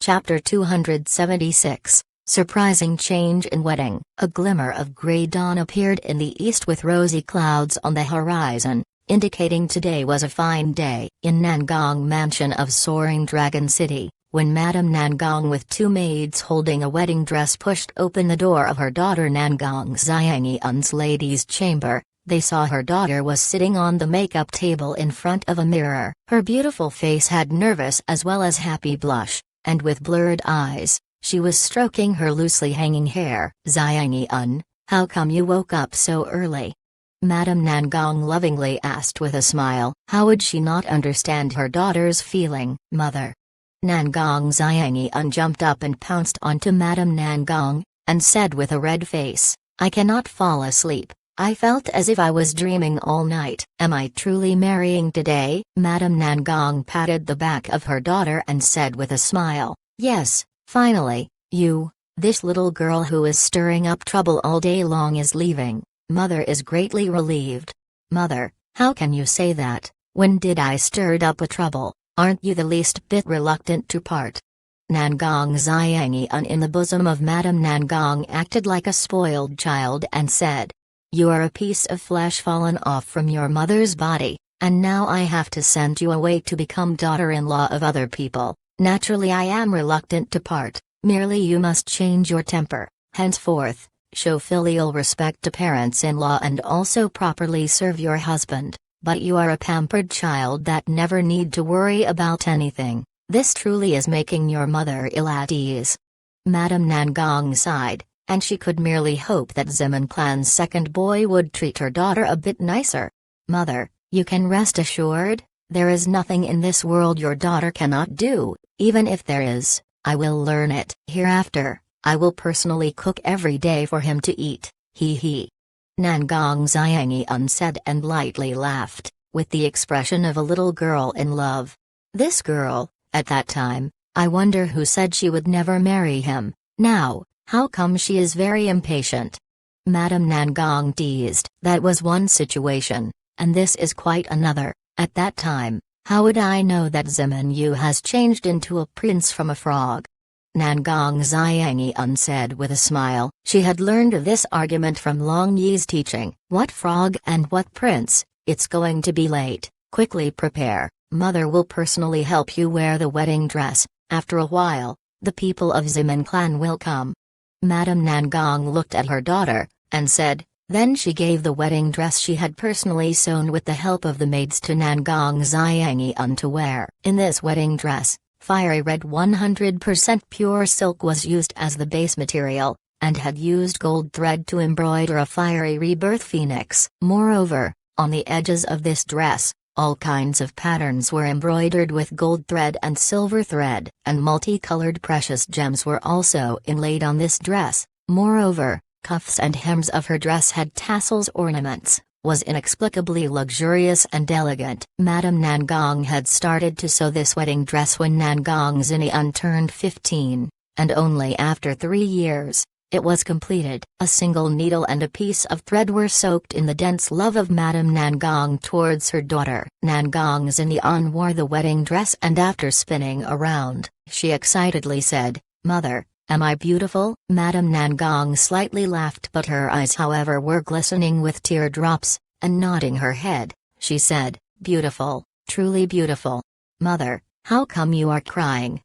Chapter 276, Surprising Change in Wedding. A glimmer of grey dawn appeared in the east with rosy clouds on the horizon, indicating today was a fine day. In Nangong mansion of Soaring Dragon City, when Madame Nangong with two maids holding a wedding dress pushed open the door of her daughter Nangong Xiangyun's ladies' chamber, they saw her daughter was sitting on the makeup table in front of a mirror. Her beautiful face had nervous as well as happy blush, and with blurred eyes, she was stroking her loosely hanging hair. "Xiangyun, how come you woke up so early?" Madame Nangong lovingly asked with a smile. How would she not understand her daughter's feeling? "Mother." Nangong Xiangyun jumped up and pounced onto Madame Nangong, and said with a red face, "I cannot fall asleep. I felt as if I was dreaming all night. Am I truly marrying today?" Madame Nangong patted the back of her daughter and said with a smile, "Yes, finally, this little girl who is stirring up trouble all day long is leaving." Mother is greatly relieved. "Mother, how can you say that? When did I stirred up a trouble? Aren't you the least bit reluctant to part?" Nangong Xiangyun in the bosom of Madame Nangong acted like a spoiled child and said, "You are a piece of flesh fallen off from your mother's body, and now I have to send you away to become daughter-in-law of other people. Naturally I am reluctant to part, merely you must change your temper, henceforth, show filial respect to parents-in-law and also properly serve your husband, but you are a pampered child that never need to worry about anything. This truly is making your mother ill at ease." Madame Nangong sighed, and she could merely hope that Zimun clan's second boy would treat her daughter a bit nicer. "Mother, you can rest assured, there is nothing in this world your daughter cannot do. Even if there is, I will learn it. Hereafter, I will personally cook every day for him to eat, he." Nangong Xiangyun said and lightly laughed, with the expression of a little girl in love. This girl, at that time, I wonder who said she would never marry him. Now, how come she is very impatient? Madame Nangong teased. That was one situation, and this is quite another. At that time, how would I know that Zimun Yu has changed into a prince from a frog? Nangong Xiangyun said with a smile. She had learned this argument from Long Yi's teaching. "What frog and what prince? It's going to be late. Quickly prepare. Mother will personally help you wear the wedding dress. After a while, the people of Zimun clan will come." Madame Nangong looked at her daughter, and said, then she gave the wedding dress she had personally sewn with the help of the maids to Nangong Xiangyun to wear. In this wedding dress, fiery red 100% pure silk was used as the base material, and had used gold thread to embroider a fiery rebirth phoenix. Moreover, on the edges of this dress, all kinds of patterns were embroidered with gold thread and silver thread, and multicolored precious gems were also inlaid on this dress. Moreover, cuffs and hems of her dress had tassels ornaments, was inexplicably luxurious and elegant. Madame Nangong had started to sew this wedding dress when Nangong Xiangyun turned 15, and only after 3 years, it was completed. A single needle and a piece of thread were soaked in the dense love of Madame Nangong towards her daughter. Nangong Xiangyun wore the wedding dress and after spinning around, she excitedly said, "Mother, am I beautiful?" Madame Nangong slightly laughed but her eyes however were glistening with teardrops, and nodding her head, she said, "Beautiful, truly beautiful." "Mother, how come you are crying?"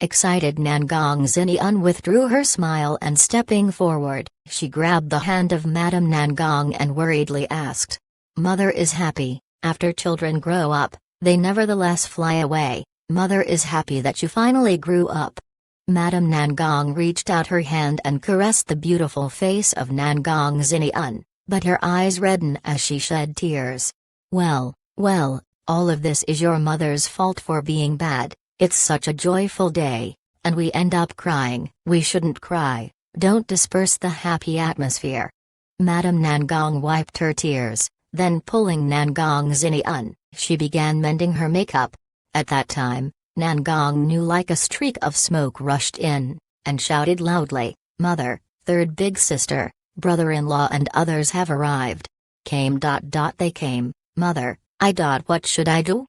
Excited Nangong Xiangyun withdrew her smile and stepping forward, she grabbed the hand of Madame Nangong and worriedly asked. "Mother is happy, after children grow up, they nevertheless fly away. Mother is happy that you finally grew up." Madame Nangong reached out her hand and caressed the beautiful face of Nangong Xiangyun, but her eyes reddened as she shed tears. Well, all of this is your mother's fault for being bad. It's such a joyful day, and we end up crying. We shouldn't cry, don't disperse the happy atmosphere." Madame Nangong wiped her tears, then pulling Nangong Xiangyun, she began mending her makeup. At that time, Nangong knew like a streak of smoke rushed in, and shouted loudly, "Mother, third big sister, brother-in-law and others have arrived." They came, "Mother, what should I do?"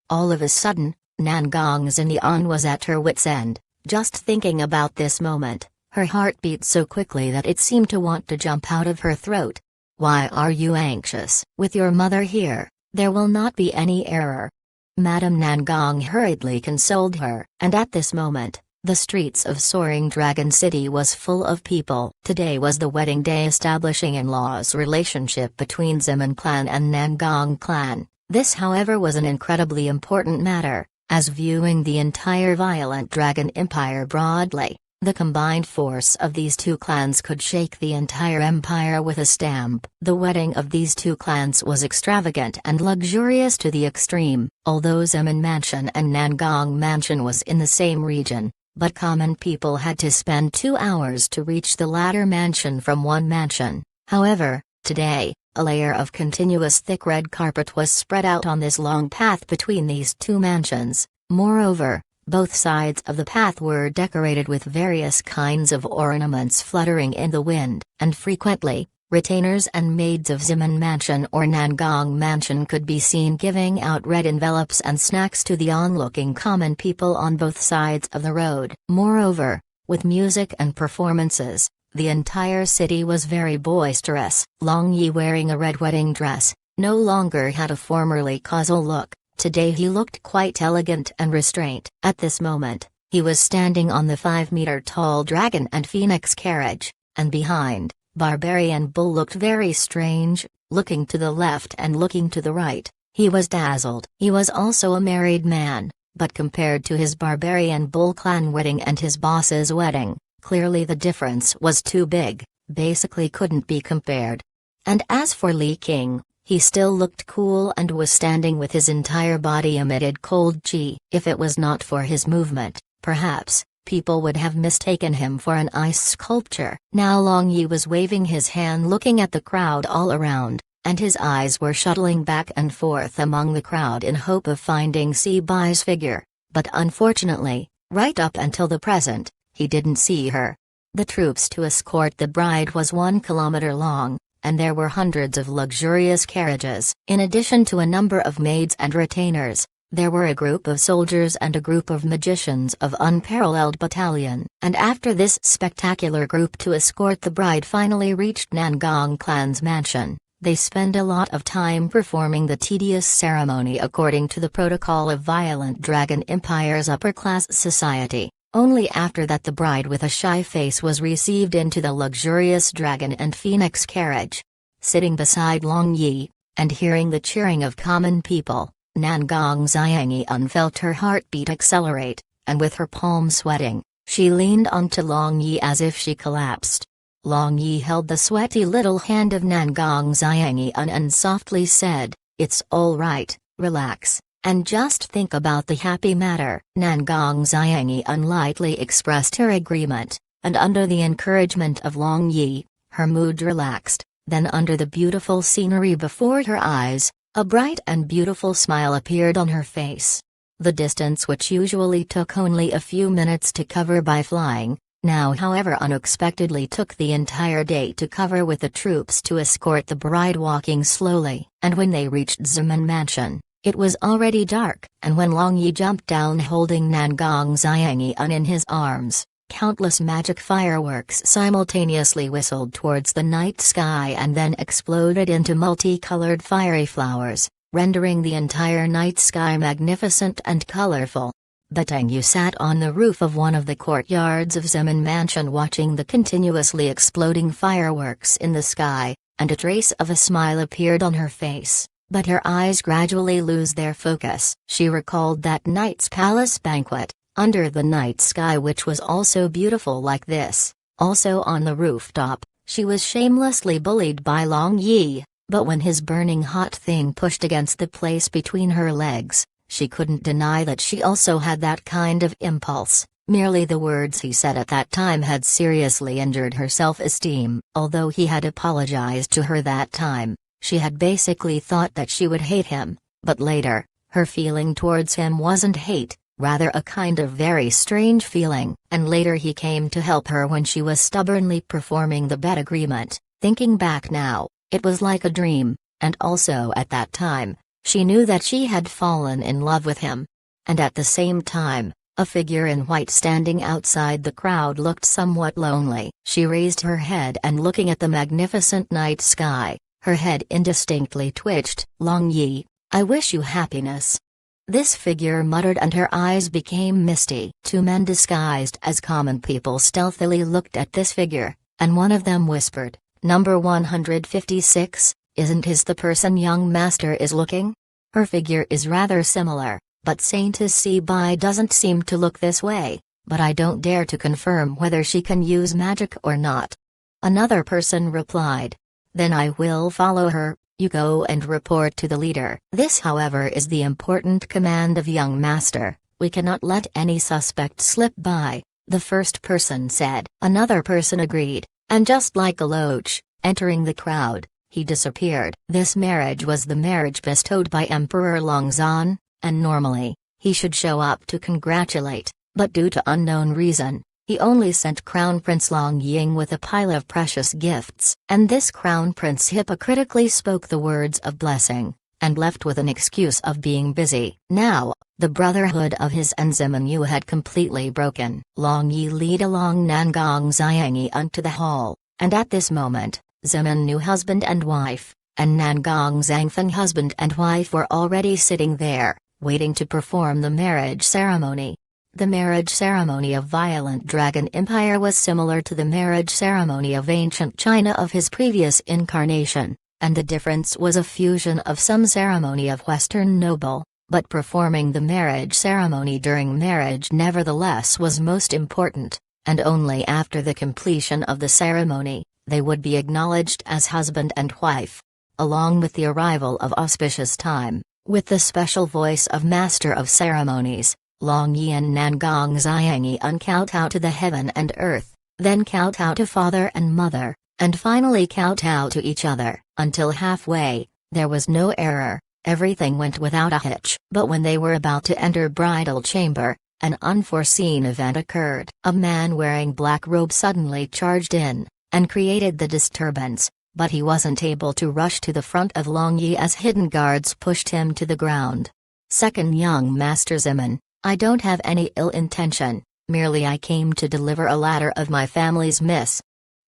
All of a sudden, Nangong Xiangyun was at her wits' end. Just thinking about this moment, her heart beat so quickly that it seemed to want to jump out of her throat. "Why are you anxious? With your mother here, there will not be any error." Madame Nangong hurriedly consoled her, and at this moment, the streets of Soaring Dragon City was full of people. Today was the wedding day establishing in-laws relationship between Zemin clan and Nangong clan. This however was an incredibly important matter, as viewing the entire violent dragon empire broadly, the combined force of these two clans could shake the entire empire with a stamp. The wedding of these two clans was extravagant and luxurious to the extreme, although Zemin Mansion and Nangong Mansion was in the same region, but common people had to spend 2 hours to reach the latter mansion from one mansion. However, today, a layer of continuous thick red carpet was spread out on this long path between these two mansions. Moreover, both sides of the path were decorated with various kinds of ornaments fluttering in the wind, and frequently, retainers and maids of Zemin Mansion or Nangong Mansion could be seen giving out red envelopes and snacks to the onlooking common people on both sides of the road. Moreover, with music and performances, the entire city was very boisterous. Long Yi, wearing a red wedding dress, no longer had a formerly casual look. Today he looked quite elegant and restrained. At this moment, he was standing on the 5-meter-tall dragon and phoenix carriage, and behind, Barbarian Bull looked very strange, looking to the left and looking to the right. He was dazzled. He was also a married man, but compared to his Barbarian Bull clan wedding and his boss's wedding, clearly the difference was too big, basically couldn't be compared. And as for Li King, he still looked cool and was standing with his entire body emitted cold chi. If it was not for his movement, perhaps, people would have mistaken him for an ice sculpture. Now Long Yi was waving his hand looking at the crowd all around, and his eyes were shuttling back and forth among the crowd in hope of finding Si Bai's figure, but unfortunately, right up until the present, he didn't see her. The troops to escort the bride was 1 kilometer long, and there were hundreds of luxurious carriages. In addition to a number of maids and retainers, there were a group of soldiers and a group of magicians of unparalleled battalion. And after this spectacular group to escort the bride finally reached Nangong clan's mansion, they spend a lot of time performing the tedious ceremony according to the protocol of violent Dragon Empire's upper-class society. Only after that the bride with a shy face was received into the luxurious dragon and phoenix carriage. Sitting beside Long Yi, and hearing the cheering of common people, Nangong Xiangyan felt her heartbeat accelerate, and with her palms sweating, she leaned onto Long Yi as if she collapsed. Long Yi held the sweaty little hand of Nangong Xiangyan and softly said, "It's all right, relax. And just think about the happy matter." Nangong Xiangyan lightly expressed her agreement, and under the encouragement of Long Yi, her mood relaxed. Then under the beautiful scenery before her eyes, a bright and beautiful smile appeared on her face. The distance which usually took only a few minutes to cover by flying, now however unexpectedly took the entire day to cover with the troops to escort the bride walking slowly. And when they reached Zemin Mansion, it was already dark, and when Long Yi jumped down holding Nangong Xiangyan in his arms, countless magic fireworks simultaneously whistled towards the night sky and then exploded into multicolored fiery flowers, rendering the entire night sky magnificent and colorful. Batang Yu sat on the roof of one of the courtyards of Zemin Mansion watching the continuously exploding fireworks in the sky, and a trace of a smile appeared on her face. But her eyes gradually lose their focus. She recalled that night's palace banquet, under the night sky, which was also beautiful like this. Also on the rooftop, she was shamelessly bullied by Long Yi, but when his burning hot thing pushed against the place between her legs, she couldn't deny that she also had that kind of impulse. Merely the words he said at that time had seriously injured her self-esteem. Although he had apologized to her that time, she had basically thought that she would hate him, but later, her feeling towards him wasn't hate, rather a kind of very strange feeling. And later he came to help her when she was stubbornly performing the bet agreement. Thinking back now, it was like a dream, and also at that time, she knew that she had fallen in love with him. And at the same time, A figure in white standing outside the crowd looked somewhat lonely. She raised her head and looking at the magnificent night sky, her head indistinctly twitched. "Long Yi, I wish you happiness." This figure muttered and her eyes became misty. Two men disguised as common people stealthily looked at this figure, and one of them whispered, "Number 156, isn't his the person young master is looking? Her figure is rather similar, but Saint Bai doesn't seem to look this way, but I don't dare to confirm whether she can use magic or not." Another person replied, "Then I will follow her. You go and report to the leader." This however is the important command of young master, we cannot let any suspect slip by, the first person said. Another person agreed, and just like a loach, entering the crowd, he disappeared. This marriage was the marriage bestowed by Emperor Longzhan, and normally, he should show up to congratulate, but due to unknown reason, he only sent Crown Prince Long Ying with a pile of precious gifts. And this Crown Prince hypocritically spoke the words of blessing, and left with an excuse of being busy. Now, the brotherhood of his and Zimin Yu had completely broken. Long Yi lead along Nangong Xiangyi unto the hall, and at this moment, Zimin Yu husband and wife, and Nangong Zhangfeng husband and wife were already sitting there, waiting to perform the marriage ceremony. The marriage ceremony of Violent Dragon Empire was similar to the marriage ceremony of ancient China of his previous incarnation, and the difference was a fusion of some ceremony of Western noble, but performing the marriage ceremony during marriage nevertheless was most important, and only after the completion of the ceremony, they would be acknowledged as husband and wife. Along with the arrival of auspicious time, with the special voice of Master of Ceremonies, Long Yi and Nangong Xiangyi kowtow to the heaven and earth, then kowtow to father and mother, and finally kowtow to each other. Until halfway, there was no error, everything went without a hitch. But when they were about to enter Bridal Chamber, an unforeseen event occurred. A man wearing black robe suddenly charged in, and created the disturbance, but he wasn't able to rush to the front of Long Yi as hidden guards pushed him to the ground. Second young Master Zimin, I don't have any ill intention, merely I came to deliver a ladder of my family's miss.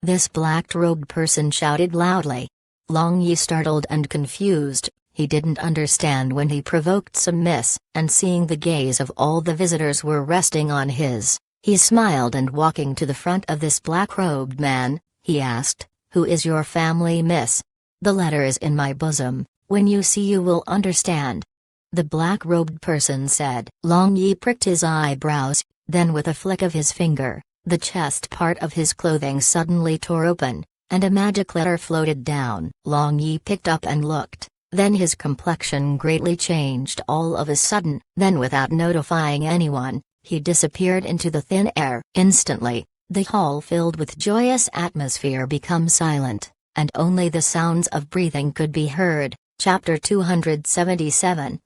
This black-robed person shouted loudly. Long Yi startled and confused, he didn't understand when he provoked some miss, and seeing the gaze of all the visitors were resting on his, he smiled and walking to the front of this black-robed man, he asked, "Who is your family miss?" "The letter is in my bosom, when you see you will understand," the black-robed person said. Long Yi pricked his eyebrows, then with a flick of his finger, the chest part of his clothing suddenly tore open, and a magic letter floated down. Long Yi picked up and looked, then his complexion greatly changed all of a sudden. Then without notifying anyone, he disappeared into the thin air. Instantly, the hall filled with joyous atmosphere became silent, and only the sounds of breathing could be heard. Chapter 277.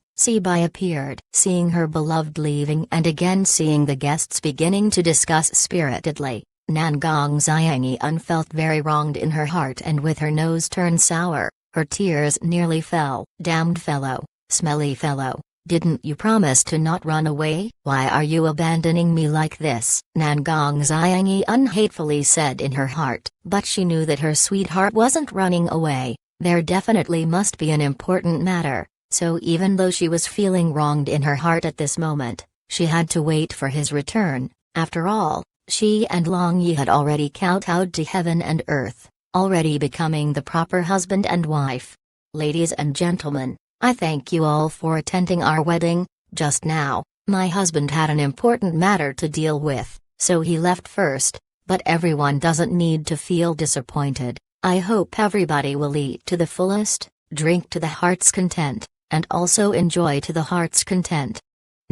Bai appeared. Seeing her beloved leaving and again seeing the guests beginning to discuss spiritedly, Nangong Xiangyi felt very wronged in her heart and with her nose turned sour, her tears nearly fell. "Damned fellow, smelly fellow, didn't you promise to not run away? Why are you abandoning me like this?" Nangong Xiangyi unhatefully said in her heart, but she knew that her sweetheart wasn't running away, there definitely must be an important matter. So even though she was feeling wronged in her heart at this moment, she had to wait for his return. After all, she and Long Yi had already kowtowed to heaven and earth, already becoming the proper husband and wife. Ladies and gentlemen, I thank you all for attending our wedding. Just now, my husband had an important matter to deal with, so he left first, but everyone doesn't need to feel disappointed. I hope everybody will eat to the fullest, drink to the heart's content, and also enjoy to the heart's content.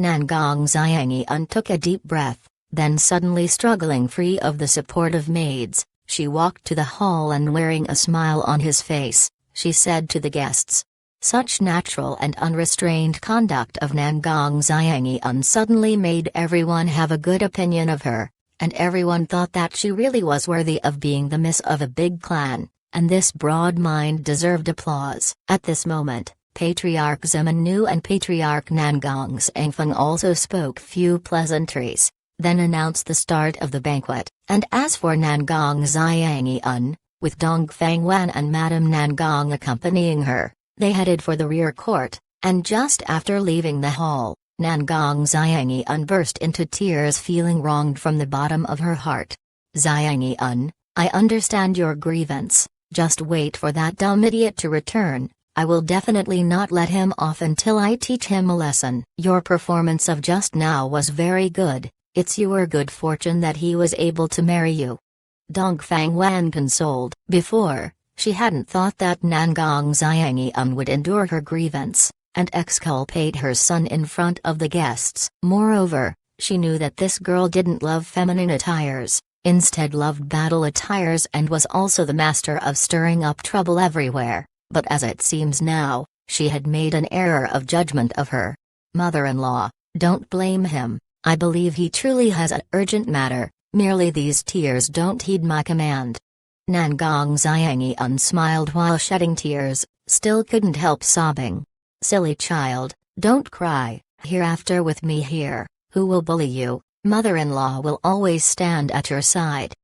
Nangong Xiangyi took a deep breath, then suddenly struggling free of the support of maids, she walked to the hall and wearing a smile on his face, she said to the guests. Such natural and unrestrained conduct of Nangong Xiangyi suddenly made everyone have a good opinion of her, and everyone thought that she really was worthy of being the miss of a big clan, and this broad mind deserved applause. At this moment, Patriarch Zimanu and Patriarch Nangong Zhangfeng also spoke few pleasantries, then announced the start of the banquet, and as for Nangong Xiangyun, with Dongfang Wan and Madame Nangong accompanying her, they headed for the rear court, and just after leaving the hall, Nangong Xiangyun burst into tears, feeling wronged from the bottom of her heart. Xiangyun, I understand your grievance, just wait for that dumb idiot to return. I will definitely not let him off until I teach him a lesson. Your performance of just now was very good, it's your good fortune that he was able to marry you. Dongfang Wan consoled. Before, she hadn't thought that Nangong Xiangyun would endure her grievance, and exculpate her son in front of the guests. Moreover, she knew that this girl didn't love feminine attires, instead loved battle attires and was also the master of stirring up trouble everywhere, but as it seems now, she had made an error of judgment of her mother-in-law. Don't blame him, I believe he truly has an urgent matter, merely these tears don't heed my command. Nangong Xiangyun smiled while shedding tears, still couldn't help sobbing. Silly child, don't cry, hereafter with me here, who will bully you? Mother-in-law will always stand at your side.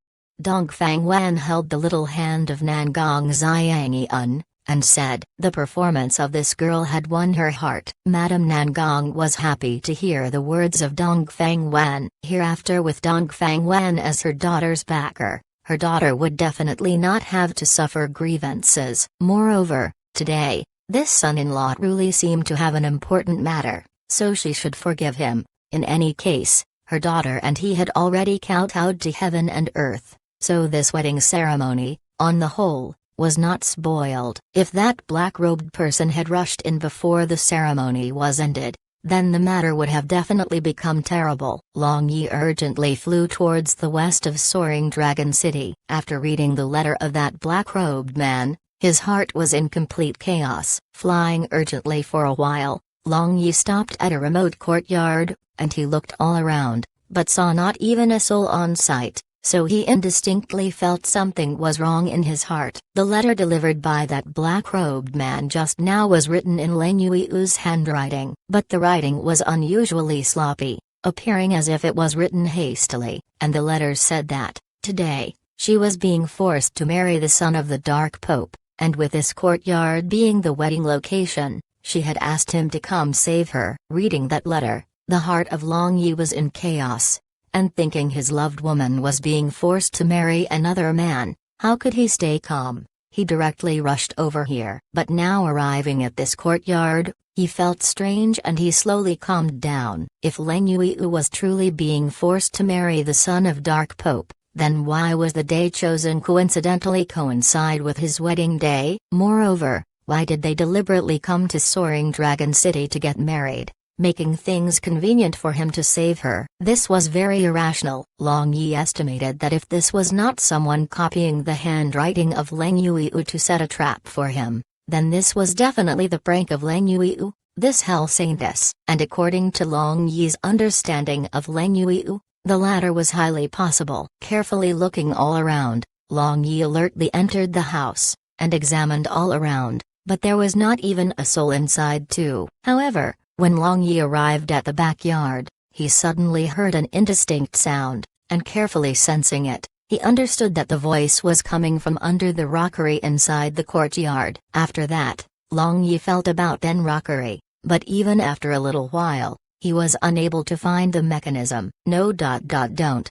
Dongfang Wan held the little hand of Nangong Xiangyun, and said, the performance of this girl had won her heart. Madame Nangong was happy to hear the words of Dongfang Wan. Hereafter with Dongfang Wan as her daughter's backer, her daughter would definitely not have to suffer grievances. Moreover, today, this son-in-law really seemed to have an important matter, so she should forgive him. In any case, her daughter and he had already kowtowed to heaven and earth, so this wedding ceremony, on the whole, was not spoiled. If that black-robed person had rushed in before the ceremony was ended, then the matter would have definitely become terrible. Long Yi urgently flew towards the west of Soaring Dragon City. After reading the letter of that black-robed man, his heart was in complete chaos. Flying urgently for a while, Long Yi stopped at a remote courtyard, and he looked all around, but saw not even a soul on sight, so he indistinctly felt something was wrong in his heart. The letter delivered by that black-robed man just now was written in Len Yuiu's handwriting, but the writing was unusually sloppy, appearing as if it was written hastily, and the letter said that, today, she was being forced to marry the son of the Dark Pope, and with this courtyard being the wedding location, she had asked him to come save her. Reading that letter, the heart of Long Yi was in chaos, and thinking his loved woman was being forced to marry another man, how could he stay calm? He directly rushed over here. But now arriving at this courtyard, he felt strange and he slowly calmed down. If Len Yuiu was truly being forced to marry the son of Dark Pope, then why was the day chosen coincidentally coincide with his wedding day? Moreover, why did they deliberately come to Soaring Dragon City to get married, making things convenient for him to save her? This was very irrational. Long Yi estimated that if this was not someone copying the handwriting of Len Yuiu to set a trap for him, then this was definitely the prank of Len Yuiu, this hell saintess. And according to Long Yi's understanding of Len Yuiu, the latter was highly possible. Carefully looking all around, Long Yi alertly entered the house, and examined all around, but there was not even a soul inside too. However, when Long Yi arrived at the backyard, he suddenly heard an indistinct sound, and carefully sensing it, he understood that the voice was coming from under the rockery inside the courtyard. After that, Long Yi felt about the rockery, but even after a little while, he was unable to find the mechanism. Don't.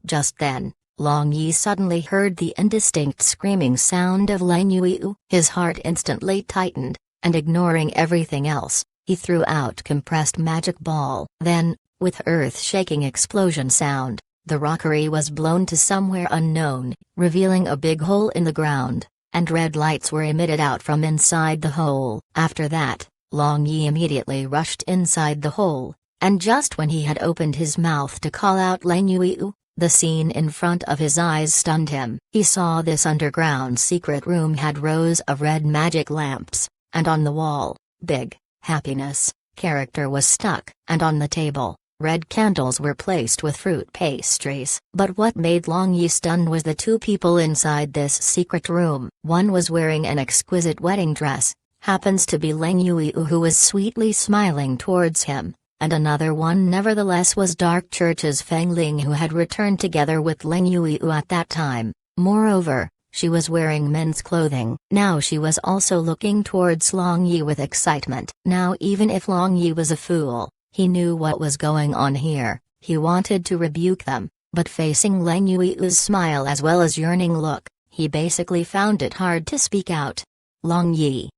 Just then, Long Yi suddenly heard the indistinct screaming sound of Len Yuiu. His heart instantly tightened, and ignoring everything else, he threw out compressed magic ball. Then, with earth-shaking explosion sound, the rockery was blown to somewhere unknown, revealing a big hole in the ground, and red lights were emitted out from inside the hole. After that, Long Yi immediately rushed inside the hole, and just when he had opened his mouth to call out Len Yuiu, the scene in front of his eyes stunned him. He saw this underground secret room had rows of red magic lamps, and on the wall, big, happiness, character was stuck, and on the table, red candles were placed with fruit pastries. But what made Long Yi stunned was the two people inside this secret room. One was wearing an exquisite wedding dress, happens to be Leng Yue, who was sweetly smiling towards him, and another one nevertheless was Dark Church's Feng Ling, who had returned together with Leng Yue at that time. Moreover, she was wearing men's clothing. Now she was also looking towards Long Yi with excitement. Now even if Long Yi was a fool, he knew what was going on here. He wanted to rebuke them, but facing Leng Yue's smile as well as yearning look, he basically found it hard to speak out. Long Yi.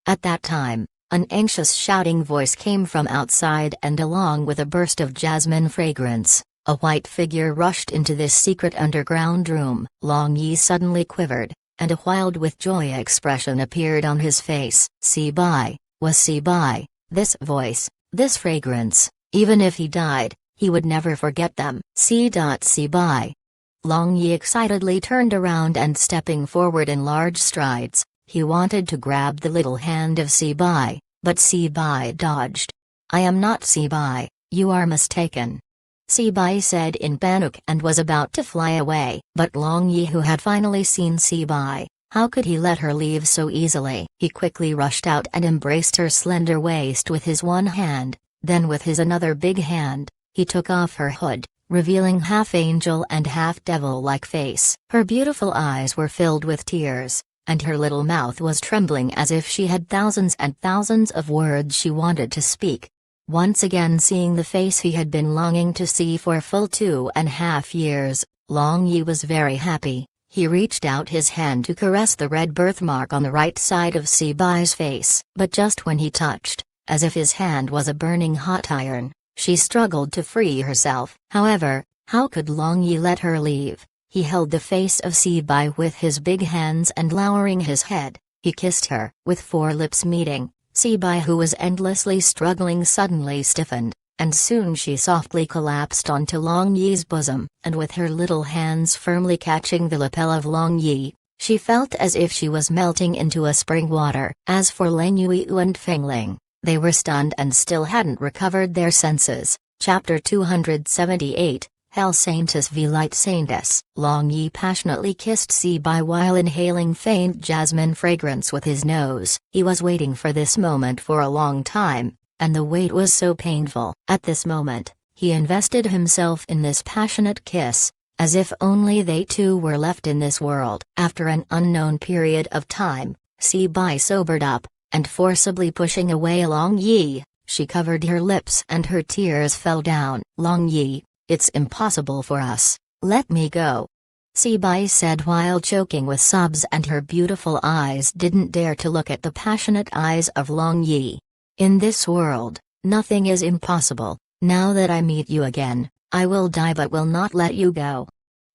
At that time, an anxious shouting voice came from outside, and along with a burst of jasmine fragrance, a white figure rushed into this secret underground room. Long Yi suddenly quivered, and a wild with joy expression appeared on his face. Si Bai, was Si Bai, this voice, this fragrance, even if he died, he would never forget them. Si Bai. Long Yi excitedly turned around and stepping forward in large strides, he wanted to grab the little hand of Si Bai, but Si Bai dodged. I am not Si Bai, you are mistaken. Si Bai said in panic and was about to fly away. But Long Yi, who had finally seen Si Bai, how could he let her leave so easily? He quickly rushed out and embraced her slender waist with his one hand, then with his another big hand, he took off her hood, revealing half angel and half devil-like face. Her beautiful eyes were filled with tears, and her little mouth was trembling as if she had thousands and thousands of words she wanted to speak. Once again seeing the face he had been longing to see for full 2.5 years, Long Yi was very happy. He reached out his hand to caress the red birthmark on the right side of Si Bai's face. But just when he touched, as if his hand was a burning hot iron, she struggled to free herself. However, how could Long Yi let her leave? He held the face of Si Bai with his big hands and lowering his head, he kissed her. With 4 lips meeting, Si Bai, who was endlessly struggling, suddenly stiffened, and soon she softly collapsed onto Long Yi's bosom, and with her little hands firmly catching the lapel of Long Yi, she felt as if she was melting into a spring water. As for Leng Yue and Feng Ling, they were stunned and still hadn't recovered their senses. Chapter 278, Hell Saintess v Light Saintess. Long Yi passionately kissed Si Bai while inhaling faint jasmine fragrance with his nose. He was waiting for this moment for a long time, and the wait was so painful. At this moment, he invested himself in this passionate kiss, as if only they two were left in this world. After an unknown period of time, Si Bai sobered up, and forcibly pushing away Long Yi, she covered her lips and her tears fell down. Long Yi, it's impossible for us, let me go. Si Bai said while choking with sobs, and her beautiful eyes didn't dare to look at the passionate eyes of Long Yi. In this world, nothing is impossible. Now that I meet you again, I will die but will not let you go.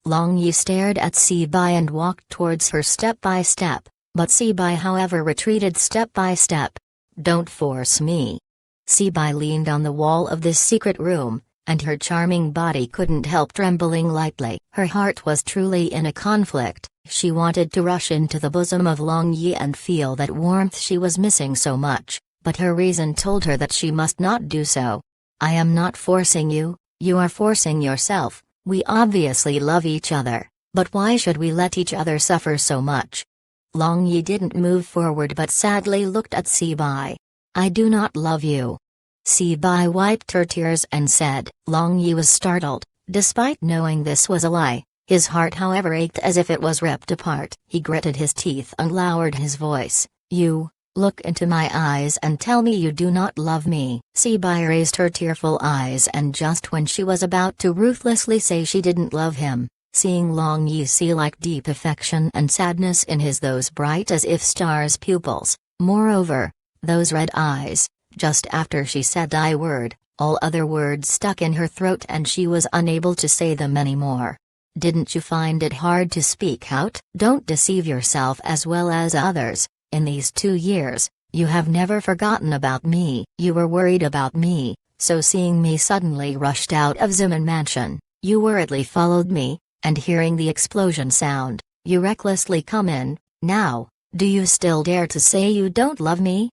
Long Yi stared at Si Bai and walked towards her step by step, but Si Bai however retreated step by step. Don't force me. Si Bai leaned on the wall of this secret room, and her charming body couldn't help trembling lightly. Her heart was truly in a conflict. She wanted to rush into the bosom of Long Yi and feel that warmth she was missing so much, but her reason told her that she must not do so. I am not forcing you, you are forcing yourself. We obviously love each other, but why should we let each other suffer so much? Long Yi didn't move forward but sadly looked at Si Bai. I do not love you. Si Bai wiped her tears and said. Long Yi was startled, despite knowing this was a lie. His heart however ached as if it was ripped apart. He gritted his teeth and lowered his voice. You, look into my eyes and tell me you do not love me. Si Bai raised her tearful eyes, and just when she was about to ruthlessly say she didn't love him, seeing Long Yi see like deep affection and sadness in his those bright as if stars pupils, moreover, those red eyes. Just after she said I word, all other words stuck in her throat and she was unable to say them anymore. Didn't you find it hard to speak out? Don't deceive yourself as well as others. In these 2 years, you have never forgotten about me. You were worried about me, so seeing me suddenly rushed out of Ziman Mansion, you worriedly followed me, and hearing the explosion sound, you recklessly come in. Now, do you still dare to say you don't love me?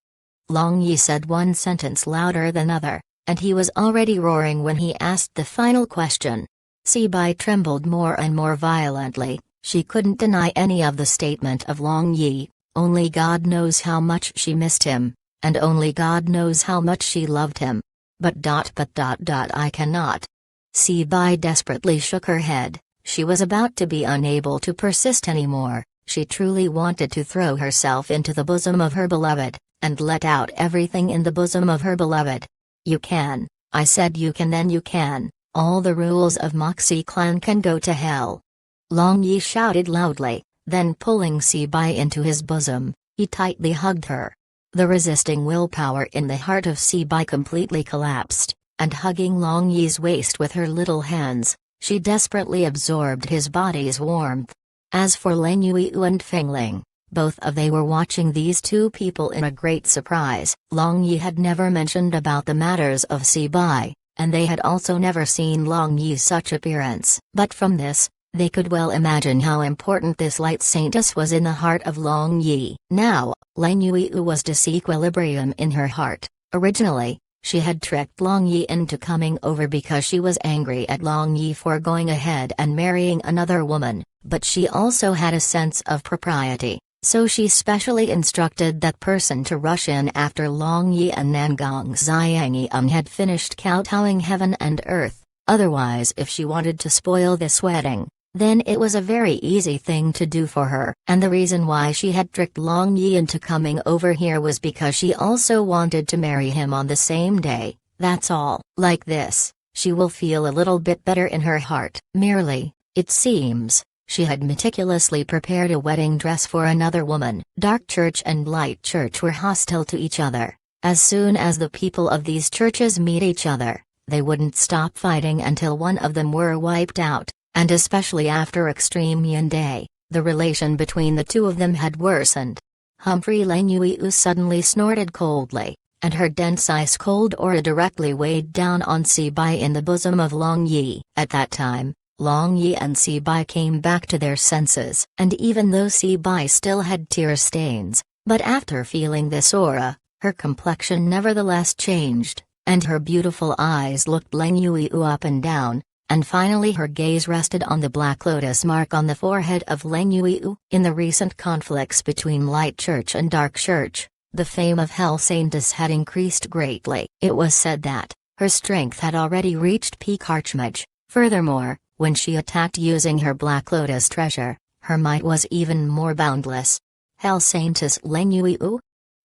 Long Yi said one sentence louder than other, and he was already roaring when he asked the final question. Si Bai trembled more and more violently. She couldn't deny any of the statement of Long Yi, Only God knows how much she missed him, and only God knows how much she loved him. But I cannot. Sibai desperately shook her head. She was about to be unable to persist anymore. She truly wanted to throw herself into the bosom of her beloved, and let out everything in the bosom of her beloved. You can, I said you can, then you can. All the rules of Moxie clan can go to hell. Long Yi shouted loudly, then pulling Sibai into his bosom, he tightly hugged her. The resisting willpower in the heart of Sibai completely collapsed, and hugging Long Yi's waist with her little hands, she desperately absorbed his body's warmth. As for Leng Yuiu and Feng Ling, both of they were watching these two people in a great surprise. Long Yi had never mentioned about the matters of Sibai, and they had also never seen Long Yi's such appearance. But from this, they could well imagine how important this light saintess was in the heart of Long Yi. Now, Leng Yuiu was disequilibrium in her heart. Originally, she had tricked Long Yi into coming over because she was angry at Long Yi for going ahead and marrying another woman, but she also had a sense of propriety, so she specially instructed that person to rush in after Long Yi and Nangong Xiangyun had finished kowtowing heaven and earth. Otherwise, if she wanted to spoil this wedding, then it was a very easy thing to do for her. And the reason why she had tricked Long Yi into coming over here was because she also wanted to marry him on the same day. That's all. Like this, she will feel a little bit better in her heart. Merely, it seems, she had meticulously prepared a wedding dress for another woman. Dark Church and Light Church were hostile to each other. As soon as the people of these churches meet each other, they wouldn't stop fighting until one of them were wiped out. And especially after Extreme Yin Day, the relation between the two of them had worsened. Humphrey Leng Yuiu suddenly snorted coldly, and her dense ice-cold aura directly weighed down on Sibai in the bosom of Long Yi. At that time, Long Yi and Sibai came back to their senses. And even though Sibai still had tear stains, but after feeling this aura, her complexion nevertheless changed, and her beautiful eyes looked Leng Yuiu up and down. And finally her gaze rested on the black lotus mark on the forehead of Leng Yuiu. In the recent conflicts between Light Church and Dark Church, the fame of Hell Saintess had increased greatly. It was said that her strength had already reached peak archmage. Furthermore, when she attacked using her black lotus treasure, her might was even more boundless. Hell Saintess Leng Yuiu?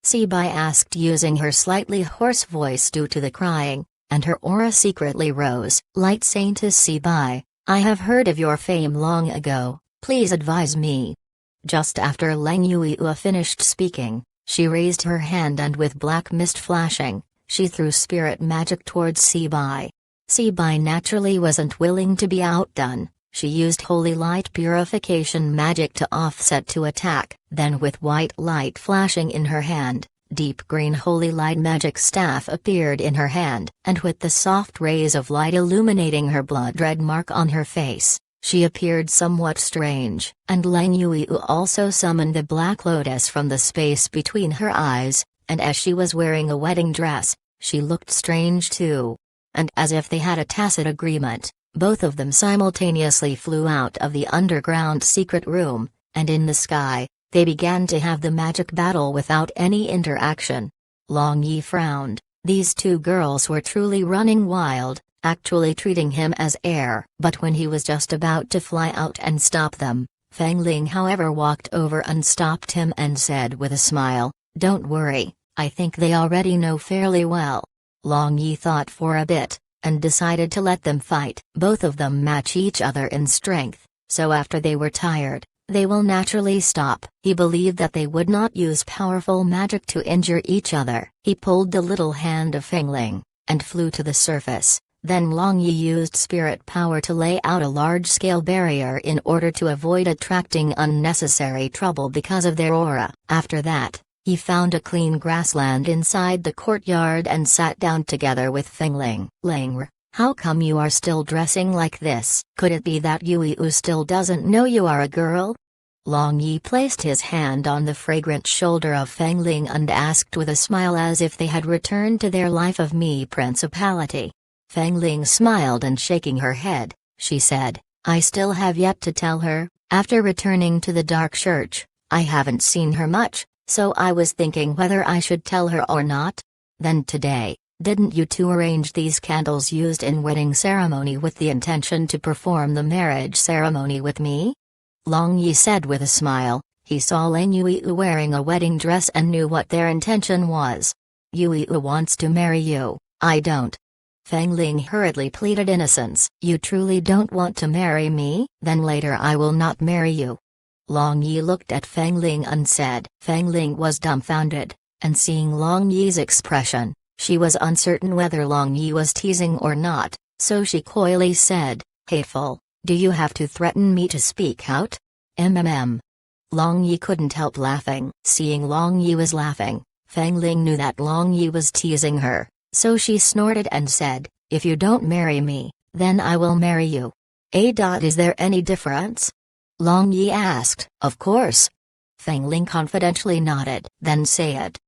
Sibai asked using her slightly hoarse voice due to the crying, and her aura secretly rose. Light Saintess Sibai, I have heard of your fame long ago, please advise me. Just after Leng Yuiu finished speaking, she raised her hand and with black mist flashing, she threw spirit magic towards Sibai. Sibai naturally wasn't willing to be outdone. She used holy light purification magic to offset to attack, then with white light flashing in her hand, deep green holy light magic staff appeared in her hand, and with the soft rays of light illuminating her blood red mark on her face, she appeared somewhat strange. And Leng Yuiu also summoned the black lotus from the space between her eyes, and as she was wearing a wedding dress, she looked strange too. And as if they had a tacit agreement, both of them simultaneously flew out of the underground secret room, and in the sky, they began to have the magic battle without any interaction. Long Yi frowned. These two girls were truly running wild, actually treating him as air. But when he was just about to fly out and stop them, Feng Ling however walked over and stopped him and said with a smile, "Don't worry, I think they already know fairly well." Long Yi thought for a bit, and decided to let them fight. Both of them match each other in strength, so after they were tired, they will naturally stop. He believed that they would not use powerful magic to injure each other. He pulled the little hand of Feng Ling, and flew to the surface. Then Long Yi used spirit power to lay out a large-scale barrier in order to avoid attracting unnecessary trouble because of their aura. After that, he found a clean grassland inside the courtyard and sat down together with Feng Ling. "Ling, how come you are still dressing like this? Could it be that Yuiu still doesn't know you are a girl?" Long Yi placed his hand on the fragrant shoulder of Feng Ling and asked with a smile as if they had returned to their life of me principality. Feng Ling smiled and shaking her head, she said, "I still have yet to tell her." After returning to the Dark Church, I haven't seen her much, so I was thinking whether I should tell her or not. Then today, didn't you two arrange these candles used in wedding ceremony with the intention to perform the marriage ceremony with me?" Long Yi said with a smile. He saw Leng Yue wearing a wedding dress and knew what their intention was. "Yue wants to marry you, I don't." Feng Ling hurriedly pleaded innocence. "You truly don't want to marry me? Then later I will not marry you." Long Yi looked at Feng Ling and said. Feng Ling was dumbfounded, and seeing Long Yi's expression, she was uncertain whether Long Yi was teasing or not, so she coyly said, "Hateful, do you have to threaten me to speak out?" Long Yi couldn't help laughing. Seeing Long Yi was laughing, Feng Ling knew that Long Yi was teasing her, so she snorted and said, "If you don't marry me, then I will marry you." Is there any difference?" Long Yi asked. "Of course." Feng Ling confidentially nodded. "Then say it."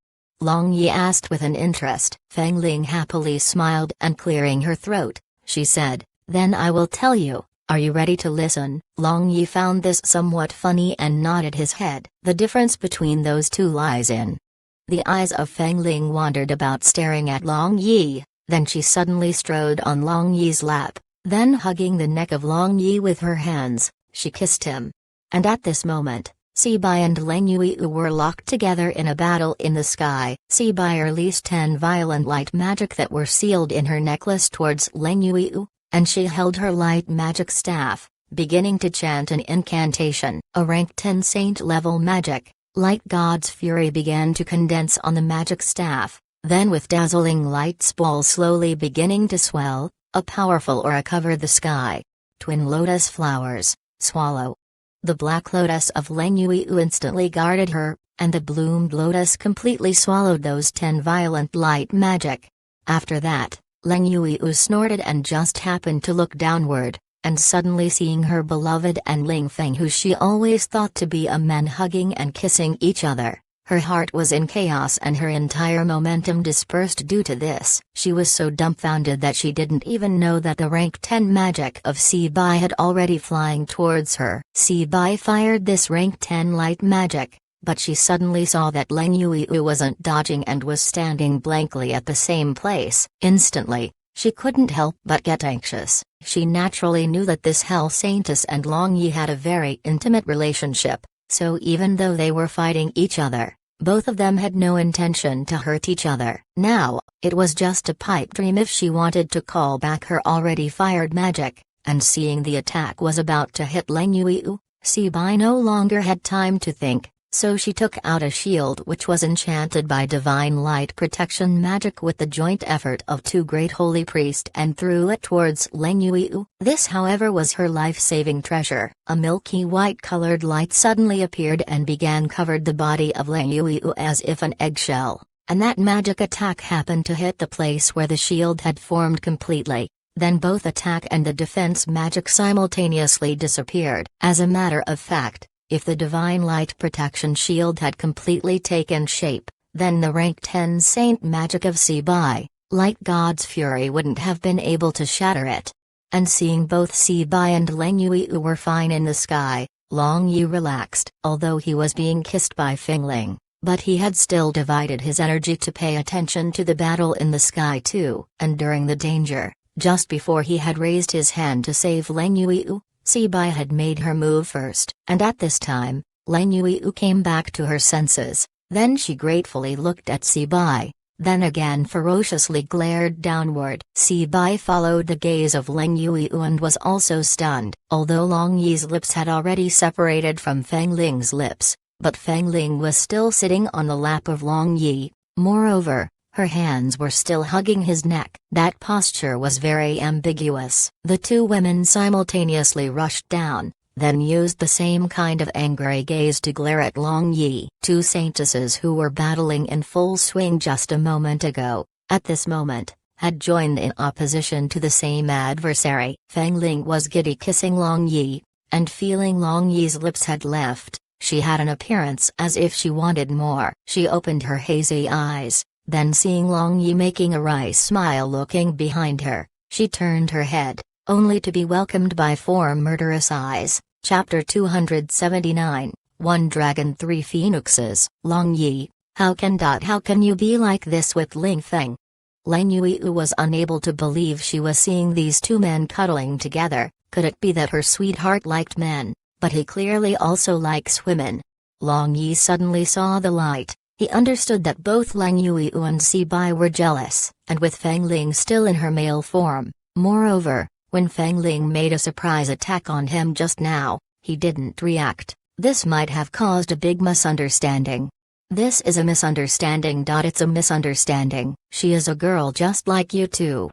Long Yi asked with an interest. Feng Ling happily smiled and clearing her throat, she said, "Then I will tell you. Are you ready to listen?" Long Yi found this somewhat funny and nodded his head. The difference between those two lies in. The eyes of Feng Ling wandered about staring at Long Yi, then she suddenly strode on Long Yi's lap, then hugging the neck of Long Yi with her hands, she kissed him. And at this moment, Sibai and Leng Yue were locked together in a battle in the sky. Sibai released 10 violent light magic that were sealed in her necklace towards Leng Yue, and she held her light magic staff, beginning to chant an incantation. A rank 10 saint-level magic, Light God's Fury began to condense on the magic staff, then with dazzling light ball slowly beginning to swell, a powerful aura covered the sky. Twin lotus flowers, swallow. The black lotus of Leng Yue instantly guarded her, and the bloomed lotus completely swallowed those 10 violent light magic. After that, Leng Yue snorted and just happened to look downward, and suddenly seeing her beloved and Ling Feng, who she always thought to be a man, hugging and kissing each other, her heart was in chaos and her entire momentum dispersed due to this. She was so dumbfounded that she didn't even know that the rank 10 magic of Sibai had already flying towards her. Sibai fired this rank 10 light magic, but she suddenly saw that Leng Yue wasn't dodging and was standing blankly at the same place. Instantly, she couldn't help but get anxious. She naturally knew that this Hell Saintess and Long Yi had a very intimate relationship, so even though they were fighting each other, both of them had no intention to hurt each other. Now, it was just a pipe dream if she wanted to call back her already fired magic, and seeing the attack was about to hit Leng Yue, Sibai no longer had time to think. So she took out a shield which was enchanted by divine light protection magic with the joint effort of 2 great holy priests and threw it towards Leng Yue. This however was her life-saving treasure. A milky white colored light suddenly appeared and began covered the body of Leng Yue as if an eggshell, and that magic attack happened to hit the place where the shield had formed completely. Then both attack and the defense magic simultaneously disappeared. As a matter of fact, if the divine light protection shield had completely taken shape, then the rank 10 saint magic of Sibai, Light God's Fury, wouldn't have been able to shatter it. And seeing both Sibai and Leng Yue were fine in the sky, Long Yi relaxed. Although he was being kissed by Feng Ling, but he had still divided his energy to pay attention to the battle in the sky too. And during the danger, just before he had raised his hand to save Leng Yue, Sibai had made her move first. And at this time, Leng Yue came back to her senses. Then she gratefully looked at Sibai, then again ferociously glared downward. Sibai followed the gaze of Leng Yue and was also stunned. Although Long Yi's lips had already separated from Feng Ling's lips, but Feng Ling was still sitting on the lap of Long Yi. Moreover, her hands were still hugging his neck. That posture was very ambiguous. The two women simultaneously rushed down, then used the same kind of angry gaze to glare at Long Yi. 2 saintesses who were battling in full swing just a moment ago, at this moment, had joined in opposition to the same adversary. Feng Ling was giddy kissing Long Yi, and feeling Long Yi's lips had left, she had an appearance as if she wanted more. She opened her hazy eyes. Then seeing Long Yi making a wry smile looking behind her, she turned her head, only to be welcomed by 4 murderous eyes. Chapter 279, one dragon, three phoenixes. Long Yi, how can you be like this with Ling Feng? Lang Yue was unable to believe she was seeing these two men cuddling together. Could it be that her sweetheart liked men, but he clearly also likes women? Long Yi suddenly saw the light. He understood that both Lang Yue and Si Bai were jealous, and with Feng Ling still in her male form. Moreover, when Feng Ling made a surprise attack on him just now, he didn't react. This might have caused a big misunderstanding. This is a misunderstanding. It's a misunderstanding. She is a girl just like you too.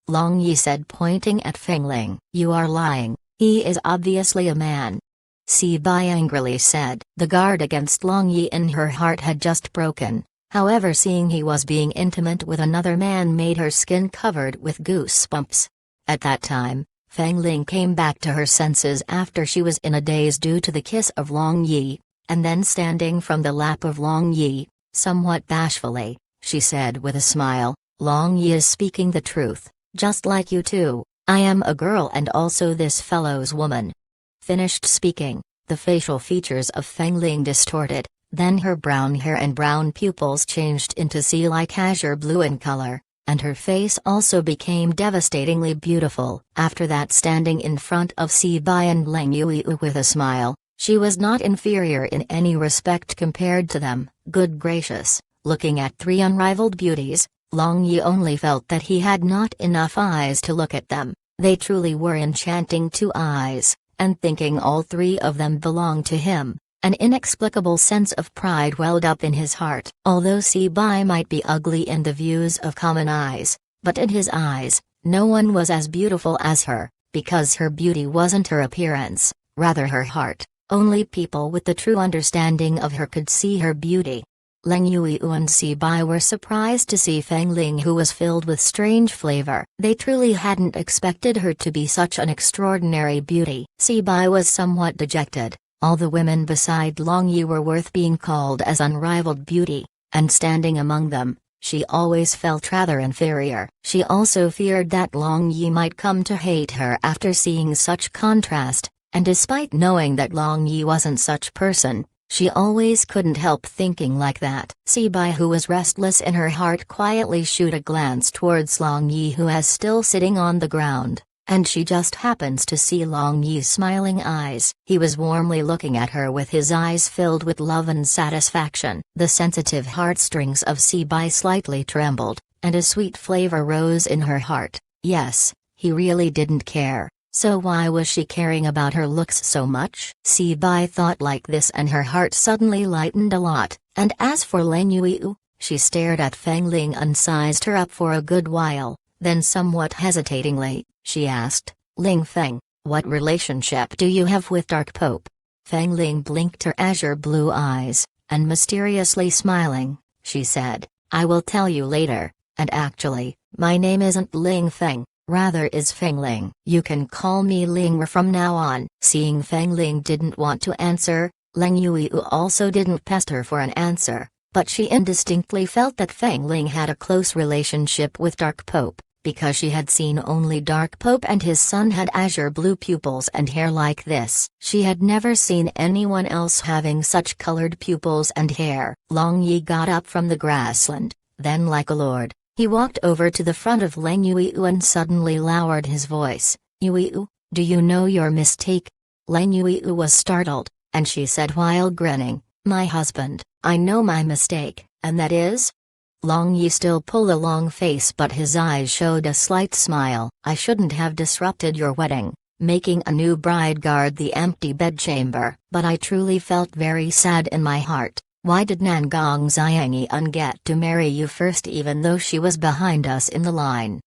Long Yi said, pointing at Feng Ling. You are lying. He is obviously a man. Si Bai angrily said. The guard against Long Yi in her heart had just broken. However, seeing he was being intimate with another man made her skin covered with goosebumps. At that time, Feng Ling came back to her senses after she was in a daze due to the kiss of Long Yi, and then standing from the lap of Long Yi, somewhat bashfully, she said with a smile, Long Yi is speaking the truth, just like you too. I am a girl and also this fellow's woman. Finished speaking, the facial features of Feng Ling distorted, then her brown hair and brown pupils changed into sea-like azure blue in color, and her face also became devastatingly beautiful. After that, standing in front of Si Bai and Lang Yue with a smile, she was not inferior in any respect compared to them. Good gracious, looking at three unrivaled beauties, Long Yi only felt that he had not enough eyes to look at them. They truly were enchanting two eyes, and thinking all three of them belonged to him, an inexplicable sense of pride welled up in his heart. Although Si Bai might be ugly in the views of common eyes, but in his eyes, no one was as beautiful as her, because her beauty wasn't her appearance, rather her heart. Only people with the true understanding of her could see her beauty. Lang Yue and Si Bai were surprised to see Feng Ling, who was filled with strange flavor. They truly hadn't expected her to be such an extraordinary beauty. Si Bai was somewhat dejected. All the women beside Long Yi were worth being called as unrivaled beauty, and standing among them, she always felt rather inferior. She also feared that Long Yi might come to hate her after seeing such contrast, and despite knowing that Long Yi wasn't such person, she always couldn't help thinking like that. Si Bai, who was restless in her heart, quietly shot a glance towards Long Yi, who is still sitting on the ground, and she just happens to see Long Yi's smiling eyes. He was warmly looking at her with his eyes filled with love and satisfaction. The sensitive heartstrings of Si Bai slightly trembled, and a sweet flavor rose in her heart. Yes, he really didn't care. So why was she caring about her looks so much? Si Bai thought like this, and her heart suddenly lightened a lot. And as for Lang Yue, she stared at Feng Ling and sized her up for a good while, then somewhat hesitatingly, she asked, Ling Feng, what relationship do you have with Dark Pope? Feng Ling blinked her azure blue eyes, and mysteriously smiling, she said, I will tell you later, and actually, my name isn't Ling Feng. Rather is Feng Ling. You can call me Ling from now on. Seeing Feng Ling didn't want to answer, Lang Yue also didn't pester for an answer, but she indistinctly felt that Feng Ling had a close relationship with Dark Pope, because she had seen only Dark Pope and his son had azure blue pupils and hair like this. She had never seen anyone else having such colored pupils and hair. Long Yi got up from the grassland, then like a lord, he walked over to the front of Lang Yue and suddenly lowered his voice. Yue, do you know your mistake? Lang Yue was startled, and she said while grinning, my husband, I know my mistake, and that is? Long Yi still pulled a long face, but his eyes showed a slight smile. I shouldn't have disrupted your wedding, making a new bride guard the empty bedchamber. But I truly felt very sad in my heart. Why did Nangong Xiangyan get to marry you first, even though she was behind us in the line?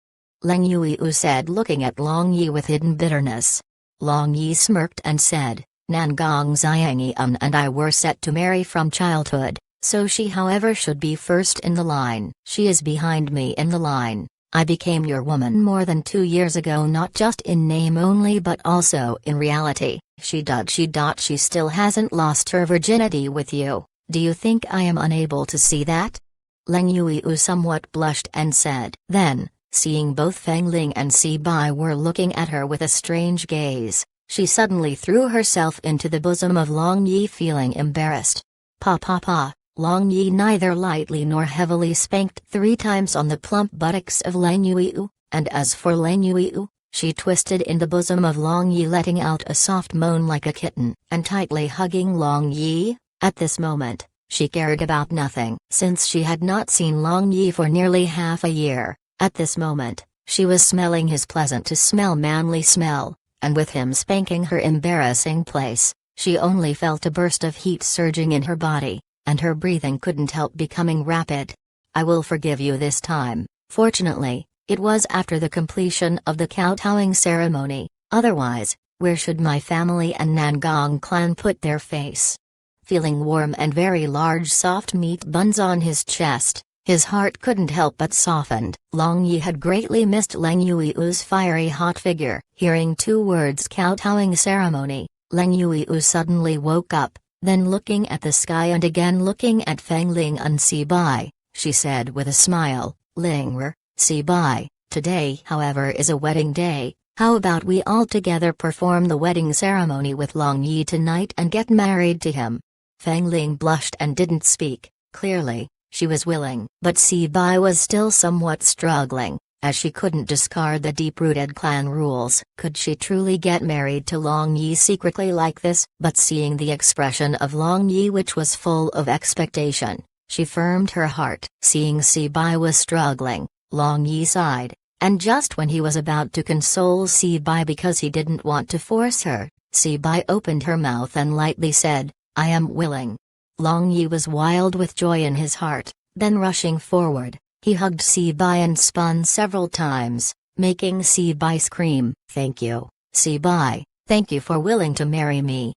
Lang Yue said, looking at Long Yi with hidden bitterness. Long Yi smirked and said, Nangong Xiangyan and I were set to marry from childhood, so she however should be first in the line. She is behind me in the line. I became your woman more than 2 years ago, not just in name only but also in reality. She still hasn't lost her virginity with you. Do you think I am unable to see that? Lang Yue somewhat blushed and said. Then, seeing both Feng Ling and Si Bai were looking at her with a strange gaze, she suddenly threw herself into the bosom of Long Yi, feeling embarrassed. Pa pa pa, Long Yi neither lightly nor heavily spanked 3 times on the plump buttocks of Lang Yuiu, and as for Lang Yuiu, she twisted in the bosom of Long Yi, letting out a soft moan like a kitten, and tightly hugging Long Yi. At this moment, she cared about nothing, since she had not seen Long Yi for nearly half a year. At this moment, she was smelling his pleasant-to-smell manly smell, and with him spanking her embarrassing place, she only felt a burst of heat surging in her body, and her breathing couldn't help becoming rapid. I will forgive you this time. Fortunately, it was after the completion of the kowtowing ceremony, otherwise, where should my family and Nangong clan put their face? Feeling warm and very large soft meat buns on his chest, his heart couldn't help but softened. Long Yi had greatly missed Lang Yuiu's fiery hot figure. Hearing 2 words kowtowing ceremony, Lang Yuiu suddenly woke up, then looking at the sky and again looking at Feng Ling and Si Bai, she said with a smile, Ling'er, Si Bai, today however is a wedding day, how about we all together perform the wedding ceremony with Long Yi tonight and get married to him? Feng Ling blushed and didn't speak. Clearly, she was willing. But Si Bai was still somewhat struggling, as she couldn't discard the deep-rooted clan rules. Could she truly get married to Long Yi secretly like this? But seeing the expression of Long Yi, which was full of expectation, she firmed her heart. Seeing Si Bai was struggling, Long Yi sighed, and just when he was about to console Si Bai because he didn't want to force her, Si Bai opened her mouth and lightly said, I am willing. Long Yi was wild with joy in his heart, then rushing forward, he hugged Si Bai and spun several times, making Si Bai scream, Thank you, Si Bai, thank you for willing to marry me.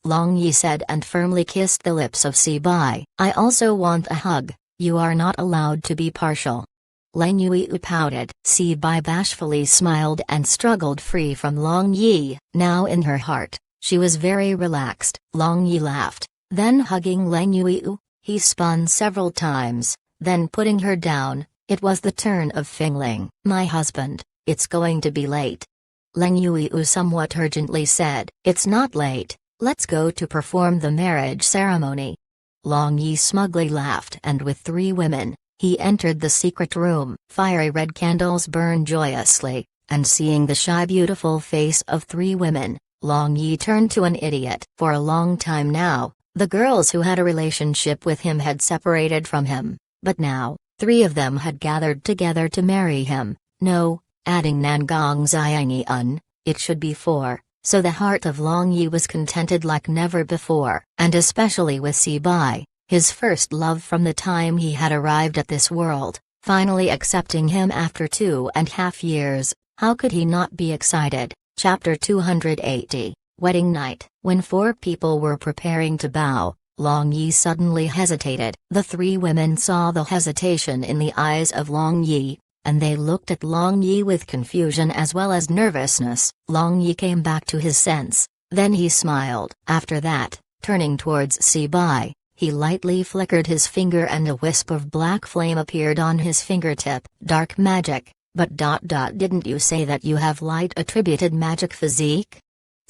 Long Yi said and firmly kissed the lips of Si Bai. I also want a hug, you are not allowed to be partial. Lang Yuiu pouted. Si Bai bashfully smiled and struggled free from Long Yi. Now in her heart, she was very relaxed. Long Yi laughed, then hugging Lang Yuiu, he spun several times, then putting her down. It was the turn of Feng Ling. My husband, it's going to be late. Lang Yuiu somewhat urgently said. It's not late, let's go to perform the marriage ceremony. Long Yi smugly laughed and with 3 women, he entered the secret room. Fiery red candles burned joyously, and seeing the shy beautiful face of 3 women, Long Yi turned to an idiot. For a long time now, the girls who had a relationship with him had separated from him, but now, 3 of them had gathered together to marry him. No, adding Nangong Xiangyi, it should be 4, so the heart of Long Yi was contented like never before, and especially with Si Bai, his first love from the time he had arrived at this world, finally accepting him after 2.5 years. How could he not be excited? Chapter 280, Wedding Night. When 4 people were preparing to bow, Long Yi suddenly hesitated. The 3 women saw the hesitation in the eyes of Long Yi, and they looked at Long Yi with confusion as well as nervousness. Long Yi came back to his sense, then he smiled. After that, turning towards Si Bai, he lightly flickered his finger and a wisp of black flame appeared on his fingertip. Dark magic, but didn't you say that you have light attributed magic physique?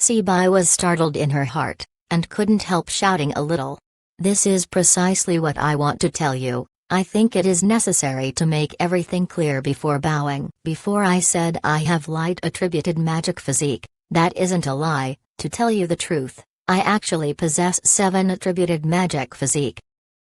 Si Bai was startled in her heart, and couldn't help shouting a little. This is precisely what I want to tell you. I think it is necessary to make everything clear before bowing. Before I said I have light attributed magic physique, that isn't a lie. To tell you the truth, I actually possess 7 attributed magic physique.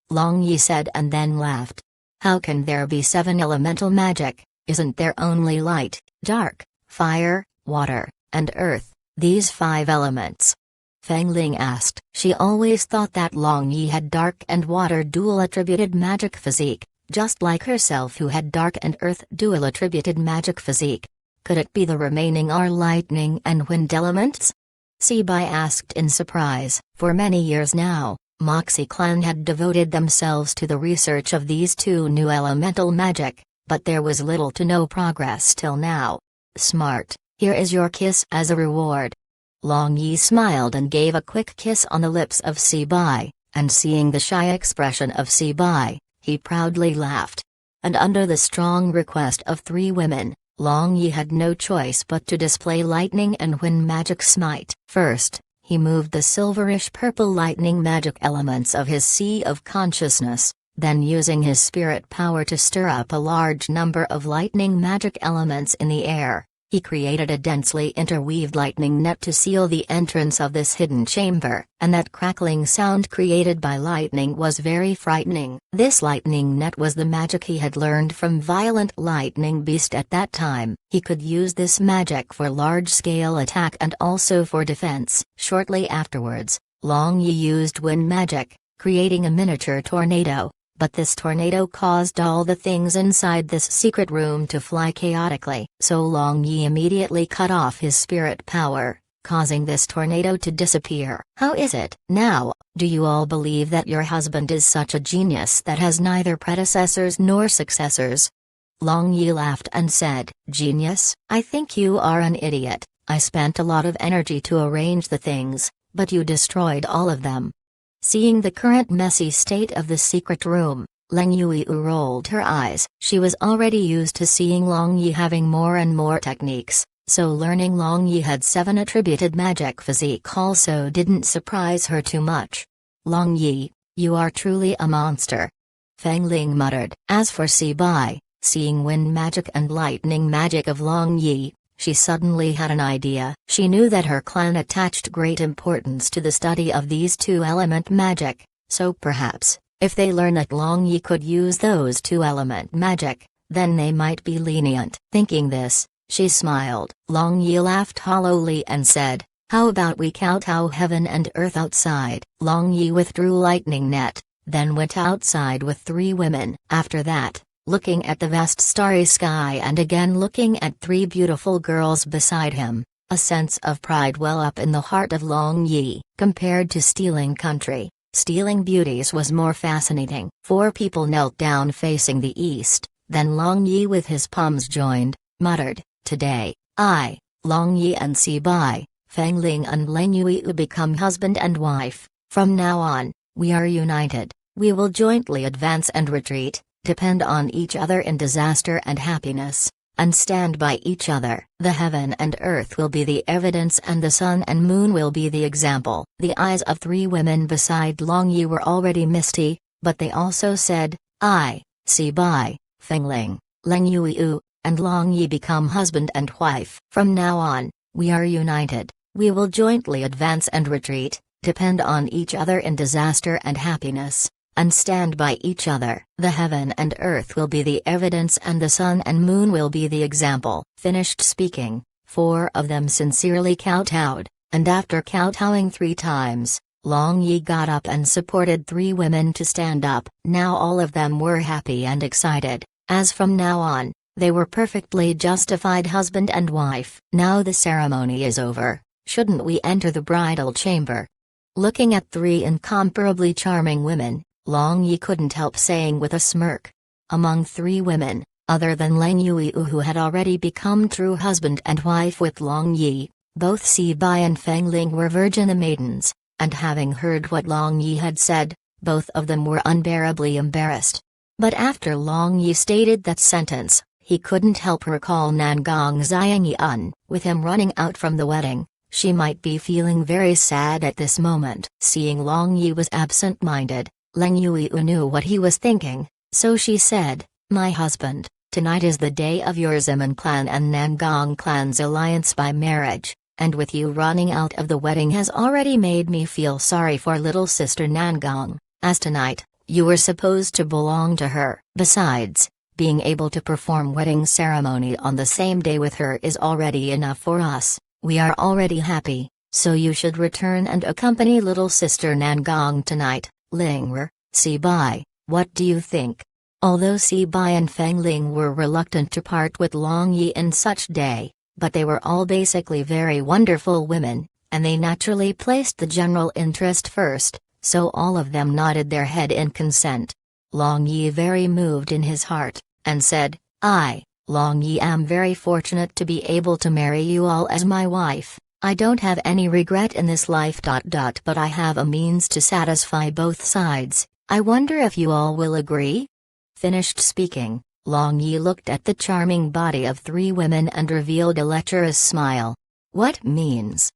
Long Yi said and then laughed. How can there be 7 elemental magic? Isn't there only light, dark, fire, water, and earth, these 5 elements? Feng Ling asked. She always thought that Long Yi had dark and water dual attributed magic physique, just like herself who had dark and earth dual attributed magic physique. Could it be the remaining are lightning and wind elements? Si Bai asked in surprise. For many years now, Moxie clan had devoted themselves to the research of these 2 new elemental magic, but there was little to no progress till now. Smart, here is your kiss as a reward. Long Yi smiled and gave a quick kiss on the lips of Si Bai, and seeing the shy expression of Si Bai, he proudly laughed. And under the strong request of 3 women, Long Yi had no choice but to display lightning and wind magic smite. First, he moved the silverish purple lightning magic elements of his sea of consciousness, then using his spirit power to stir up a large number of lightning magic elements in the air, he created a densely interweaved lightning net to seal the entrance of this hidden chamber, and that crackling sound created by lightning was very frightening. This lightning net was the magic he had learned from Violent Lightning Beast at that time. He could use this magic for large-scale attack and also for defense. Shortly afterwards, Long Yi used wind magic, creating a miniature tornado. But this tornado caused all the things inside this secret room to fly chaotically. So Long Yi immediately cut off his spirit power, causing this tornado to disappear. How is it now? Do you all believe that your husband is such a genius that has neither predecessors nor successors? Long Yi laughed and said, Genius? I think you are an idiot. I spent a lot of energy to arrange the things, but you destroyed all of them. Seeing the current messy state of the secret room, Leng Yui rolled her eyes. She was already used to seeing Long Yi having more and more techniques, so learning Long Yi had 7 attributed magic physique also didn't surprise her too much. Long Yi, you are truly a monster. Feng Ling muttered. As for Si Bai, seeing wind magic and lightning magic of Long Yi, she suddenly had an idea. She knew that her clan attached great importance to the study of these 2-element magic, so perhaps, if they learn that Long Yi could use those 2-element magic, then they might be lenient. Thinking this, she smiled. Long Yi laughed hollowly and said, how about we kowtow heaven and earth outside? Long Yi withdrew lightning net, then went outside with 3 women. After that, looking at the vast starry sky and again looking at 3 beautiful girls beside him, a sense of pride well up in the heart of Long Yi. Compared to stealing country, stealing beauties was more fascinating. 4 people knelt down facing the east, then Long Yi with his palms joined, muttered, today, I, Long Yi and Si Bai, Feng Ling and Leng Yui become husband and wife. From now on, we are united, we will jointly advance and retreat, depend on each other in disaster and happiness, and stand by each other. The heaven and earth will be the evidence and the sun and moon will be the example. The eyes of 3 women beside Long Yi were already misty, but they also said, I, Si Bai, Feng Ling, Leng Yui, and Long Yi become husband and wife. From now on, we are united, we will jointly advance and retreat, depend on each other in disaster and happiness, and stand by each other. The heaven and earth will be the evidence and the sun and moon will be the example. Finished speaking, 4 of them sincerely kowtowed, and after kowtowing 3 times, Long Yi got up and supported 3 women to stand up. Now all of them were happy and excited, as from now on, they were perfectly justified husband and wife. Now the ceremony is over, shouldn't we enter the bridal chamber? Looking at 3 incomparably charming women, Long Yi couldn't help saying with a smirk. Among 3 women, other than Leng Yui who had already become true husband and wife with Long Yi, both Si Bai and Feng Ling were virgin maidens, and having heard what Long Yi had said, both of them were unbearably embarrassed. But after Long Yi stated that sentence, he couldn't help recall Nangong Xiangyan. With him running out from the wedding, she might be feeling very sad at this moment. Seeing Long Yi was absent-minded, Leng Yui knew what he was thinking, so she said, my husband, tonight is the day of your Zemin clan and Nangong clan's alliance by marriage, and with you running out of the wedding has already made me feel sorry for little sister Nangong, as tonight, you were supposed to belong to her. Besides, being able to perform wedding ceremony on the same day with her is already enough for us, we are already happy, so you should return and accompany little sister Nangong tonight. Lingwer, Si Bai, what do you think? Although Si Bai and Feng Ling were reluctant to part with Long Yi in such day, but they were all basically very wonderful women, and they naturally placed the general interest first, so all of them nodded their head in consent. Long Yi very moved in his heart, and said, I, Long Yi am very fortunate to be able to marry you all as my wife. I don't have any regret in this life. But I have a means to satisfy both sides. I wonder if you all will agree? Finished speaking, Long Yi looked at the charming body of three women and revealed a lecherous smile. What means?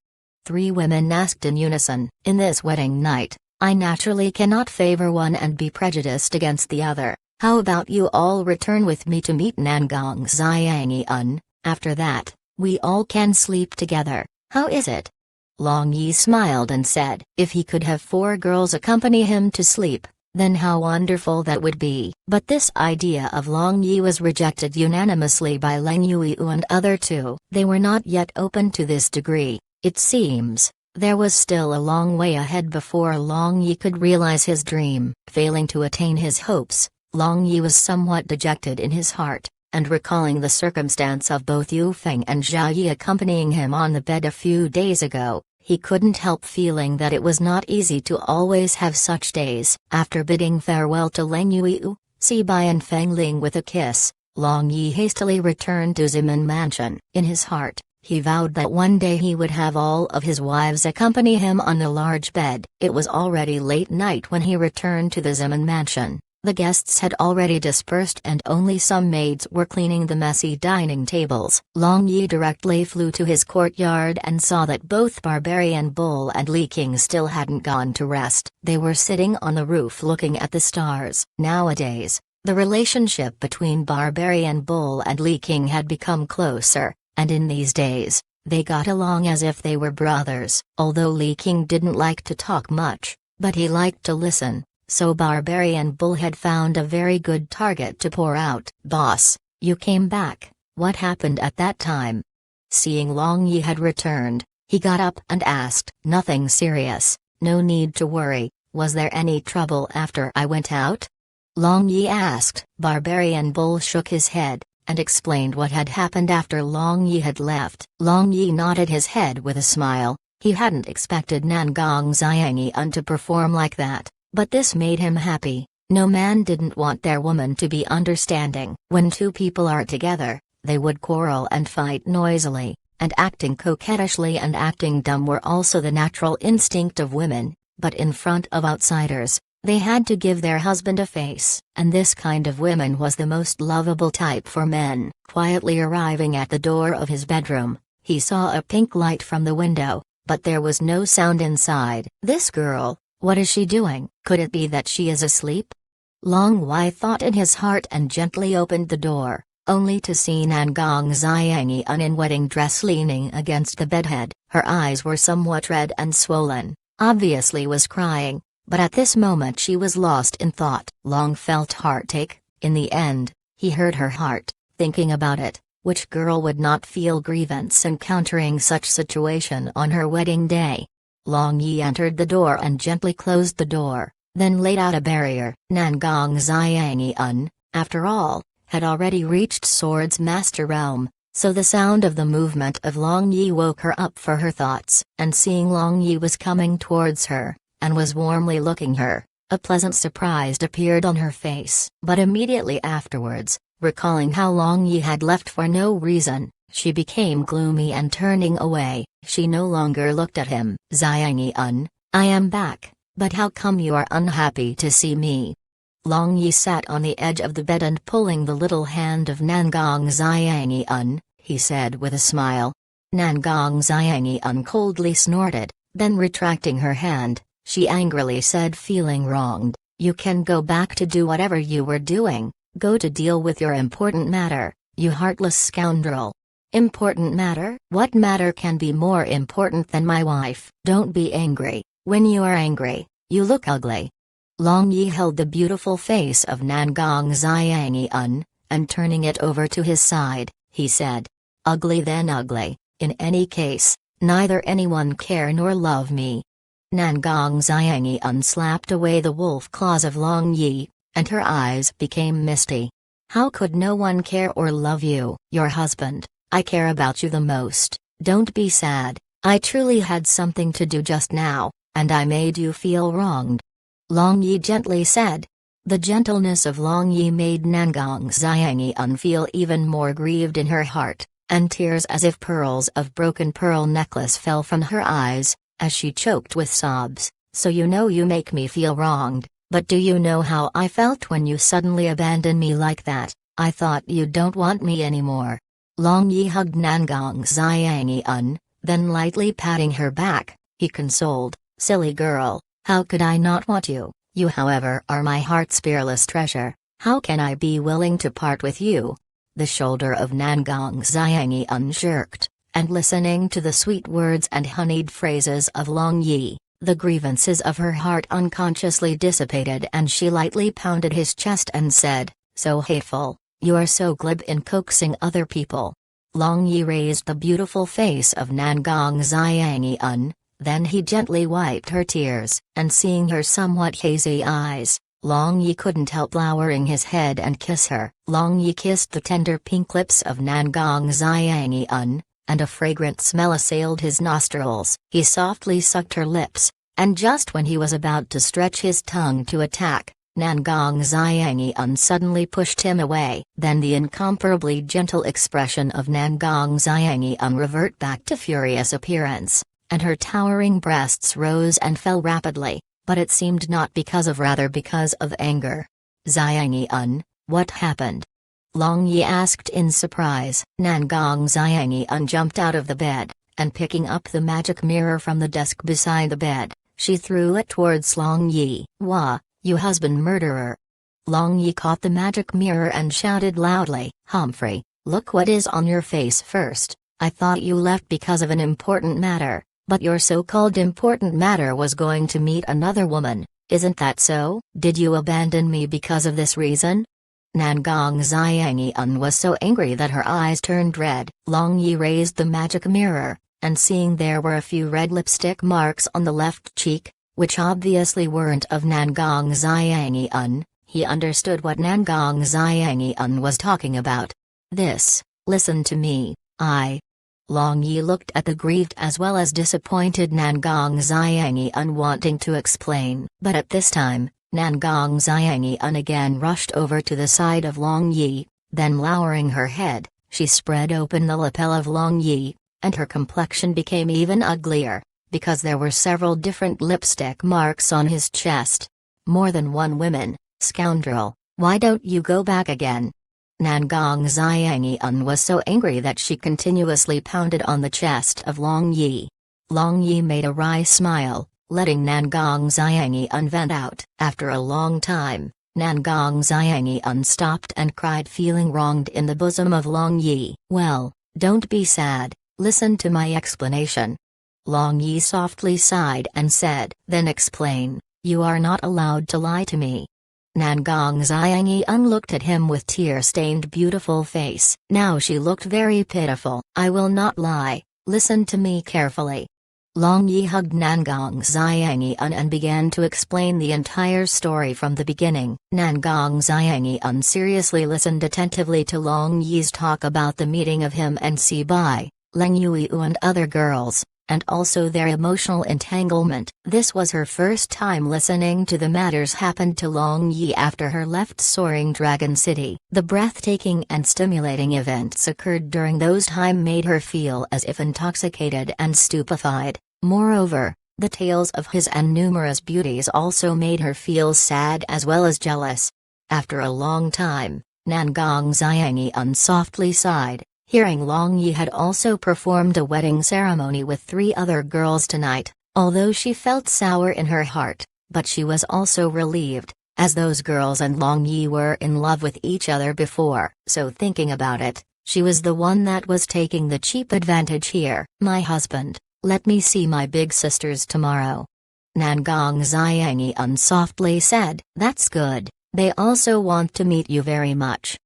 Three women asked in unison. In this wedding night, I naturally cannot favor one and be prejudiced against the other. How about you all return with me to meet Nangong Xiangyan? After that, we all can sleep together. How is it? Long Yi smiled and said, if he could have four girls accompany him to sleep, then how wonderful that would be. But this idea of Long Yi was rejected unanimously by Leng Yuiu and other two. They were not yet open to this degree. It seems, there was still a long way ahead before Long Yi could realize his dream. Failing to attain his hopes, Long Yi was somewhat dejected in his heart, and recalling the circumstance of both Yu Feng and Zhao Yi accompanying him on the bed a few days ago, he couldn't help feeling that it was not easy to always have such days. After bidding farewell to Leng Yuiu, Si Bai and Feng Ling with a kiss, Long Yi hastily returned to Zimen Mansion. In his heart, he vowed that one day he would have all of his wives accompany him on the large bed. It was already late night when he returned to the Zimen Mansion. The guests had already dispersed and only some maids were cleaning the messy dining tables. Long Yi directly flew to his courtyard and saw that both Barbarian Bull and Li King still hadn't gone to rest. They were sitting on the roof looking at the stars. Nowadays, the relationship between Barbarian Bull and Li King had become closer, and in these days, they got along as if they were brothers. Although Li King didn't like to talk much, but he liked to listen. So Barbarian Bull had found a very good target to pour out. Boss, you came back, what happened at that time? Seeing Long Yi had returned, he got up and asked. Nothing serious, no need to worry. Was there any trouble after I went out? Long Yi asked. Barbarian Bull shook his head, and explained what had happened after Long Yi had left. Long Yi nodded his head with a smile. He hadn't expected Nangong Xiangyan to perform like that. But this made him happy. No man didn't want their woman to be understanding. When two people are together, they would quarrel and fight noisily, and acting coquettishly and acting dumb were also the natural instinct of women, but in front of outsiders, they had to give their husband a face. And this kind of woman was the most lovable type for men. Quietly arriving at the door of his bedroom, he saw a pink light from the window, but there was no sound inside. This girl, what is she doing? Could it be that she is asleep? Long Yi thought in his heart and gently opened the door, only to see Nangong Xiangyan in wedding dress leaning against the bedhead. Her eyes were somewhat red and swollen, obviously was crying, but at this moment she was lost in thought. Long felt heartache. In the end, he heard her heart, thinking about it. Which girl would not feel grievance encountering such situation on her wedding day? Long Yi entered the door and gently closed the door, then laid out a barrier. Nangong Xiangyan, after all, had already reached Sword's master realm, so the sound of the movement of Long Yi woke her up for her thoughts. And seeing Long Yi was coming towards her, and was warmly looking her, a pleasant surprise appeared on her face. But immediately afterwards, recalling how Long Yi had left for no reason, she became gloomy and turning away. She no longer looked at him. Xiangyan, I am back, but how come you are unhappy to see me? Long Yi sat on the edge of the bed and pulling the little hand of Nangong Xiangyan, he said with a smile. Nangong Xiangyan coldly snorted, then retracting her hand, she angrily said, feeling wronged, you can go back to do whatever you were doing, go to deal with your important matter, you heartless scoundrel. Important matter? What matter can be more important than my wife? Don't be angry. When you are angry, you look ugly. Long Yi held the beautiful face of Nangong Xiangyan, and turning it over to his side, he said, ugly then ugly, in any case, neither anyone care nor love me. Nangong Xiangyan slapped away the wolf claws of Long Yi, and her eyes became misty. How could no one care or love you? Your husband. I care about you the most. Don't be sad. I truly had something to do just now, and I made you feel wronged. Long Yi gently said. The gentleness of Long Yi made Nangong Xiangyan feel even more grieved in her heart, and tears as if pearls of broken pearl necklace fell from her eyes, as she choked with sobs. So you know you make me feel wronged, but do you know how I felt when you suddenly abandoned me like that? I thought you don't want me anymore. Long Yi hugged Nangong Xiangyan, then lightly patting her back, he consoled, silly girl, how could I not want you? You however are my heart's peerless treasure, how can I be willing to part with you? The shoulder of Nangong Xiangyan jerked, and listening to the sweet words and honeyed phrases of Long Yi, the grievances of her heart unconsciously dissipated and she lightly pounded his chest and said, so hateful, you are so glib in coaxing other people. Long Yi raised the beautiful face of Nangong Xiangyan, then he gently wiped her tears, and seeing her somewhat hazy eyes, Long Yi couldn't help lowering his head and kiss her. Long Yi kissed the tender pink lips of Nangong Xiangyan, and a fragrant smell assailed his nostrils. He softly sucked her lips, and just when he was about to stretch his tongue to attack, Nangong Xiangyan suddenly pushed him away. Then the incomparably gentle expression of Nangong Xiangyan revert back to furious appearance, and her towering breasts rose and fell rapidly, but it seemed not rather because of anger. Xiangyan, what happened? Long Yi asked in surprise. Nangong Xiangyan jumped out of the bed, and picking up the magic mirror from the desk beside the bed, she threw it towards Long Yi. Wah, you husband murderer! Long Yi caught the magic mirror and shouted loudly, Humphrey, look what is on your face first. I thought you left because of an important matter, but your so-called important matter was going to meet another woman, isn't that so? Did you abandon me because of this reason? Nangong Xiangyan was so angry that her eyes turned red. Long Yi raised the magic mirror, and seeing there were a few red lipstick marks on the left cheek, which obviously weren't of Nangong Xiangyan, he understood what Nangong Xiangyan was talking about. Listen to me, Long Yi looked at the grieved as well as disappointed Nangong Xiangyan wanting to explain. But at this time, Nangong Xiangyan again rushed over to the side of Long Yi, then lowering her head, she spread open the lapel of Long Yi, and her complexion became even uglier, because there were several different lipstick marks on his chest. More than one woman, scoundrel, why don't you go back again? Nangong Xiangyan was so angry that she continuously pounded on the chest of Long Yi. Long Yi made a wry smile, letting Nangong Xiangyan vent out. After a long time, Nangong Xiangyan stopped and cried, feeling wronged in the bosom of Long Yi. Well, don't be sad, listen to my explanation. Long Yi softly sighed and said, then explain. You are not allowed to lie to me. Nangong Xiangyan looked at him with tear-stained beautiful face. Now she looked very pitiful. I will not lie, listen to me carefully. Long Yi hugged Nangong Xiangyan and began to explain the entire story from the beginning. Nangong Xiangyan seriously listened attentively to Long Yi's talk about the meeting of him and Si Bai, Leng Yuiu and other girls, and also their emotional entanglement. This was her first time listening to the matters happened to Long Yi after her left Soaring Dragon City. The breathtaking and stimulating events occurred during those time made her feel as if intoxicated and stupefied. Moreover, the tales of his and numerous beauties also made her feel sad as well as jealous. After a long time, Nangong Xiangyan softly sighed, hearing Long Yi had also performed a wedding ceremony with 3 other girls tonight. Although she felt sour in her heart, but she was also relieved, as those girls and Long Yi were in love with each other before. So thinking about it, she was the one that was taking the cheap advantage here. My husband, let me see my big sisters tomorrow. Nangong Xiangyan softly said. That's good, they also want to meet you very much.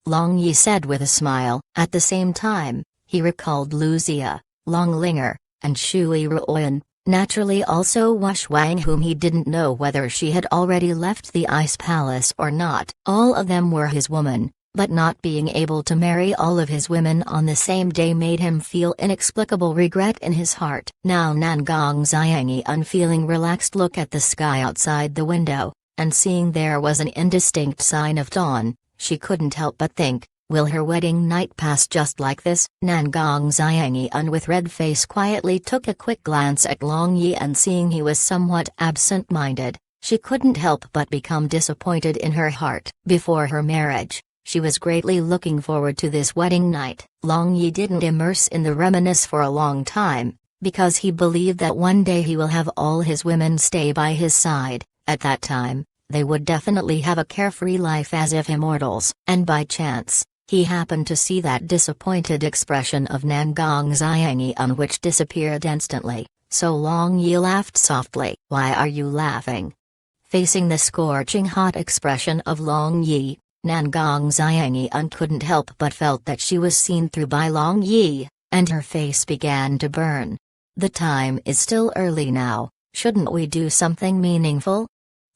Long Yi said with a smile. At the same time, he recalled Lucia, Long Linger, and Shui Ruoyan, naturally also Wash Wang, whom he didn't know whether she had already left the Ice Palace or not. All of them were his woman, but not being able to marry all of his women on the same day made him feel inexplicable regret in his heart. Now Nangong Xiangyan, feeling relaxed, looked at the sky outside the window, and seeing there was an indistinct sign of dawn, she couldn't help but think, will her wedding night pass just like this? Nangong Xiangyan with red face quietly took a quick glance at Long Yi, and seeing he was somewhat absent-minded, she couldn't help but become disappointed in her heart. Before her marriage, She was greatly looking forward to this wedding night. Long Yi didn't immerse in the reminisce for a long time, because he believed that one day he will have all his women stay by his side. At that time, they would definitely have a carefree life as if immortals. And by chance, he happened to see that disappointed expression of Nangong Xiangyan which disappeared instantly, so Long Yi laughed softly. "Why are you laughing?" Facing the scorching hot expression of Long Yi, Nangong Xiangyan couldn't help but felt that she was seen through by Long Yi, and her face began to burn. "The time is still early now, shouldn't we do something meaningful?"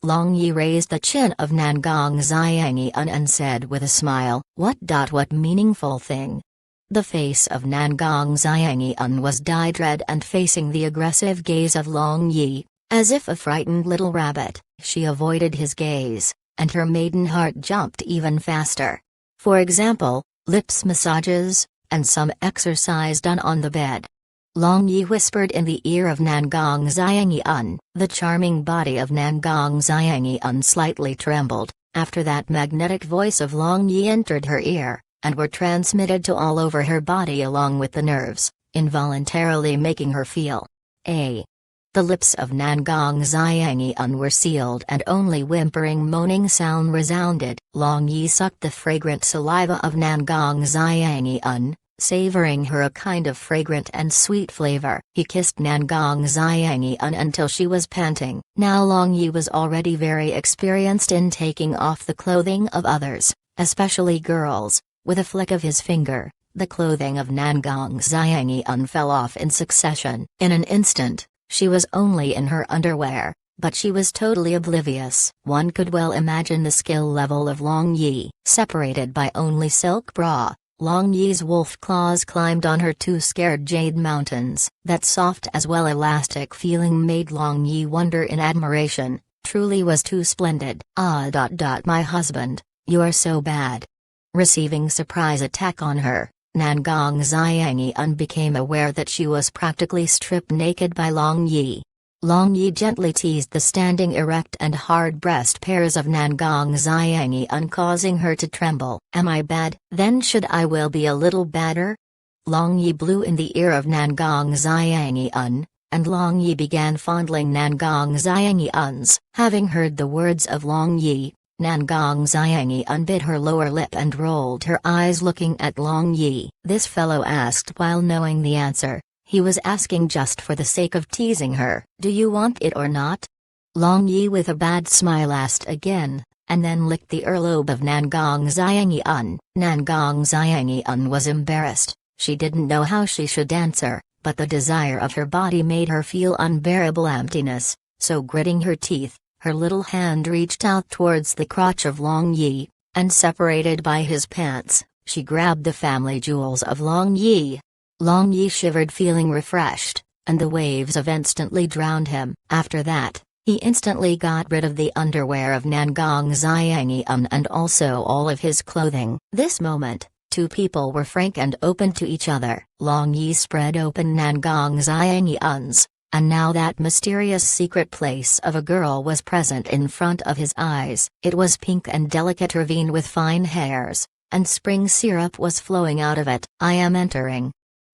Long Yi raised the chin of Nangong Xiangyan and said with a smile, What meaningful thing?" The face of Nangong Xiangyan was dyed red and facing the aggressive gaze of Long Yi, as if a frightened little rabbit, she avoided his gaze, and her maiden heart jumped even faster. For example, lips massages, and some exercise done on the bed. Long Yi whispered in the ear of Nangong Xiangyan. The charming body of Nangong Xiangyan slightly trembled, after that magnetic voice of Long Yi entered her ear, and were transmitted to all over her body along with the nerves, involuntarily making her feel a. The lips of Nangong Xiangyan were sealed and only whimpering moaning sound resounded. Long Yi sucked the fragrant saliva of Nangong Xiangyan, savoring her a kind of fragrant and sweet flavor. He kissed Nangong Xiangyan until she was panting. Now Long Yi was already very experienced in taking off the clothing of others, especially girls. With a flick of his finger, the clothing of Nangong Xiangyan fell off in succession. In an instant, she was only in her underwear, but she was totally oblivious. One could well imagine the skill level of Long Yi. Separated by only silk bra, Long Yi's wolf claws climbed on her two scared jade mountains. That soft as well elastic feeling made Long Yi wonder in admiration, truly was too splendid. My husband, you are so bad. Receiving surprise attack on her, Nangong Xiangyan became aware that she was practically stripped naked by Long Yi. Long Yi gently teased the standing erect and hard breast pairs of Nangong Xiangyan, causing her to tremble. Am I bad? Then should I will be a little badder? Long Yi blew in the ear of Nangong Xiangyan, and Long Yi began fondling Nangong Xiangyan's. Having heard the words of Long Yi, Nangong Xiangyan bit her lower lip and rolled her eyes looking at Long Yi. This fellow asked while knowing the answer. He was asking just for the sake of teasing her. Do you want it or not? Long Yi with a bad smile asked again, and then licked the earlobe of Nangong Xiangyan. Nangong Xiangyan was embarrassed. She didn't know how she should answer, but the desire of her body made her feel unbearable emptiness, so gritting her teeth, her little hand reached out towards the crotch of Long Yi, and separated by his pants, she grabbed the family jewels of Long Yi. Long Yi shivered feeling refreshed, and the waves of instantly drowned him. After that, he instantly got rid of the underwear of Nangong Xiangyan and also all of his clothing. This moment, two people were frank and open to each other. Long Yi spread open Nangong Xiangyan's, and now that mysterious secret place of a girl was present in front of his eyes. It was pink and delicate ravine with fine hairs, and spring syrup was flowing out of it. I am entering,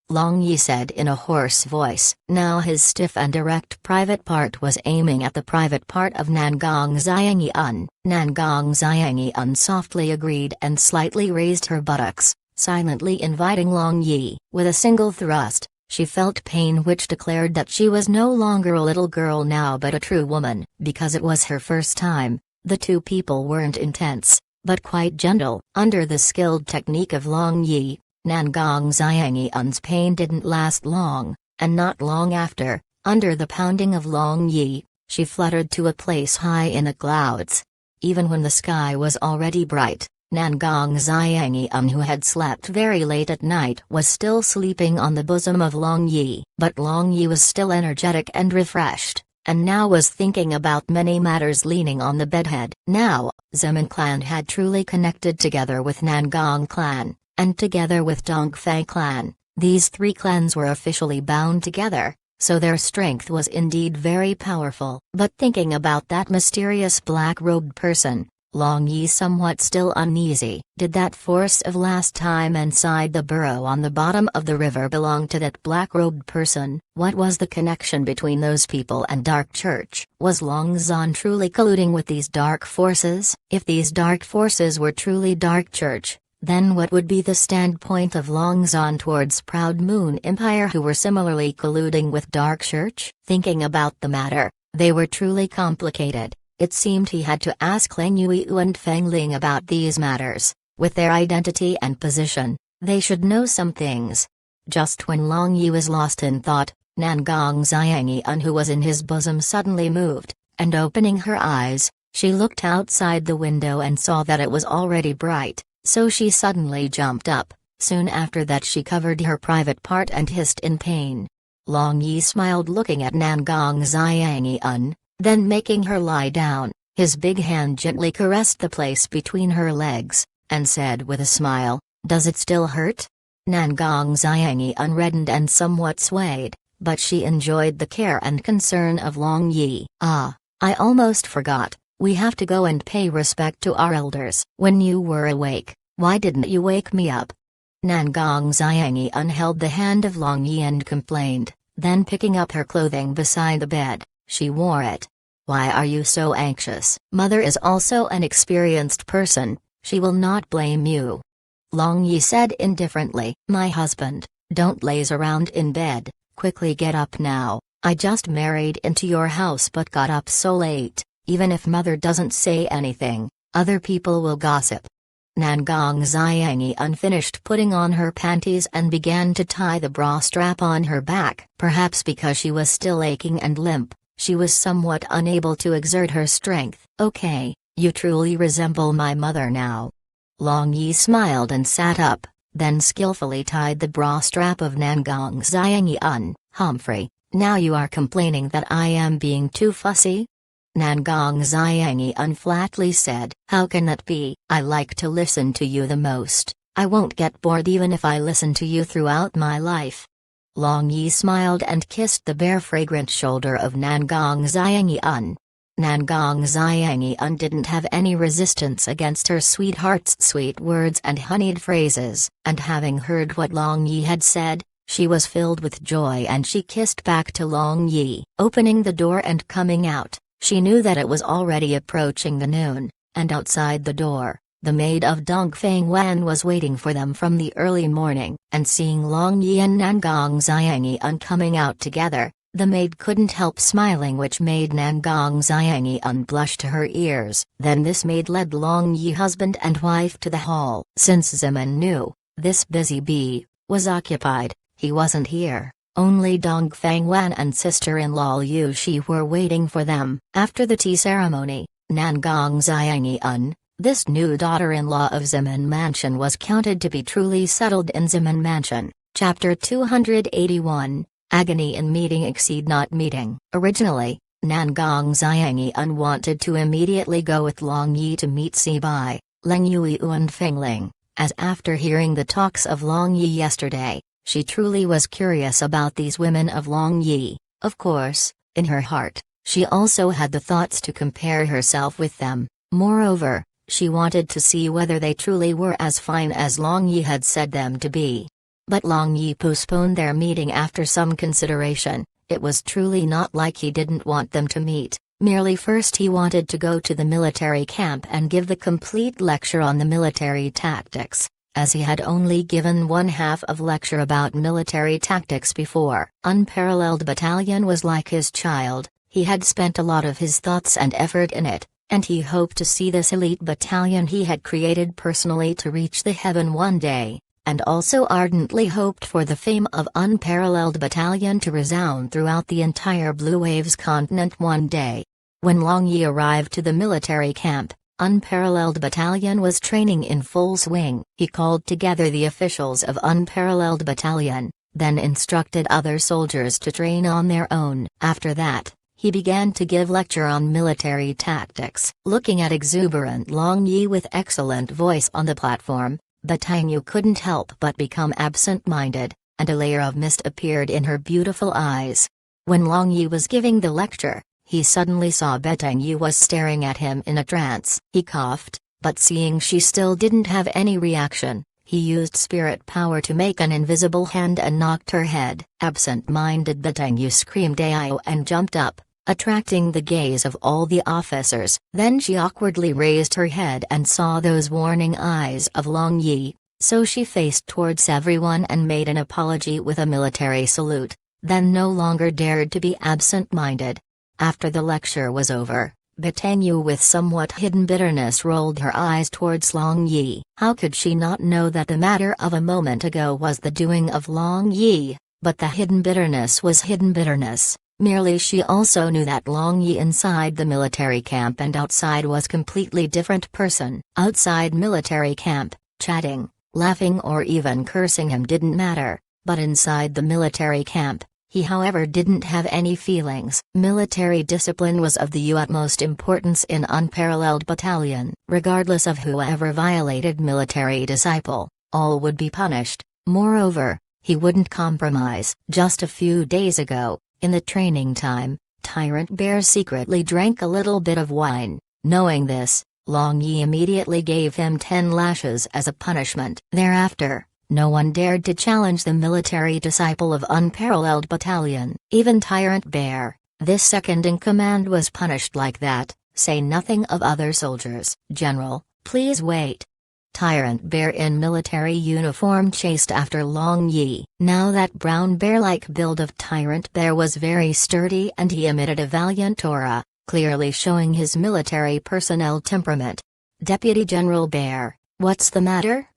Long Yi said in a hoarse voice. Now his stiff and erect private part was aiming at the private part of Nangong Xiangyan. Nangong Xiangyan softly agreed and slightly raised her buttocks, silently inviting Long Yi. With a single thrust, she felt pain which declared that she was no longer a little girl now but a true woman. Because it was her first time, the two people weren't intense, but quite gentle. Under the skilled technique of Long Yi, Nangong Xiangyan's pain didn't last long, and not long after, under the pounding of Long Yi, she fluttered to a place high in the clouds. Even when the sky was already bright, Nangong Xiangyan, who had slept very late at night, was still sleeping on the bosom of Long Yi. But Long Yi was still energetic and refreshed, and now was thinking about many matters leaning on the bedhead. Now, Zemin clan had truly connected together with Nangong clan, and together with Dongfei clan. These three clans were officially bound together, so their strength was indeed very powerful. But thinking about that mysterious black-robed person, Long Yi somewhat still uneasy. Did that force of last time inside the burrow on the bottom of the river belong to that black-robed person? What was the connection between those people and Dark Church? Was Long Zan truly colluding with these dark forces? If these dark forces were truly Dark Church, then what would be the standpoint of Long Zan towards Proud Moon Empire, who were similarly colluding with Dark Church? Thinking about the matter, they were truly complicated. It seemed he had to ask Ling Yuyu and Feng Ling about these matters. With their identity and position, they should know some things. Just when Long Yi was lost in thought, Nangong Xiangyan, who was in his bosom, suddenly moved, and opening her eyes, she looked outside the window and saw that it was already bright, so she suddenly jumped up. Soon after that she covered her private part and hissed in pain. Long Yi smiled, looking at Nangong Xiangyan. Then making her lie down, his big hand gently caressed the place between her legs, and said with a smile, "Does it still hurt?" Nangong Xiangyan reddened and somewhat swayed, but she enjoyed the care and concern of Long Yi. "Ah, I almost forgot, we have to go and pay respect to our elders. When you were awake, why didn't you wake me up?" Nangong Xiangyan held the hand of Long Yi and complained, then picking up her clothing beside the bed, she wore it. "Why are you so anxious? Mother is also an experienced person, she will not blame you." Long Yi said indifferently, "My husband, don't laze around in bed, quickly get up now. I just married into your house but got up so late. Even if mother doesn't say anything, other people will gossip." Nangong Xiangyan finished putting on her panties and began to tie the bra strap on her back. Perhaps because she was still aching and limp, she was somewhat unable to exert her strength. "Okay, you truly resemble my mother now." Long Yi smiled and sat up, then skillfully tied the bra strap of Nangong Xiangyan. "Humphrey, now you are complaining that I am being too fussy?" Nangong Xiangyan flatly said, "How can that be? I like to listen to you the most. I won't get bored even if I listen to you throughout my life." Long Yi smiled and kissed the bare fragrant shoulder of Nangong Xiangyan. Nangong Xiangyan didn't have any resistance against her sweetheart's sweet words and honeyed phrases, and having heard what Long Yi had said, she was filled with joy and she kissed back to Long Yi. Opening the door and coming out, she knew that it was already approaching the noon, and outside the door, the maid of Dongfeng Wan was waiting for them from the early morning, and seeing Long Yi and Nangong Xiangyan coming out together, the maid couldn't help smiling, which made Nangong Xiangyan blush to her ears. Then this maid led Long Yi, husband and wife, to the hall. Since Zeman knew, this busy bee was occupied, he wasn't here. Only Dongfeng Wan and sister-in-law Liu Shi were waiting for them. After the tea ceremony, Nangong Xiangyan, this new daughter-in-law of Zeman Mansion, was counted to be truly settled in Zeman Mansion. Chapter 281, Agony in Meeting Exceed Not Meeting. Originally, Nangong Xiangyan wanted to immediately go with Long Yi to meet Sibai, Ling Yuyu and Feng Ling, as after hearing the talks of Long Yi yesterday, she truly was curious about these women of Long Yi. Of course, in her heart, she also had the thoughts to compare herself with them. Moreover, she wanted to see whether they truly were as fine as Long Yi had said them to be. But Long Yi postponed their meeting after some consideration. It was truly not like he didn't want them to meet, merely first he wanted to go to the military camp and give the complete lecture on the military tactics, as he had only given one half of lecture about military tactics before. Unparalleled Battalion was like his child, he had spent a lot of his thoughts and effort in it, and he hoped to see this elite battalion he had created personally to reach the heaven one day, and also ardently hoped for the fame of Unparalleled Battalion to resound throughout the entire Blue Waves continent one day. When Long Yi arrived to the military camp, Unparalleled Battalion was training in full swing. He called together the officials of Unparalleled Battalion, then instructed other soldiers to train on their own. After that, he began to give lecture on military tactics. Looking at exuberant Long Yi with excellent voice on the platform, Batanyu couldn't help but become absent-minded, and a layer of mist appeared in her beautiful eyes. When Long Yi was giving the lecture, he suddenly saw Betang Yu was staring at him in a trance. He coughed, but seeing she still didn't have any reaction, he used spirit power to make an invisible hand and knocked her head. Absent-minded Betang Yu screamed "Ayo" and jumped up, attracting the gaze of all the officers. Then she awkwardly raised her head and saw those warning eyes of Long Yi, so she faced towards everyone and made an apology with a military salute, then no longer dared to be absent-minded. After the lecture was over, Betang Yu with somewhat hidden bitterness rolled her eyes towards Long Yi. How could she not know that the matter of a moment ago was the doing of Long Yi? But the hidden bitterness was hidden bitterness. Merely she also knew that Long Yi inside the military camp and outside was completely different person. Outside military camp, chatting, laughing or even cursing him didn't matter, but inside the military camp, he however didn't have any feelings. Military discipline was of the utmost importance in Unparalleled Battalion. Regardless of whoever violated military disciple, all would be punished. Moreover, he wouldn't compromise. Just a few days ago, in the training time, Tyrant Bear secretly drank a little bit of wine. Knowing this, Long Yi immediately gave him 10 lashes as a punishment. Thereafter, no one dared to challenge the military disciple of Unparalleled Battalion. Even Tyrant Bear, this second-in-command, was punished like that. Say nothing of other soldiers. "General, please wait." Tyrant Bear in military uniform chased after Long Yi. Now that brown bear-like build of Tyrant Bear was very sturdy and he emitted a valiant aura, clearly showing his military personnel temperament. "Deputy General Bear, what's the matter?"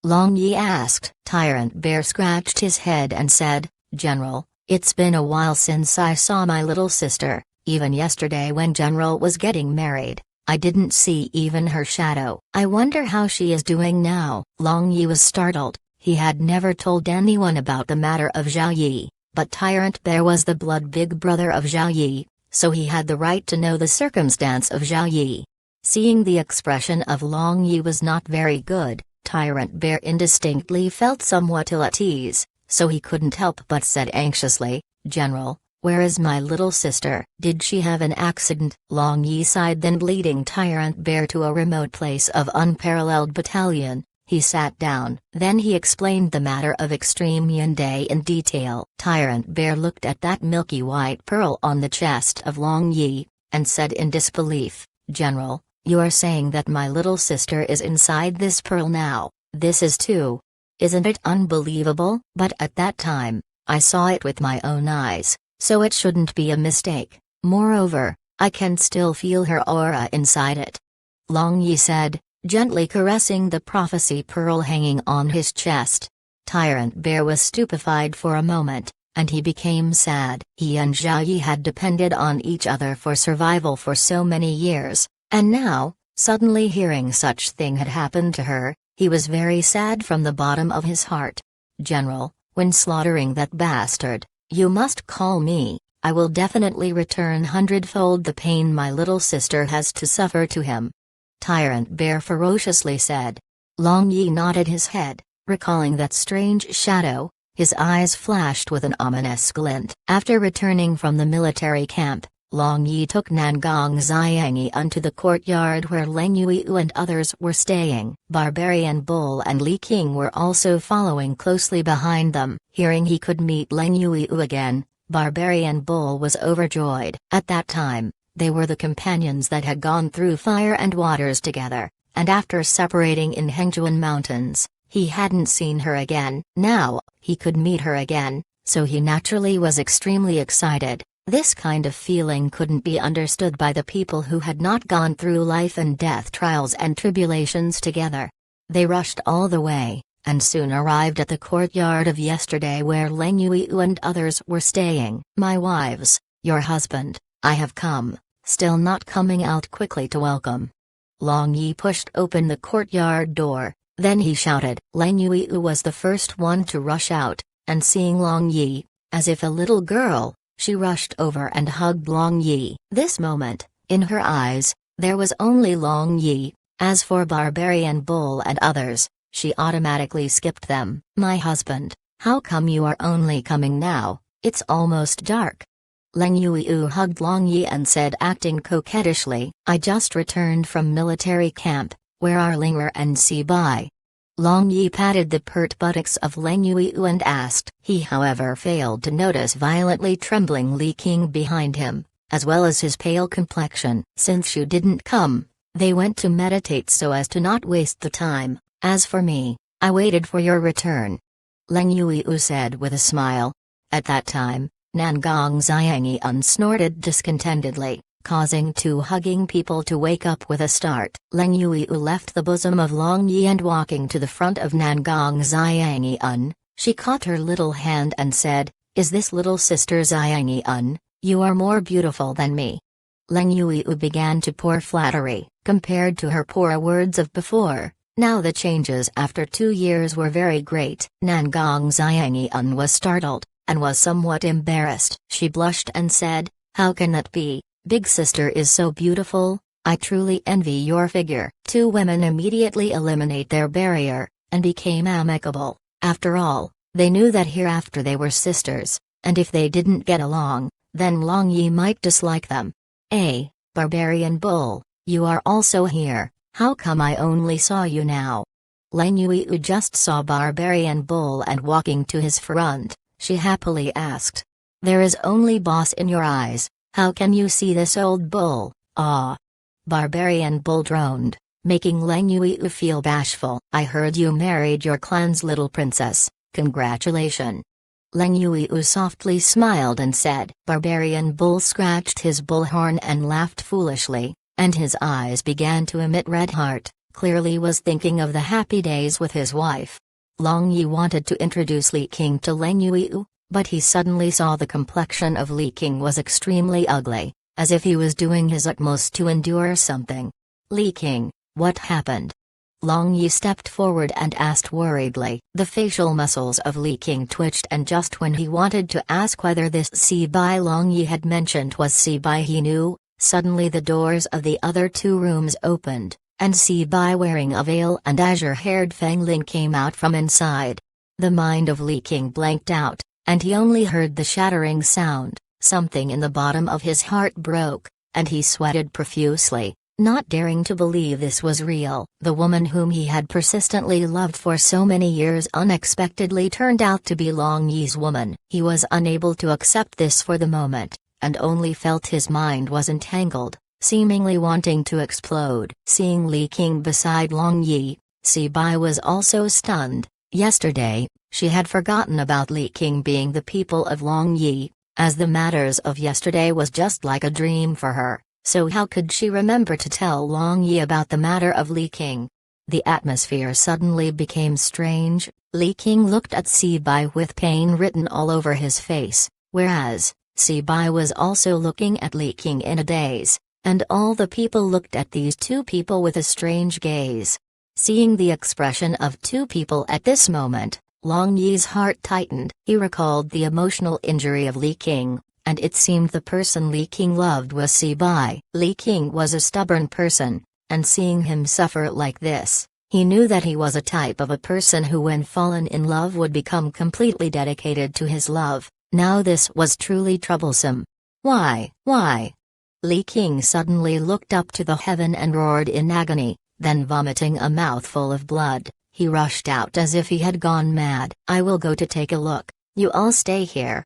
Long Yi asked. Tyrant Bear scratched his head and said, "General, it's been a while since I saw my little sister. Even yesterday when General was getting married, I didn't see even her shadow. I wonder how she is doing now." Long Yi was startled. He had never told anyone about the matter of Zhao Yi, but Tyrant Bear was the blood big brother of Zhao Yi, so he had the right to know the circumstance of Zhao Yi. Seeing the expression of Long Yi was not very good, Tyrant Bear indistinctly felt somewhat ill at ease, so he couldn't help but said anxiously, "General, where is my little sister? Did she have an accident?" Long Yi sighed, then leading Tyrant Bear to a remote place of Unparalleled Battalion, he sat down. Then he explained the matter of Extreme Yunde in detail. Tyrant Bear looked at that milky white pearl on the chest of Long Yi, and said in disbelief, "General, you are saying that my little sister is inside this pearl now? This is too. Isn't it unbelievable?" "But at that time, I saw it with my own eyes, so it shouldn't be a mistake. Moreover, I can still feel her aura inside it," Long Yi said, gently caressing the prophecy pearl hanging on his chest. Tyrant Bear was stupefied for a moment, and he became sad. He and Zhao Yi had depended on each other for survival for so many years, and now, suddenly hearing such thing had happened to her, he was very sad from the bottom of his heart. "General, when slaughtering that bastard, you must call me. I will definitely return hundredfold the pain my little sister has to suffer to him," Tyrant Bear ferociously said. Long Yi nodded his head, recalling that strange shadow. His eyes flashed with an ominous glint. After returning from the military camp, Long Yi took Nangong Xiangyi unto the courtyard where Leng Yuiu and others were staying. Barbarian Bull and Li King were also following closely behind them. Hearing he could meet Leng Yuiu again, Barbarian Bull was overjoyed. At that time, they were the companions that had gone through fire and waters together, and after separating in Hengjuan Mountains, he hadn't seen her again. Now, he could meet her again, so he naturally was extremely excited. This kind of feeling couldn't be understood by the people who had not gone through life and death trials and tribulations together. They rushed all the way, and soon arrived at the courtyard of yesterday where Leng Yuiu and others were staying. "My wives, your husband, I have come, still not coming out quickly to welcome." Long Yi pushed open the courtyard door, then he shouted. Leng Yuiu was the first one to rush out, and seeing Long Yi, as if a little girl, she rushed over and hugged Long Yi. This moment, in her eyes, there was only Long Yi. As for Barbarian Bull and others, she automatically skipped them. "My husband, how come you are only coming now? It's almost dark." Leng Yuyu hugged Long Yi and said, acting coquettishly, "I just returned from military camp. Where are Linger and Si Bai?" Long Yi patted the pert buttocks of Leng Yuyu and asked. He however failed to notice violently trembling Li King behind him, as well as his pale complexion. "Since you didn't come, they went to meditate so as to not waste the time. As for me, I waited for your return," Leng Yuyu said with a smile. At that time, Nangong Xiangyan snorted discontentedly, causing two hugging people to wake up with a start. Leng Yuyu left the bosom of Long Yi and walking to the front of Nangong Xiangyan, she caught her little hand and said, "Is this little sister Xiangyan? You are more beautiful than me." Leng Yuyu began to pour flattery. Compared to her poor words of before, now the changes after 2 years were very great. Nangong Xiangyan was startled, and was somewhat embarrassed. She blushed and said, "How can that be? Big sister is so beautiful, I truly envy your figure." Two women immediately eliminate their barrier, and became amicable. After all, they knew that hereafter they were sisters, and if they didn't get along, then Long Yi might dislike them. Barbarian Bull, you are also here. How come I only saw you now?" Leng Yuyu just saw Barbarian Bull and walking to his front, she happily asked. "There is only boss in your eyes, how can you see this old bull?" "Ah." Barbarian Bull droned, making Leng Yuyu feel bashful. "I heard you married your clan's little princess, congratulations." Leng Yuyu softly smiled and said. Barbarian Bull scratched his bullhorn and laughed foolishly, and his eyes began to emit red heart, clearly was thinking of the happy days with his wife. Long Yi wanted to introduce Li King to Leng Yuyu, but he suddenly saw the complexion of Li King was extremely ugly, as if he was doing his utmost to endure something. "Li King, what happened?" Long Yi stepped forward and asked worriedly. The facial muscles of Li King twitched, and just when he wanted to ask whether this Si Bai Long Yi had mentioned was Si Bai he knew, suddenly the doors of the other 2 rooms opened, and Si Bai wearing a veil and azure-haired Feng Ling came out from inside. The mind of Li King blanked out, and he only heard the shattering sound. Something in the bottom of his heart broke, and he sweated profusely, not daring to believe this was real. The woman whom he had persistently loved for so many years unexpectedly turned out to be Long Yi's woman. He was unable to accept this for the moment, and only felt his mind was entangled, seemingly wanting to explode. Seeing Li King beside Long Yi, Si Bai was also stunned. Yesterday, she had forgotten about Li King being the people of Long Yi, as the matters of yesterday was just like a dream for her. So how could she remember to tell Long Yi about the matter of Li King? The atmosphere suddenly became strange. Li King looked at Si Bai with pain written all over his face, whereas Si Bai was also looking at Li King in a daze, and all the people looked at these 2 people with a strange gaze. Seeing the expression of 2 people at this moment, Long Yi's heart tightened. He recalled the emotional injury of Li King, and it seemed the person Li King loved was Si Bai. Li King was a stubborn person, and seeing him suffer like this, he knew that he was a type of a person who when fallen in love would become completely dedicated to his love. Now this was truly troublesome. Why? Li King suddenly looked up to the heaven and roared in agony, then vomiting a mouthful of blood, he rushed out as if he had gone mad. "I will go to take a look, you all stay here,"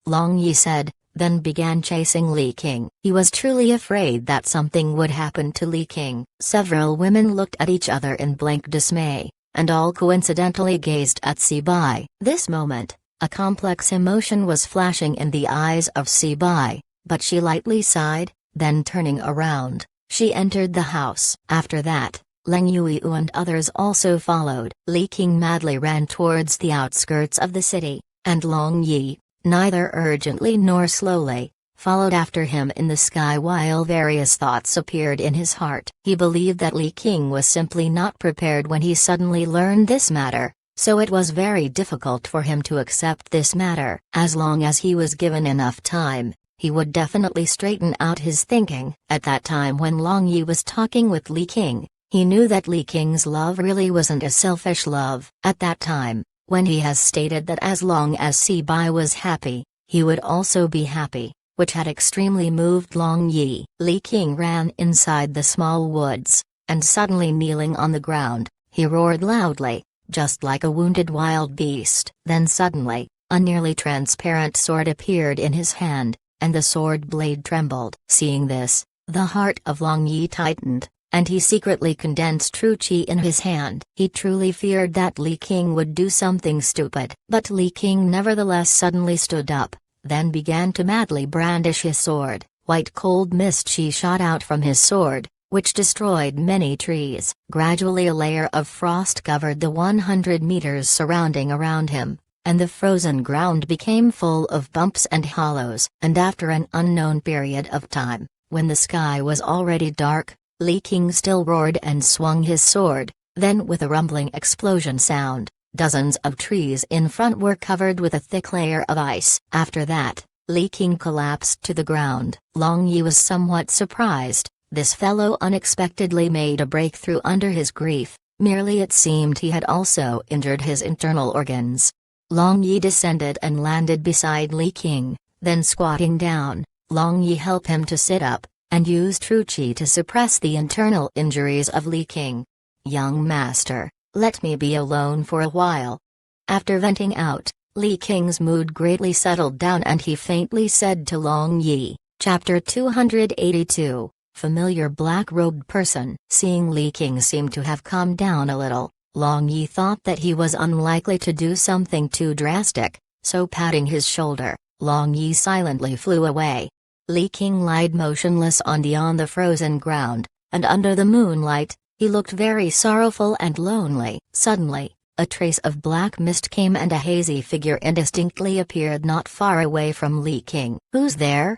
Long Yi said, then began chasing Li King. He was truly afraid that something would happen to Li King. Several women looked at each other in blank dismay, and all coincidentally gazed at Si Bai. This moment, a complex emotion was flashing in the eyes of Si Bai, but she lightly sighed, then turning around, she entered the house. After that, Leng Yuyu and others also followed. Li King madly ran towards the outskirts of the city, and Long Yi, neither urgently nor slowly, followed after him in the sky while various thoughts appeared in his heart. He believed that Li King was simply not prepared when he suddenly learned this matter, so it was very difficult for him to accept this matter. As long as he was given enough time, he would definitely straighten out his thinking. At that time when Long Yi was talking with Li King, he knew that Li King's love really wasn't a selfish love. At that time, when he has stated that as long as Si Bai was happy, he would also be happy, which had extremely moved Long Yi. Li King ran inside the small woods, and suddenly kneeling on the ground, he roared loudly, just like a wounded wild beast. Then suddenly, a nearly transparent sword appeared in his hand, and the sword blade trembled. Seeing this, the heart of Long Yi tightened, and he secretly condensed true qi in his hand. He truly feared that Li King would do something stupid. But Li King nevertheless suddenly stood up, then began to madly brandish his sword. White cold mist qi shot out from his sword, which destroyed many trees. Gradually a layer of frost covered the 100 meters surrounding around him, and the frozen ground became full of bumps and hollows. And after an unknown period of time, when the sky was already dark, Li King still roared and swung his sword. Then with a rumbling explosion sound, dozens of trees in front were covered with a thick layer of ice. After that, Li King collapsed to the ground. Long Yi was somewhat surprised. This fellow unexpectedly made a breakthrough under his grief, merely it seemed he had also injured his internal organs. Long Yi descended and landed beside Li King, then squatting down, Long Yi helped him to sit up, and used true qi to suppress the internal injuries of Li King. "Young master, let me be alone for a while." After venting out, Li King's mood greatly settled down and he faintly said to Long Yi, Chapter 282, Familiar Black-Robed Person. Seeing Li King seemed to have calmed down a little, Long Yi thought that he was unlikely to do something too drastic, so patting his shoulder, Long Yi silently flew away. Li King lied motionless on the frozen ground, and under the moonlight, he looked very sorrowful and lonely. Suddenly, a trace of black mist came and a hazy figure indistinctly appeared not far away from Li King. "Who's there?"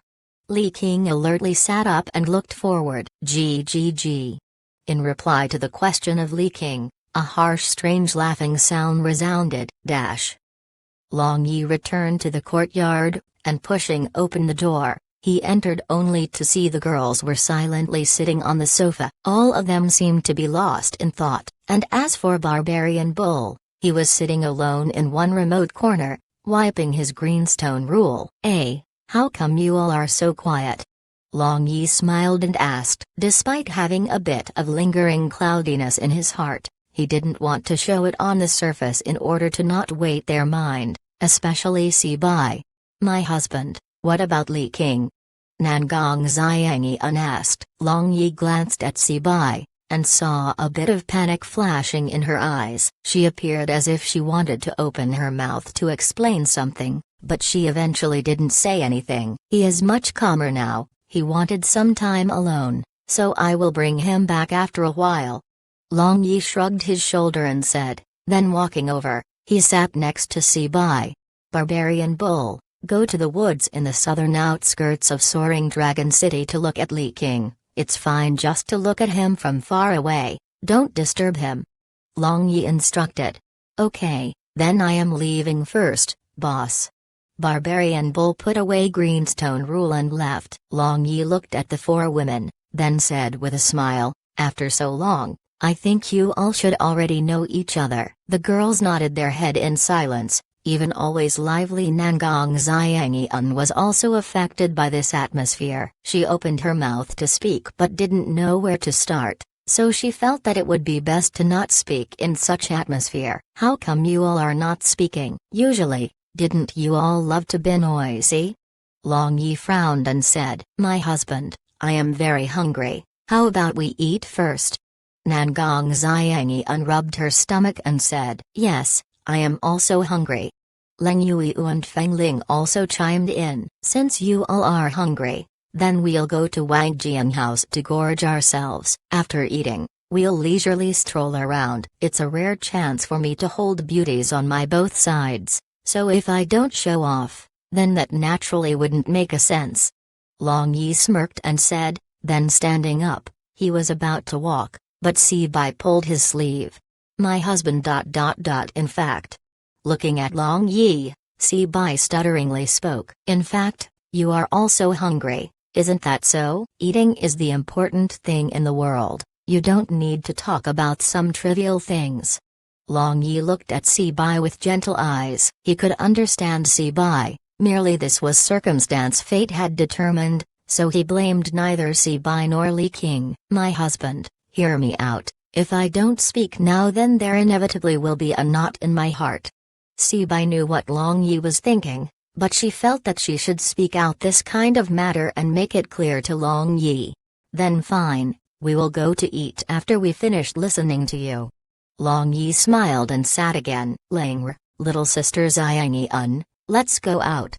Li King alertly sat up and looked forward. "Gg." In reply to the question of Li King, a harsh strange laughing sound resounded. Long Yi returned to the courtyard, and pushing open the door, he entered only to see the girls were silently sitting on the sofa. All of them seemed to be lost in thought, and as for Barbarian Bull, he was sitting alone in one remote corner, wiping his greenstone rule. How come you all are so quiet?" Long Yi smiled and asked. Despite having a bit of lingering cloudiness in his heart, he didn't want to show it on the surface in order to not weight their mind, especially Sibai. "My husband, what about Li King?" Nangong Xiangyun asked. Long Yi glanced at Sibai, and saw a bit of panic flashing in her eyes. She appeared as if she wanted to open her mouth to explain something, but she eventually didn't say anything. "He is much calmer now, he wanted some time alone, so I will bring him back after a while." Long Yi shrugged his shoulder and said, then walking over, he sat next to Sibai. "Barbarian Bull, go to the woods in the southern outskirts of Soaring Dragon City to look at Li King. It's fine just to look at him from far away, don't disturb him." Long Yi instructed. "Okay, then I am leaving first, boss." Barbarian Bull put away greenstone rule and left. Long Yi looked at the four women, then said with a smile, "After so long, I think you all should already know each other." The girls nodded their head in silence. Even always lively Nangong Xiangyun was also affected by this atmosphere. She opened her mouth to speak but didn't know where to start, so she felt that it would be best to not speak in such atmosphere. "How come you all are not speaking? Usually, didn't you all love to be noisy?" Long Yi frowned and said, "My husband, I am very hungry, how about we eat first?" Nangong Xiangyun rubbed her stomach and said, "Yes, I am also hungry." Leng Yui and Feng Ling also chimed in. "Since you all are hungry, then we'll go to Wang Jian house to gorge ourselves. After eating, we'll leisurely stroll around. It's a rare chance for me to hold beauties on my both sides, so if I don't show off, then that naturally wouldn't make a sense." Long Yi smirked and said, then standing up, he was about to walk, but Sibai pulled his sleeve. "My husband. In fact." Looking at Long Yi, Sibai stutteringly spoke. "In fact, you are also hungry, isn't that so? Eating is the important thing in the world, you don't need to talk about some trivial things." Long Yi looked at Sibai with gentle eyes. He could understand Sibai, Merely this was circumstance fate had determined, so he blamed neither Si Bai nor Li King. "My husband, hear me out. If I don't speak now, then there inevitably will be a knot in my heart." Si Bai knew what Long Yi was thinking, but she felt that she should speak out this kind of matter and make it clear to Long Yi. "Then fine, we will go to eat after we finished listening to you." Long Yi smiled and sat again. "Langr, little sister Xiangyi-un, let's go out."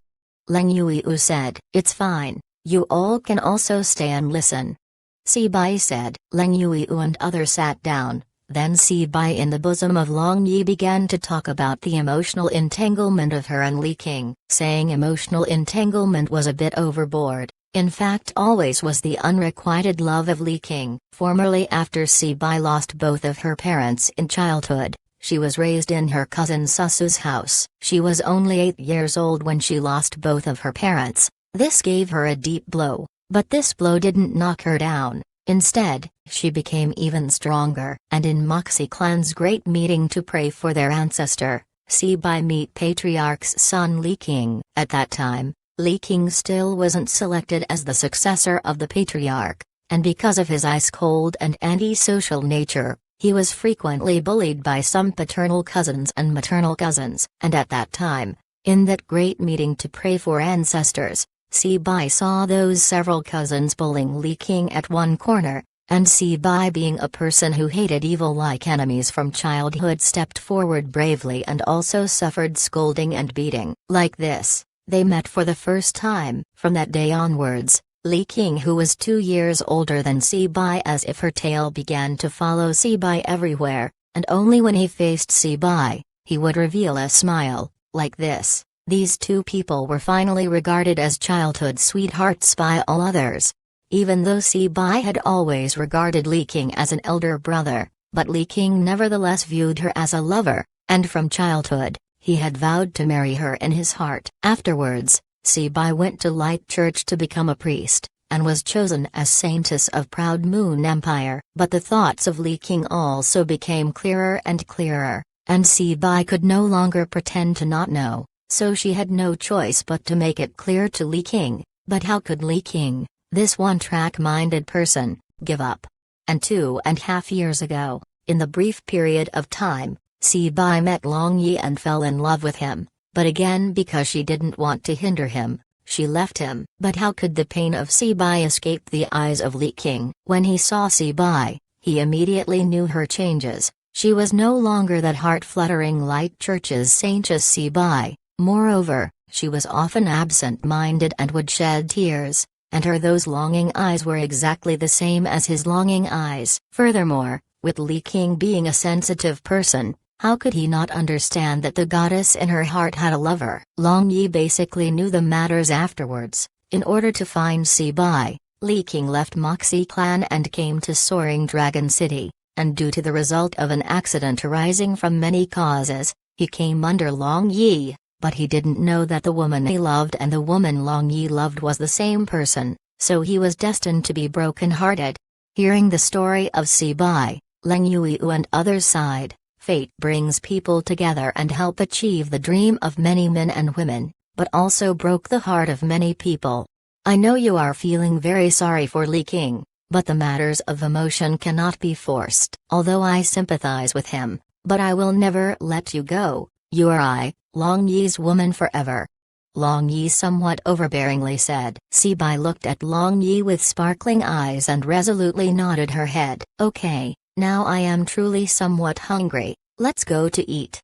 Leng Yuiu said, "It's fine, you all can also stay and listen." Si Bai said. Leng Yuiu and others sat down. Then Si Bai in the bosom of Long Yi began to talk about the emotional entanglement of her and Li King, saying emotional entanglement was a bit overboard. In fact, always was the unrequited love of Li King. Formerly, after Si Bai lost both of her parents in childhood, she was raised in her cousin Susu's house. She was only 8 years old when she lost both of her parents. This gave her a deep blow, but this blow didn't knock her down. Instead, she became even stronger. And in Moxie clan's great meeting to pray for their ancestor, Si Bai meet Patriarch's son Li King. At that time, Li King still wasn't selected as the successor of the Patriarch, and because of his ice-cold and anti-social nature, he was frequently bullied by some paternal cousins and maternal cousins. And at that time, in that great meeting to pray for ancestors, Si Bai saw those several cousins bullying Li King at one corner, and Si Bai, being a person who hated evil like enemies from childhood, stepped forward bravely and also suffered scolding and beating. Like this, they met for the first time. From that day onwards, Li King, who was 2 years older than Si Bai, as if her tail began to follow Si Bai everywhere, and only when he faced Si Bai, he would reveal a smile, like this. These two people were finally regarded as childhood sweethearts by all others. Even though Si Bai had always regarded Li King as an elder brother, but Li King nevertheless viewed her as a lover, and from childhood, he had vowed to marry her in his heart. Afterwards, Si Bai went to Light Church to become a priest, and was chosen as Saintess of Proud Moon Empire. But the thoughts of Li King also became clearer and clearer, and Si Bai could no longer pretend to not know. So she had no choice but to make it clear to Li King. But how could Li King, this one-track-minded person, give up? And 2.5 years ago, in the brief period of time, Si Bai met Long Yi and fell in love with him, but again, because she didn't want to hinder him, she left him. But how could the pain of Si Bai escape the eyes of Li King? When he saw Si Bai, he immediately knew her changes. She was no longer that heart-fluttering Light Church's Saintess Si Bai. Moreover, she was often absent-minded and would shed tears, and those longing eyes were exactly the same as his longing eyes. Furthermore, with Li King being a sensitive person, how could he not understand that the goddess in her heart had a lover? Long Yi basically knew the matters afterwards. In order to find Si Bai, Li King left Moxie clan and came to Soaring Dragon City, and due to the result of an accident arising from many causes, he came under Long Yi. But he didn't know that the woman he loved and the woman Long Yi loved was the same person, so he was destined to be broken-hearted. Hearing the story of Si Bai, Leng Yuiu and others sighed. Fate brings people together and help achieve the dream of many men and women, but also broke the heart of many people. I know you are feeling very sorry for Li King, but the matters of emotion cannot be forced. Although I sympathize with him, but I will never let you go. You are Long Yi's woman forever. Long Yi somewhat overbearingly said. Si Bai looked at Long Yi with sparkling eyes and resolutely nodded her head. Okay, now I am truly somewhat hungry, let's go to eat.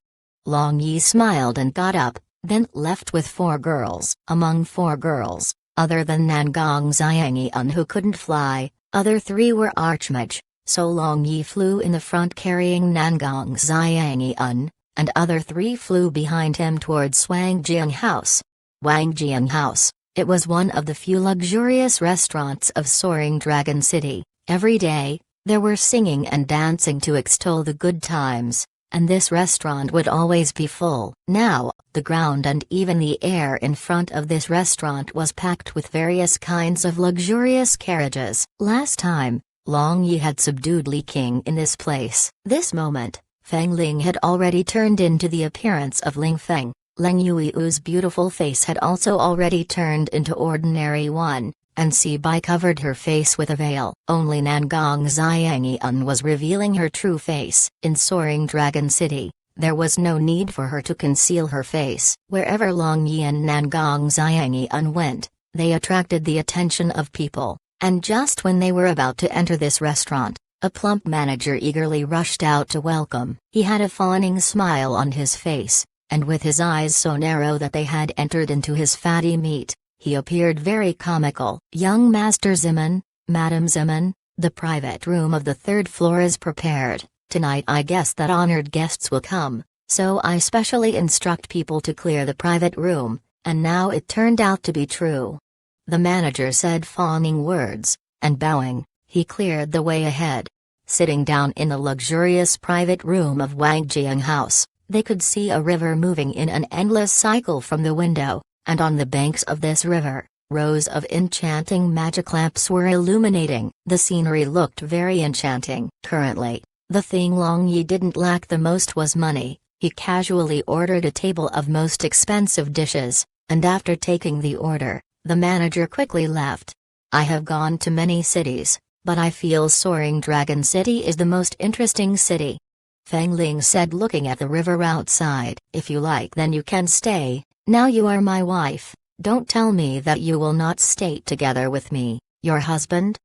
Long Yi smiled and got up, then left with 4 girls. Among 4 girls, other than Nangong Xiangyi-un who couldn't fly, other 3 were archmage, so Long Yi flew in the front carrying Nangong Xiangyi-un, and other 3 flew behind him towards Wangjiang House. Wangjiang House, it was one of the few luxurious restaurants of Soaring Dragon City. Every day, there were singing and dancing to extol the good times, and this restaurant would always be full. Now, the ground and even the air in front of this restaurant was packed with various kinds of luxurious carriages. Last time, Long Yi had subdued Li King in this place. This moment, Feng Ling had already turned into the appearance of Ling Feng. Leng Yui's beautiful face had also already turned into ordinary one, and Si Bai covered her face with a veil. Only Nangong Xiangyun was revealing her true face. In Soaring Dragon City, there was no need for her to conceal her face. Wherever Long Yi and Nangong Xiangyun went, they attracted the attention of people, and just when they were about to enter this restaurant, a plump manager eagerly rushed out to welcome. He had a fawning smile on his face, and with his eyes so narrow that they had entered into his fatty meat, he appeared very comical. "Young Master Ziman, Madam Ziman, the private room of the third floor is prepared. Tonight I guess that honored guests will come, so I specially instruct people to clear the private room," and now it turned out to be true. The manager said fawning words, and bowing, he cleared the way ahead. Sitting down in the luxurious private room of Wang Jiang House, they could see a river moving in an endless cycle from the window, and on the banks of this river, rows of enchanting magic lamps were illuminating. The scenery looked very enchanting. Currently, the thing Long Yi didn't lack the most was money. He casually ordered a table of most expensive dishes, and after taking the order, the manager quickly left. "I have gone to many cities, but I feel Soaring Dragon City is the most interesting city," Feng Ling said, looking at the river outside. "If you like, then you can stay. Now you are my wife, don't tell me that you will not stay together with me, your husband?"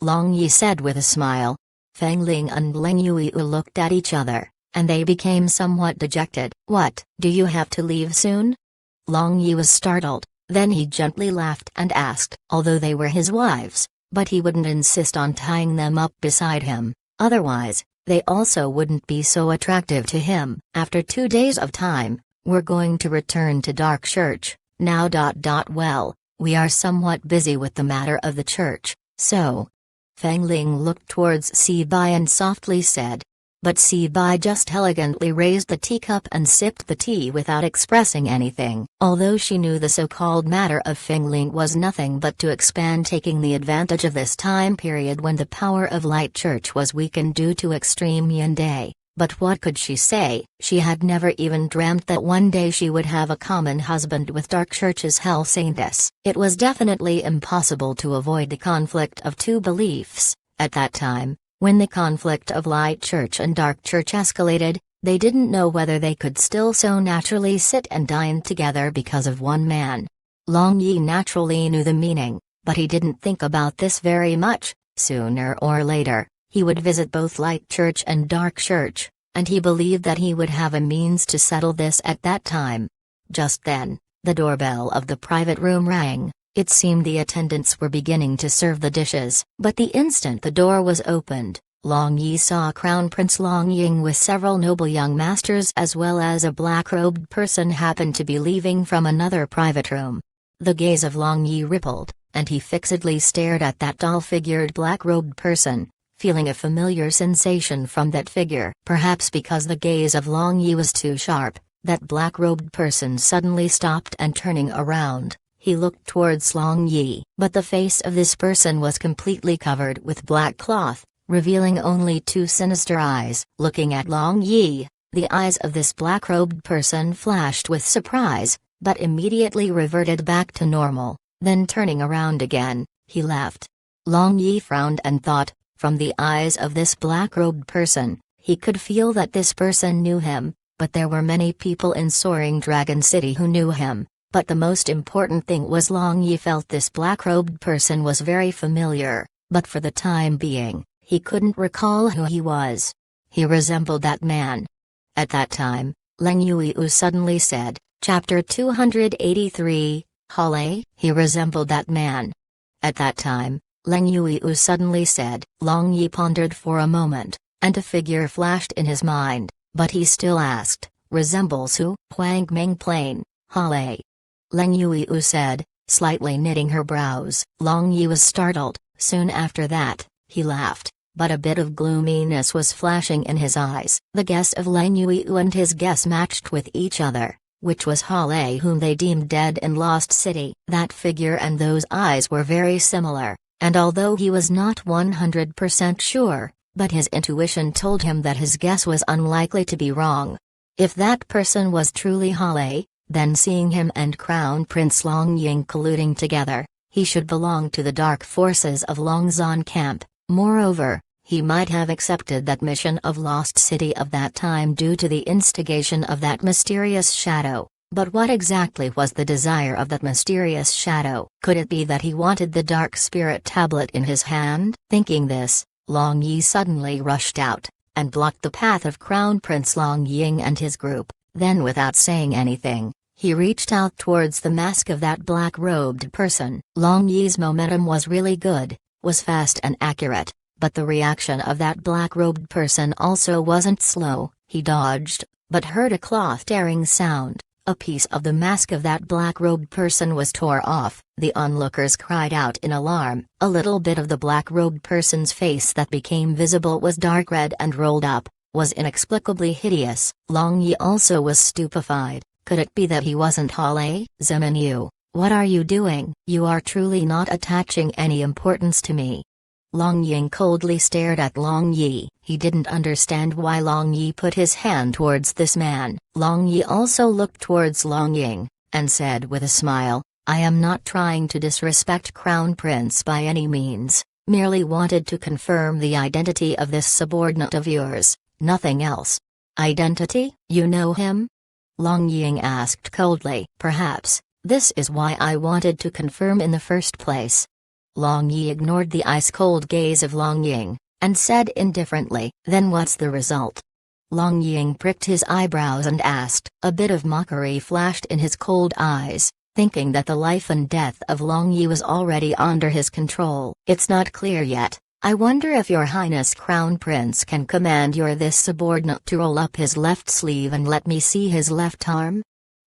Long Yi said with a smile. Feng Ling and Leng Yui looked at each other, and they became somewhat dejected. "What, do you have to leave soon?" Long Yi was startled, then he gently laughed and asked. Although they were his wives, but he wouldn't insist on tying them up beside him, otherwise, they also wouldn't be so attractive to him. "After 2 days of time, we're going to return to Dark Church, now. Well, we are somewhat busy with the matter of the church, so." Feng Ling looked towards Si Bai and softly said. But Si Bai just elegantly raised the teacup and sipped the tea without expressing anything. Although she knew the so-called matter of Feng Ling was nothing but to expand, taking the advantage of this time period when the power of Light Church was weakened due to extreme Yin Day. But what could she say? She had never even dreamt that one day she would have a common husband with Dark Church's Hell Saintess. It was definitely impossible to avoid the conflict of two beliefs. At that time, when the conflict of Light Church and Dark Church escalated, they didn't know whether they could still so naturally sit and dine together because of one man. Long Yi naturally knew the meaning, but he didn't think about this very much. Sooner or later, he would visit both Light Church and Dark Church, and he believed that he would have a means to settle this at that time. Just then, the doorbell of the private room rang. It seemed the attendants were beginning to serve the dishes. But the instant the door was opened, Long Yi saw Crown Prince Long Ying with several noble young masters as well as a black-robed person happened to be leaving from another private room. The gaze of Long Yi rippled, and he fixedly stared at that doll-figured black-robed person, feeling a familiar sensation from that figure. Perhaps because the gaze of Long Yi was too sharp, that black-robed person suddenly stopped, and turning around, he looked towards Long Yi. But the face of this person was completely covered with black cloth, revealing only two sinister eyes. Looking at Long Yi, the eyes of this black-robed person flashed with surprise, but immediately reverted back to normal. Then turning around again, he left. Long Yi frowned and thought, from the eyes of this black-robed person, he could feel that this person knew him, but there were many people in Soaring Dragon City who knew him. But the most important thing was Long Yi felt this black-robed person was very familiar, but for the time being, he couldn't recall who he was. He resembled that man. At that time, Leng Yui suddenly said, Chapter 283, Hale? He resembled that man. At that time, Leng Yui suddenly said. Long Yi pondered for a moment, and a figure flashed in his mind, but he still asked, resembles who? Huang Ming Plain, Hale. Leng Yui said, slightly knitting her brows. Long Yi was startled. Soon after that, he laughed, but a bit of gloominess was flashing in his eyes. The guess of Leng Yui and his guess matched with each other, which was Hale, whom they deemed dead in Lost City. That figure and those eyes were very similar, and although he was not 100% sure, but his intuition told him that his guess was unlikely to be wrong. If that person was truly Hale, Then seeing him and Crown Prince Long Ying colluding together, he should belong to the dark forces of Longzon camp. Moreover, he might have accepted that mission of Lost City of that time due to the instigation of that mysterious shadow. But what exactly was the desire of that mysterious shadow? Could it be that he wanted the dark spirit tablet in his hand? Thinking this, Long Yi suddenly rushed out, and blocked the path of Crown Prince Long Ying and his group. Then without saying anything, he reached out towards the mask of that black-robed person. Long Yi's momentum was really good, was fast and accurate, but the reaction of that black-robed person also wasn't slow. He dodged, but heard a cloth-tearing sound. A piece of the mask of that black-robed person was tore off. The onlookers cried out in alarm. A little bit of the black-robed person's face that became visible was dark red and rolled up, was inexplicably hideous. Long Yi also was stupefied. Could it be that he wasn't Hale? Zemin Yu, what are you doing? You are truly not attaching any importance to me. Long Ying coldly stared at Long Yi. He didn't understand why Long Yi put his hand towards this man. Long Yi also looked towards Long Ying, and said with a smile, I am not trying to disrespect Crown Prince by any means, merely wanted to confirm the identity of this subordinate of yours, nothing else. Identity? You know him? Long Ying asked coldly. Perhaps, this is why I wanted to confirm in the first place. Long Yi ignored the ice-cold gaze of Long Ying, and said indifferently, then what's the result? Long Ying pricked his eyebrows and asked. A bit of mockery flashed in his cold eyes, thinking that the life and death of Long Yi was already under his control. It's not clear yet. I wonder if your Highness Crown Prince can command your this subordinate to roll up his left sleeve and let me see his left arm?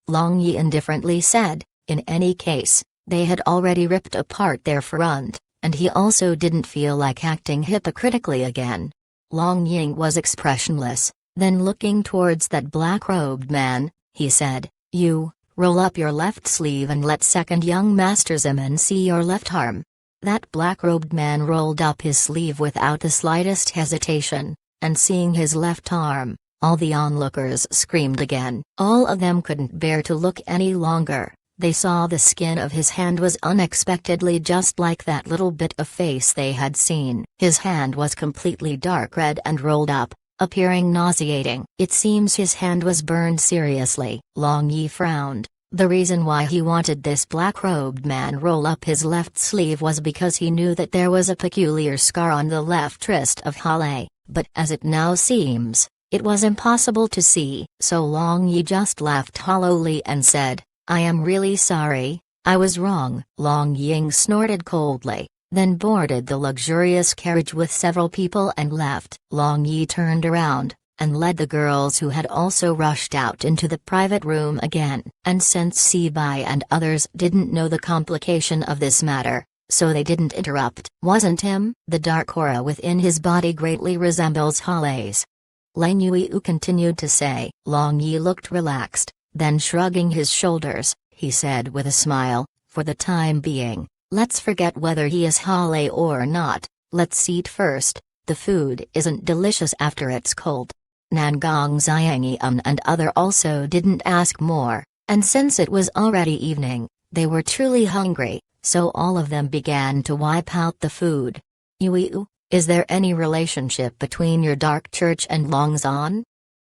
Long Yi indifferently said. In any case, they had already ripped apart their front, and he also didn't feel like acting hypocritically again. Long Ying was expressionless, then looking towards that black-robed man, he said, You, roll up your left sleeve and let second young Master Zemin see your left arm. That black-robed man rolled up his sleeve without the slightest hesitation, and seeing his left arm, all the onlookers screamed again. All of them couldn't bear to look any longer. They saw the skin of his hand was unexpectedly just like that little bit of face they had seen. His hand was completely dark red and rolled up, appearing nauseating. It seems his hand was burned seriously. Long Yi frowned. The reason why he wanted this black-robed man roll up his left sleeve was because he knew that there was a peculiar scar on the left wrist of Hale, but as it now seems, it was impossible to see. So Long Yi just laughed hollowly and said, I am really sorry, I was wrong. Long Ying snorted coldly, then boarded the luxurious carriage with several people and left. Long Yi turned around, and led the girls who had also rushed out into the private room again. And since Sibai and others didn't know the complication of this matter, so they didn't interrupt. Wasn't him? The dark aura within his body greatly resembles Hale's. Lang Yu continued to say. Long Yi looked relaxed. Then shrugging his shoulders, he said with a smile, for the time being, let's forget whether he is Hale or not, let's eat first. The food isn't delicious after it's cold. Nangong Xiangyun and other also didn't ask more, and since it was already evening, they were truly hungry, so all of them began to wipe out the food. Yu, is there any relationship between your dark church and Longzon?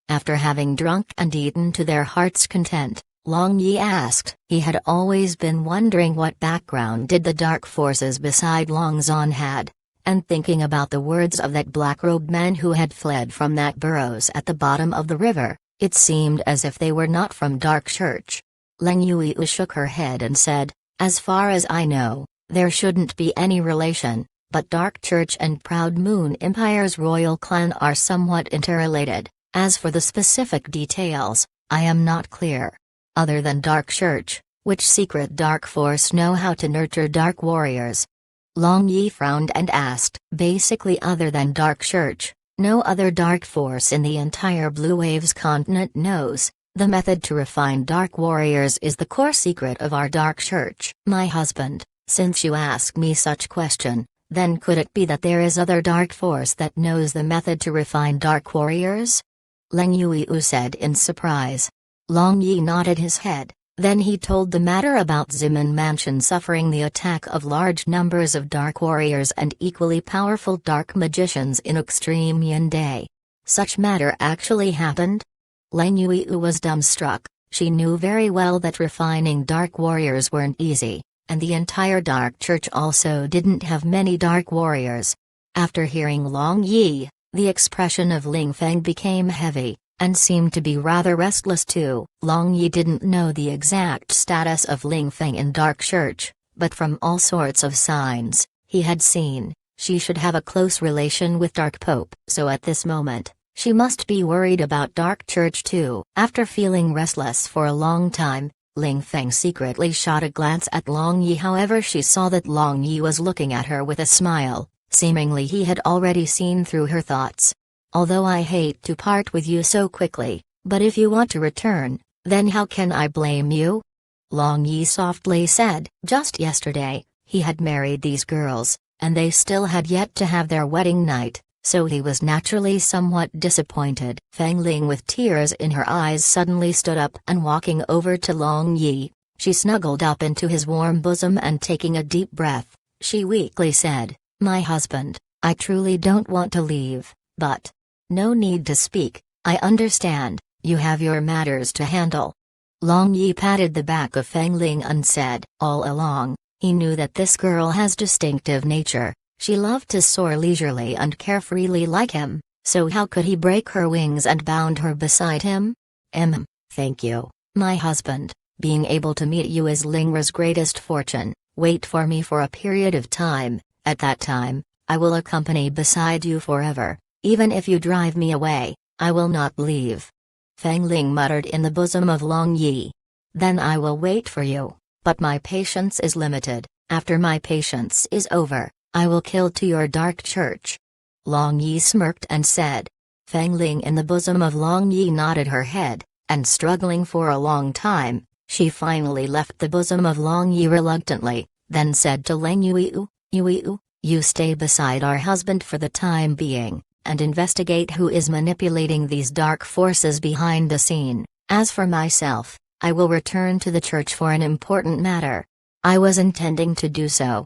After having drunk and eaten to their heart's content, Long Yi asked. He had always been wondering what background did the dark forces beside Longzon had, and thinking about the words of that black-robed man who had fled from that burrows at the bottom of the river, it seemed as if they were not from Dark Church. Lang Yu shook her head and said, as far as I know, there shouldn't be any relation, but Dark Church and Proud Moon Empire's royal clan are somewhat interrelated. As for the specific details, I am not clear. Other than Dark Church, which secret dark force know how to nurture dark warriors? Long Yi frowned and asked. Basically other than Dark Church, no other dark force in the entire Blue Waves continent knows. The method to refine dark warriors is the core secret of our Dark Church. My husband, since you ask me such question, then could it be that there is other dark force that knows the method to refine dark warriors? Lang Yu said in surprise. Long Yi nodded his head, Then he told the matter about Zimun Mansion suffering the attack of large numbers of dark warriors and equally powerful dark magicians in extreme Yin Day. Such matter actually happened? Lang Yue was dumbstruck. She knew very well that refining dark warriors weren't easy, and the entire dark church also didn't have many dark warriors. After hearing Long Yi, the expression of Ling Feng became heavy, and seemed to be rather restless too. Long Yi didn't know the exact status of Ling Feng in dark church, but from all sorts of signs he had seen, she should have a close relation with Dark Pope. So at this moment, she must be worried about dark church too. After feeling restless for a long time, Ling Feng secretly shot a glance at Long Yi. However, she saw that Long Yi was looking at her with a smile. Seemingly he had already seen through her thoughts. Although I hate to part with you so quickly, but if you want to return, then how can I blame you? Long Yi softly said. Just yesterday, he had married these girls, and they still had yet to have their wedding night, so he was naturally somewhat disappointed. Feng Ling, with tears in her eyes, suddenly stood up and walking over to Long Yi, she snuggled up into his warm bosom and taking a deep breath, she weakly said, "My husband, I truly don't want to leave, but... No need to speak, I understand, you have your matters to handle." Long Yi patted the back of Feng Ling and said, all along, he knew that this girl has distinctive nature. She loved to soar leisurely and carefreely like him, so how could he break her wings and bound her beside him? Thank you, my husband, being able to meet you is Lingra's greatest fortune. Wait for me for a period of time, at that time, I will accompany beside you forever. Even if you drive me away, I will not leave. Feng Ling muttered in the bosom of Long Yi. Then I will wait for you, but my patience is limited. After my patience is over, I will kill to your dark church. Long Yi smirked and said. Feng Ling in the bosom of Long Yi nodded her head, and struggling for a long time, she finally left the bosom of Long Yi reluctantly, then said to Lang Yue, you stay beside our husband for the time being, and investigate who is manipulating these dark forces behind the scene. As for myself, I will return to the church for an important matter. I was intending to do so.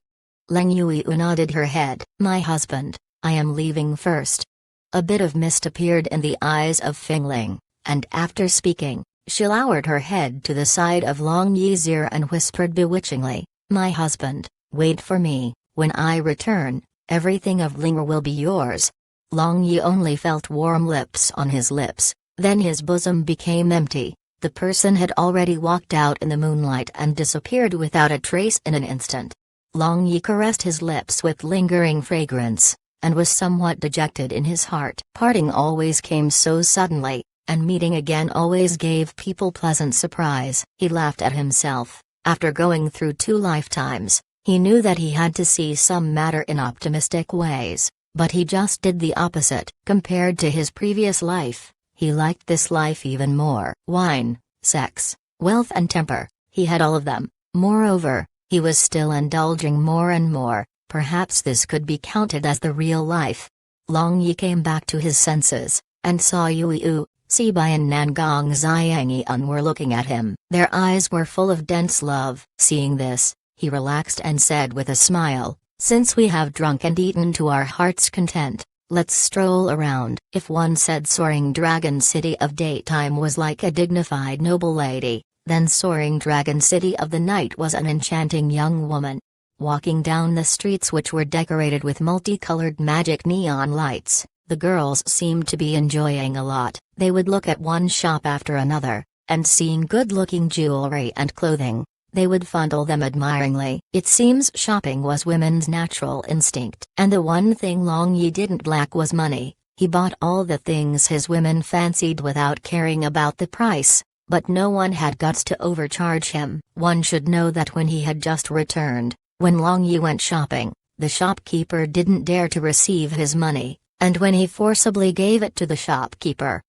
Lang Yue nodded her head. My husband, I am leaving first. A bit of mist appeared in the eyes of Feng Ling, and after speaking, she lowered her head to the side of Long Yi's ear and whispered bewitchingly, My husband, wait for me. When I return, everything of Lingra will be yours. Long Yi only felt warm lips on his lips, then his bosom became empty. The person had already walked out in the moonlight and disappeared without a trace in an instant. Long Yi caressed his lips with lingering fragrance, and was somewhat dejected in his heart. Parting always came so suddenly, and meeting again always gave people pleasant surprise. He laughed at himself. After going through 2 lifetimes, he knew that he had to see some matter in optimistic ways. But he just did the opposite. Compared to his previous life, he liked this life even more. Wine, sex, wealth and temper, he had all of them. Moreover, he was still indulging more and more. Perhaps this could be counted as the real life. Long Yi came back to his senses, and saw Yue, Sibai and Nangong Xiangyun were looking at him. Their eyes were full of dense love. Seeing this, he relaxed and said with a smile, Since we have drunk and eaten to our heart's content, let's stroll around. If one said Soaring Dragon City of daytime was like a dignified noble lady, then Soaring Dragon City of the night was an enchanting young woman. Walking down the streets which were decorated with multicolored magic neon lights, the girls seemed to be enjoying a lot. They would look at one shop after another, and seeing good-looking jewelry and clothing, they would fondle them admiringly. It seems shopping was women's natural instinct. And the one thing Long Yi didn't lack was money. He bought all the things his women fancied without caring about the price, but no one had guts to overcharge him. One should know that when he had just returned, when Long Yi went shopping, the shopkeeper didn't dare to receive his money, and when he forcibly gave it to the shopkeeper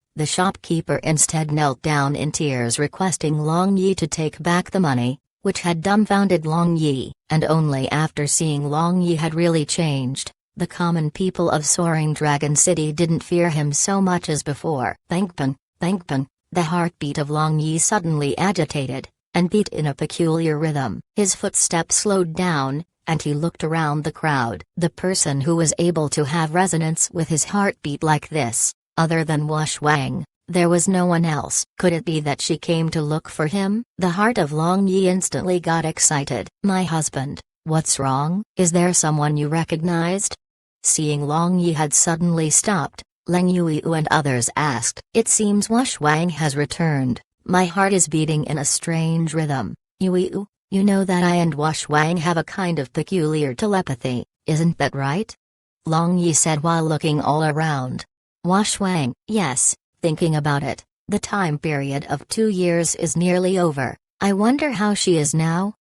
instead knelt down in tears requesting Long Yi to take back the money, which had dumbfounded Long Yi. And only after seeing Long Yi had really changed, the common people of Soaring Dragon City didn't fear him so much as before. Bangpeng, the heartbeat of Long Yi suddenly agitated, and beat in a peculiar rhythm. His footsteps slowed down, and he looked around the crowd. The person who was able to have resonance with his heartbeat like this, other than Wash Wang, there was no one else. Could it be that she came to look for him? The heart of Long Yi instantly got excited. "My husband, what's wrong? Is there someone you recognized?" Seeing Long Yi had suddenly stopped, Leng Yuiu and others asked. "It seems Wash Wang has returned. My heart is beating in a strange rhythm. Yuiu, you know that I and Wash Wang have a kind of peculiar telepathy, isn't that right?" Long Yi said while looking all around. "Wash Wang, yes, thinking about it, the time period of 2 years is nearly over. I wonder how she is now?"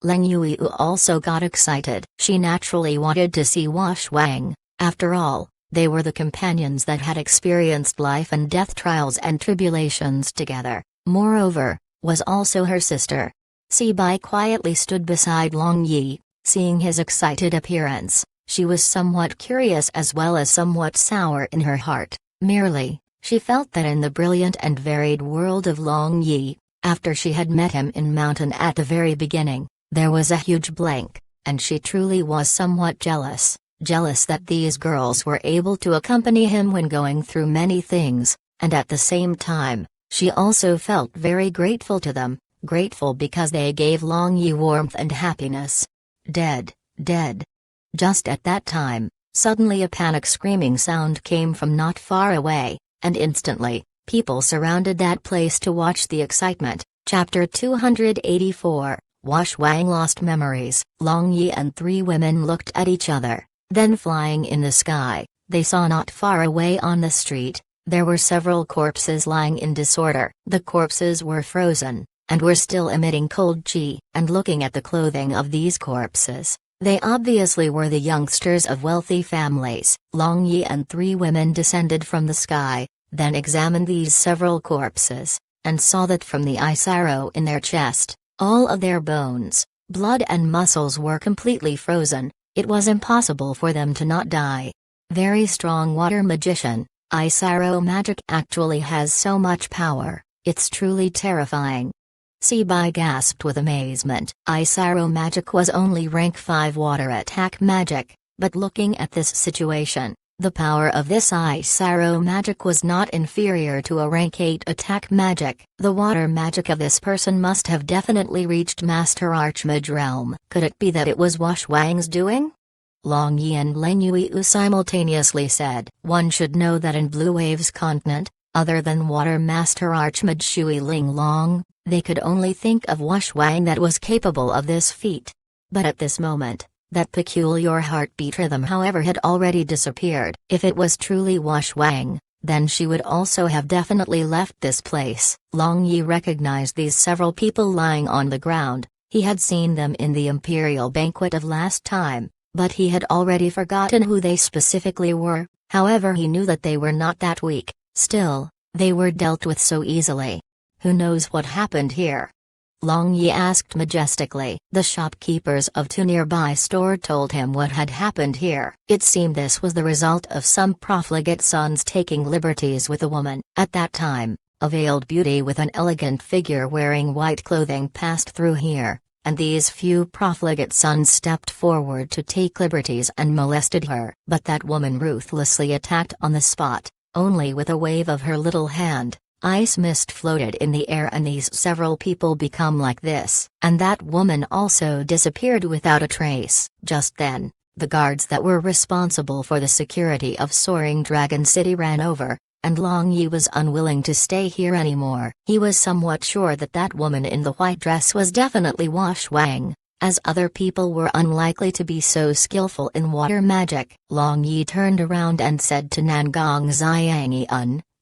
Leng Yuiu also got excited. She naturally wanted to see Wash Wang. After all, they were the companions that had experienced life and death trials and tribulations together. Moreover, was also her sister. Sibai quietly stood beside Long Yi, seeing his excited appearance. She was somewhat curious as well as somewhat sour in her heart. Merely, she felt that in the brilliant and varied world of Long Yi, after she had met him in mountain at the very beginning, there was a huge blank, and she truly was somewhat jealous. Jealous that these girls were able to accompany him when going through many things, and at the same time, she also felt very grateful to them, grateful because they gave Long Yi warmth and happiness. Dead. Just at that time, suddenly a panic screaming sound came from not far away, and instantly, people surrounded that place to watch the excitement. Chapter 284, Wash Wang Lost Memories. Long Yi and 3 women looked at each other, then flying in the sky, they saw not far away on the street, there were several corpses lying in disorder. The corpses were frozen, and were still emitting cold chi. And looking at the clothing of these corpses, they obviously were the youngsters of wealthy families. Long Yi and 3 women descended from the sky, then examined these several corpses, and saw that from the ice arrow in their chest, all of their bones, blood and muscles were completely frozen. It was impossible for them to not die. Very strong water magician, ice arrow magic actually has so much power, it's truly terrifying. Sibai gasped with amazement. Ice arrow magic was only rank 5 water attack magic, but looking at this situation, the power of this ice arrow magic was not inferior to a rank 8 attack magic. The water magic of this person must have definitely reached Master Archmage realm. Could it be that it was Wash Wang's doing? Long Yi and Leng Yuiu simultaneously said. One should know that in Blue Wave's continent, other than Water Master Archmage Shui Ling Long, they could only think of Wash Wang that was capable of this feat. But at this moment, that peculiar heartbeat rhythm however had already disappeared. If it was truly Wash Wang, then she would also have definitely left this place. Long Yi recognized these several people lying on the ground. He had seen them in the imperial banquet of last time, but he had already forgotten who they specifically were. However, he knew that they were not that weak. Still, they were dealt with so easily. Who knows what happened here? Long Yi asked majestically. The shopkeepers of 2 nearby stores told him what had happened here. It seemed this was the result of some profligate sons taking liberties with a woman. At that time, a veiled beauty with an elegant figure wearing white clothing passed through here, and these few profligate sons stepped forward to take liberties and molested her. But that woman ruthlessly attacked on the spot, only with a wave of her little hand. Ice mist floated in the air and these several people become like this. And that woman also disappeared without a trace. Just then, the guards that were responsible for the security of Soaring Dragon City ran over, and Long Yi was unwilling to stay here anymore. He was somewhat sure that that woman in the white dress was definitely Wash Wang, as other people were unlikely to be so skillful in water magic. Long Yi turned around and said to Nangong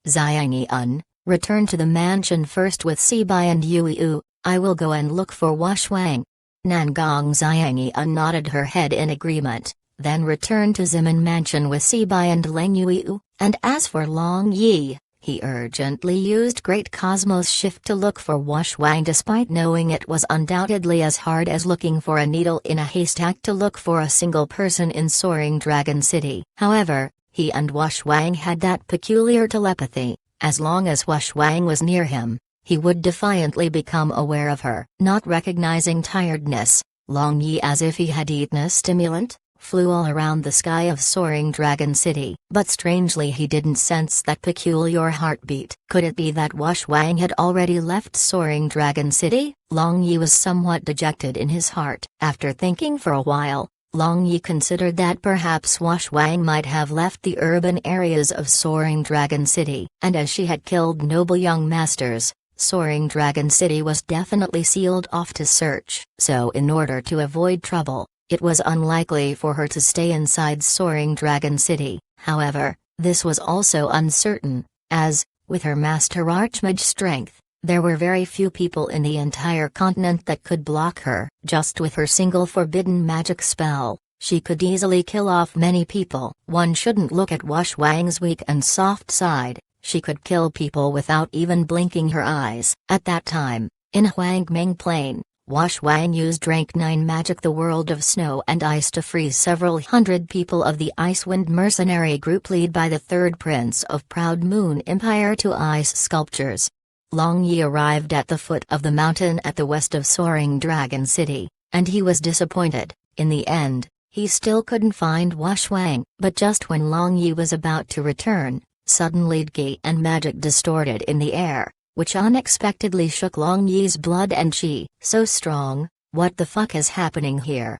Xiangyi-un, return to the mansion first with Sibai and Yuiu, I will go and look for Wash Wang. Nangong Xiangyi-un nodded her head in agreement, then returned to Zimin mansion with Sibai and Leng Yuiu, and as for Long Yi, he urgently used Great Cosmos Shift to look for Wash Wang despite knowing it was undoubtedly as hard as looking for a needle in a haystack to look for a single person in Soaring Dragon City. However, he and Wash Wang had that peculiar telepathy. As long as Wash Wang was near him, he would defiantly become aware of her. Not recognizing tiredness, Long Yi, as if he had eaten a stimulant, flew all around the sky of soaring Dragon City. But strangely he didn't sense that peculiar heartbeat. Could it be that Wash Wang had already left soaring Dragon City? Long Yi was somewhat dejected in his heart. After thinking for a while, Long Yi considered that perhaps Wash Wang might have left the urban areas of soaring Dragon City. And as she had killed noble young masters, soaring Dragon City was definitely sealed off to search. So in order to avoid trouble, it was unlikely for her to stay inside soaring Dragon City. However, this was also uncertain, as, with her master archmage strength, there were very few people in the entire continent that could block her. Just with her single forbidden magic spell, she could easily kill off many people. One shouldn't look at Wash Wang's weak and soft side. She could kill people without even blinking her eyes. At that time, in Huangming Plain, Wash Wang used rank 9 magic, the world of snow and ice, to freeze several hundred people of the Icewind mercenary group led by the third prince of Proud Moon Empire to ice sculptures. Long Yi arrived at the foot of the mountain at the west of soaring Dragon City, and he was disappointed. In the end, he still couldn't find Wash Wang. But just when Long Yi was about to return, suddenly Gi and magic distorted in the air, which unexpectedly shook Long Yi's blood and chi. So strong, what the fuck is happening here?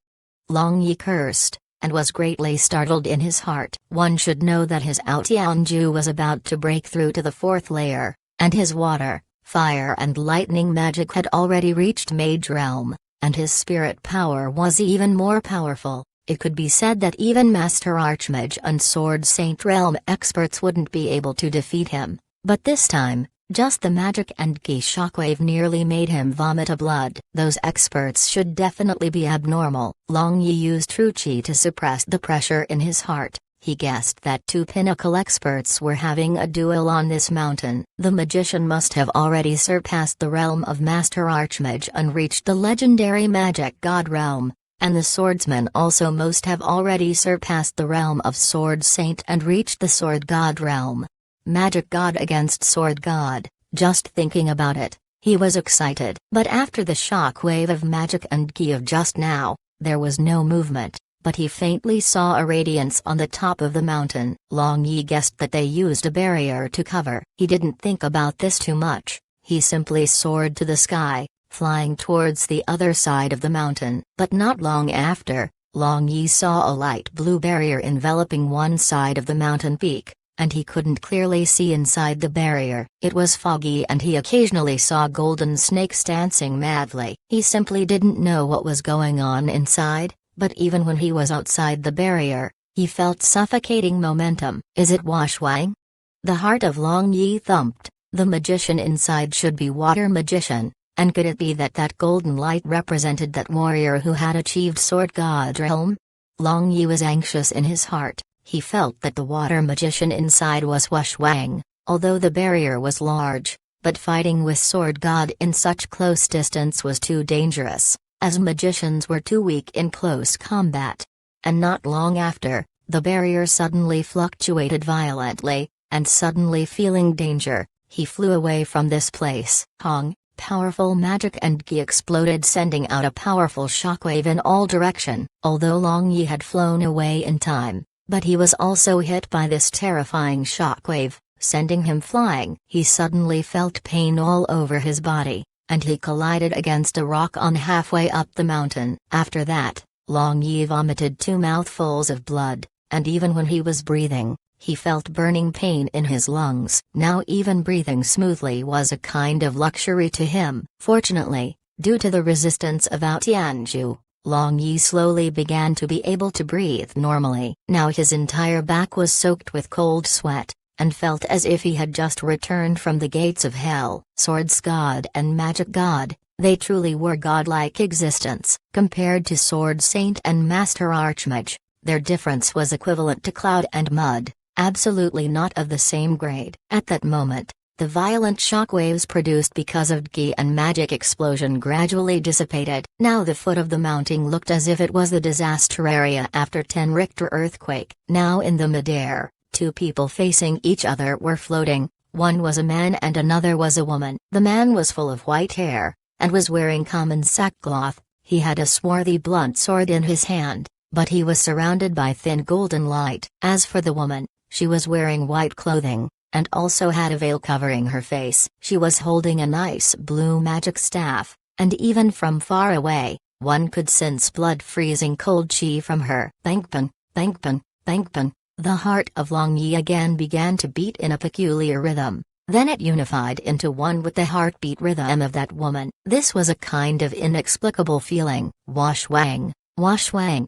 Long Yi cursed, and was greatly startled in his heart. One should know that his Outianju was about to break through to the 4th layer, and his water, fire and lightning magic had already reached Mage Realm, and his spirit power was even more powerful. It could be said that even Master Archmage and Sword Saint Realm experts wouldn't be able to defeat him, but this time, just the magic and Gi shockwave nearly made him vomit a blood. Those experts should definitely be abnormal. Long Yi used true chi to suppress the pressure in his heart. He guessed that 2 pinnacle experts were having a duel on this mountain. The magician must have already surpassed the realm of Master Archmage and reached the legendary magic god realm, and the swordsman also must have already surpassed the realm of Sword Saint and reached the sword god realm. Magic god against sword god. Just thinking about it, he was excited. But after the shock wave of magic and Gi of just now, there was no movement, but he faintly saw a radiance on the top of the mountain. Long Yi guessed that they used a barrier to cover. He didn't think about this too much. He simply soared to the sky, flying towards the other side of the mountain. But not long after, Long Yi saw a light blue barrier enveloping one side of the mountain peak, and he couldn't clearly see inside the barrier. It was foggy and he occasionally saw golden snakes dancing madly. He simply didn't know what was going on inside, but even when he was outside the barrier, he felt suffocating momentum. Is it Wash Wang? The heart of Long Yi thumped. The magician inside should be Water Magician, and could it be that that golden light represented that warrior who had achieved Sword God Realm? Long Yi was anxious in his heart. He felt that the water magician inside was Wash Wang, although the barrier was large, but fighting with Sword God in such close distance was too dangerous, as magicians were too weak in close combat. And not long after, the barrier suddenly fluctuated violently, and suddenly feeling danger, he flew away from this place. Hong, powerful magic and Gi exploded, sending out a powerful shockwave in all direction. Although Long Yi had flown away in time, but he was also hit by this terrifying shockwave, sending him flying. He suddenly felt pain all over his body, and he collided against a rock on halfway up the mountain. After that, Long Yi vomited 2 mouthfuls of blood, and even when he was breathing, he felt burning pain in his lungs. Now even breathing smoothly was a kind of luxury to him. Fortunately, due to the resistance of Outianju, Long Yi slowly began to be able to breathe normally. Now his entire back was soaked with cold sweat, and felt as if he had just returned from the gates of hell. Swords God and Magic God, they truly were godlike existence. Compared to Sword Saint and Master Archmage, their difference was equivalent to cloud and mud, absolutely not of the same grade. At that moment, the violent shockwaves produced because of Gi and magic explosion gradually dissipated. Now the foot of the mountain looked as if it was the disaster area after 10 Richter earthquake. Now in the midair, 2 people facing each other were floating, One was a man and another was a woman. The man was full of white hair, and was wearing common sackcloth. He had a swarthy blunt sword in his hand, but he was surrounded by thin golden light. As for the woman, she was wearing white clothing, and also had a veil covering her face. She was holding a nice blue magic staff, and even from far away, one could sense blood freezing cold chi from her. Bangpan, bangpan, bangpan. The heart of Long Yi again began to beat in a peculiar rhythm. Then it unified into one with the heartbeat rhythm of that woman. This was a kind of inexplicable feeling. Wash Wang, Wash Wang.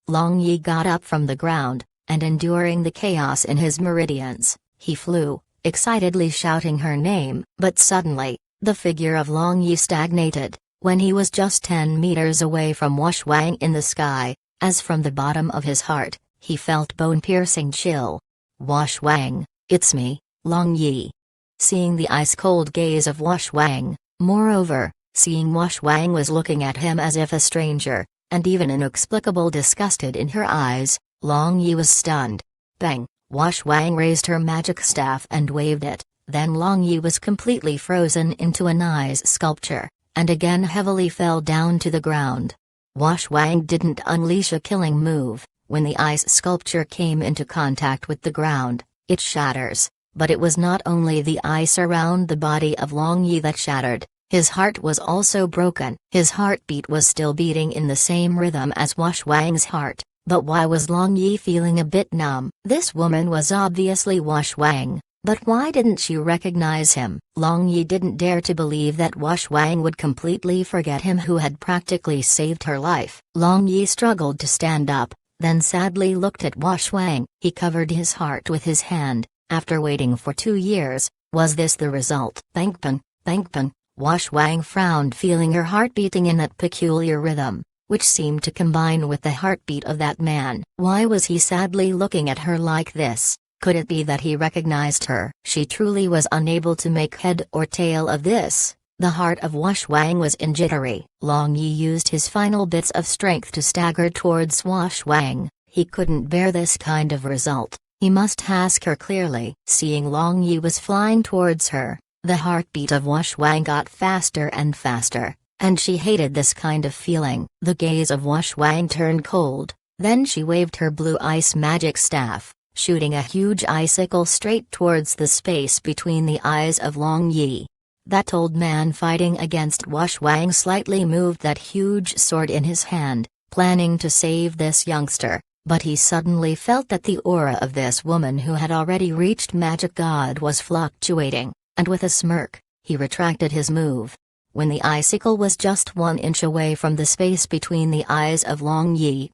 Long Yi got up from the ground, and enduring the chaos in his meridians, he flew, excitedly shouting her name. But suddenly, the figure of Long Yi stagnated, when he was just 10 meters away from Wash Wang in the sky, as from the bottom of his heart, he felt bone-piercing chill. Wash Wang, it's me, Long Yi. Seeing the ice-cold gaze of Wash Wang, moreover, seeing Wash Wang was looking at him as if a stranger, and even inexplicable disgusted in her eyes, Long Yi was stunned. Bang! Wash Wang raised her magic staff and waved it, then Long Yi was completely frozen into an ice sculpture, and again heavily fell down to the ground. Wash Wang didn't unleash a killing move. When the ice sculpture came into contact with the ground, it shatters, but it was not only the ice around the body of Long Yi that shattered, his heart was also broken. His heartbeat was still beating in the same rhythm as Wash Wang's heart, but why was Long Yi feeling a bit numb? This woman was obviously Wash Wang, but why didn't she recognize him? Long Yi didn't dare to believe that Wash Wang would completely forget him who had practically saved her life. Long Yi struggled to stand up, then sadly looked at Wash Wang. He covered his heart with his hand. After waiting for 2 years, was this the result? Bangpan, bangpan. Wash Wang frowned, feeling her heart beating in that peculiar rhythm, which seemed to combine with the heartbeat of that man. Why was he sadly looking at her like this? Could it be that he recognized her? She truly was unable to make head or tail of this. The heart of Wash Wang was in jittery. Long Yi used his final bits of strength to stagger towards Wash Wang. He couldn't bear this kind of result. He must ask her clearly. Seeing Long Yi was flying towards her, the heartbeat of Wash Wang got faster and faster, and she hated this kind of feeling. The gaze of Wash Wang turned cold, then she waved her blue ice magic staff, shooting a huge icicle straight towards the space between the eyes of Long Yi. That old man fighting against Wash Wang slightly moved that huge sword in his hand, planning to save this youngster, but he suddenly felt that the aura of this woman who had already reached magic god was fluctuating, and with a smirk, he retracted his move. When the icicle was just 1 inch away from the space between the eyes of Long Yi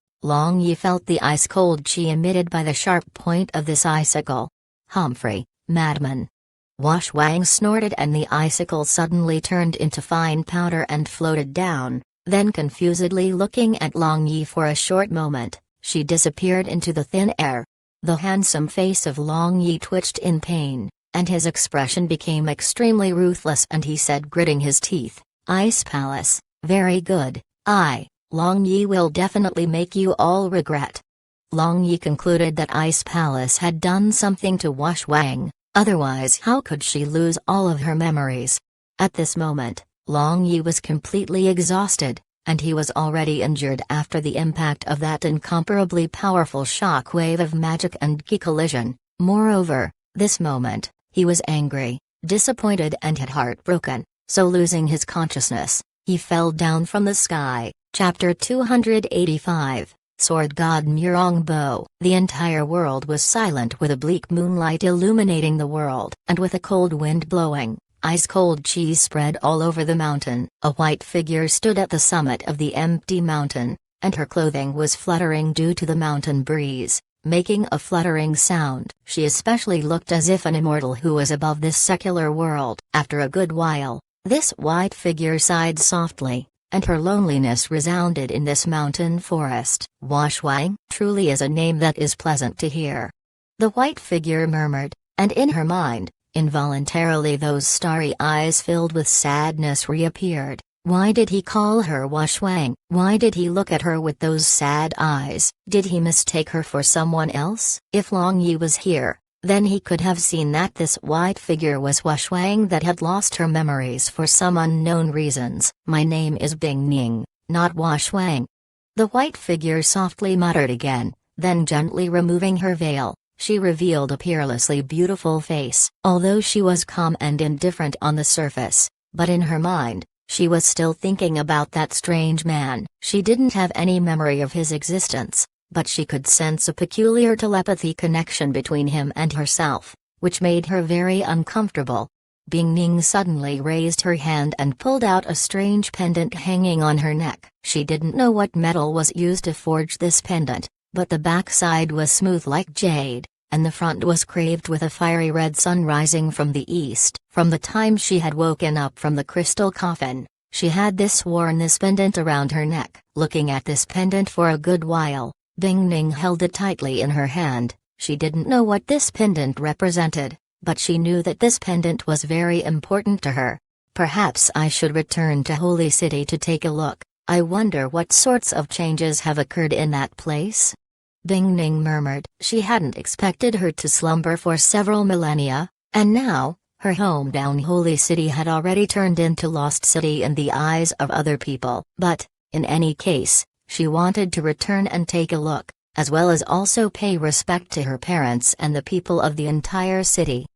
felt the ice-cold chi emitted by the sharp point of this icicle. Humphrey, madman! Wash Wang snorted, and the icicle suddenly turned into fine powder and floated down. Then, confusedly looking at Long Yi for a short moment, she disappeared into the thin air. The handsome face of Long Yi twitched in pain, and his expression became extremely ruthless, and he said, gritting his teeth, "Ice Palace, very good. Long Yi will definitely make you all regret." Long Yi concluded that Ice Palace had done something to Wash Wang. Otherwise, how could she lose all of her memories? At this moment, Long Yi was completely exhausted, and he was already injured after the impact of that incomparably powerful shock wave of magic and ki collision. Moreover, this moment, he was angry, disappointed and had heartbroken, so losing his consciousness, he fell down from the sky. Chapter 285. Sword God Murongbo. The entire world was silent, with a bleak moonlight illuminating the world, and with a cold wind blowing. Ice-cold chi spread all over the mountain. A white figure stood at the summit of the empty mountain, and her clothing was fluttering due to the mountain breeze, making a fluttering sound. She especially looked as if an immortal who was above this secular world. After a good while, this white figure sighed softly, and her loneliness resounded in this mountain forest. Wash Wang truly is a name that is pleasant to hear, the white figure murmured, and in her mind, involuntarily those starry eyes filled with sadness reappeared. Why did he call her Wash Wang? Why did he look at her with those sad eyes? Did he mistake her for someone else? If Long Yi was here, Then he could have seen that this white figure was Wang that had lost her memories for some unknown reasons. "My name is Bing Ning, not Wang." The white figure softly muttered again, then gently removing her veil, she revealed a peerlessly beautiful face. Although she was calm and indifferent on the surface, but in her mind, she was still thinking about that strange man. She didn't have any memory of his existence, but she could sense a peculiar telepathy connection between him and herself, which made her very uncomfortable. Bing Ning suddenly raised her hand and pulled out a strange pendant hanging on her neck. She didn't know what metal was used to forge this pendant, but the backside was smooth like jade, and the front was carved with a fiery red sun rising from the east. From the time she had woken up from the crystal coffin, she had worn this pendant around her neck. Looking at this pendant for a good while, Bing Ning held it tightly in her hand. She didn't know what this pendant represented, but she knew that this pendant was very important to her. "Perhaps I should return to Holy City to take a look. I wonder what sorts of changes have occurred in that place?" Bing Ning murmured. She hadn't expected her to slumber for several millennia, and now, her hometown Holy City had already turned into Lost City in the eyes of other people. But, in any case, she wanted to return and take a look, as well as also pay respect to her parents and the people of the entire city.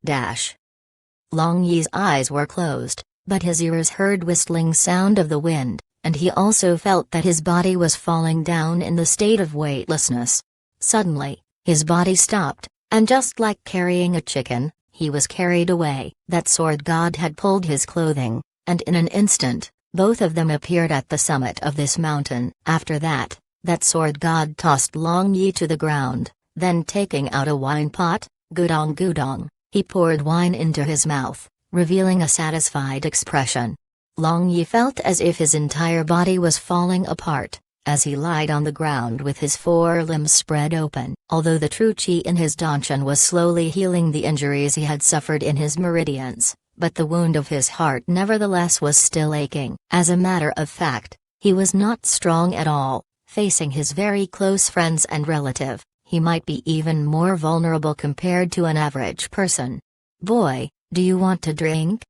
Long Yi's eyes were closed, but his ears heard whistling sound of the wind, and he also felt that his body was falling down in the state of weightlessness. Suddenly, his body stopped, and just like carrying a chicken, he was carried away. That sword god had pulled his clothing, and in an instant, both of them appeared at the summit of this mountain. After that, that sword god tossed Long Yi to the ground, then taking out a wine pot, gudong gudong, he poured wine into his mouth, revealing a satisfied expression. Long Yi felt as if his entire body was falling apart, as he lied on the ground with his four limbs spread open. Although the true qi in his danshan was slowly healing the injuries he had suffered in his meridians, but the wound of his heart nevertheless was still aching. As a matter of fact, he was not strong at all. Facing his very close friends and relative, he might be even more vulnerable compared to an average person. "Boy, do you want to drink?"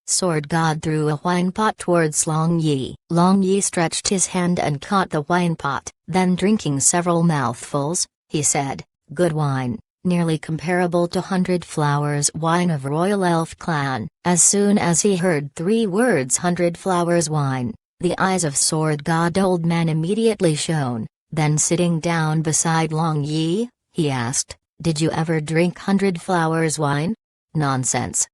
Sword God threw a wine pot towards Long Yi. Long Yi stretched his hand and caught the wine pot, then drinking several mouthfuls, he said, "Good wine, nearly comparable to 100 Flowers wine of Royal Elf Clan." As soon as he heard 3 words 100 Flowers wine, the eyes of Sword God Old Man immediately shone. Then sitting down beside Long Yi, he asked, "Did you ever drink 100 Flowers wine?" "Nonsense,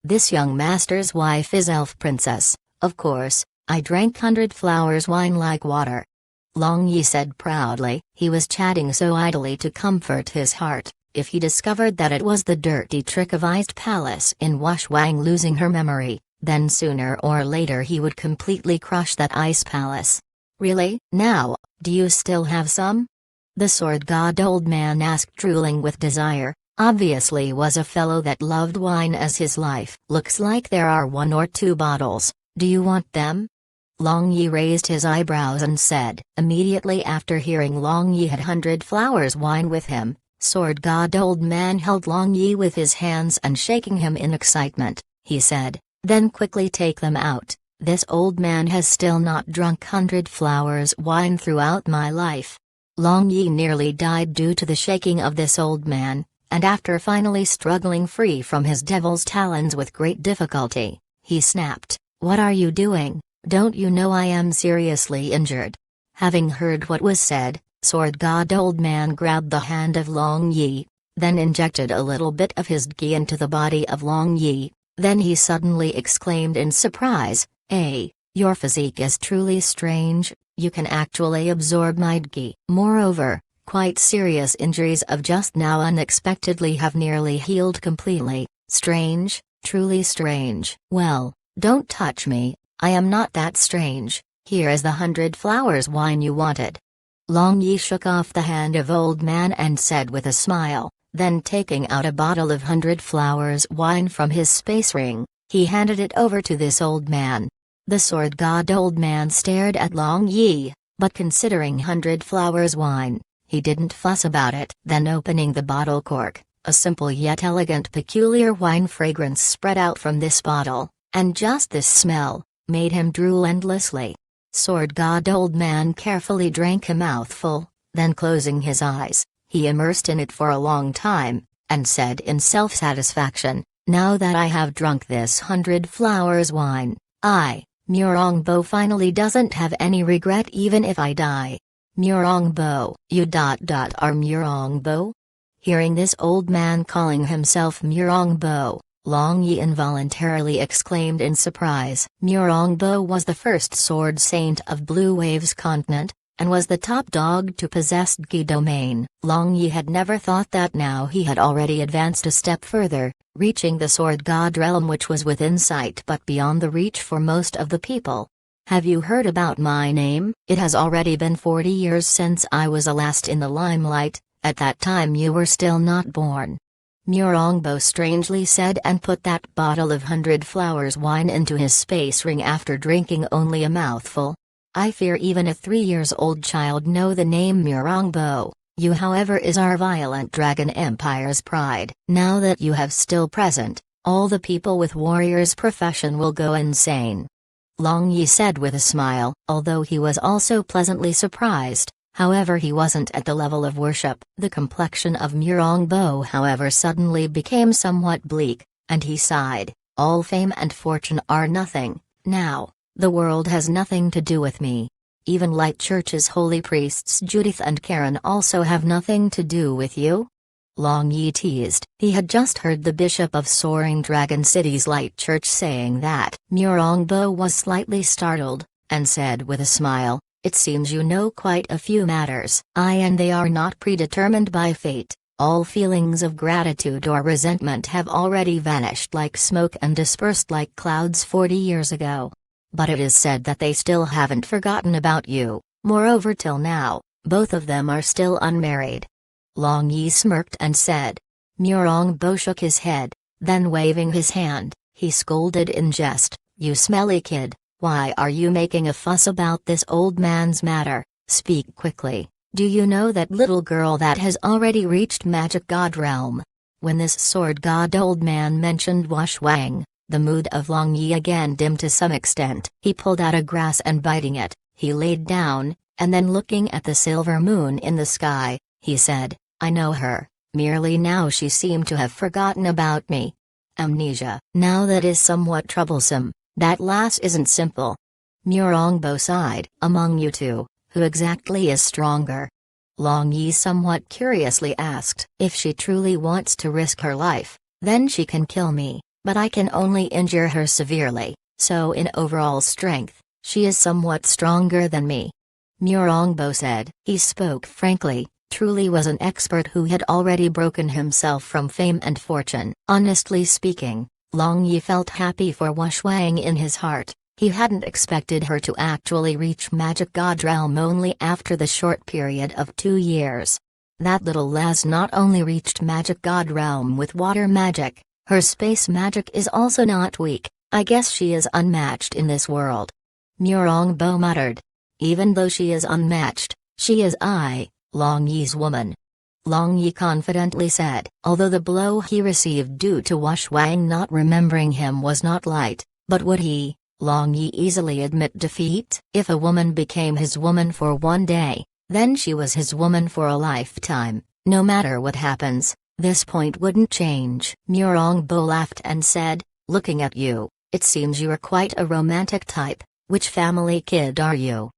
This young master's wife is Elf Princess. Of course, I drank 100 Flowers wine like water," Long Yi said proudly. He was chatting so idly to comfort his heart. If he discovered that it was the dirty trick of Iced Palace in Wang losing her memory, then sooner or later he would completely crush that Ice Palace. "Really? Now, do you still have some?" the Sword God Old Man asked, drooling with desire. Obviously was a fellow that loved wine as his life. "Looks like there are 1 or 2 bottles, do you want them?" Long Yi raised his eyebrows and said. Immediately after hearing Long Yi had 100 Flowers wine with him, Sword God Old Man held Long Yi with his hands and shaking him in excitement, he said, "Then quickly take them out. This old man has still not drunk 100 Flowers wine throughout my life." Long Yi nearly died due to the shaking of this old man, and after finally struggling free from his devil's talons with great difficulty, he snapped, "What are you doing? Don't you know I am seriously injured?" Having heard what was said, Sword God Old Man grabbed the hand of Long Yi, then injected a little bit of his gi into the body of Long Yi. Then he suddenly exclaimed in surprise, Your physique is truly strange, you can actually absorb my gi." Moreover, quite serious injuries of just now unexpectedly have nearly healed completely. "Strange, truly strange." "Well, don't touch me, I am not that strange. Here is the 100 Flowers wine you wanted." Long Yi shook off the hand of Old Man and said with a smile, then taking out a bottle of 100 Flowers wine from his space ring, he handed it over to this old man. The Sword God Old Man stared at Long Yi, but considering 100 Flowers wine, he didn't fuss about it. Then opening the bottle cork, A simple yet elegant peculiar wine fragrance spread out from this bottle, and just this smell made him drool endlessly. Sword God Old Man carefully drank a mouthful, then closing his eyes, he immersed in it for a long time, and said in self-satisfaction, "Now that I have drunk this 100 flowers wine, Murongbo finally doesn't have any regret even if I die." Murongbo, you are Murongbo? Hearing this old man calling himself Murongbo, Long Yi involuntarily exclaimed in surprise. Murongbo was the first sword saint of Blue Waves continent, and was the top dog to possess Gi domain. Long Yi had never thought that now he had already advanced a step further, reaching the sword god realm which was within sight but beyond the reach for most of the people. "Have you heard about my name? It has already been 40 years since I was last in the limelight. At that time you were still not born." Murongbo strangely said and put that bottle of 100 flowers wine into his space ring after drinking only a mouthful. "I fear even a 3-year-old child know the name Murongbo. You however is our violent dragon empire's pride. Now that you have still present, all the people with warrior's profession will go insane." Long Yi said with a smile, although he was also pleasantly surprised. However, he wasn't at the level of worship. The complexion of Murongbo however suddenly became somewhat bleak, and he sighed, "All fame and fortune are nothing, now. The world has nothing to do with me. Even Light Church's holy priests Judith and Karen also have nothing to do with you?" Long Yi teased. He had just heard the bishop of Soaring Dragon City's Light Church saying that. Murongbo was slightly startled, and said with a smile, "It seems you know quite a few matters. And they are not predetermined by fate. All feelings of gratitude or resentment have already vanished like smoke and dispersed like clouds 40 years ago. But it is said that they still haven't forgotten about you. Moreover, till now, both of them are still unmarried." Long Yi smirked and said. Murongbo shook his head, then waving his hand, he scolded in jest, "You smelly kid, why are you making a fuss about this old man's matter? Speak quickly. Do you know that little girl that has already reached Magic God Realm?" When this sword god old man mentioned Wash Wang, the mood of Long Yi again dimmed to some extent. He pulled out a grass and biting it, he laid down, and then looking at the silver moon in the sky, he said, "I know her, merely now she seemed to have forgotten about me. Amnesia. Now that is somewhat troublesome, that lass isn't simple." Murongbo sighed. "Among you two, who exactly is stronger?" Long Yi somewhat curiously asked. "If she truly wants to risk her life, then she can kill me, but I can only injure her severely, so in overall strength, she is somewhat stronger than me." Murongbo said. He spoke frankly, truly was an expert who had already broken himself from fame and fortune. Honestly speaking, Long Yi felt happy for Wash Wang in his heart. He hadn't expected her to actually reach Magic God Realm only after the short period of 2 years. That little lass not only reached Magic God Realm with water magic, her space magic is also not weak. I guess she is unmatched in this world." Murongbo muttered. "Even though she is unmatched, she is Long Yi's woman." Long Yi confidently said. Although the blow he received due to Wash Wang not remembering him was not light, but would he, Long Yi easily admit defeat? If a woman became his woman for one day, then she was his woman for a lifetime. No matter what happens, this point wouldn't change. Murongbo laughed and said, "Looking at you, it seems you are quite a romantic type. Which family kid are you?"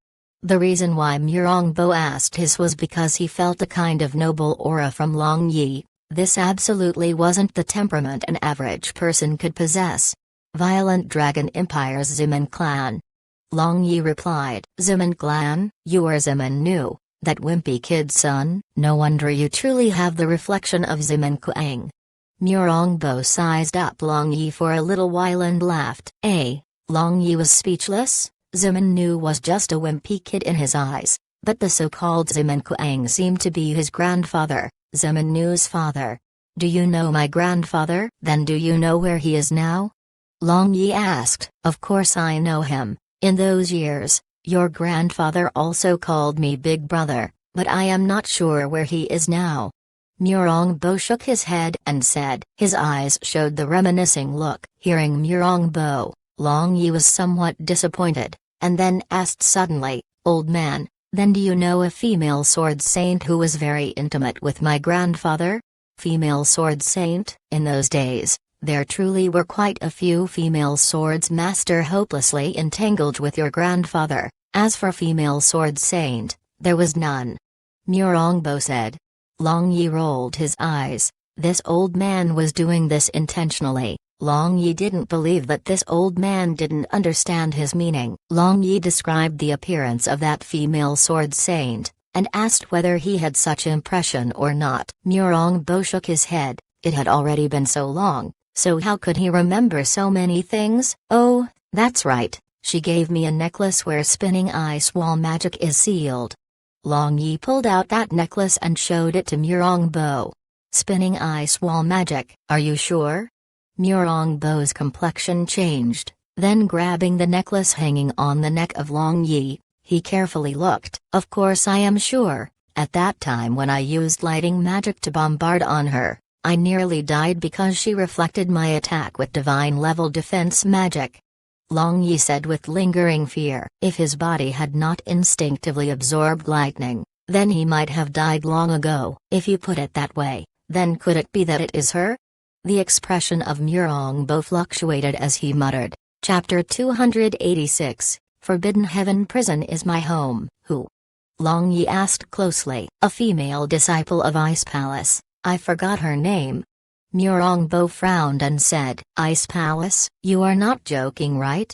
The reason why Murongbo asked his was because he felt a kind of noble aura from Long Yi. This absolutely wasn't the temperament an average person could possess. Violent Dragon Empire's Ziman clan. Long Yi replied. "Ziman clan? You are Ziman Nu, that wimpy kid's son? No wonder you truly have the reflection of Ziman Kuang." Murongbo sized up Long Yi for a little while and laughed. Long Yi was speechless. Ziman Nu was just a wimpy kid in his eyes, but the so-called Ziman Kuang seemed to be his grandfather, Ziman Nu's father. "Do you know my grandfather? Then do you know where he is now?" Long Yi asked. "Of course I know him. In those years, your grandfather also called me Big Brother, but I am not sure where he is now." Murongbo shook his head and said. His eyes showed the reminiscing look. Hearing Murongbo, Long Yi was somewhat disappointed, and then asked suddenly, "Old man, then do you know a female sword saint who was very intimate with my grandfather?" Female sword saint? In those days, there truly were quite a few female swords master hopelessly entangled with your grandfather. As for female sword saint, there was none. Murongbo said. Long Yi rolled his eyes. This old man was doing this intentionally. Long Yi didn't believe that this old man didn't understand his meaning. Long Yi described the appearance of that female sword saint, and asked whether he had such impression or not. Murongbo shook his head. It had already been so long, so how could he remember so many things? Oh, that's right, she gave me a necklace where spinning ice wall magic is sealed. Long Yi pulled out that necklace and showed it to Murongbo. Spinning ice wall magic, are you sure? Murongbo's complexion changed, then grabbing the necklace hanging on the neck of Long Yi, he carefully looked. Of course I am sure. At that time when I used lighting magic to bombard on her, I nearly died because she reflected my attack with divine level defense magic. Long Yi said with lingering fear. If his body had not instinctively absorbed lightning, then he might have died long ago. If you put it that way, then could it be that it is her? The expression of Murongbo fluctuated as he muttered. Chapter 286, Forbidden Heaven Prison is my home. Who? Long Yi asked closely. A female disciple of Ice Palace, I forgot her name. Murongbo frowned and said, Ice Palace? You are not joking, right?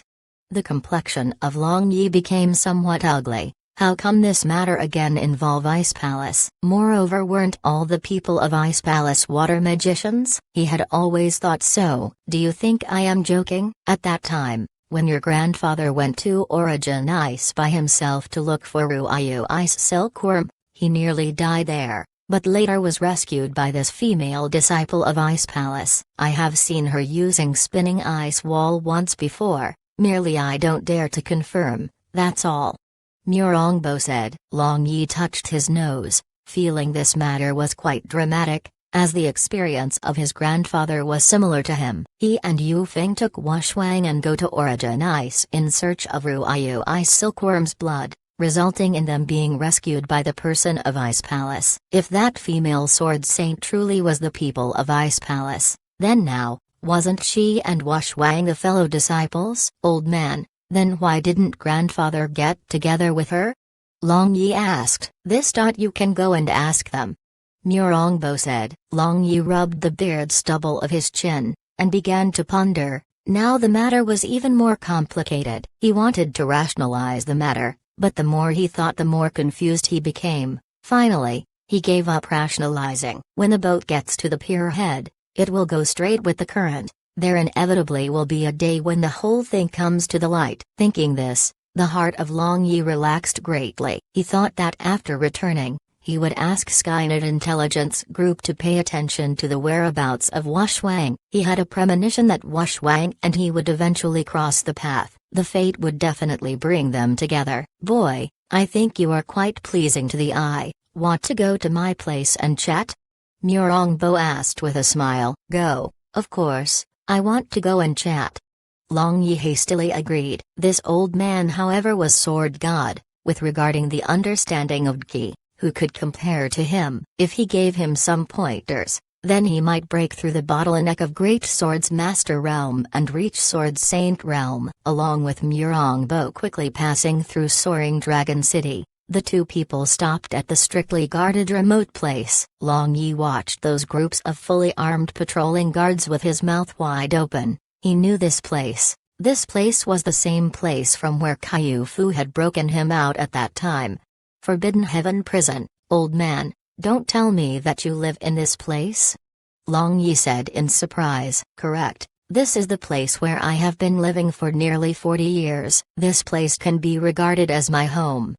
The complexion of Long Yi became somewhat ugly. How come this matter again involve Ice Palace? Moreover, weren't all the people of Ice Palace water magicians? He had always thought so. Do you think I am joking? At that time, when your grandfather went to Origin Ice by himself to look for Ruayu Ice Silkworm, he nearly died there, but later was rescued by this female disciple of Ice Palace. I have seen her using spinning ice wall once before, merely I don't dare to confirm, that's all. Murongbo said. Long Yi touched his nose, feeling this matter was quite dramatic, as the experience of his grandfather was similar to him. He and Yu Feng took Wushuang and go to Origin Ice in search of Ruayu Ice Silkworm's blood, resulting in them being rescued by the person of Ice Palace. If that female sword saint truly was the people of Ice Palace, then now, wasn't she and Wushuang the fellow disciples? Old man, then why didn't grandfather get together with her? Long Yi asked. You can go and ask them. Murongbo said. Long Yi rubbed the beard stubble of his chin, and began to ponder. Now the matter was even more complicated. He wanted to rationalize the matter, but the more he thought the more confused he became. Finally, he gave up rationalizing. When the boat gets to the pier head, it will go straight with the current. There inevitably will be a day when the whole thing comes to the light. Thinking this, the heart of Long Yi relaxed greatly. He thought that after returning, he would ask Skynet Intelligence Group to pay attention to the whereabouts of Wushuang. He had a premonition that Wushuang and he would eventually cross the path. The fate would definitely bring them together. Boy, I think you are quite pleasing to the eye. Want to go to my place and chat? Murongbo asked with a smile. Go, of course. I want to go and chat. Long Yi hastily agreed. This old man however was sword god, with regarding the understanding of Ki, who could compare to him. If he gave him some pointers, then he might break through the bottleneck of Great Swords Master Realm and reach Sword Saint Realm. Along with Murongbo quickly passing through Soaring Dragon City, the two people stopped at the strictly guarded remote place. Long Yi watched those groups of fully armed patrolling guards with his mouth wide open. He knew this place. This place was the same place from where Kaiyu Fu had broken him out at that time. Forbidden Heaven Prison. Old man, don't tell me that you live in this place? Long Yi said in surprise. Correct. This is the place where I have been living for nearly 40 years. This place can be regarded as my home.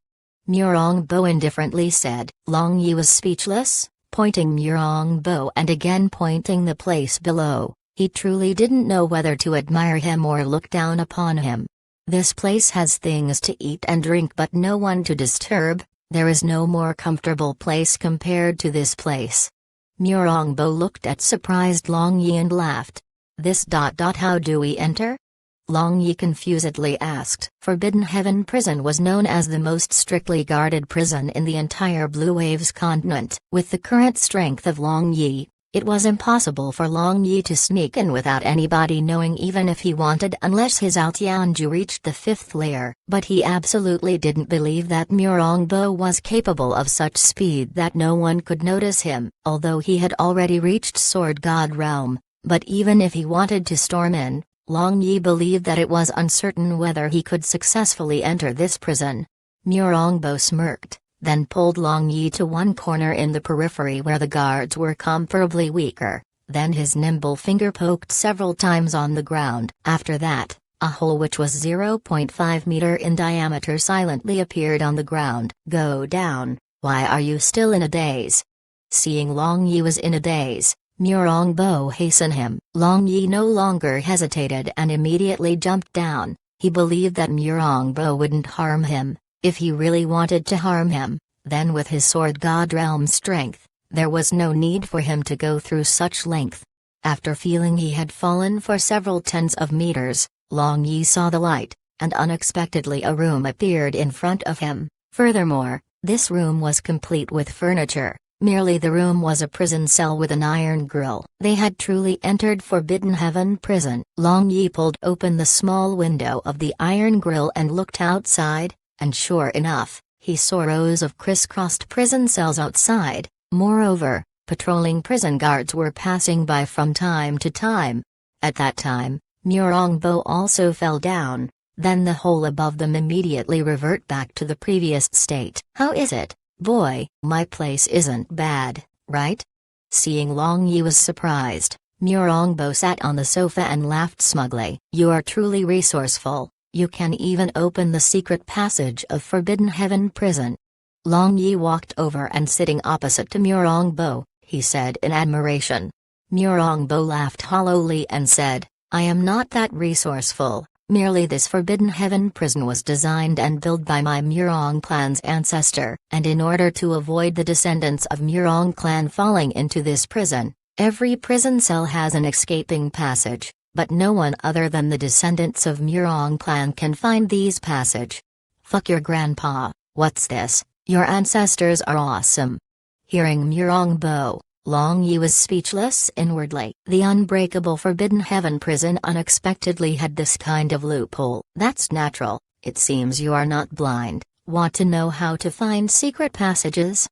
Murongbo indifferently said. Long Yi was speechless, pointing Murongbo and again pointing the place below. He truly didn't know whether to admire him or look down upon him. This place has things to eat and drink but no one to disturb. There is no more comfortable place compared to this place. Murongbo looked at surprised Long Yi and laughed. How do we enter? Long Yi confusedly asked. Forbidden Heaven Prison was known as the most strictly guarded prison in the entire Blue Waves continent. With the current strength of Long Yi, it was impossible for Long Yi to sneak in without anybody knowing, even if he wanted, unless his Altianju reached the 5th layer. But he absolutely didn't believe that Murongbo was capable of such speed that no one could notice him, although he had already reached Sword God Realm. But even if he wanted to storm in, Long Yi believed that it was uncertain whether he could successfully enter this prison. Murongbo smirked, then pulled Long Yi to one corner in the periphery where the guards were comparably weaker. Then his nimble finger poked several times on the ground. After that, a hole which was 0.5 meter in diameter silently appeared on the ground. Go down. Why are you still in a daze? Seeing Long Yi was in a daze, Murongbo hastened him. Long Yi no longer hesitated and immediately jumped down. He believed that Murongbo wouldn't harm him. If he really wanted to harm him, then with his Sword God Realm strength, there was no need for him to go through such length. After feeling he had fallen for several tens of meters, Long Yi saw the light, and unexpectedly a room appeared in front of him. Furthermore, this room was complete with furniture. Merely the room was a prison cell with an iron grill. They had truly entered Forbidden Heaven Prison. Long Yi pulled open the small window of the iron grill and looked outside, and sure enough, he saw rows of crisscrossed prison cells outside. Moreover, patrolling prison guards were passing by from time to time. At that time, Murongbo also fell down, then the hole above them immediately revert back to the previous state. How is it, boy? My place isn't bad, right? Seeing Long Yi was surprised, Murongbo sat on the sofa and laughed smugly. You are truly resourceful, you can even open the secret passage of Forbidden Heaven Prison. Long Yi walked over and sitting opposite to Murongbo, he said in admiration. Murongbo laughed hollowly and said, I am not that resourceful. Merely this Forbidden Heaven Prison was designed and built by my Murong clan's ancestor, and in order to avoid the descendants of Murong clan falling into this prison, every prison cell has an escaping passage, but no one other than the descendants of Murong clan can find these passage. Fuck your grandpa, what's this? Your ancestors are awesome. Hearing Murongbo, Long Yi was speechless inwardly. The unbreakable Forbidden Heaven Prison unexpectedly had this kind of loophole. That's natural, it seems you are not blind. Want to know how to find secret passages?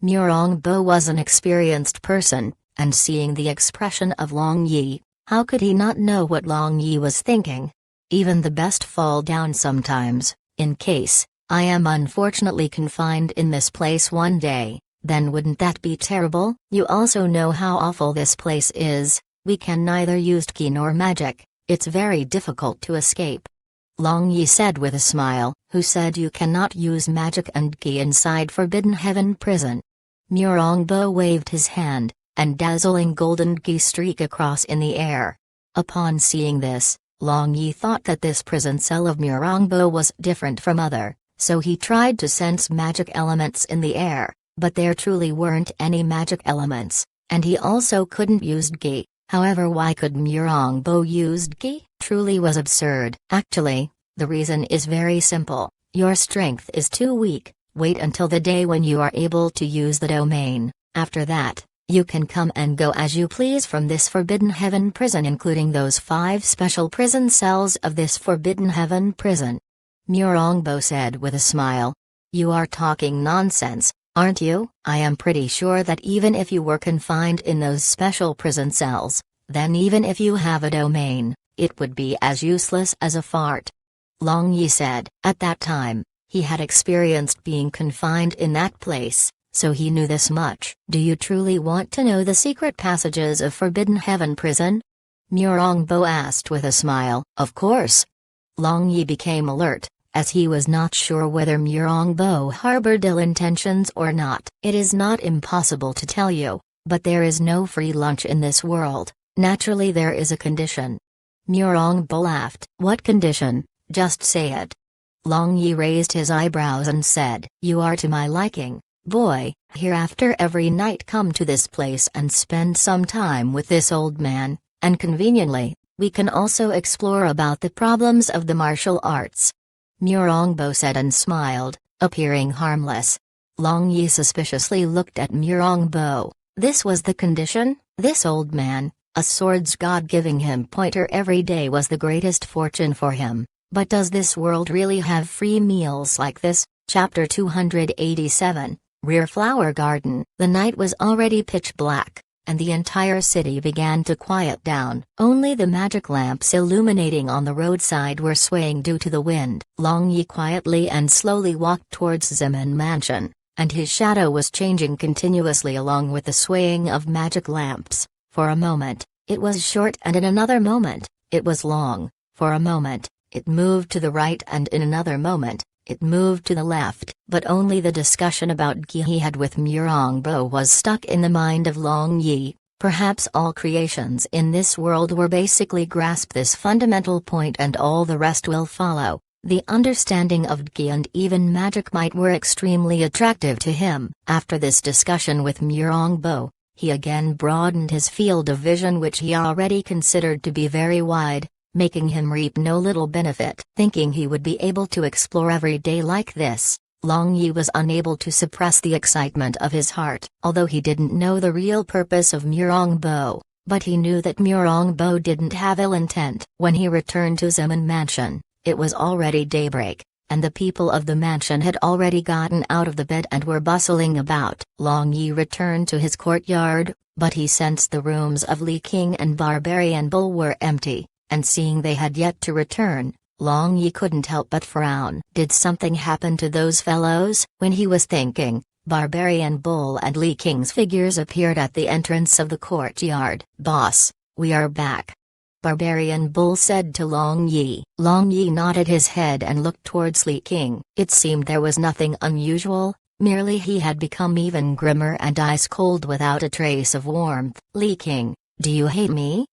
Murongbo was an experienced person, and seeing the expression of Long Yi, how could he not know what Long Yi was thinking? Even the best fall down sometimes. In case I am unfortunately confined in this place one day, then wouldn't that be terrible? You also know how awful this place is. We can neither use ki nor magic. It's very difficult to escape. Long Yi said with a smile. Who said you cannot use magic and ki inside Forbidden Heaven Prison? Murongbo waved his hand, and dazzling golden ki streak across in the air. Upon seeing this, Long Yi thought that this prison cell of Murongbo was different from other, so he tried to sense magic elements in the air. But there truly weren't any magic elements, and he also couldn't use ki. However, why could Murongbo use ki? Truly was absurd. Actually, the reason is very simple. Your strength is too weak. Wait until the day when you are able to use the domain. After that, you can come and go as you please from this Forbidden Heaven Prison, including those 5 special prison cells of this Forbidden Heaven Prison. Murongbo said with a smile. You are talking nonsense, aren't you? I am pretty sure that even if you were confined in those special prison cells, then even if you have a domain, it would be as useless as a fart. Long Yi said. At that time, he had experienced being confined in that place, so he knew this much. Do you truly want to know the secret passages of Forbidden Heaven Prison? Murongbo asked with a smile. Of course. Long Yi became alert, as he was not sure whether Murongbo harbored ill intentions or not. It is not impossible to tell you, but there is no free lunch in this world. Naturally there is a condition. Murongbo laughed. What condition? Just say it. Long Yi raised his eyebrows and said, You are to my liking, Boy, hereafter every night come to this place and spend some time with this old man, and conveniently, we can also explore about the problems of the martial arts. Murongbo said and smiled, appearing harmless. Long Yi suspiciously looked at Murongbo. This was the condition? This old man, a swords god giving him pointer every day was the greatest fortune for him. But does this world really have free meals like this? Chapter 287, Rear Flower Garden. The night was already pitch black, and the entire city began to quiet down. Only the magic lamps illuminating on the roadside were swaying due to the wind. Long Yi quietly and slowly walked towards Zemin Mansion, and his shadow was changing continuously along with the swaying of magic lamps. For a moment, it was short, and in another moment, it was long. For a moment, it moved to the right, and in another moment, it moved to the left. But only the discussion about Gi he had with Murongbo was stuck in the mind of Long Yi. Perhaps all creations in this world were basically grasp this fundamental point and all the rest will follow. The understanding of Gi and even magic might were extremely attractive to him. After this discussion with Murongbo, he again broadened his field of vision, which he already considered to be very wide, making him reap no little benefit. Thinking he would be able to explore every day like this, Long Yi was unable to suppress the excitement of his heart. Although he didn't know the real purpose of Murongbo, but he knew that Murongbo didn't have ill intent. When he returned to Zemin Mansion, it was already daybreak, and the people of the mansion had already gotten out of the bed and were bustling about. Long Yi returned to his courtyard, but he sensed the rooms of Li King and Barbarian Bull were empty, and seeing they had yet to return, Long Yi couldn't help but frown. Did something happen to those fellows? When he was thinking, Barbarian Bull and Li King's figures appeared at the entrance of the courtyard. "Boss, we are back," Barbarian Bull said to Long Yi. Long Yi nodded his head and looked towards Li King. It seemed there was nothing unusual, merely he had become even grimmer and ice cold without a trace of warmth. "Li King, do you hate me?"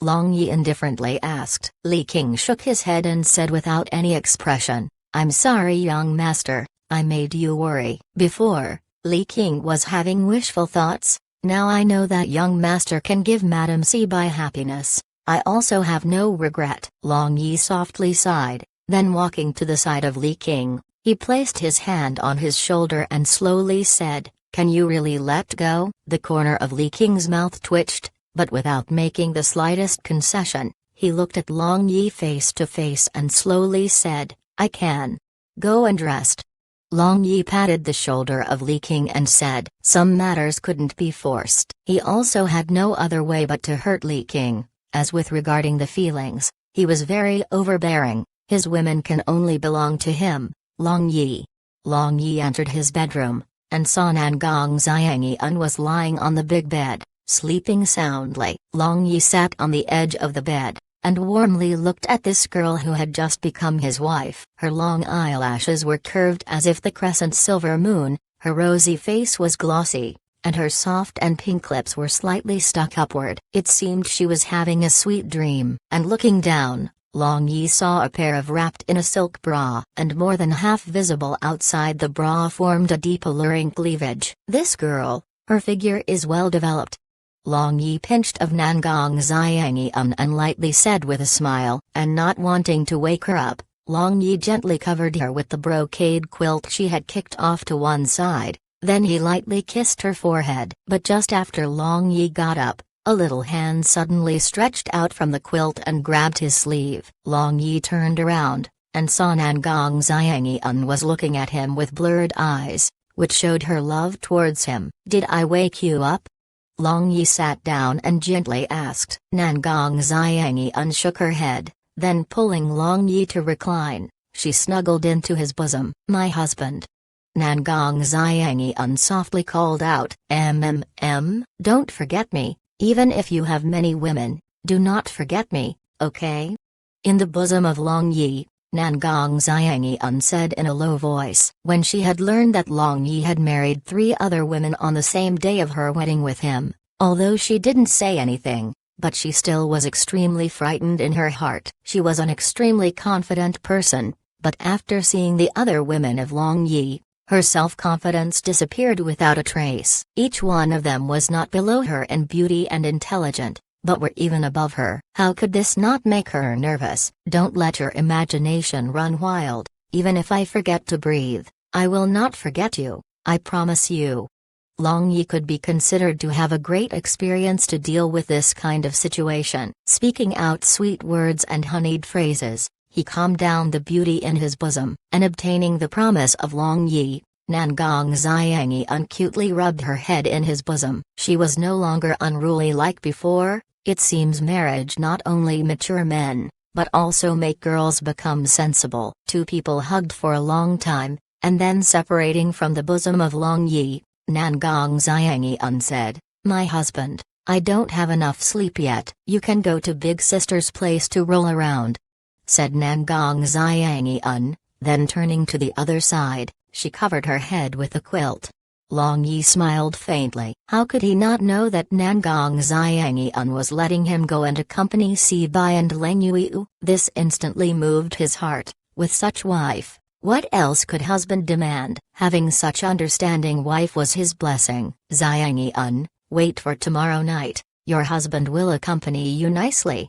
Long Yi indifferently asked. Li King shook his head and said without any expression, "I'm sorry, young master, I made you worry." Before, Li King was having wishful thoughts. Now I know that young master can give Madam Sibai happiness. I also have no regret. Long Yi softly sighed, then walking to the side of Li King, he placed his hand on his shoulder and slowly said, "Can you really let go?" The corner of Li King's mouth twitched, but without making the slightest concession, he looked at Long Yi face to face and slowly said, "I can. Go and rest." Long Yi patted the shoulder of Li King and said, "Some matters couldn't be forced." He also had no other way but to hurt Li King. As with regarding the feelings, he was very overbearing. His women can only belong to him, Long Yi. Long Yi entered his bedroom, and saw Nangong Xiangyan was lying on the big bed, sleeping soundly. Long Yi sat on the edge of the bed, and warmly looked at this girl who had just become his wife. Her long eyelashes were curved as if the crescent silver moon, her rosy face was glossy, and her soft and pink lips were slightly stuck upward. It seemed she was having a sweet dream. And looking down, Long Yi saw a pair of wrapped in a silk bra, and more than half visible outside the bra formed a deep alluring cleavage. This girl, her figure is well developed. Long Yi pinched of Nangong Xiangyan and lightly said with a smile, and not wanting to wake her up, Long Yi gently covered her with the brocade quilt she had kicked off to one side. Then he lightly kissed her forehead. But just after Long Yi got up, a little hand suddenly stretched out from the quilt and grabbed his sleeve. Long Yi turned around, and saw Nangong Xiangyan was looking at him with blurred eyes, which showed her love towards him. "Did I wake you up?" Long Yi sat down and gently asked. Nangong Xiangyan shook her head, then pulling Long Yi to recline, she snuggled into his bosom. "My husband." Nangong Xiangyan softly called out, Don't forget me, even if you have many women, do not forget me, okay?" In the bosom of Long Yi, Nangong Xiangyan said in a low voice. When she had learned that Long Yi had married 3 other women on the same day of her wedding with him, although she didn't say anything, but she still was extremely frightened in her heart. She was an extremely confident person, but after seeing the other women of Long Yi, Her self-confidence disappeared without a trace. Each one of them was not below her in beauty and intelligence, but were even above her. How could this not make her nervous? Don't let your imagination run wild. Even if I forget to breathe, I will not forget you, I promise you. Long Yi could be considered to have a great experience to deal with this kind of situation. Speaking out sweet words and honeyed phrases, he calmed down the beauty in his bosom, and obtaining the promise of Long Yi, Nangong Xiangyi uncutely rubbed her head in his bosom. She was no longer unruly like before. It seems marriage not only mature men, but also make girls become sensible. Two people hugged for a long time, and then separating from the bosom of Long Yi, Nangong Xiangyi said, "My husband, I don't have enough sleep yet." "You can go to big sister's place to roll around," said Nangong Xiangyi. Then turning to the other side, she covered her head with a quilt. Long Yi smiled faintly. How could he not know that Nangong Xiangyi was letting him go and accompany Si Bai and Leng Yue? This instantly moved his heart. With such wife, what else could husband demand? Having such understanding wife was his blessing. Xiangyi, wait for tomorrow night, your husband will accompany you nicely.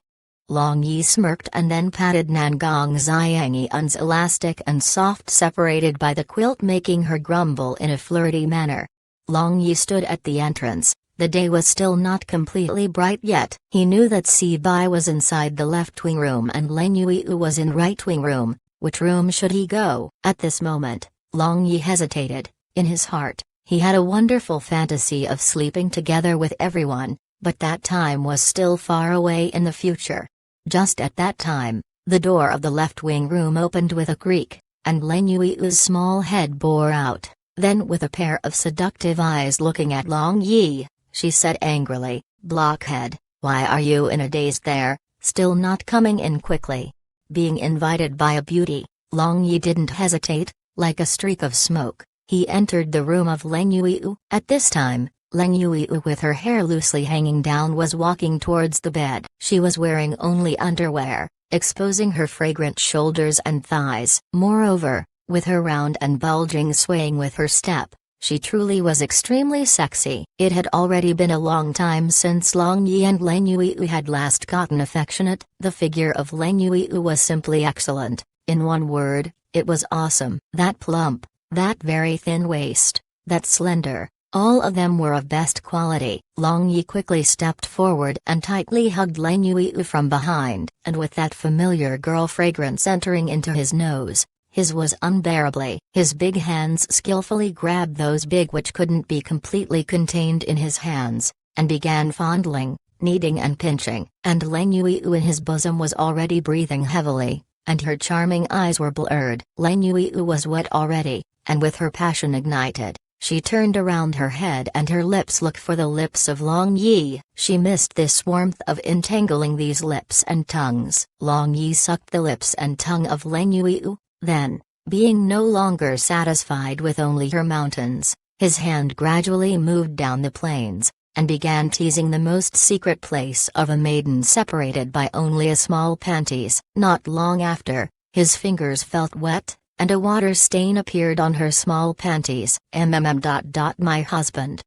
Long Yi smirked and then patted Nangong Xiangyi's elastic and soft separated by the quilt, making her grumble in a flirty manner. Long Yi stood at the entrance. The day was still not completely bright yet. He knew that Si Bai was inside the left wing room and Leng Yue was in right wing room. Which room should he go? At this moment, Long Yi hesitated. In his heart, he had a wonderful fantasy of sleeping together with everyone, but that time was still far away in the future. Just at that time, the door of the left wing room opened with a creak, and Leng Yue's small head bore out. Then with a pair of seductive eyes looking at Long Yi, she said angrily, "Blockhead, why are you in a daze there, still not coming in quickly?" Being invited by a beauty, Long Yi didn't hesitate. Like a streak of smoke, he entered the room of Leng Yue. At this time, Leng Yue with her hair loosely hanging down was walking towards the bed. She was wearing only underwear, exposing her fragrant shoulders and thighs. Moreover, with her round and bulging swaying with her step, she truly was extremely sexy. It had already been a long time since Long Yi and Leng Yue had last gotten affectionate. The figure of Leng Yue was simply excellent. In one word, it was awesome. That plump, that very thin waist, that slender, all of them were of best quality. Long Yi quickly stepped forward and tightly hugged Leng Yue from behind, and with that familiar girl fragrance entering into his nose, his was unbearably. His big hands skillfully grabbed those big which couldn't be completely contained in his hands, and began fondling, kneading and pinching. And Leng Yue in his bosom was already breathing heavily, and her charming eyes were blurred. Leng Yue was wet already, and with her passion ignited, she turned around her head and her lips looked for the lips of Long Yi. She missed this warmth of entangling these lips and tongues. Long Yi sucked the lips and tongue of Leng Yue, then, being no longer satisfied with only her mountains, his hand gradually moved down the plains, and began teasing the most secret place of a maiden separated by only a small panties. Not long after, his fingers felt wet, and a water stain appeared on her small panties. My husband.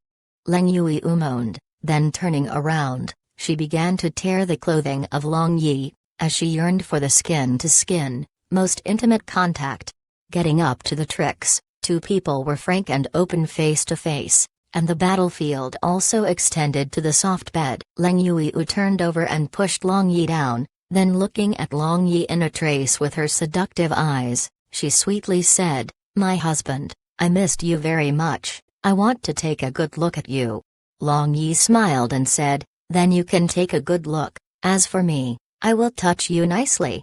Leng Yue moaned, then turning around, she began to tear the clothing of Long Yi, as she yearned for the skin-to-skin, most intimate contact. Getting up to the tricks, two people were frank and open face-to-face, and the battlefield also extended to the soft bed. Leng Yue turned over and pushed Long Yi down, then looking at Long Yi in a trace with her seductive eyes, she sweetly said, "My husband, I missed you very much, I want to take a good look at you." Long Yi smiled and said, "Then you can take a good look, as for me, I will touch you nicely."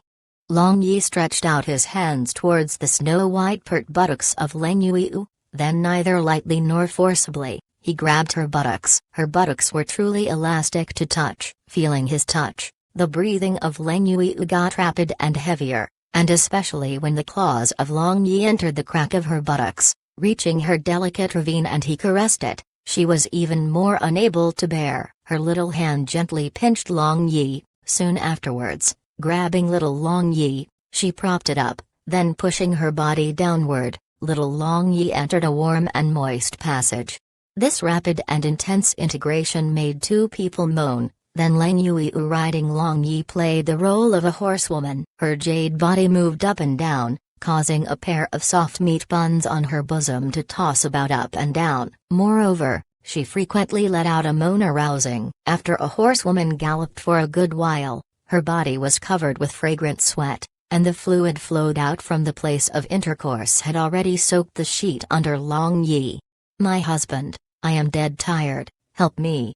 Long Yi stretched out his hands towards the snow-white pert buttocks of Leng Yue, then neither lightly nor forcibly, he grabbed her buttocks. Her buttocks were truly elastic to touch. Feeling his touch, the breathing of Leng Yue got rapid and heavier, and especially when the claws of Long Yi entered the crack of her buttocks, reaching her delicate ravine and he caressed it, she was even more unable to bear. Her little hand gently pinched Long Yi. Soon afterwards, grabbing little Long Yi, she propped it up, then pushing her body downward, little Long Yi entered a warm and moist passage. This rapid and intense integration made two people moan. Then Leng Yui, riding Long Yi, played the role of a horsewoman. Her jade body moved up and down, causing a pair of soft meat buns on her bosom to toss about up and down. Moreover, she frequently let out a moan arousing. After a horsewoman galloped for a good while, her body was covered with fragrant sweat, and the fluid flowed out from the place of intercourse had already soaked the sheet under Long Yi. "My husband, I am dead tired, help me."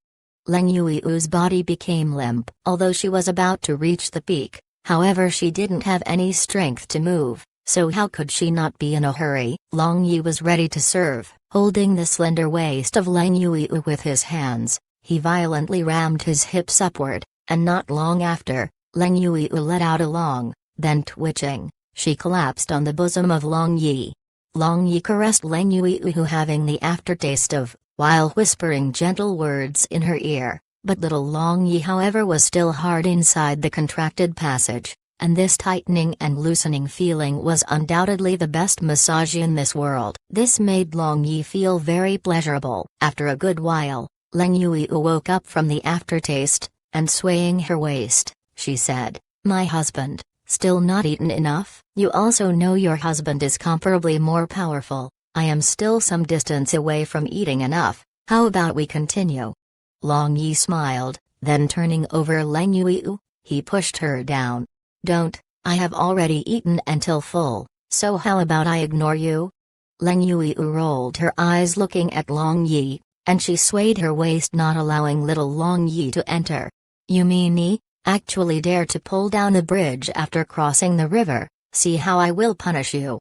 Leng Yui's body became limp. Although she was about to reach the peak, however, she didn't have any strength to move, so how could she not be in a hurry? Long Yi was ready to serve. Holding the slender waist of Leng Yui with his hands, he violently rammed his hips upward, and not long after, Leng Yui let out a long, then twitching, she collapsed on the bosom of Long Yi. Long Yi caressed Leng Yui, who having the aftertaste of, while whispering gentle words in her ear, but little Long Yi, however, was still hard inside the contracted passage, and this tightening and loosening feeling was undoubtedly the best massage in this world. This made Long Yi feel very pleasurable. After a good while, Leng Yui woke up from the aftertaste, and swaying her waist, she said, "My husband, still not eaten enough? You also know your husband is comparably more powerful. I am still some distance away from eating enough. How about we continue?" Long Yi smiled, then turning over Leng Yui, he pushed her down. "Don't, I have already eaten until full, so how about I ignore you?" Leng Yui rolled her eyes looking at Long Yi, and she swayed her waist, not allowing little Long Yi to enter. "You mean me? Actually dare to pull down the bridge after crossing the river? See how I will punish you."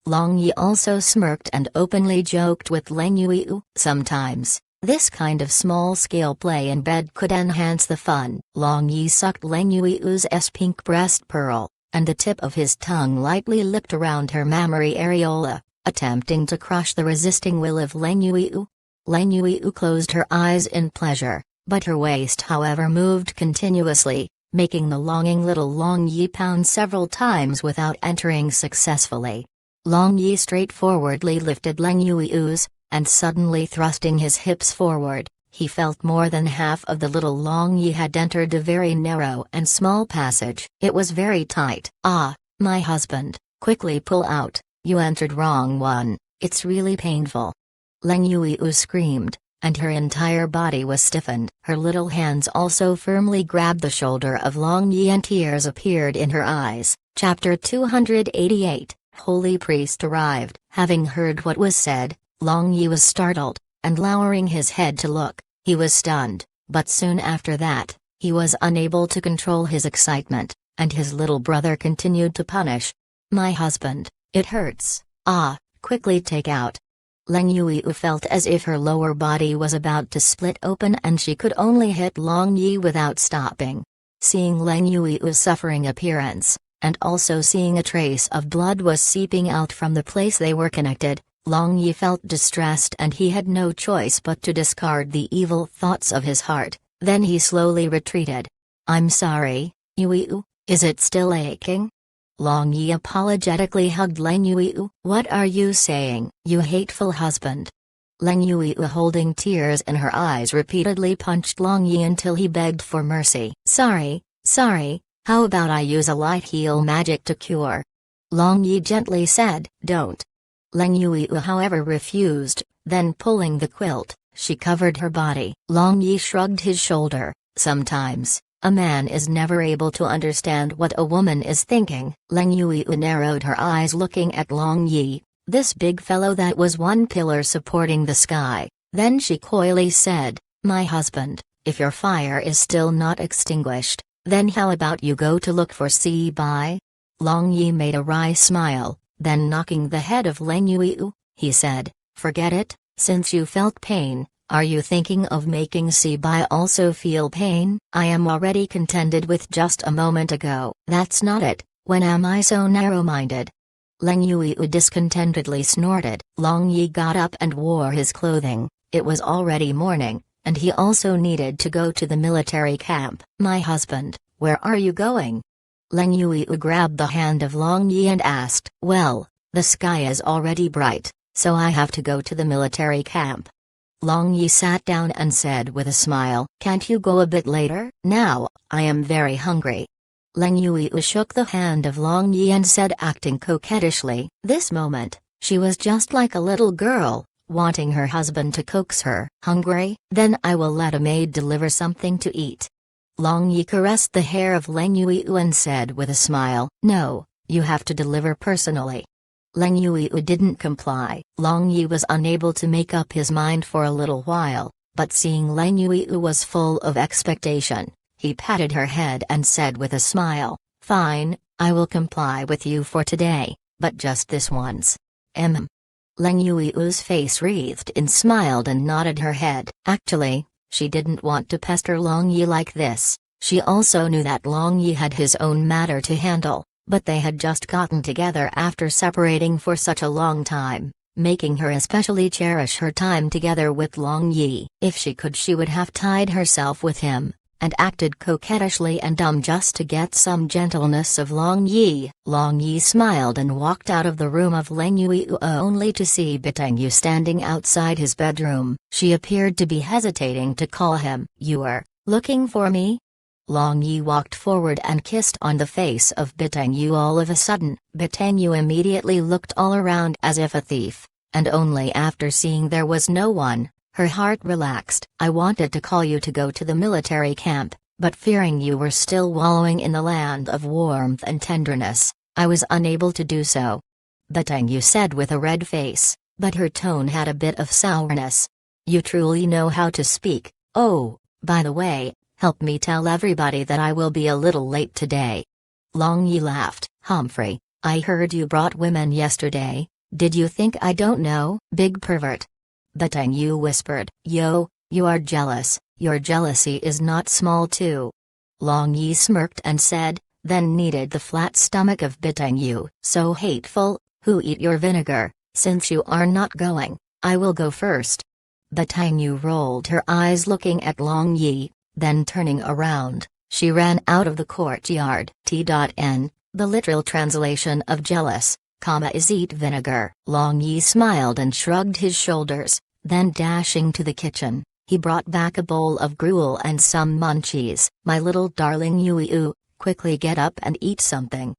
Long Yi also smirked and openly joked with Leng Yui. Sometimes, this kind of small-scale play in bed could enhance the fun. Long Yi sucked Leng Yui's pink breast pearl, and the tip of his tongue lightly licked around her mammary areola, attempting to crush the resisting will of Leng Yui. Leng Yui closed her eyes in pleasure, but her waist, however, moved continuously, making the longing little Long Yi pound several times without entering successfully. Long Yi straightforwardly lifted Leng Yui's, and suddenly thrusting his hips forward, he felt more than half of the little Long Yi had entered a very narrow and small passage. It was very tight. "Ah, my husband, quickly pull out, you entered wrong one, it's really painful." Leng Yui screamed, and her entire body was stiffened. Her little hands also firmly grabbed the shoulder of Long Yi, and tears appeared in her eyes. Chapter 288. Holy priest arrived. Having heard what was said, Long Yi was startled, and lowering his head to look, he was stunned, but soon after that, he was unable to control his excitement, and his little brother continued to punish. "My husband, it hurts. Ah, quickly take out." Leng Yui felt as if her lower body was about to split open and she could only hit Long Yi without stopping. Seeing Leng Yui's suffering appearance, and also seeing a trace of blood was seeping out from the place they were connected, Long Yi felt distressed, and he had no choice but to discard the evil thoughts of his heart. Then he slowly retreated. "I'm sorry, Yui, is it still aching?" Long Yi apologetically hugged Leng Yui. "What are you saying, you hateful husband?" Leng Yui, holding tears in her eyes, repeatedly punched Long Yi until he begged for mercy. Sorry, how about I use a light heal magic to cure?" Long Yi gently said. "Don't." Leng Yui, however, refused. Then pulling the quilt, she covered her body. Long Yi shrugged his shoulder. Sometimes, a man is never able to understand what a woman is thinking. Leng Yui narrowed her eyes looking at Long Yi, this big fellow that was one pillar supporting the sky. Then she coyly said, "My husband, if your fire is still not extinguished, then how about you go to look for Bai?" Long Yi made a wry smile, then knocking the head of Leng Yui, he said, "Forget it, since you felt pain, are you thinking of making Bai also feel pain? I am already contented with just a moment ago." "That's not it, when am I so narrow-minded?" Leng Yui discontentedly snorted. Long Yi got up and wore his clothing. It was already morning, and he also needed to go to the military camp. "My husband, where are you going?" Leng Yui grabbed the hand of Long Yi and asked. "Well, The sky is already bright, so I have to go to the military camp. Long Yi sat down and said with a smile, "Can't you go a bit later?" "Now, I am very hungry." Leng Yui shook the hand of Long Yi and said, acting coquettishly. This moment, she was just like a little girl, wanting her husband to coax her. "Hungry? Then I will let a maid deliver something to eat." Long Yi caressed the hair of Leng Yui and said with a smile, "No, you have to deliver personally." Leng Yui didn't comply. Long Yi was unable to make up his mind for a little while, but seeing Leng Yui was full of expectation, he patted her head and said with a smile, "Fine, I will comply with you for today, but just this once." Leng Yui's face wreathed and smiled and nodded her head. Actually, she didn't want to pester Long Yi like this. She also knew that Long Yi had his own matter to handle, but they had just gotten together after separating for such a long time, making her especially cherish her time together with Long Yi. If she could, she would have tied herself with him, and acted coquettishly and dumb just to get some gentleness of Long Yi. Long Yi smiled and walked out of the room of Leng Yui only to see Biteng Yu standing outside his bedroom. She appeared to be hesitating to call him. "You are looking for me?" Long Yi walked forward and kissed on the face of Biteng Yu. All of a sudden, Biteng Yu immediately looked all around as if a thief, and only after seeing there was no one, her heart relaxed. "I wanted to call you to go to the military camp, but fearing you were still wallowing in the land of warmth and tenderness, I was unable to do so." Biteng Yu said with a red face, but her tone had a bit of sourness. "You truly know how to speak. Oh, by the way, help me tell everybody that I will be a little late today." Long Yi laughed. "Humphrey, I heard you brought women yesterday. Did you think I don't know?" "Big pervert." Biteng Yu whispered. "Yo, you are jealous. Your jealousy is not small too." Long Yi smirked and said, then kneaded the flat stomach of Biteng Yu. "So hateful, who eat your vinegar? Since you are not going, I will go first." Biteng Yu rolled her eyes looking at Long Yi. Then turning around, she ran out of the courtyard. T.N, the literal translation of jealous, is eat vinegar. Long Yi smiled and shrugged his shoulders, then dashing to the kitchen, he brought back a bowl of gruel and some munchies. "My little darling Yui, quickly get up and eat something."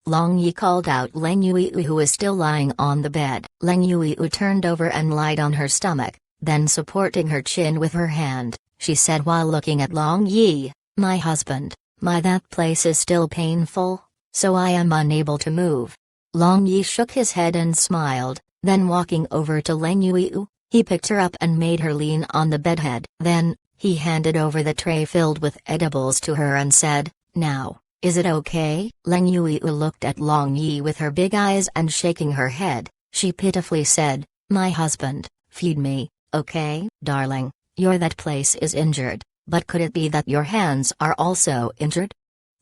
Long Yi called out Leng Yui, who was still lying on the bed. Leng Yui turned over and lied on her stomach, then supporting her chin with her hand, she said while looking at Long Yi, "My husband, that place is still painful, so I am unable to move." Long Yi shook his head and smiled, then walking over to Leng Yui, he picked her up and made her lean on the bedhead. Then, he handed over the tray filled with edibles to her and said, "Now, is it okay?" Leng Yui looked at Long Yi with her big eyes and shaking her head, she pitifully said, "My husband, feed me, okay?" "Darling, that place is injured, but could it be that your hands are also injured?"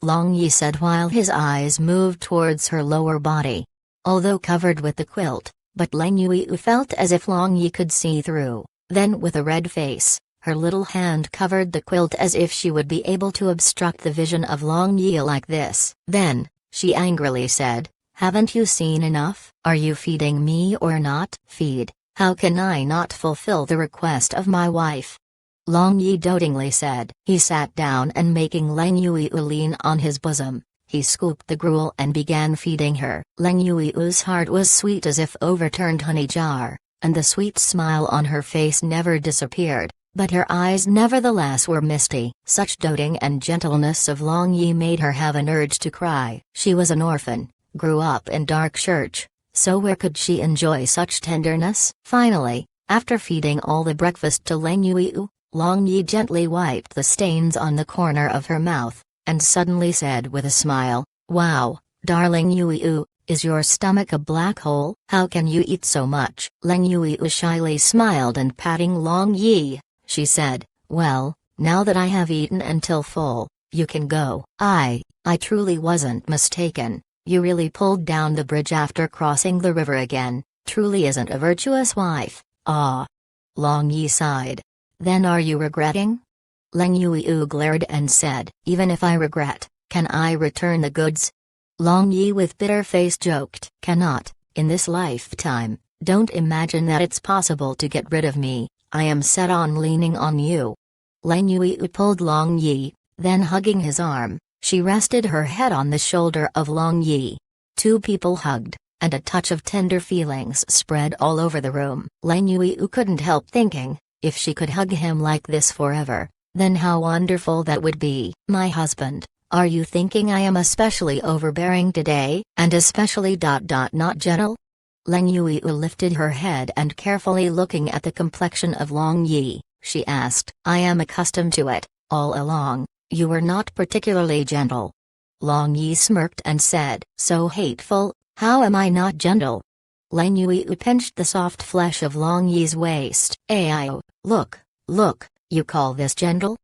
Long Yi said while his eyes moved towards her lower body. Although covered with the quilt, but Leng Yui felt as if Long Yi could see through. Then with a red face, her little hand covered the quilt as if she would be able to obstruct the vision of Long Yi like this. Then, she angrily said, "Haven't you seen enough? Are you feeding me or not?" "Feed? How can I not fulfill the request of my wife?" Long Yi dotingly said. He sat down and making Leng Yui lean on his bosom, he scooped the gruel and began feeding her. Leng Yui's heart was sweet as if overturned honey jar, and the sweet smile on her face never disappeared, but her eyes nevertheless were misty. Such doting and gentleness of Long Yi made her have an urge to cry. She was an orphan, grew up in dark church, so where could she enjoy such tenderness? Finally, after feeding all the breakfast to Leng Yui, Long Yi gently wiped the stains on the corner of her mouth, and suddenly said with a smile, "Wow, darling Yui, is your stomach a black hole? How can you eat so much?" Leng Yui shyly smiled and patting Long Yi, she said, "Well, now that I have eaten until full, you can go." I truly wasn't mistaken, you really pulled down the bridge after crossing the river again, truly isn't a virtuous wife, ah." Long Yi sighed. "Then are you regretting?" Leng Yui glared and said, "Even if I regret, can I return the goods?" Long Yi with bitter face joked, "Cannot, in this lifetime, don't imagine that it's possible to get rid of me, I am set on leaning on you. Lang Yui pulled Long Yi, then hugging his arm, she rested her head on the shoulder of Long Yi. Two people hugged, and a touch of tender feelings spread all over the room. Lang Yui couldn't help thinking, if she could hug him like this forever, then how wonderful that would be. My husband, are you thinking I am especially overbearing today, and especially not gentle? Lang Yui lifted her head and carefully looking at the complexion of Long Yi, she asked. I am accustomed to it, all along, you were not particularly gentle. Long Yi smirked and said, so hateful, how am I not gentle? Lang Yui pinched the soft flesh of Long Yi's waist. Ayo, look, you call this gentle?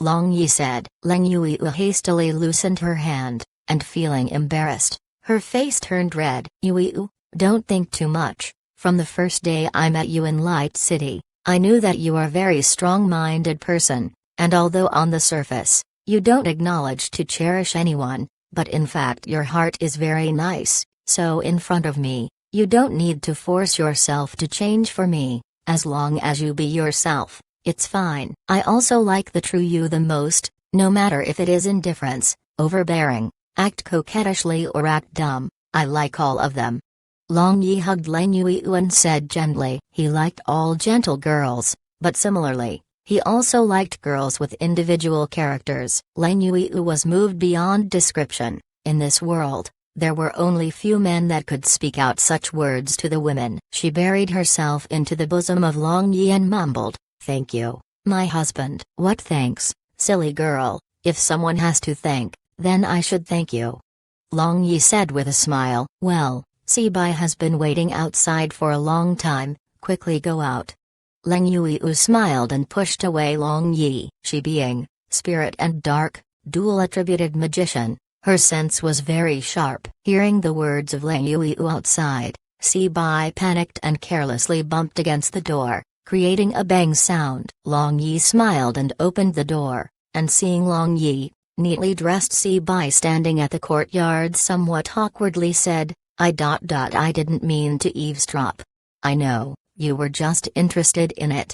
Long Yi said. Lang Yui hastily loosened her hand, and feeling embarrassed, her face turned red. Yui, don't think too much, from the first day I met you in Light City, I knew that you are a very strong-minded person, and although on the surface, you don't acknowledge to cherish anyone, but in fact your heart is very nice, so in front of me, you don't need to force yourself to change for me, as long as you be yourself, it's fine. I also like the true you the most, no matter if it is indifference, overbearing, act coquettishly or act dumb, I like all of them. Long Yi hugged Lang Yui and said gently, he liked all gentle girls, but similarly, he also liked girls with individual characters. Lang Yui was moved beyond description. In this world, there were only few men that could speak out such words to the women. She buried herself into the bosom of Long Yi and mumbled, thank you, my husband. What thanks, silly girl, if someone has to thank, then I should thank you. Long Yi said with a smile, well, Sibai has been waiting outside for a long time, quickly go out. Lang Yui smiled and pushed away Long Yi. She being, spirit and dark, dual-attributed magician, her sense was very sharp. Hearing the words of Lang Yui outside, Sibai panicked and carelessly bumped against the door, creating a bang sound. Long Yi smiled and opened the door, and seeing Long Yi, neatly dressed Sibai standing at the courtyard somewhat awkwardly said, I didn't mean to eavesdrop. I know, you were just interested in it.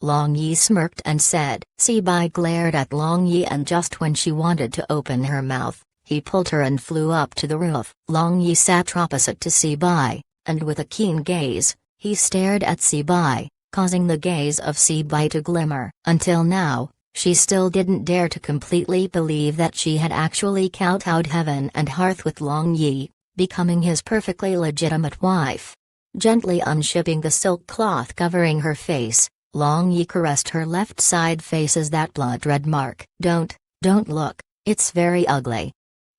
Long Yi smirked and said. Sibai glared at Long Yi and just when she wanted to open her mouth, he pulled her and flew up to the roof. Long Yi sat opposite to Sibai, and with a keen gaze, he stared at Sibai, causing the gaze of Sibai to glimmer. Until now, she still didn't dare to completely believe that she had actually kowtowed heaven and hearth with Long Yi, becoming his perfectly legitimate wife. Gently unshipping the silk cloth covering her face, Long Yi caressed her left side face as that blood-red mark. Don't look, it's very ugly.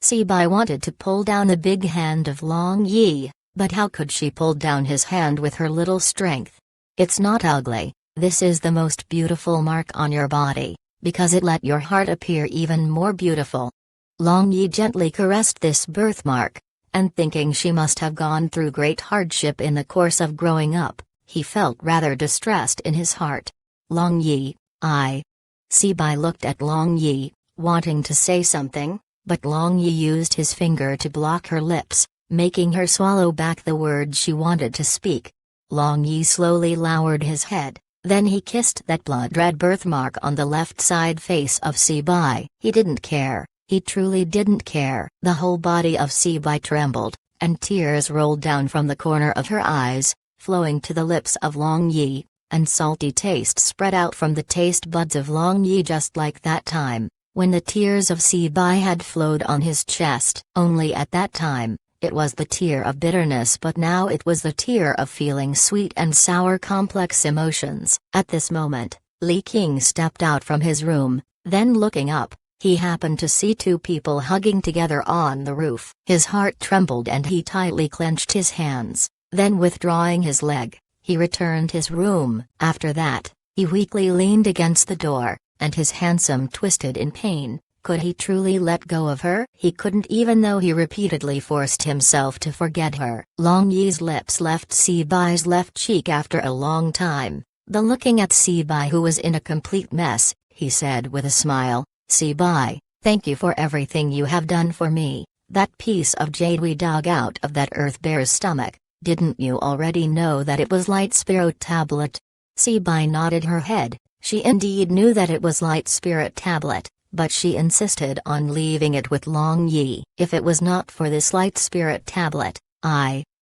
Sibai wanted to pull down the big hand of Long Yi, but how could she pull down his hand with her little strength? It's not ugly, this is the most beautiful mark on your body, because it let your heart appear even more beautiful. Long Yi gently caressed this birthmark, and thinking she must have gone through great hardship in the course of growing up, he felt rather distressed in his heart. Long Yi, Sibai looked at Long Yi, wanting to say something, but Long Yi used his finger to block her lips, making her swallow back the words she wanted to speak. Long Yi slowly lowered his head, then he kissed that blood-red birthmark on the left side face of Sibai. He didn't care. He truly didn't care. The whole body of Sibai trembled, and tears rolled down from the corner of her eyes, flowing to the lips of Long Yi, and salty taste spread out from the taste buds of Long Yi just like that time, when the tears of Sibai had flowed on his chest. Only at that time, it was the tear of bitterness, but now it was the tear of feeling sweet and sour complex emotions. At this moment, Li King stepped out from his room, then looking up, he happened to see two people hugging together on the roof. His heart trembled and he tightly clenched his hands, then withdrawing his leg, he returned his room. After that, he weakly leaned against the door, and his handsome twisted in pain. Could he truly let go of her? He couldn't, even though he repeatedly forced himself to forget her. Long Yi's lips left Sibai's left cheek after a long time. Then looking at Sibai, who was in a complete mess, he said with a smile, Sibai, thank you for everything you have done for me. That piece of jade we dug out of that earth bear's stomach, Didn't you already know that it was Light Spirit Tablet? Sibai nodded her head. She indeed knew that it was Light Spirit Tablet, but she insisted on leaving it with Long Yi. If it was not for this Light Spirit Tablet,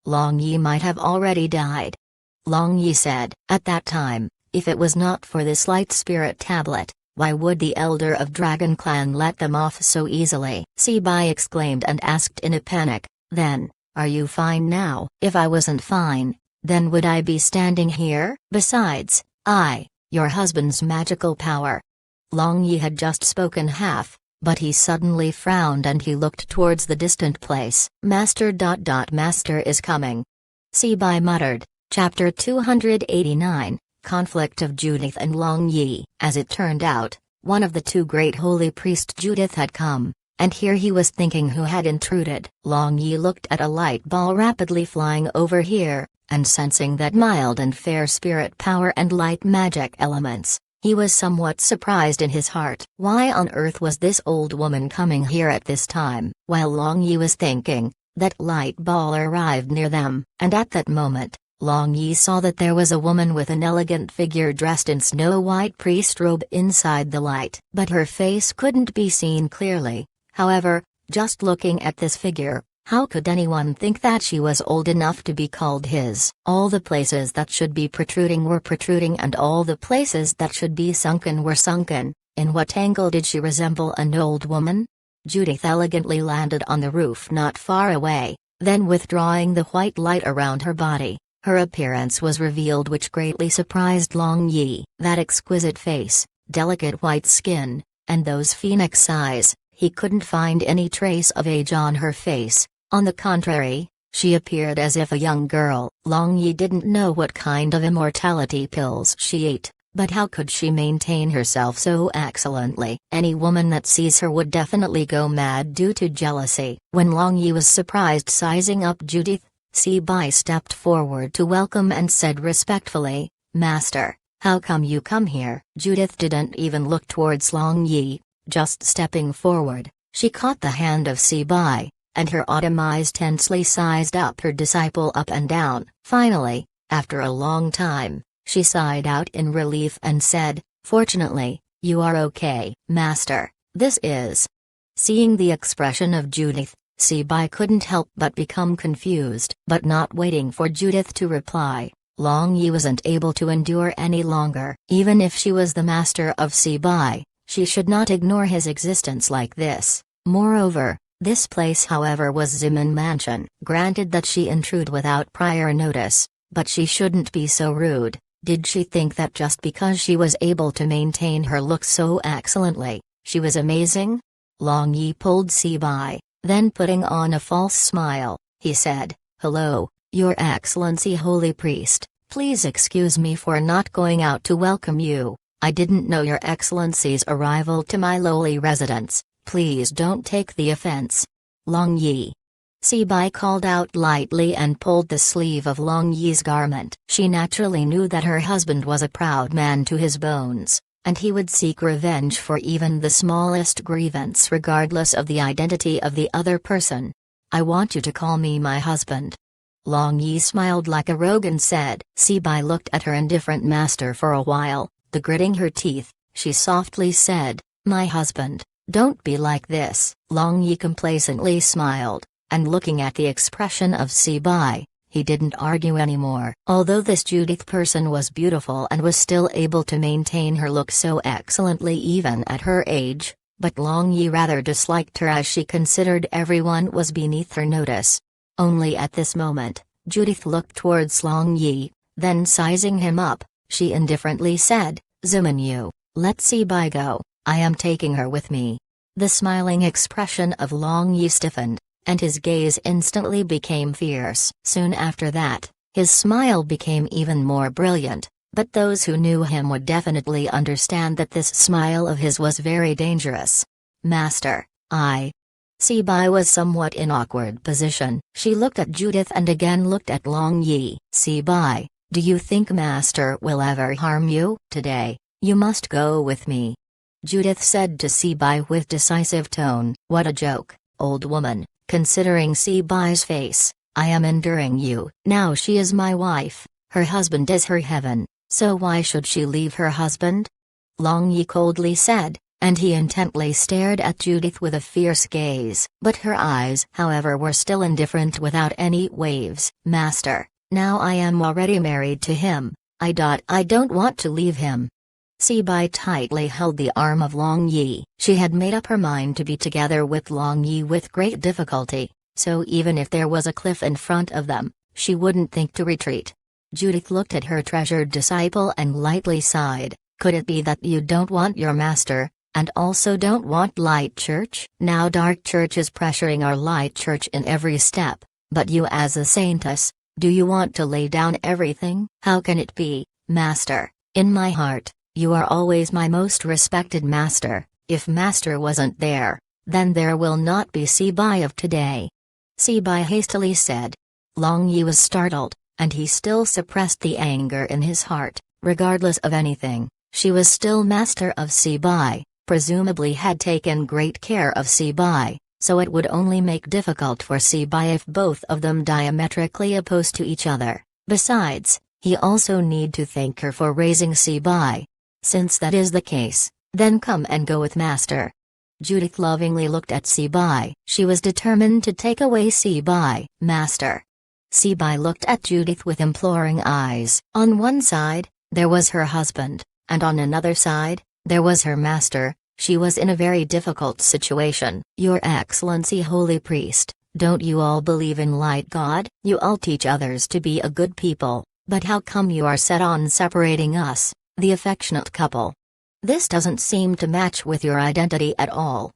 Long Yi might have already died. Long Yi said. At that time, if it was not for this Light Spirit Tablet, why would the Elder of Dragon Clan let them off so easily? Sibai exclaimed and asked in a panic, then, are you fine now? If I wasn't fine, then would I be standing here? Besides, your husband's magical power. Long Yi had just spoken half, but he suddenly frowned and he looked towards the distant place. Master. Master is coming. Sibai muttered. Chapter 289, Conflict of Judith and Long Yi. As it turned out, one of the two great holy priests Judith had come, and here he was thinking who had intruded. Long Yi looked at a light ball rapidly flying over here, and sensing that mild and fair spirit power and light magic elements, he was somewhat surprised in his heart. Why on earth was this old woman coming here at this time? While Long Yi was thinking, that light ball arrived near them, and at that moment, Long Yi saw that there was a woman with an elegant figure dressed in snow-white priest robe inside the light. But her face couldn't be seen clearly. However, just looking at this figure, how could anyone think that she was old enough to be called his? All the places that should be protruding were protruding and all the places that should be sunken were sunken. In what angle did she resemble an old woman? Judith elegantly landed on the roof not far away, then withdrawing the white light around her body, her appearance was revealed, which greatly surprised Long Yi. That exquisite face, delicate white skin, and those phoenix eyes, he couldn't find any trace of age on her face. On the contrary, she appeared as if a young girl. Long Yi didn't know what kind of immortality pills she ate, but how could she maintain herself so excellently? Any woman that sees her would definitely go mad due to jealousy. When Long Yi was surprised sizing up Judith, Sibai stepped forward to welcome and said respectfully, Master, how come you come here? Judith didn't even look towards Long Yi, just stepping forward, she caught the hand of Sibai, and her autumn eyes tensely sized up her disciple up and down. Finally, after a long time, she sighed out in relief and said, Fortunately, you are okay. Master, this is. Seeing the expression of Judith, Sibai couldn't help but become confused. But not waiting for Judith to reply, Long Yi wasn't able to endure any longer. Even if she was the master of Sibai, she should not ignore his existence like this. Moreover, this place however was Zimin Mansion. Granted that she intrude without prior notice, but she shouldn't be so rude. Did she think that just because she was able to maintain her look so excellently, she was amazing? Long Yi pulled Sibai. Then putting on a false smile, he said, Hello, Your Excellency Holy Priest, please excuse me for not going out to welcome you. I didn't know Your Excellency's arrival to my lowly residence. Please don't take the offense. Long Yi. Sibai called out lightly and pulled the sleeve of Long Yi's garment. She naturally knew that her husband was a proud man to his bones, and he would seek revenge for even the smallest grievance regardless of the identity of the other person. I want you to call me my husband. Long Yi smiled like a rogue and said. Sibai looked at her indifferent master for a while, then gritting her teeth, she softly said, My husband, don't be like this. Long Yi complacently smiled, and looking at the expression of Sibai, he didn't argue anymore. Although this Judith person was beautiful and was still able to maintain her look so excellently even at her age, but Long Yi rather disliked her as she considered everyone was beneath her notice. Only at this moment, Judith looked towards Long Yi, then sizing him up, she indifferently said, Zimin, let Sibai go, I am taking her with me. The smiling expression of Long Yi stiffened, and his gaze instantly became fierce. Soon after that, his smile became even more brilliant, but those who knew him would definitely understand that this smile of his was very dangerous. Master, Sibai was somewhat in awkward position. She looked at Judith and again looked at Long Yi. Sibai, do you think Master will ever harm you? Today, you must go with me. Judith said to Sibai with decisive tone. What a joke, old woman. Considering Sibai's face, I am enduring you. Now she is my wife, her husband is her heaven, so why should she leave her husband? Long Yi coldly said, and he intently stared at Judith with a fierce gaze. But her eyes, however, were still indifferent without any waves. Master, now I am already married to him, I don't want to leave him. Sibai tightly held the arm of Long Yi. She had made up her mind to be together with Long Yi with great difficulty, so even if there was a cliff in front of them, she wouldn't think to retreat. Judith looked at her treasured disciple and lightly sighed. Could it be that you don't want your master, and also don't want Light Church? Now Dark Church is pressuring our Light Church in every step, but you as a saintess, do you want to lay down everything? How can it be, Master? In my heart, you are always my most respected master. If master wasn't there, then there will not be Sibai of today. Sibai hastily said. Long Yi was startled, and he still suppressed the anger in his heart. Regardless of anything, she was still master of Sibai, presumably had taken great care of Sibai, so it would only make difficult for Sibai if both of them diametrically opposed to each other. Besides, he also need to thank her for raising Sibai. Since that is the case, then come and go with master. Judith lovingly looked at Sibai. She was determined to take away Sibai. Master. Sibai looked at Judith with imploring eyes. On one side, there was her husband, and on another side, there was her master. She was in a very difficult situation. Your Excellency Holy Priest, don't you all believe in Light God? You all teach others to be a good people, but how come you are set on separating us, the affectionate couple? This doesn't seem to match with your identity at all.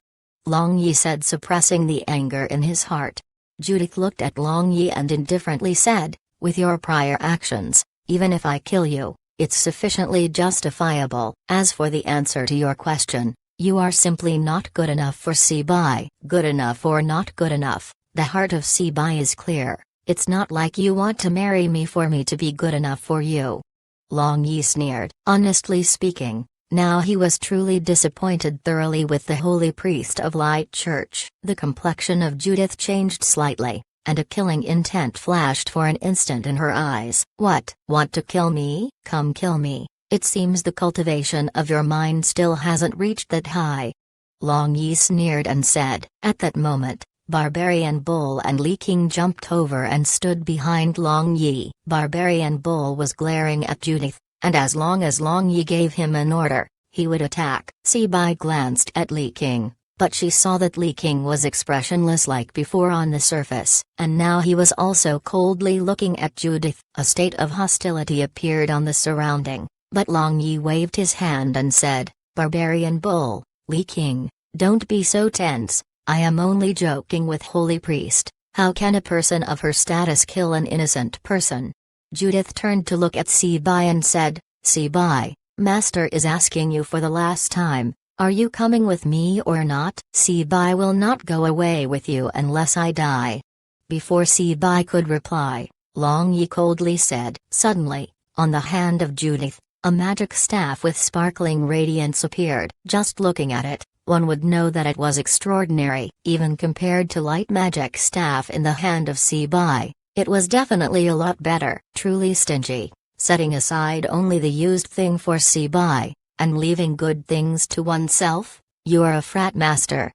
Long Yi said, suppressing the anger in his heart. Judith looked at Long Yi and indifferently said, with your prior actions, even if I kill you, it's sufficiently justifiable. As for the answer to your question, you are simply not good enough for Sibai. Good enough or not good enough, the heart of Sibai is clear. It's not like you want to marry me for me to be good enough for you. Long Yi sneered. Honestly speaking, now he was truly disappointed thoroughly with the holy priest of Light Church. The complexion of Judith changed slightly, and a killing intent flashed for an instant in her eyes. What? Want to kill me? Come kill me. It seems the cultivation of your mind still hasn't reached that high. Long Yi sneered and said. At that moment, Barbarian Bull and Li King jumped over and stood behind Long Yi. Barbarian Bull was glaring at Judith, and as Long Yi gave him an order, he would attack. Sibai glanced at Li King, but she saw that Li King was expressionless like before on the surface, and now he was also coldly looking at Judith. A state of hostility appeared on the surrounding, but Long Yi waved his hand and said, Barbarian Bull, Li King, don't be so tense. I am only joking with Holy Priest. How can a person of her status kill an innocent person? Judith turned to look at Sibai and said, Sibai, Master is asking you for the last time, are you coming with me or not? Sibai will not go away with you unless I die. Before Sibai could reply, Long Yi coldly said. Suddenly, on the hand of Judith, a magic staff with sparkling radiance appeared. Just looking at it, one would know that it was extraordinary. Even compared to light magic staff in the hand of Sibai, it was definitely a lot better. Truly stingy, setting aside only the used thing for Sibai, and leaving good things to oneself? You are a frat master.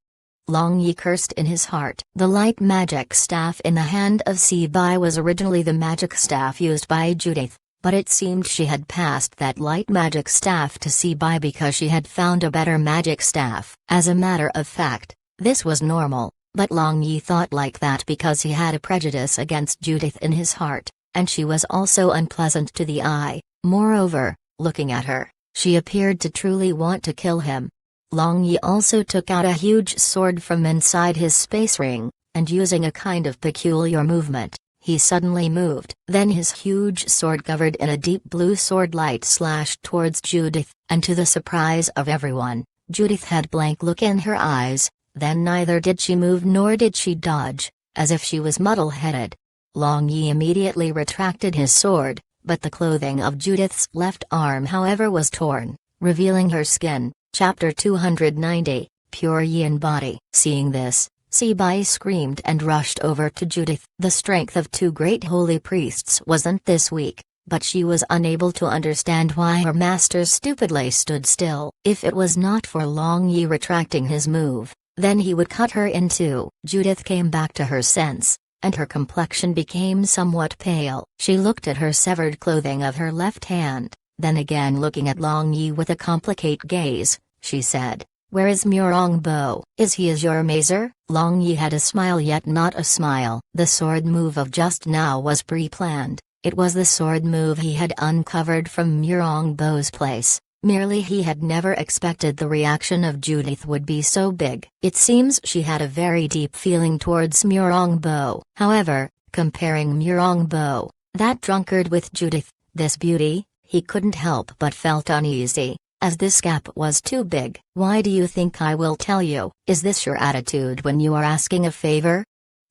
Long Yi cursed in his heart. The light magic staff in the hand of Sibai was originally the magic staff used by Judith, but it seemed she had passed that light magic staff to Sibai because she had found a better magic staff. As a matter of fact, this was normal, but Long Yi thought like that because he had a prejudice against Judith in his heart, and she was also unpleasant to the eye. Moreover, looking at her, she appeared to truly want to kill him. Long Yi also took out a huge sword from inside his space ring, and using a kind of peculiar movement, he suddenly moved. Then his huge sword covered in a deep blue sword light slashed towards Judith, and to the surprise of everyone, Judith had blank look in her eyes, then neither did she move nor did she dodge, as if she was muddle-headed. Long Yi immediately retracted his sword, but the clothing of Judith's left arm however was torn, revealing her skin. Chapter 290, Pure Yin Body. Seeing this, Sibai screamed and rushed over to Judith. The strength of two great holy priests wasn't this weak, but she was unable to understand why her master stupidly stood still. If it was not for Long Yi retracting his move, then he would cut her in two. Judith came back to her sense, and her complexion became somewhat pale. She looked at her severed clothing of her left hand, then again looking at Long Yi with a complicated gaze, she said, "Where is Murongbo? Is he as your mazer?" Long Yi had a smile yet not a smile. The sword move of just now was pre-planned. It was the sword move he had uncovered from Murongbo's place, merely he had never expected the reaction of Judith would be so big. It seems she had a very deep feeling towards Murongbo. However, comparing Murongbo, that drunkard, with Judith, this beauty, he couldn't help but felt uneasy, as this gap was too big. "Why do you think I will tell you? Is this your attitude when you are asking a favor?"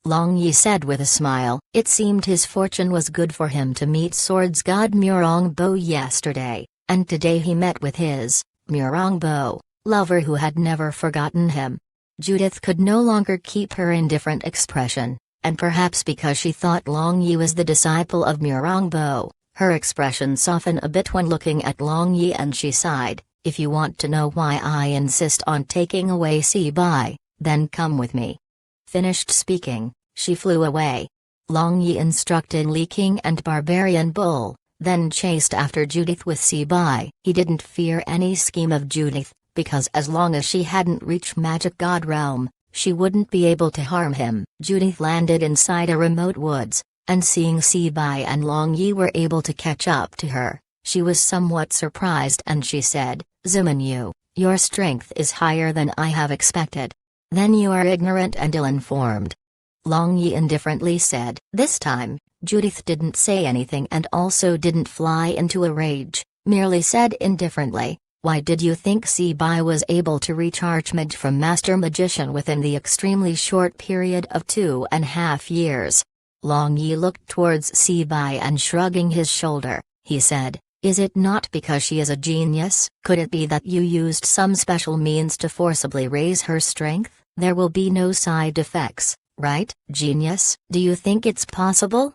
Long Yi said with a smile. It seemed his fortune was good for him to meet swords god Murongbo yesterday, and today he met with his, Murongbo, lover who had never forgotten him. Judith could no longer keep her indifferent expression, and perhaps because she thought Long Yi was the disciple of Murongbo, her expression softened a bit when looking at Long Yi, and she sighed. "If you want to know why I insist on taking away Sibai, then come with me." Finished speaking, she flew away. Long Yi instructed Li King and Barbarian Bull, then chased after Judith with Sibai. He didn't fear any scheme of Judith, because as long as she hadn't reached Magic God Realm, she wouldn't be able to harm him. Judith landed inside a remote woods, and seeing Sibai and Long Yi were able to catch up to her, she was somewhat surprised, and she said, "Ziminyu, your strength is higher than I have expected. Then you are ignorant and ill-informed." Long Yi indifferently said. This time, Judith didn't say anything and also didn't fly into a rage, merely said indifferently, "Why did you think Sibai was able to reach Archmage from Master Magician within the extremely short period of 2.5 years? Long Yi looked towards Sibai and shrugging his shoulder, he said, "Is it not because she is a genius? Could it be that you used some special means to forcibly raise her strength? There will be no side effects, right?" "Genius? Do you think it's possible?"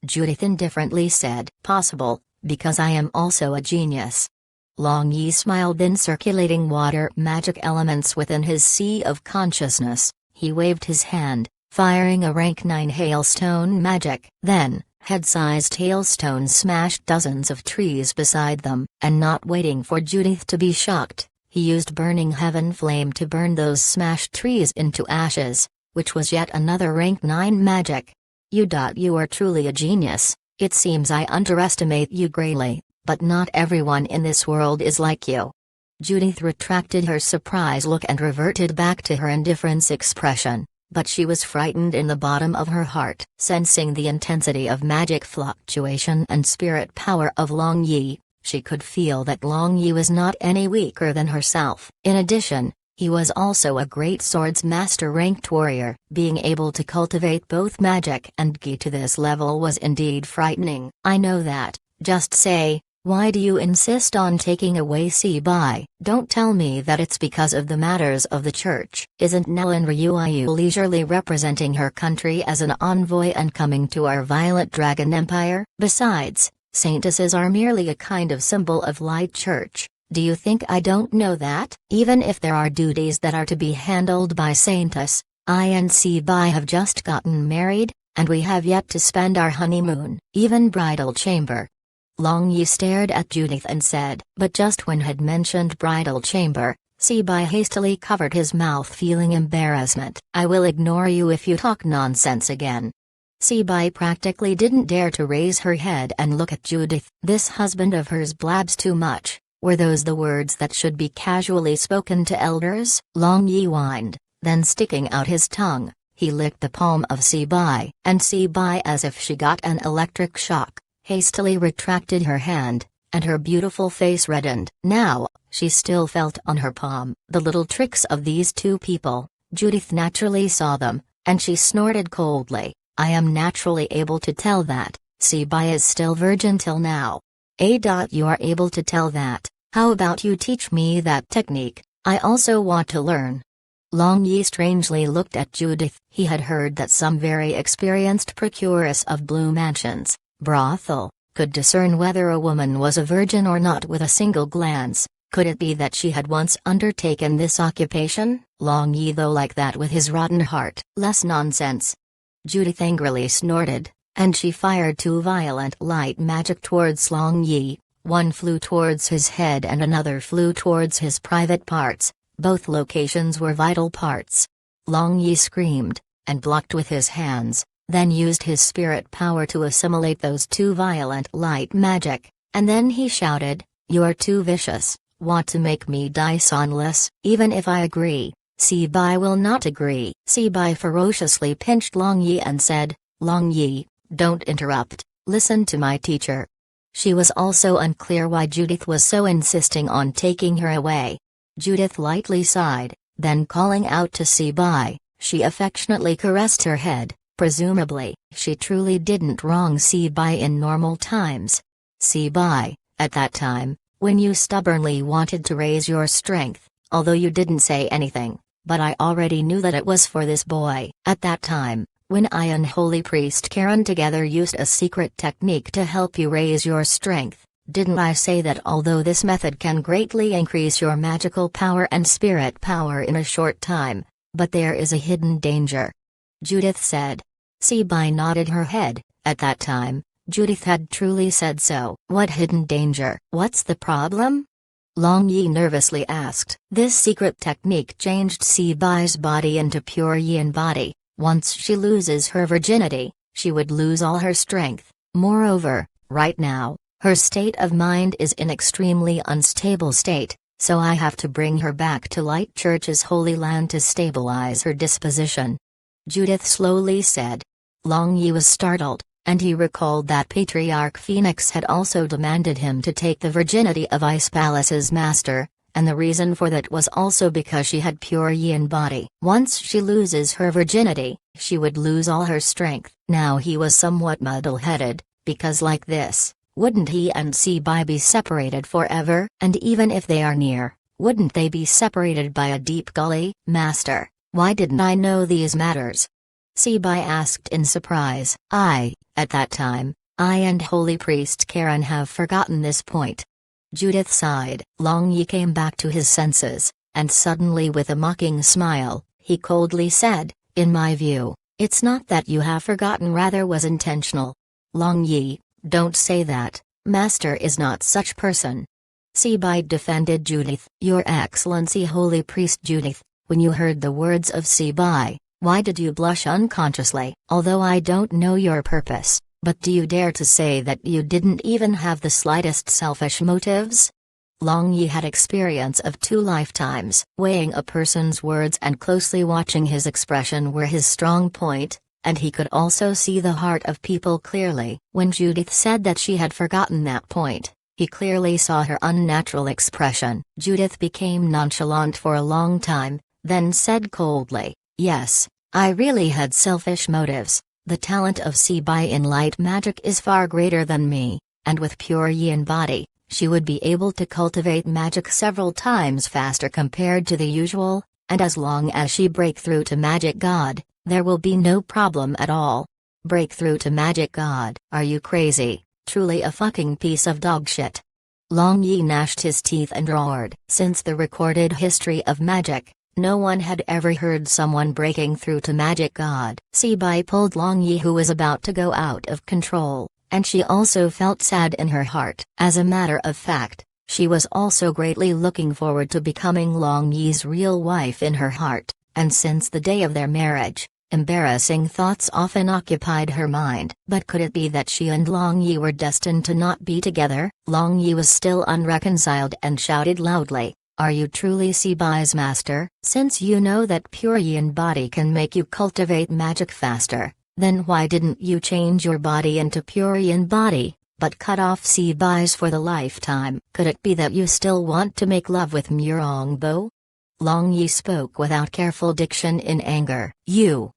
Judith indifferently said. "Possible, because I am also a genius." Long Yi smiled. Then circulating water magic elements within his sea of consciousness, he waved his hand, firing a rank 9 hailstone magic. Then, head-sized hailstones smashed dozens of trees beside them, and not waiting for Judith to be shocked, he used burning heaven flame to burn those smashed trees into ashes, which was yet another rank 9 magic. You are truly a genius. It seems I underestimate you greatly, but not everyone in this world is like you." Judith retracted her surprise look and reverted back to her indifference expression, but she was frightened in the bottom of her heart. Sensing the intensity of magic fluctuation and spirit power of Long Yi, she could feel that Long Yi was not any weaker than herself. In addition, he was also a great swords master ranked warrior. Being able to cultivate both magic and gi to this level was indeed frightening. "I know that, just say, why do you insist on taking away Sibai? Don't tell me that it's because of the matters of the church." "Isn't Nellen Ryuayu leisurely representing her country as an envoy and coming to our Violet Dragon Empire? Besides, saintesses are merely a kind of symbol of light church. Do you think I don't know that? Even if there are duties that are to be handled by saintess, I and Sibai have just gotten married, and we have yet to spend our honeymoon, even Bridal Chamber." Long Yi stared at Judith and said, but just when had mentioned Bridal Chamber, Sibai hastily covered his mouth, feeling embarrassment. "I will ignore you if you talk nonsense again." Sibai practically didn't dare to raise her head and look at Judith. This husband of hers blabs too much. Were those the words that should be casually spoken to elders? Long Yi whined, then sticking out his tongue, he licked the palm of Sibai, and Sibai, as if she got an electric shock, hastily retracted her hand, and her beautiful face reddened. Now, she still felt on her palm the little tricks of these two people. Judith naturally saw them, and she snorted coldly. "I am naturally able to tell that. Sibai is still virgin till now." You are able to tell that. How about you teach me that technique? I also want to learn." Long Yi strangely looked at Judith. He had heard that some very experienced procuress of blue mansions, brothel, could discern whether a woman was a virgin or not with a single glance. Could it be that she had once undertaken this occupation? Long Yi though like that with his rotten heart. Less nonsense. Judith angrily snorted, and she fired 2 violent light magic towards Long Yi. One flew towards his head and another flew towards his private parts. Both locations were vital parts. Long Yi screamed, and blocked with his hands, then used his spirit power to assimilate those 2 violent light magic, and then he shouted, "You're too vicious. Want to make me die sonless?" "Even if I agree, Sibai will not agree." Sibai ferociously pinched Long Yi and said, "Long Yi, don't interrupt, listen to my teacher." She was also unclear why Judith was so insisting on taking her away. Judith lightly sighed, then calling out to Sibai, she affectionately caressed her head. Presumably, she truly didn't wrong Sibai in normal times. "Sibai, at that time, when you stubbornly wanted to raise your strength, although you didn't say anything, but I already knew that it was for this boy. At that time, when I and Holy Priest Karen together used a secret technique to help you raise your strength, didn't I say that although this method can greatly increase your magical power and spirit power in a short time, but there is a hidden danger?" Judith said. Sibai nodded her head. At that time, Judith had truly said so. "What hidden danger? What's the problem?" Long Yi nervously asked. This secret technique changed Sibai's body into pure Yin body. Once she loses her virginity, she would lose all her strength. Moreover, right now, her state of mind is in extremely unstable state, so I have to bring her back to Light Church's Holy Land to stabilize her disposition. Judith slowly said. Long Yi was startled, and he recalled that Patriarch Phoenix had also demanded him to take the virginity of Ice Palace's master, and the reason for that was also because she had pure Yin body. Once she loses her virginity, she would lose all her strength. Now he was somewhat muddle-headed, because like this, wouldn't he and Sibai be separated forever? And even if they are near, wouldn't they be separated by a deep gully? "Master, why didn't I know these matters?" Sibai asked in surprise. At that time, I and Holy Priest Karen have forgotten this point." Judith sighed. Long Yi came back to his senses, and suddenly with a mocking smile, he coldly said, "In my view, it's not that you have forgotten, rather was intentional." "Long Yi, don't say that, Master is not such person." Sibai defended Judith. "Your Excellency Holy Priest Judith, when you heard the words of Sibai, why did you blush unconsciously? Although I don't know your purpose, but do you dare to say that you didn't even have the slightest selfish motives?" Long Yi had experience of 2 lifetimes. Weighing a person's words and closely watching his expression were his strong point, and he could also see the heart of people clearly. When Judith said that she had forgotten that point, he clearly saw her unnatural expression. Judith became nonchalant for a long time, then said coldly, "Yes, I really had selfish motives. The talent of Sibai in light magic is far greater than me, and with pure Yin body, she would be able to cultivate magic several times faster compared to the usual, and as long as she break through to Magic God, there will be no problem at all." "Breakthrough to Magic God? Are you crazy? Truly a fucking piece of dog shit." Long Yi gnashed his teeth and roared. Since the recorded history of magic, no one had ever heard someone breaking through to Magic God. Sibai pulled Long Yi, who was about to go out of control, and she also felt sad in her heart. As a matter of fact, she was also greatly looking forward to becoming Long Yi's real wife in her heart, and since the day of their marriage, embarrassing thoughts often occupied her mind. But could it be that she and Long Yi were destined to not be together? Long Yi was still unreconciled and shouted loudly, "Are you truly Sibai's master? Since you know that pure Yin body can make you cultivate magic faster, then why didn't you change your body into pure Yin body, but cut off Sibai's for the lifetime? Could it be that you still want to make love with Murongbo?" Long Yi spoke without careful diction in anger. "You!"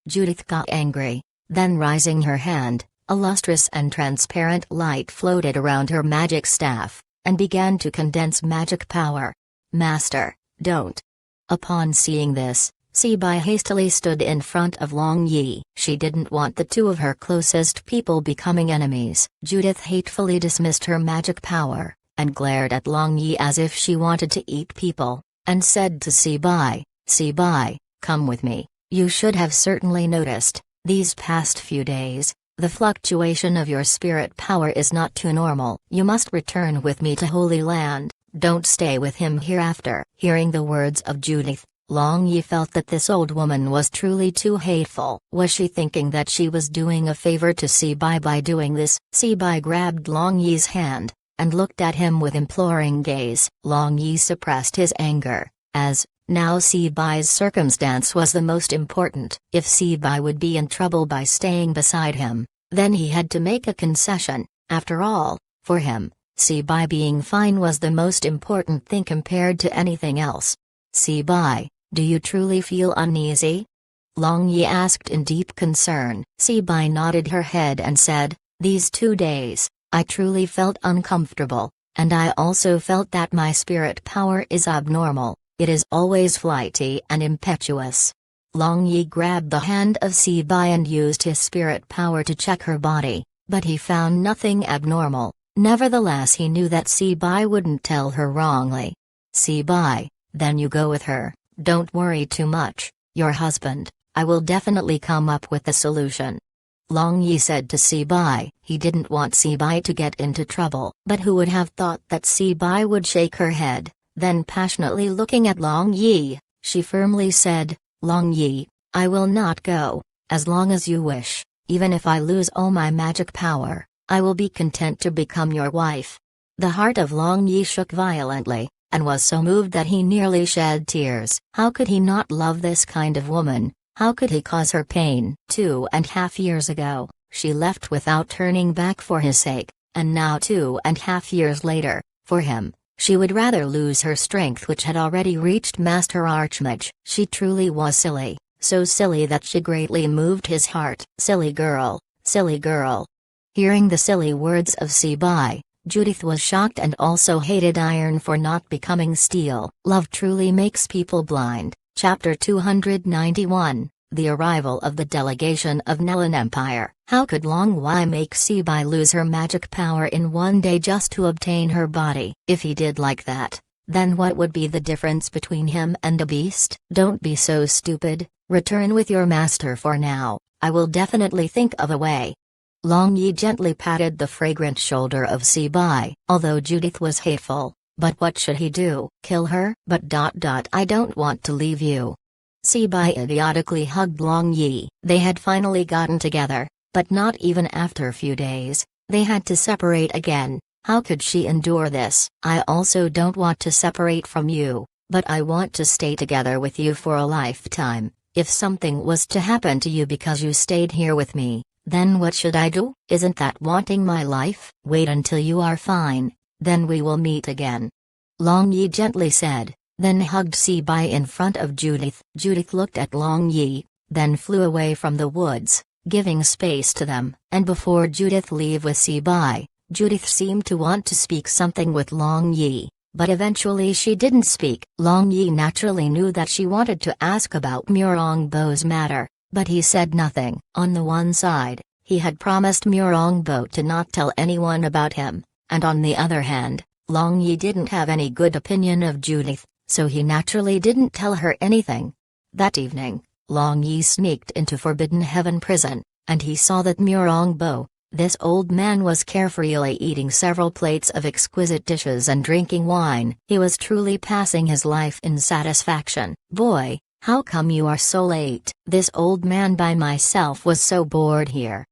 Judith got angry, then raising her hand, a lustrous and transparent light floated around her magic staff, and began to condense magic power. "Master, don't." Upon seeing this, Sibai hastily stood in front of Long Yi. She didn't want the two of her closest people becoming enemies. Judith hatefully dismissed her magic power, and glared at Long Yi as if she wanted to eat people, and said to Sibai, "Sibai, come with me. You should have certainly noticed, these past few days, the fluctuation of your spirit power is not too normal. You must return with me to Holy Land, don't stay with him hereafter." Hearing the words of Judith, Long Yi felt that this old woman was truly too hateful. Was she thinking that she was doing a favor to Sibai by doing this? Sibai grabbed Long Yi's hand, and looked at him with imploring gaze. Long Yi suppressed his anger, as, now Sibai's circumstance was the most important. If Sibai would be in trouble by staying beside him, then he had to make a concession. After all, for him, Sibai being fine was the most important thing compared to anything else. "Sibai, do you truly feel uneasy?" Long Yi asked in deep concern. Sibai nodded her head and said, "These 2 days, I truly felt uncomfortable, and I also felt that my spirit power is abnormal. It is always flighty and impetuous." Long Yi grabbed the hand of Sibai and used his spirit power to check her body, but he found nothing abnormal. Nevertheless, he knew that Sibai wouldn't tell her wrongly. "Sibai, then you go with her, don't worry too much, your husband, I will definitely come up with a solution." Long Yi said to Sibai. He didn't want Sibai to get into trouble. But who would have thought that Sibai would shake her head? Then passionately looking at Long Yi, she firmly said, "Long Yi, I will not go, as long as you wish. Even if I lose all my magic power, I will be content to become your wife." The heart of Long Yi shook violently, and was so moved that he nearly shed tears. How could he not love this kind of woman? How could he cause her pain? 2.5 years ago, she left without turning back for his sake, and now 2.5 years later, for him, she would rather lose her strength, which had already reached Master Archmage. She truly was silly, so silly that she greatly moved his heart. Silly girl, silly girl. Hearing the silly words of Sibai, Judith was shocked and also hated iron for not becoming steel. Love truly makes people blind. Chapter 291, The Arrival of the Delegation of Nelan Empire. How could Long Yi make Sibai lose her magic power in one day just to obtain her body? If he did like that, then what would be the difference between him and a beast? Don't be so stupid, return with your master for now, I will definitely think of a way. Long Yi gently patted the fragrant shoulder of Sibai. Although Judith was hateful, but what should he do? Kill her? But I don't want to leave you. Sibai idiotically hugged Long Yi. They had finally gotten together, but not even after a few days, they had to separate again. How could she endure this? "I also don't want to separate from you, but I want to stay together with you for a lifetime. If something was to happen to you because you stayed here with me, then what should I do? Isn't that wanting my life? Wait until you are fine, then we will meet again." Long Yi gently said, then hugged Sibai in front of Judith. Judith looked at Long Yi, then flew away from the woods, giving space to them. And before Judith leave with Sibai, Judith seemed to want to speak something with Long Yi, but eventually she didn't speak. Long Yi naturally knew that she wanted to ask about Murongbo's matter, but he said nothing. On the one side, he had promised Murongbo to not tell anyone about him, and on the other hand, Long Yi didn't have any good opinion of Judith, so he naturally didn't tell her anything. That evening, Long Yi sneaked into Forbidden Heaven prison, and he saw that Murongbo, this old man, was carefreely eating several plates of exquisite dishes and drinking wine. He was truly passing his life in satisfaction. "Boy, how come you are so late?" "This old man by myself was so bored here,"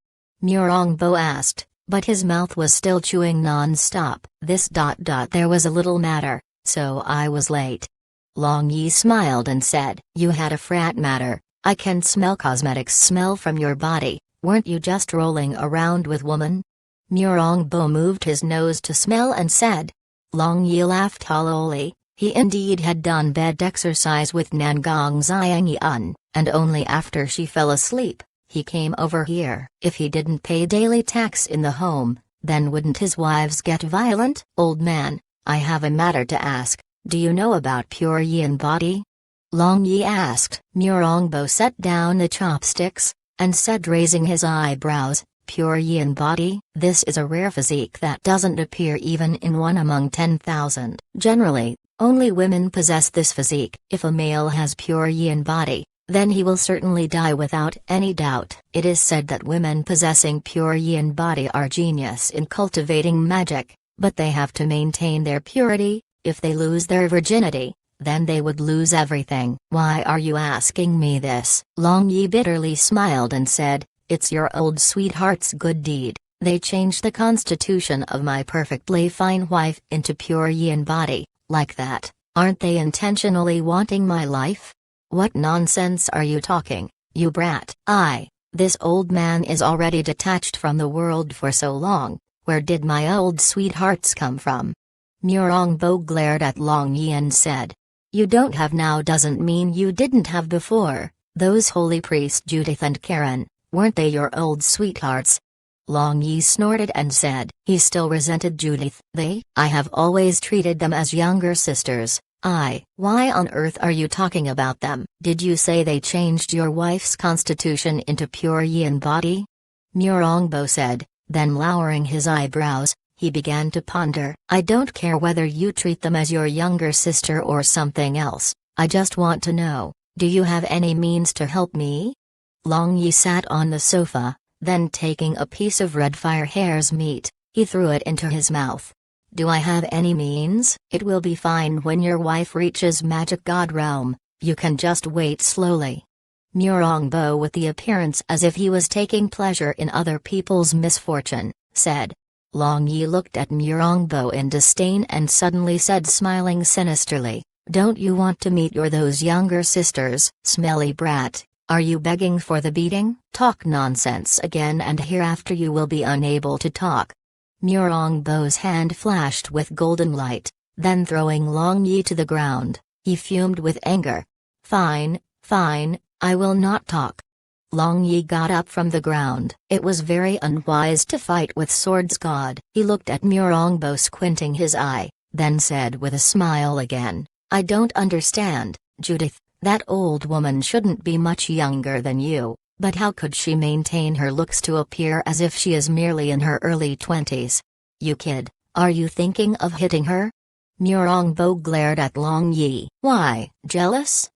Murongbo asked, but his mouth was still chewing non-stop. There was a little matter, so I was late." Long Yi smiled and said, "You had a frat matter, I can smell cosmetics smell from your body, weren't you just rolling around with woman?" Murongbo moved his nose to smell and said. Long Yi laughed hollowly. He indeed had done bed exercise with Nangong Xiangyan, and only after she fell asleep, he came over here. If he didn't pay daily tax in the home, then wouldn't his wives get violent? "Old man, I have a matter to ask, do you know about Pure Yin body?" Long Yi asked. Murongbo set down the chopsticks, and said, raising his eyebrows, "Pure Yin body? This is a rare physique that doesn't appear even in one among 10,000. Generally, only women possess this physique. If a male has pure Yin body, then he will certainly die without any doubt. It is said that women possessing pure Yin body are genius in cultivating magic, but they have to maintain their purity. If they lose their virginity, then they would lose everything." "Why are you asking me this?" Long Yi bitterly smiled and said, "It's your old sweetheart's good deed. They changed the constitution of my perfectly fine wife into pure Yin body, like that. Aren't they intentionally wanting my life?" "What nonsense are you talking, you brat?" This old man is already detached from the world for so long. Where did my old sweethearts come from?" Murongbo glared at Long Yi and said, "You don't have now doesn't mean you didn't have before. Those holy priests Judith and Karen, weren't they your old sweethearts?" Long Yi snorted and said he still resented Judith. I have always treated them as younger sisters." "Why on earth are you talking about them?" "Did you say they changed your wife's constitution into pure Yin body?" Murongbo said, then lowering his eyebrows, he began to ponder. "I don't care whether you treat them as your younger sister or something else, I just want to know, do you have any means to help me?" Long Yi sat on the sofa, then taking a piece of red fire hare's meat, he threw it into his mouth. "Do I have any means? It will be fine when your wife reaches Magic God Realm, you can just wait slowly." Murongbo, with the appearance as if he was taking pleasure in other people's misfortune, said. Long Yi looked at Murongbo in disdain and suddenly said, smiling sinisterly, "Don't you want to meet those younger sisters, smelly brat? Are you begging for the beating? Talk nonsense again and hereafter you will be unable to talk." Murongbo's hand flashed with golden light, then throwing Long Yi to the ground, he fumed with anger. Fine, I will not talk." Long Yi got up from the ground. It was very unwise to fight with Swords God. He looked at Murongbo squinting his eye, then said with a smile again, "I don't understand, Judith, that old woman shouldn't be much younger than you, but how could she maintain her looks to appear as if she is merely in her early 20s? You kid, are you thinking of hitting her?" Murongbo glared at Long Yi. "Why, jealous?"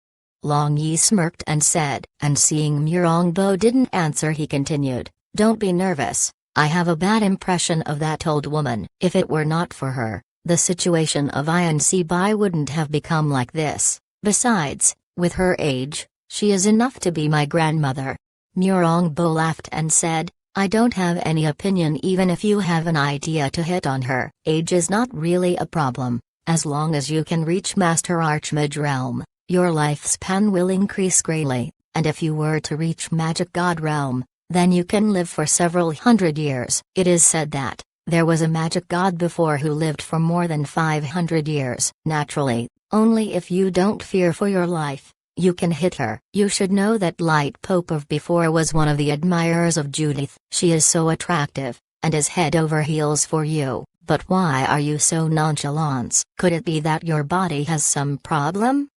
Long Yi smirked and said, and seeing Murongbo didn't answer he continued, "Don't be nervous, I have a bad impression of that old woman. If it were not for her, the situation of Inc Bai wouldn't have become like this. Besides, with her age, she is enough to be my grandmother." Murongbo laughed and said, "I don't have any opinion even if you have an idea to hit on her. Age is not really a problem, as long as you can reach Master Archmage Realm. Your lifespan will increase greatly, and if you were to reach Magic God Realm, then you can live for several hundred years. It is said that there was a magic god before who lived for more than 500 years. Naturally, only if you don't fear for your life, you can hit her. You should know that Light Pope of before was one of the admirers of Judith. She is so attractive, and is head over heels for you, but why are you so nonchalant? Could it be that your body has some problem?"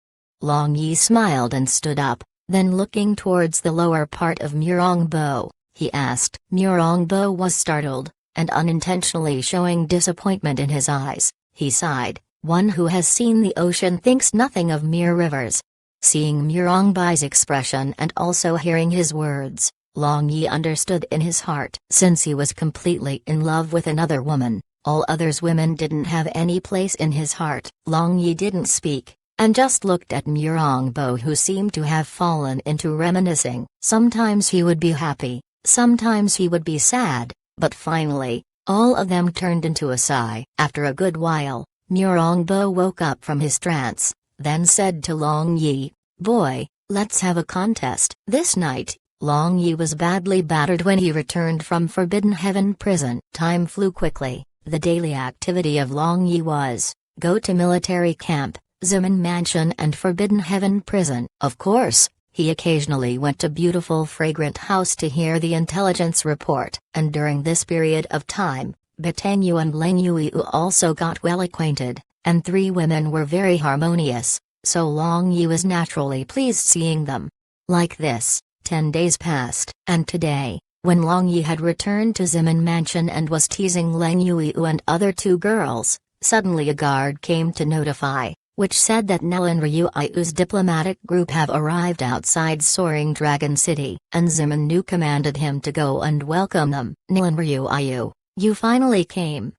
Long Yi smiled and stood up, then looking towards the lower part of Murongbo, he asked. Murongbo was startled, and unintentionally showing disappointment in his eyes, he sighed. One who has seen the ocean thinks nothing of mere rivers. Seeing Murongbo's expression and also hearing his words, Long Yi understood in his heart. Since he was completely in love with another woman, all others women didn't have any place in his heart. Long Yi didn't speak, and just looked at Murongbo, who seemed to have fallen into reminiscing. Sometimes he would be happy, sometimes he would be sad, but finally, all of them turned into a sigh. After a good while, Murongbo woke up from his trance, then said to Long Yi, "Boy, let's have a contest." This night, Long Yi was badly battered when he returned from Forbidden Heaven prison. Time flew quickly. The daily activity of Long Yi was, go to military camp, Zeman Mansion and Forbidden Heaven prison. Of course, he occasionally went to beautiful fragrant house to hear the intelligence report. And during this period of time, Betanyu and Leng Yui also got well acquainted, and three women were very harmonious. so Long Yi was naturally pleased seeing them. Like this, 10 days passed, and today, when Long Yi had returned to Zimin Mansion and was teasing Leng Yuiu and other two girls, suddenly a guard came to notify, which said that Nellen Ryuiu's diplomatic group have arrived outside Soaring Dragon City, and Zimin Nu commanded him to go and welcome them. Nellen Ryuiu, you finally came.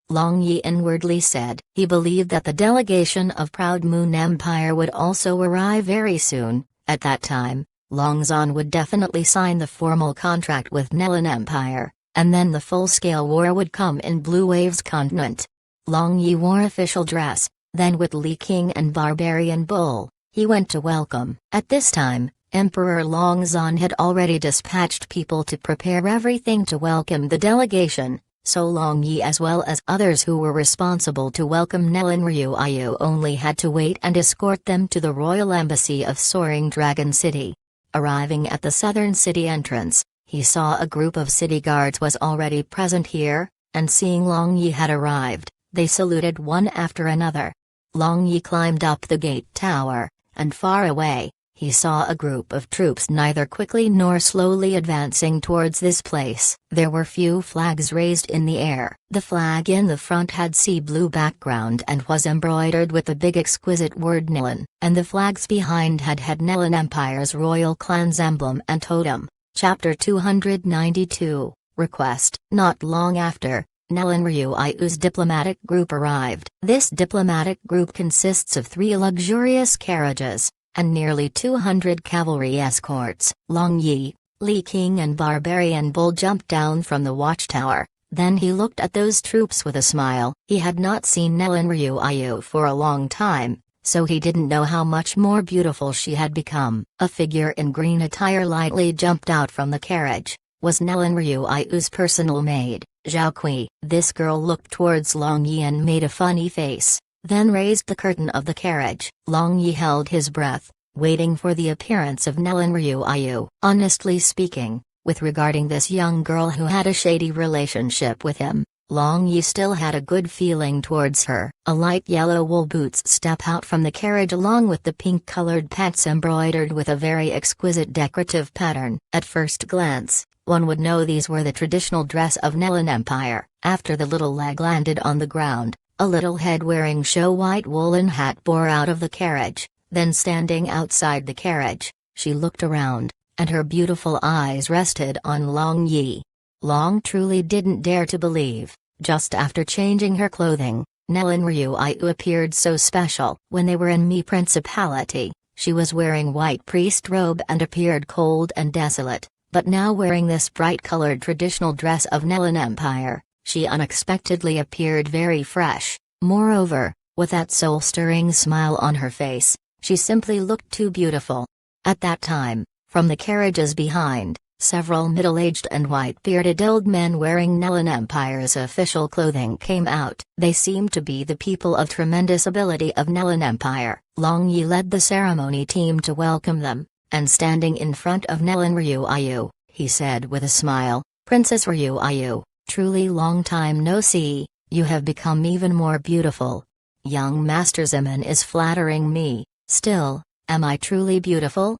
Long Yi inwardly said. He believed that the delegation of Proud Moon Empire would also arrive very soon. At that time, Long Zan would definitely sign the formal contract with Nellen Empire, and then the full-scale war would come in Blue Wave's continent. Long Yi wore official dress, then with Li King and Barbarian Bull, he went to welcome. At this time, Emperor Long Zan had already dispatched people to prepare everything to welcome the delegation, so Long Yi as well as others who were responsible to welcome Nellen Ryuiu only had to wait and escort them to the royal embassy of Soaring Dragon City. Arriving at the southern city entrance, he saw a group of city guards was already present here, and seeing Long Yi had arrived, they saluted one after another. Long Yi climbed up the gate tower, and far away, he saw a group of troops neither quickly nor slowly advancing towards this place. There were few flags raised in the air. The flag in the front had sea blue background and was embroidered with the big exquisite word Nellen, and the flags behind had Nellen Empire's royal clan's emblem and totem. Chapter 292, Request. Not long after, Nellen Ryuiu's diplomatic group arrived. This diplomatic group consists of 3 luxurious carriages, and nearly 200 cavalry escorts. Long Yi, Li King and Barbarian Bull jumped down from the watchtower, then he looked at those troops with a smile. He had not seen Nellen Ryuiu for a long time, so he didn't know how much more beautiful she had become. A figure in green attire lightly jumped out from the carriage, was Nellen Ryuiu's personal maid, Zhao Kui. This girl looked towards Long Yi and made a funny face, then raised the curtain of the carriage. Long Yi held his breath, waiting for the appearance of Nellen Ryuiu. Honestly speaking, with regarding this young girl who had a shady relationship with him, Long Yi still had a good feeling towards her. A light yellow wool boots step out from the carriage along with the pink-colored pants embroidered with a very exquisite decorative pattern. At first glance, one would know these were the traditional dress of Nellen Empire. After the little leg landed on the ground, a little head-wearing show-white woolen hat bore out of the carriage, then standing outside the carriage, she looked around, and her beautiful eyes rested on Long Yi. Long truly didn't dare to believe, just after changing her clothing, Nellen Ryuiu appeared so special. When they were in Mi Principality, she was wearing white priest robe and appeared cold and desolate, but now wearing this bright-colored traditional dress of Nellen Empire, she unexpectedly appeared very fresh. Moreover, with that soul-stirring smile on her face, she simply looked too beautiful. At that time, from the carriages behind, several middle-aged and white-bearded old men wearing Nellen Empire's official clothing came out. They seemed to be the people of tremendous ability of Nellen Empire. Long Yi led the ceremony team to welcome them, and standing in front of Nellen Ryuiu, he said with a smile, "Princess Ryuiu, truly long time no see, you have become even more beautiful. Young Master Zimin is flattering me, still, am I truly beautiful?"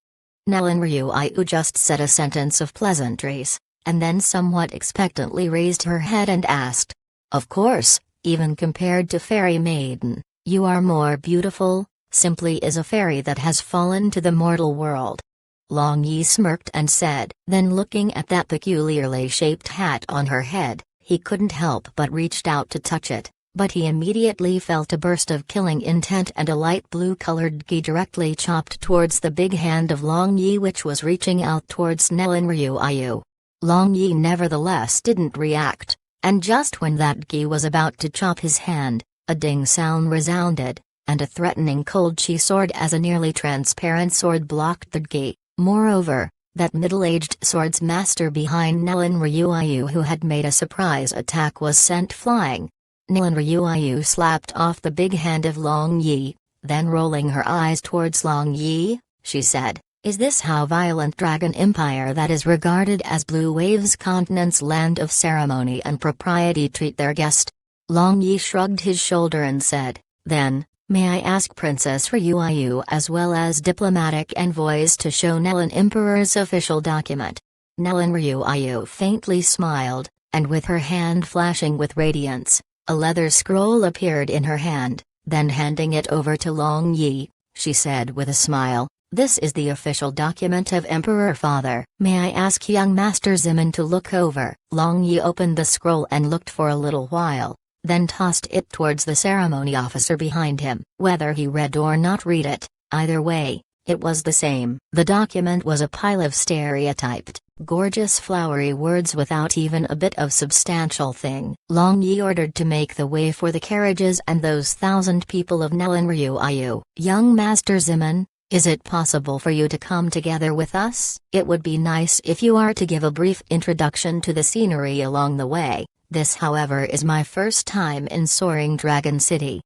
Nellen Ryuiu just said a sentence of pleasantries, and then somewhat expectantly raised her head and asked, "Of course, even compared to Fairy Maiden, you are more beautiful, simply is a fairy that has fallen to the mortal world." Long Yi smirked and said. Then looking at that peculiarly shaped hat on her head, he couldn't help but reached out to touch it, but he immediately felt a burst of killing intent and a light blue-colored gi directly chopped towards the big hand of Long Yi which was reaching out towards Nellen Ryuiu. Long Yi nevertheless didn't react, and just when that gi was about to chop his hand, a ding sound resounded, and a threatening cold chi sword as a nearly transparent sword blocked the gi. Moreover, that middle-aged sword's master behind Nellen Ryuiu who had made a surprise attack was sent flying. Nellen Ryuiu slapped off the big hand of Long Yi, then rolling her eyes towards Long Yi, she said, "Is this how violent Dragon Empire that is regarded as Blue Wave's continent's land of ceremony and propriety treat their guest?" Long Yi shrugged his shoulder and said, "Then, May I ask Princess Ryuayu as well as diplomatic envoys to show Nelan Emperor's official document? Nelan Ryuayu faintly smiled, and with her hand flashing with radiance, a leather scroll appeared in her hand. Then handing it over to Long Yi, she said with a smile, "This is the official document of Emperor Father. May I ask young Master Zimin to look over?" Long Yi opened the scroll and looked for a little while, then tossed it towards the ceremony officer behind him. Whether he read or not read it, either way, it was the same. The document was a pile of stereotyped, gorgeous flowery words without even a bit of substantial thing. Long Yi ordered to make the way for the carriages and those 1,000 people of Nelan Ryuayu. "Young Master Zimin, is it possible for you to come together with us? It would be nice if you are to give a brief introduction to the scenery along the way. This however is my first time in Soaring Dragon City."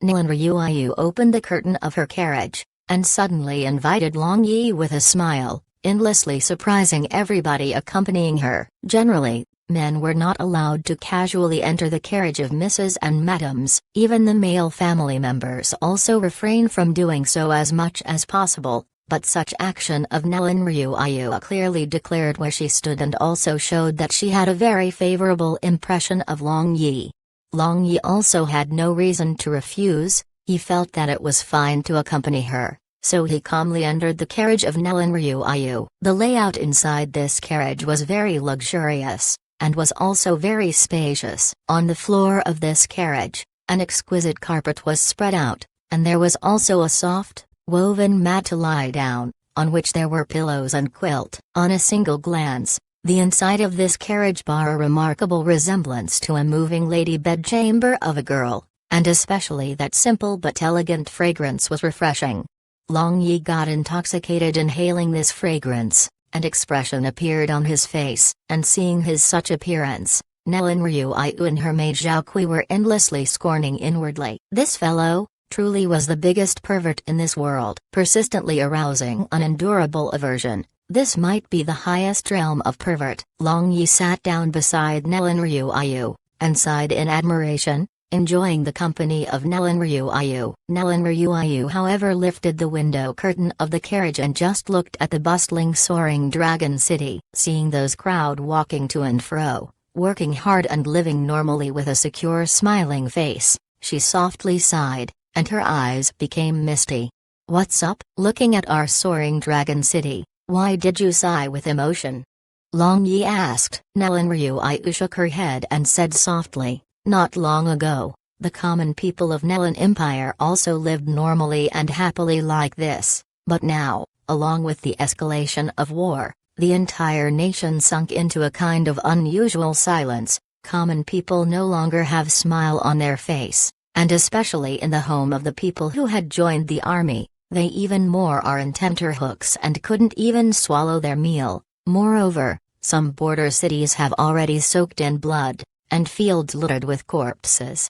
Nelan Ryuayu opened the curtain of her carriage, and suddenly invited Long Yi with a smile, endlessly surprising everybody accompanying her. Generally, men were not allowed to casually enter the carriage of Mrs. and Madams. Even the male family members also refrained from doing so as much as possible, but such action of Nelan Ryuayu clearly declared where she stood and also showed that she had a very favorable impression of Long Yi. Long Yi also had no reason to refuse. He felt that it was fine to accompany her, so he calmly entered the carriage of Nelan Ryuayu. The layout inside this carriage was very luxurious, and was also very spacious. On the floor of this carriage, an exquisite carpet was spread out, and there was also a soft, woven mat to lie down, on which there were pillows and quilt. On a single glance, the inside of this carriage bore a remarkable resemblance to a moving lady bedchamber of a girl, and especially that simple but elegant fragrance was refreshing. Long Yi got intoxicated inhaling this fragrance, and expression appeared on his face. And seeing his such appearance, Nelan Ryuayu and her maid Zhaokui were endlessly scorning inwardly. This fellow truly was the biggest pervert in this world, persistently arousing unendurable aversion. This might be the highest realm of pervert. Long Yi sat down beside Nelan Ryuayu, and sighed in admiration, enjoying the company of Nelan Ryuayu. Nelan Ryuayu however lifted the window curtain of the carriage and just looked at the bustling Soaring Dragon City. Seeing those crowd walking to and fro, working hard and living normally with a secure smiling face, she softly sighed, and her eyes became misty. "What's up?" "Looking at our Soaring Dragon City, why did you sigh with emotion?" Long Yi asked. Nelan Ryuayu shook her head and said softly, "Not long ago, the common people of Nelan Empire also lived normally and happily like this, but now, along with the escalation of war, the entire nation sunk into a kind of unusual silence. Common people no longer have smile on their face, and especially in the home of the people who had joined the army, they even more are in tenterhooks and couldn't even swallow their meal. Moreover, some border cities have already soaked in blood, and fields littered with corpses."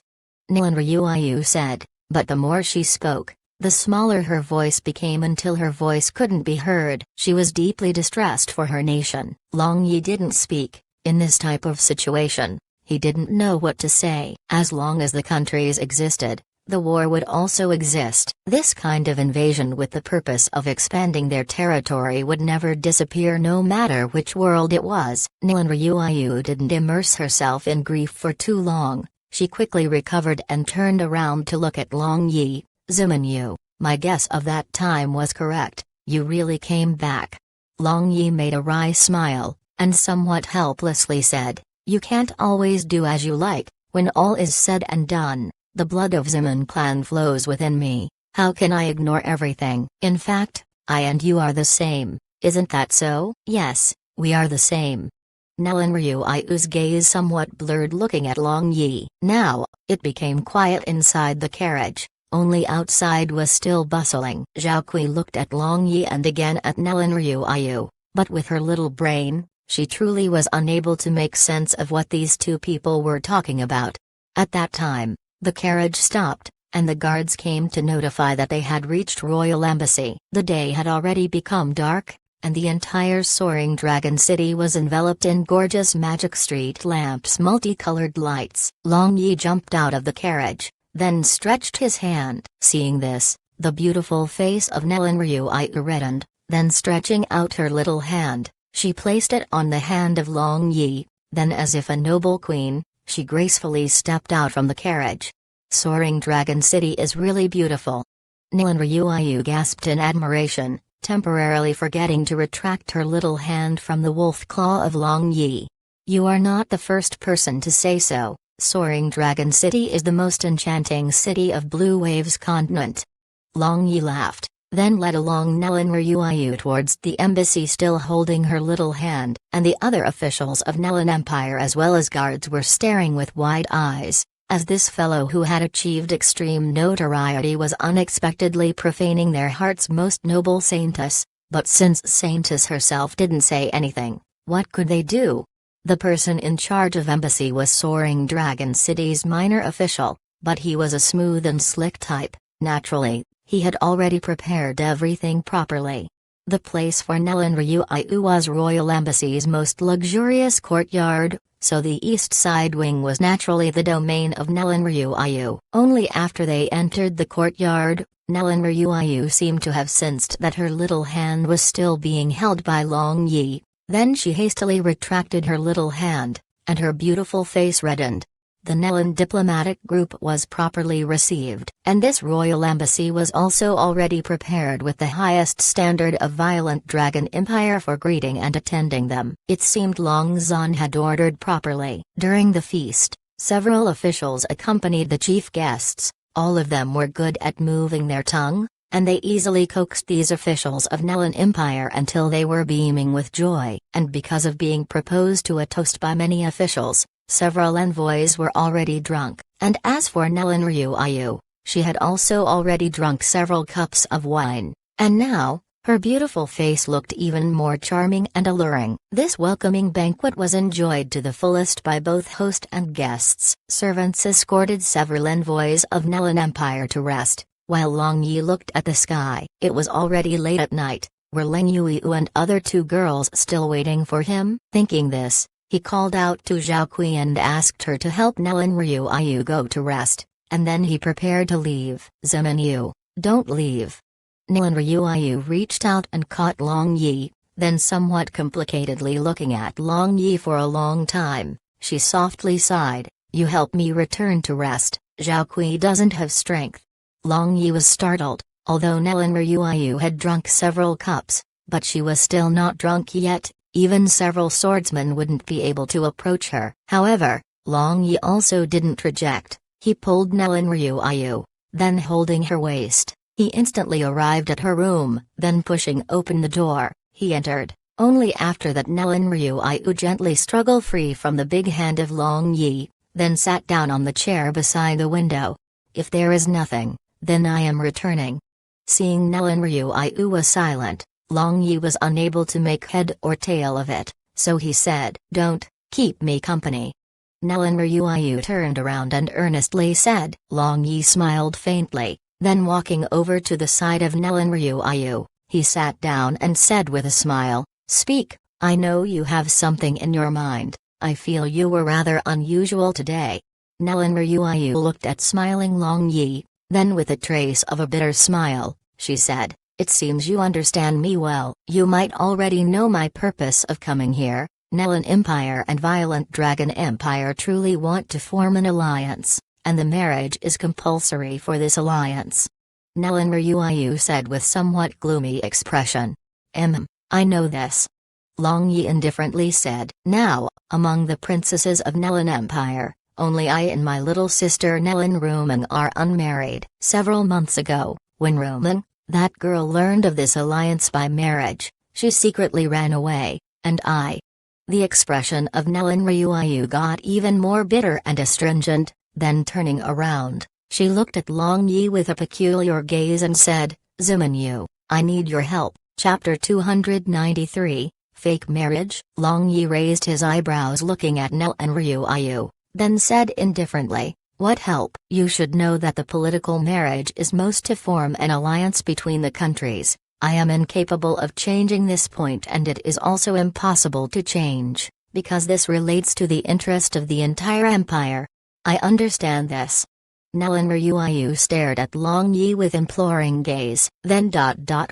Nelan Ryuayu said, but the more she spoke, the smaller her voice became until her voice couldn't be heard. She was deeply distressed for her nation. Long Yi didn't speak. In this type of situation, he didn't know what to say. As long as the countries existed, the war would also exist. This kind of invasion with the purpose of expanding their territory would never disappear no matter which world it was. Nelan Ryuayu didn't immerse herself in grief for too long. She quickly recovered and turned around to look at Long Yi. "Zimin Yu, my guess of that time was correct, you really came back." Long Yi made a wry smile, and somewhat helplessly said, "You can't always do as you like. When all is said and done, the blood of Zimin clan flows within me. How can I ignore everything? In fact, I and you are the same, isn't that so?" "Yes, we are the same." Nelan Ryuayu's gaze somewhat blurred looking at Long Yi. Now, it became quiet inside the carriage, only outside was still bustling. Zhaokui looked at Long Yi and again at Nelan Ryuayu, but with her little brain, she truly was unable to make sense of what these two people were talking about. At that time, the carriage stopped, and the guards came to notify that they had reached Royal Embassy. The day had already become dark, and the entire Soaring Dragon City was enveloped in gorgeous magic street lamps' multicolored lights. Long Yi jumped out of the carriage, then stretched his hand. Seeing this, the beautiful face of Nellen Ryuayu reddened, then stretching out her little hand, she placed it on the hand of Long Yi, then as if a noble queen, she gracefully stepped out from the carriage. Soaring Dragon City is really beautiful. Nellen Ryuayu gasped in admiration, temporarily forgetting to retract her little hand from the wolf claw of Long Yi. You are not the first person to say so. Soaring Dragon City is the most enchanting city of Blue Wave's continent. Long Yi laughed, then led along Nellen Ryuayu towards the embassy, still holding her little hand, and the other officials of Nellen Empire as well as guards were staring with wide eyes, as this fellow who had achieved extreme notoriety was unexpectedly profaning their heart's most noble saintess. But since Saintess herself didn't say anything, what could they do? The person in charge of embassy was Soaring Dragon City's minor official, but he was a smooth and slick type. Naturally, he had already prepared everything properly. The place for Nellen Ryuayu was Royal Embassy's most luxurious courtyard, so the east side wing was naturally the domain of Nellen Ryuayu. Only after they entered the courtyard, Nellen Ryuayu seemed to have sensed that her little hand was still being held by Long Yi. Then she hastily retracted her little hand, and her beautiful face reddened. The Nellen diplomatic group was properly received, and this royal embassy was also already prepared with the highest standard of Violent Dragon Empire for greeting and attending them. It seemed Long Zhan had ordered properly. During the feast, several officials accompanied the chief guests. All of them were good at moving their tongue, and they easily coaxed these officials of Nellen Empire until they were beaming with joy. And because of being proposed to a toast by many officials, several envoys were already drunk, and as for Nellen Ryuayu, she had also already drunk several cups of wine, and now, her beautiful face looked even more charming and alluring. This welcoming banquet was enjoyed to the fullest by both host and guests. Servants escorted several envoys of Nellen Empire to rest, while Long Yi looked at the sky. It was already late at night. Were Leng Yuyu and other two girls still waiting for him? Thinking this, he called out to Zhao Kui and asked her to help Nellen Ryuayu go to rest, and then he prepared to leave. Ziminyu, don't leave. Nellen Ryuayu reached out and caught Long Yi, then somewhat complicatedly looking at Long Yi for a long time, she softly sighed, you help me return to rest, Zhao Kui doesn't have strength. Long Yi was startled, although Nellen Ryuayu had drunk several cups, but she was still not drunk yet. Even several swordsmen wouldn't be able to approach her. However, Long Yi also didn't reject. He pulled Nellen Ryuayu, then holding her waist, he instantly arrived at her room. Then pushing open the door, he entered. Only after that Nellen Ryuayu gently struggled free from the big hand of Long Yi, then sat down on the chair beside the window. If there is nothing, then I am returning. Seeing Nellen Ryuayu was silent, Long Yi was unable to make head or tail of it, so he said, don't keep me company. Nellen Ryuayu turned around and earnestly said. Long Yi smiled faintly, then walking over to the side of Nellen Ryuayu, he sat down and said with a smile, speak, I know you have something in your mind, I feel you were rather unusual today. Nellen Ryuayu looked at smiling Long Yi, then with a trace of a bitter smile, she said, it seems you understand me well. You might already know my purpose of coming here. Nellen Empire and Violent Dragon Empire truly want to form an alliance, and the marriage is compulsory for this alliance. Nellen Ryuayu said with somewhat gloomy expression. I know this. Long Yi indifferently said. Now, among the princesses of Nellen Empire, only I and my little sister Nellen Rumeng are unmarried. Several months ago, when Rumeng, that girl, learned of this alliance by marriage, she secretly ran away, and I. The expression of Nellen Ryuayu got even more bitter and astringent, then turning around, she looked at Long Yi with a peculiar gaze and said, Ziminyu, I need your help. Chapter 293, Fake Marriage? Long Yi raised his eyebrows looking at Nellen Ryuayu, then said indifferently, what help? You should know that the political marriage is most to form an alliance between the countries. I am incapable of changing this point, and it is also impossible to change, because this relates to the interest of the entire empire. I understand this. Nellen Ryuayu stared at Long Yi with imploring gaze. Then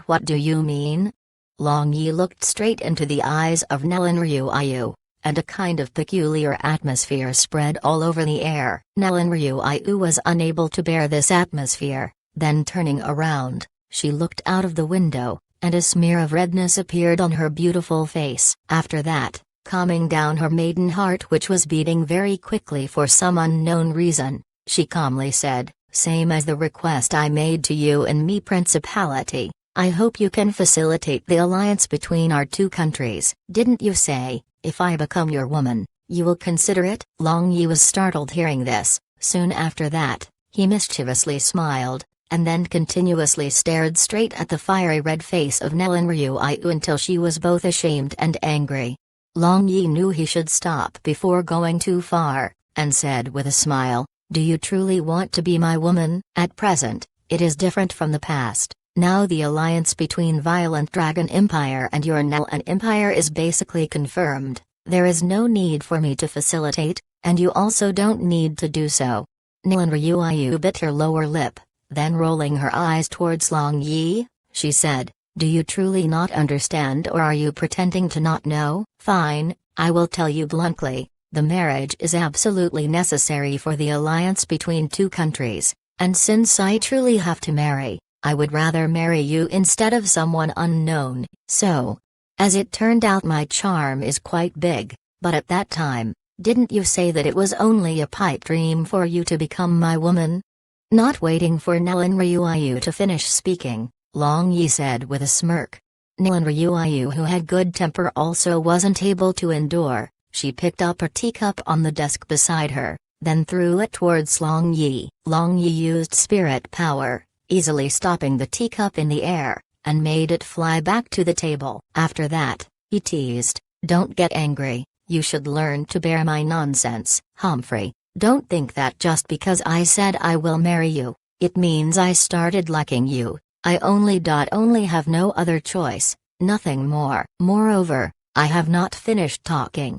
what do you mean? Long Yi looked straight into the eyes of Nellen Ryuayu, and a kind of peculiar atmosphere spread all over the air. Nellen Ryuayu was unable to bear this atmosphere. Then turning around, she looked out of the window, and a smear of redness appeared on her beautiful face. After that, calming down her maiden heart which was beating very quickly for some unknown reason, she calmly said, "Same as the request I made to you in Mi Principality, I hope you can facilitate the alliance between our two countries. Didn't you say, if I become your woman, you will consider it?" Long Yi was startled hearing this. Soon after that, he mischievously smiled, and then continuously stared straight at the fiery red face of Nellen Ryuayu until she was both ashamed and angry. Long Yi knew he should stop before going too far, and said with a smile, "Do you truly want to be my woman?" At present, it is different from the past. Now the alliance between Violent Dragon Empire and your Nellen Empire is basically confirmed. There is no need for me to facilitate, and you also don't need to do so. Nellen Ryuayu bit her lower lip, then rolling her eyes towards Long Yi, she said, "Do you truly not understand, or are you pretending to not know?" "Fine, I will tell you bluntly. The marriage is absolutely necessary for the alliance between two countries, and since I truly have to marry, I would rather marry you instead of someone unknown. So, as it turned out, my charm is quite big, but at that time, didn't you say that it was only a pipe dream for you to become my woman?" Not waiting for Nellen Ryuayu to finish speaking, Long Yi said with a smirk. Nellen Ryuayu, who had good temper, also wasn't able to endure. She picked up a teacup on the desk beside her, then threw it towards Long Yi. Long Yi used spirit power, easily stopping the teacup in the air, and made it fly back to the table. After that, he teased, "Don't get angry, you should learn to bear my nonsense." "Humphrey, don't think that just because I said I will marry you, it means I started liking you. I only have no other choice, nothing more. Moreover, I have not finished talking."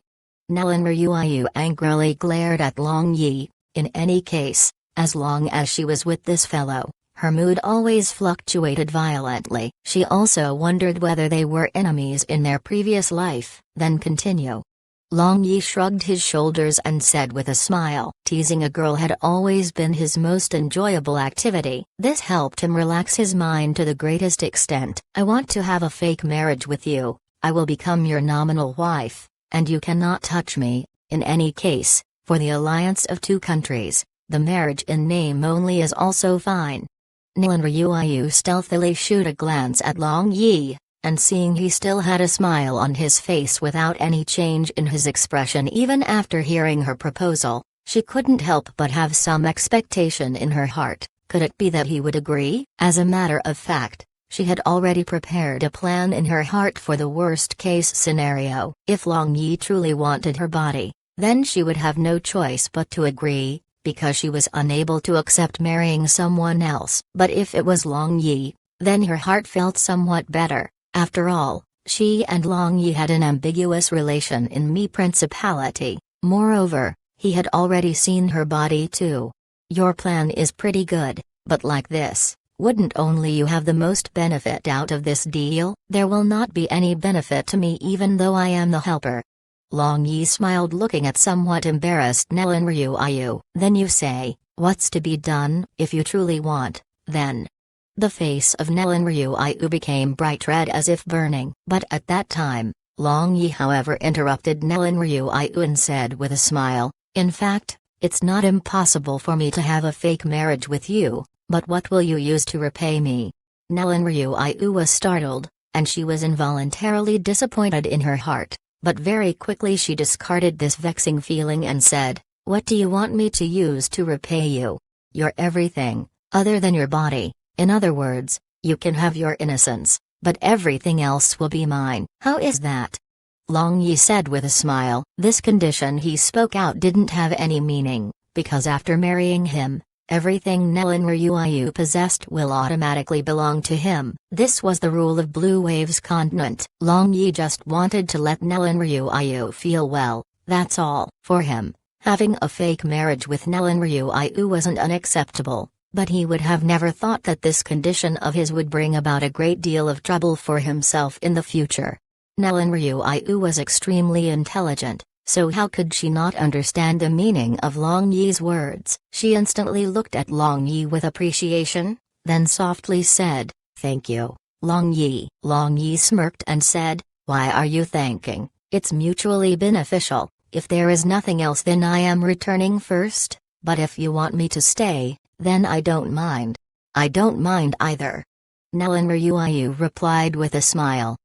Nellen Ryuayu angrily glared at Long Yi. In any case, as long as she was with this fellow, her mood always fluctuated violently. She also wondered whether they were enemies in their previous life. Then continue. Long Yi shrugged his shoulders and said with a smile, teasing a girl had always been his most enjoyable activity. This helped him relax his mind to the greatest extent. "I want to have a fake marriage with you. I will become your nominal wife, and you cannot touch me. In any case, for the alliance of two countries, the marriage in name only is also fine." Nellen Ryuayu stealthily shot a glance at Long Yi, and seeing he still had a smile on his face without any change in his expression even after hearing her proposal, she couldn't help but have some expectation in her heart. Could it be that he would agree? As a matter of fact, she had already prepared a plan in her heart for the worst-case scenario. If Long Yi truly wanted her body, then she would have no choice but to agree, because she was unable to accept marrying someone else. But if it was Long Yi, then her heart felt somewhat better. After all, she and Long Yi had an ambiguous relation in Mi Principality. Moreover, he had already seen her body too. "Your plan is pretty good, but like this, wouldn't only you have the most benefit out of this deal?" "There will not be any benefit to me even though I am the helper." Long Yi smiled, looking at somewhat embarrassed Nellen Ryuayu. "Then you say, what's to be done?" "If you truly want, then." The face of Nellen Ryuayu became bright red as if burning. But at that time, Long Yi however interrupted Nellen Ryuayu and said with a smile, "In fact, it's not impossible for me to have a fake marriage with you, but what will you use to repay me?" Nellen Ryuayu was startled, and she was involuntarily disappointed in her heart, but very quickly she discarded this vexing feeling and said, "What do you want me to use to repay you?" "Your everything, other than your body. In other words, you can have your innocence, but everything else will be mine." "How is that?" Long Yi said with a smile. This condition he spoke out didn't have any meaning, because after marrying him, everything Nellen Ryuayu possessed will automatically belong to him. This was the rule of Blue Wave's continent. Long Yi just wanted to let Nellen Ryuayu feel well, that's all. For him, Having a fake marriage with Nellen Ryuayu wasn't unacceptable, but he would have never thought that this condition of his would bring about a great deal of trouble for himself in the future. Nellen Ryuayu was extremely intelligent, so how could she not understand the meaning of Long Yi's words? She instantly looked at Long Yi with appreciation, then softly said, "Thank you, Long Yi." Long Yi smirked and said, "Why are you thanking? It's mutually beneficial. If there is nothing else, then I am returning first, but if you want me to stay, then I don't mind." "I don't mind either," Nellen Ryuayu replied with a smile.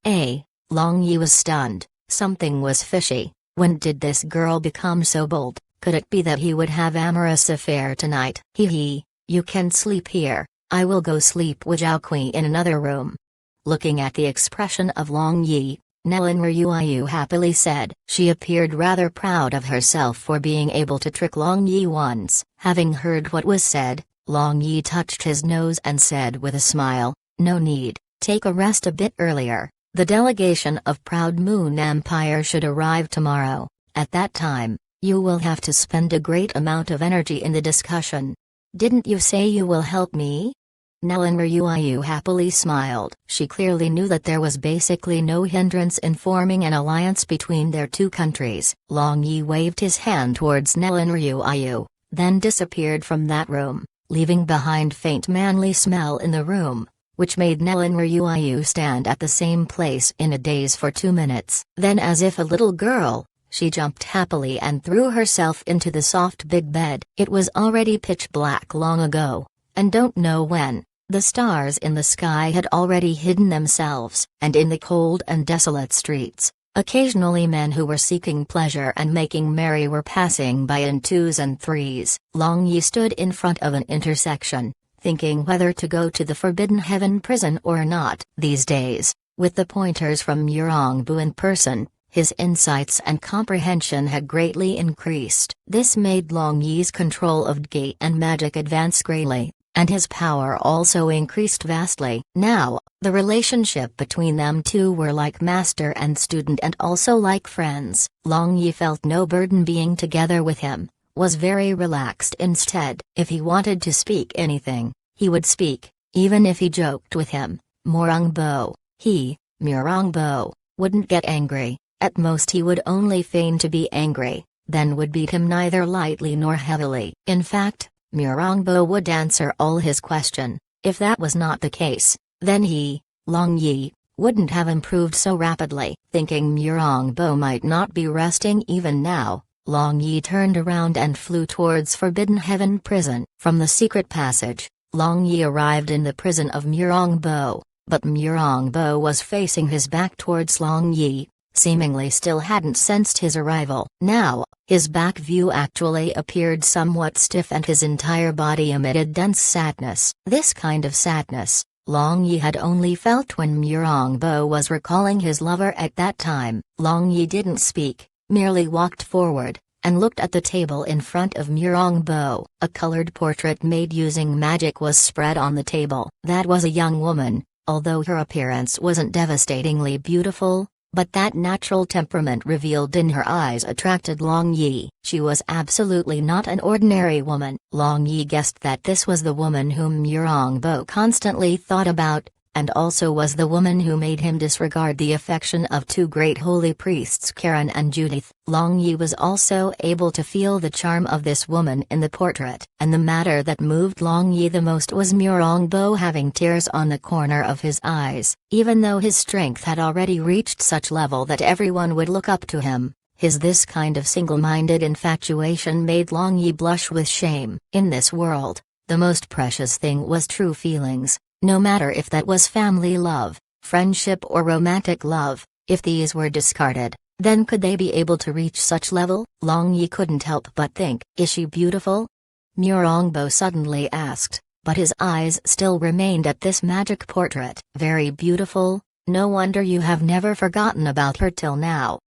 Long Yi was stunned. Something was fishy. When did this girl become so bold? Could it be that he would have amorous affair tonight? You can sleep here. I will go sleep with Zhao Kui in another room." Looking at the expression of Long Yi, Nellen Ryuayu happily said. She appeared rather proud of herself for being able to trick Long Yi once. Having heard what was said, Long Yi touched his nose and said with a smile, "No need, take a rest a bit earlier. The delegation of Proud Moon Empire should arrive tomorrow. At that time, you will have to spend a great amount of energy in the discussion. Didn't you say you will help me?" Nellen Ryuayu happily smiled. She clearly knew that there was basically no hindrance in forming an alliance between their two countries. Long Yi waved his hand towards Nellen Ryuayu, then disappeared from that room, leaving behind faint manly smell in the room, which made Nellen Ryuayu stand at the same place in a daze for 2 minutes. Then, as if a little girl, she jumped happily and threw herself into the soft big bed. It was already pitch black long ago, and don't know when. The stars in the sky had already hidden themselves, and in the cold and desolate streets, occasionally men who were seeking pleasure and making merry were passing by in 2s and 3s. Long Yi stood in front of an intersection, thinking whether to go to the Forbidden Heaven prison or not. These days, with the pointers from Murongbu in person, his insights and comprehension had greatly increased. This made Long Yi's control of Gi and magic advance greatly, and his power also increased vastly. Now, the relationship between them two were like master and student and also like friends. Long Yi felt no burden being together with him, was very relaxed instead. If he wanted to speak anything, he would speak, even if he joked with him. Murongbu, wouldn't get angry. At most he would only feign to be angry, then would beat him neither lightly nor heavily. In fact, Murongbu would answer all his question. If that was not the case, then he, Long Yi, wouldn't have improved so rapidly. Thinking Murongbu might not be resting even now, Long Yi turned around and flew towards Forbidden Heaven prison. From the secret passage, Long Yi arrived in the prison of Murongbu, but Murongbu was facing his back towards Long Yi, seemingly still hadn't sensed his arrival. Now, his back view actually appeared somewhat stiff and his entire body emitted dense sadness. This kind of sadness, Long Yi had only felt when Murongbu was recalling his lover at that time. Long Yi didn't speak, merely walked forward, and looked at the table in front of Murongbu. A colored portrait made using magic was spread on the table. That was a young woman, although her appearance wasn't devastatingly beautiful, but that natural temperament revealed in her eyes attracted Long Yi. She was absolutely not an ordinary woman. Long Yi guessed that this was the woman whom Murongbu constantly thought about, and also was the woman who made him disregard the affection of two great holy priests Karen and Judith. Long Yi was also able to feel the charm of this woman in the portrait. And the matter that moved Long Yi the most was Murongbu having tears on the corner of his eyes. Even though his strength had already reached such level that everyone would look up to him, this kind of single-minded infatuation made Long Yi blush with shame. In this world, the most precious thing was true feelings. No matter if that was family love, friendship or romantic love. If these were discarded, then could they be able to reach such level? Long Yi couldn't help but think, is she beautiful? Murongbu suddenly asked, but his eyes still remained at this magic portrait. Very beautiful, no wonder you have never forgotten about her till now.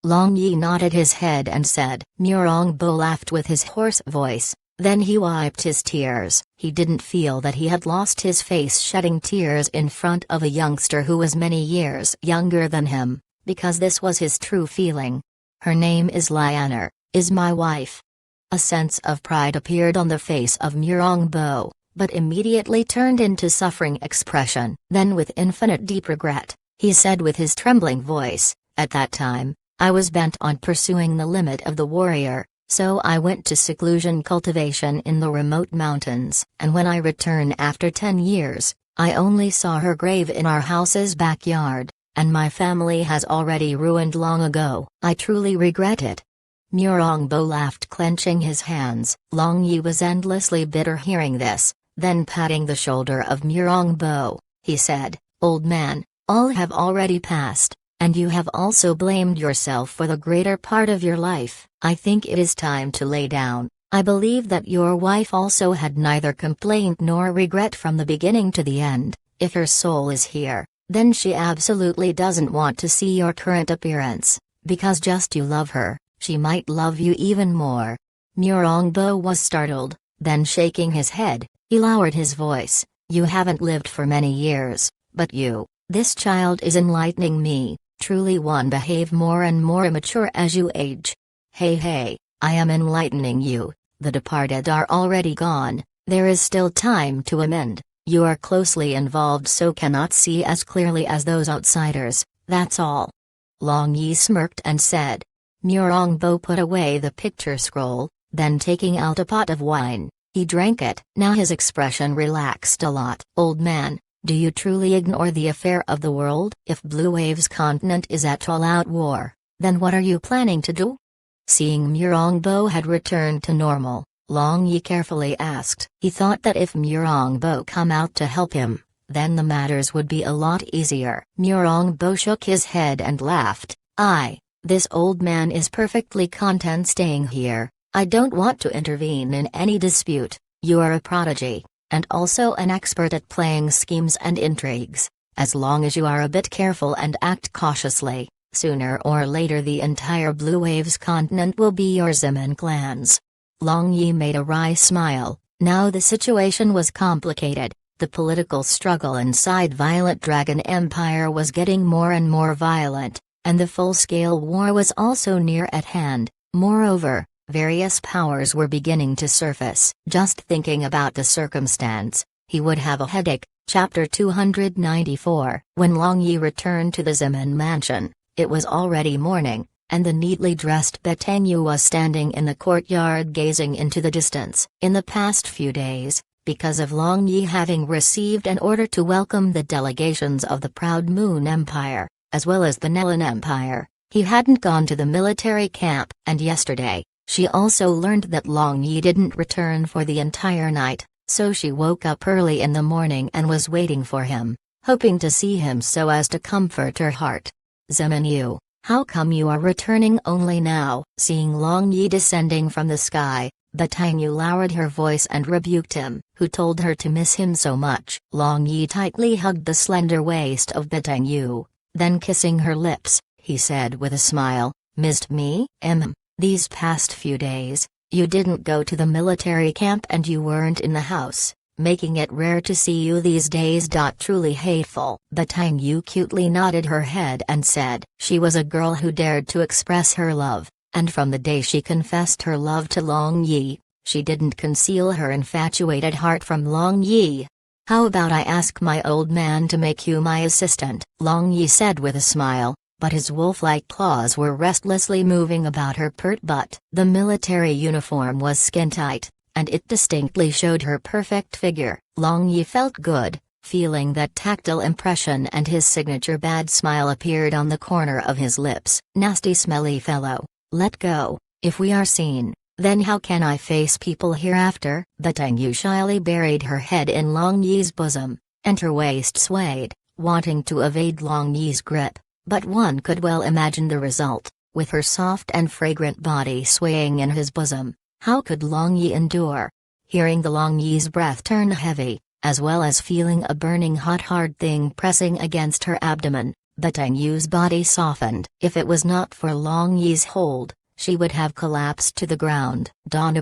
Long Yi nodded his head and said. Murongbu laughed with his hoarse voice. Then he wiped his tears. He didn't feel that he had lost his face shedding tears in front of a youngster who was many years younger than him, because this was his true feeling. Her name is Lianer, is my wife. A sense of pride appeared on the face of Murongbo, but immediately turned into suffering expression. Then with infinite deep regret, he said with his trembling voice, "At that time, I was bent on pursuing the limit of the warrior, so I went to seclusion cultivation in the remote mountains. And when I returned after 10 years, I only saw her grave in our house's backyard, and my family has already ruined long ago. I truly regret it." Murongbo laughed, clenching his hands. Long Yi was endlessly bitter hearing this. Then patting the shoulder of Murongbo, he said, "Old man, all have already passed, and you have also blamed yourself for the greater part of your life. I think it is time to lay down. I believe that your wife also had neither complaint nor regret from the beginning to the end. If her soul is here, then she absolutely doesn't want to see your current appearance, because just you love her, she might love you even more." Murongbo was startled, then shaking his head, he lowered his voice, "You haven't lived for many years, but this child is enlightening me. Truly one behave more and more immature as you age." Hey, I am enlightening you. The departed are already gone, there is still time to amend. You are closely involved so cannot see as clearly as those outsiders, that's all. Long Yi smirked and said. Murongbo put away the picture scroll, then taking out a pot of wine, he drank it. Now his expression relaxed a lot. "Old man, do you truly ignore the affair of the world? If Blue Wave's continent is at all-out war, then what are you planning to do?" Seeing Murongbo had returned to normal, Long Yi carefully asked. He thought that if Murongbo come out to help him, then the matters would be a lot easier. Murongbo shook his head and laughed. This old man is perfectly content staying here. I don't want to intervene in any dispute. You are a prodigy, and also an expert at playing schemes and intrigues. As long as you are a bit careful and act cautiously, sooner or later the entire Blue Wave's continent will be yours. Zemin clans. Long Yi made a wry smile. Now the situation was complicated. The political struggle inside Violet Dragon Empire was getting more and more violent, and the full-scale war was also near at hand. Moreover, various powers were beginning to surface. Just thinking about the circumstance, he would have a headache. Chapter 294. When Long Yi returned to the Zemin mansion, it was already morning, and the neatly dressed Betengyu was standing in the courtyard gazing into the distance. In the past few days, because of Long Yi having received an order to welcome the delegations of the Proud Moon Empire, as well as the Nelan Empire, he hadn't gone to the military camp. And yesterday, she also learned that Long Yi didn't return for the entire night, so she woke up early in the morning and was waiting for him, hoping to see him so as to comfort her heart. "Zemin Yu, how come you are returning only now?" Seeing Long Yi descending from the sky, Betengyu lowered her voice and rebuked him. Who told her to miss him so much? Long Yi tightly hugged the slender waist of Betengyu. Then kissing her lips, he said with a smile, "Missed me? These past few days, you didn't go to the military camp and you weren't in the house, making it rare to see you these days. Truly hateful." Betengyu cutely nodded her head and said she was a girl who dared to express her love, and from the day she confessed her love to Long Yi, she didn't conceal her infatuated heart from Long Yi. "How about I ask my old man to make you my assistant?" Long Yi said with a smile, but his wolf-like claws were restlessly moving about her pert butt. The military uniform was skin-tight, and it distinctly showed her perfect figure. Long Yi felt good, feeling that tactile impression, and his signature bad smile appeared on the corner of his lips. "Nasty smelly fellow, let go. If we are seen, then how can I face people hereafter?" Betengyu shyly buried her head in Long Yi's bosom, and her waist swayed, wanting to evade Long Yi's grip, but one could well imagine the result. With her soft and fragrant body swaying in his bosom, how could Long Yi endure? Hearing the Long Yi's breath turn heavy, as well as feeling a burning hot hard thing pressing against her abdomen, Betengyu's body softened. If it was not for Long Yi's hold, she would have collapsed to the ground. Don't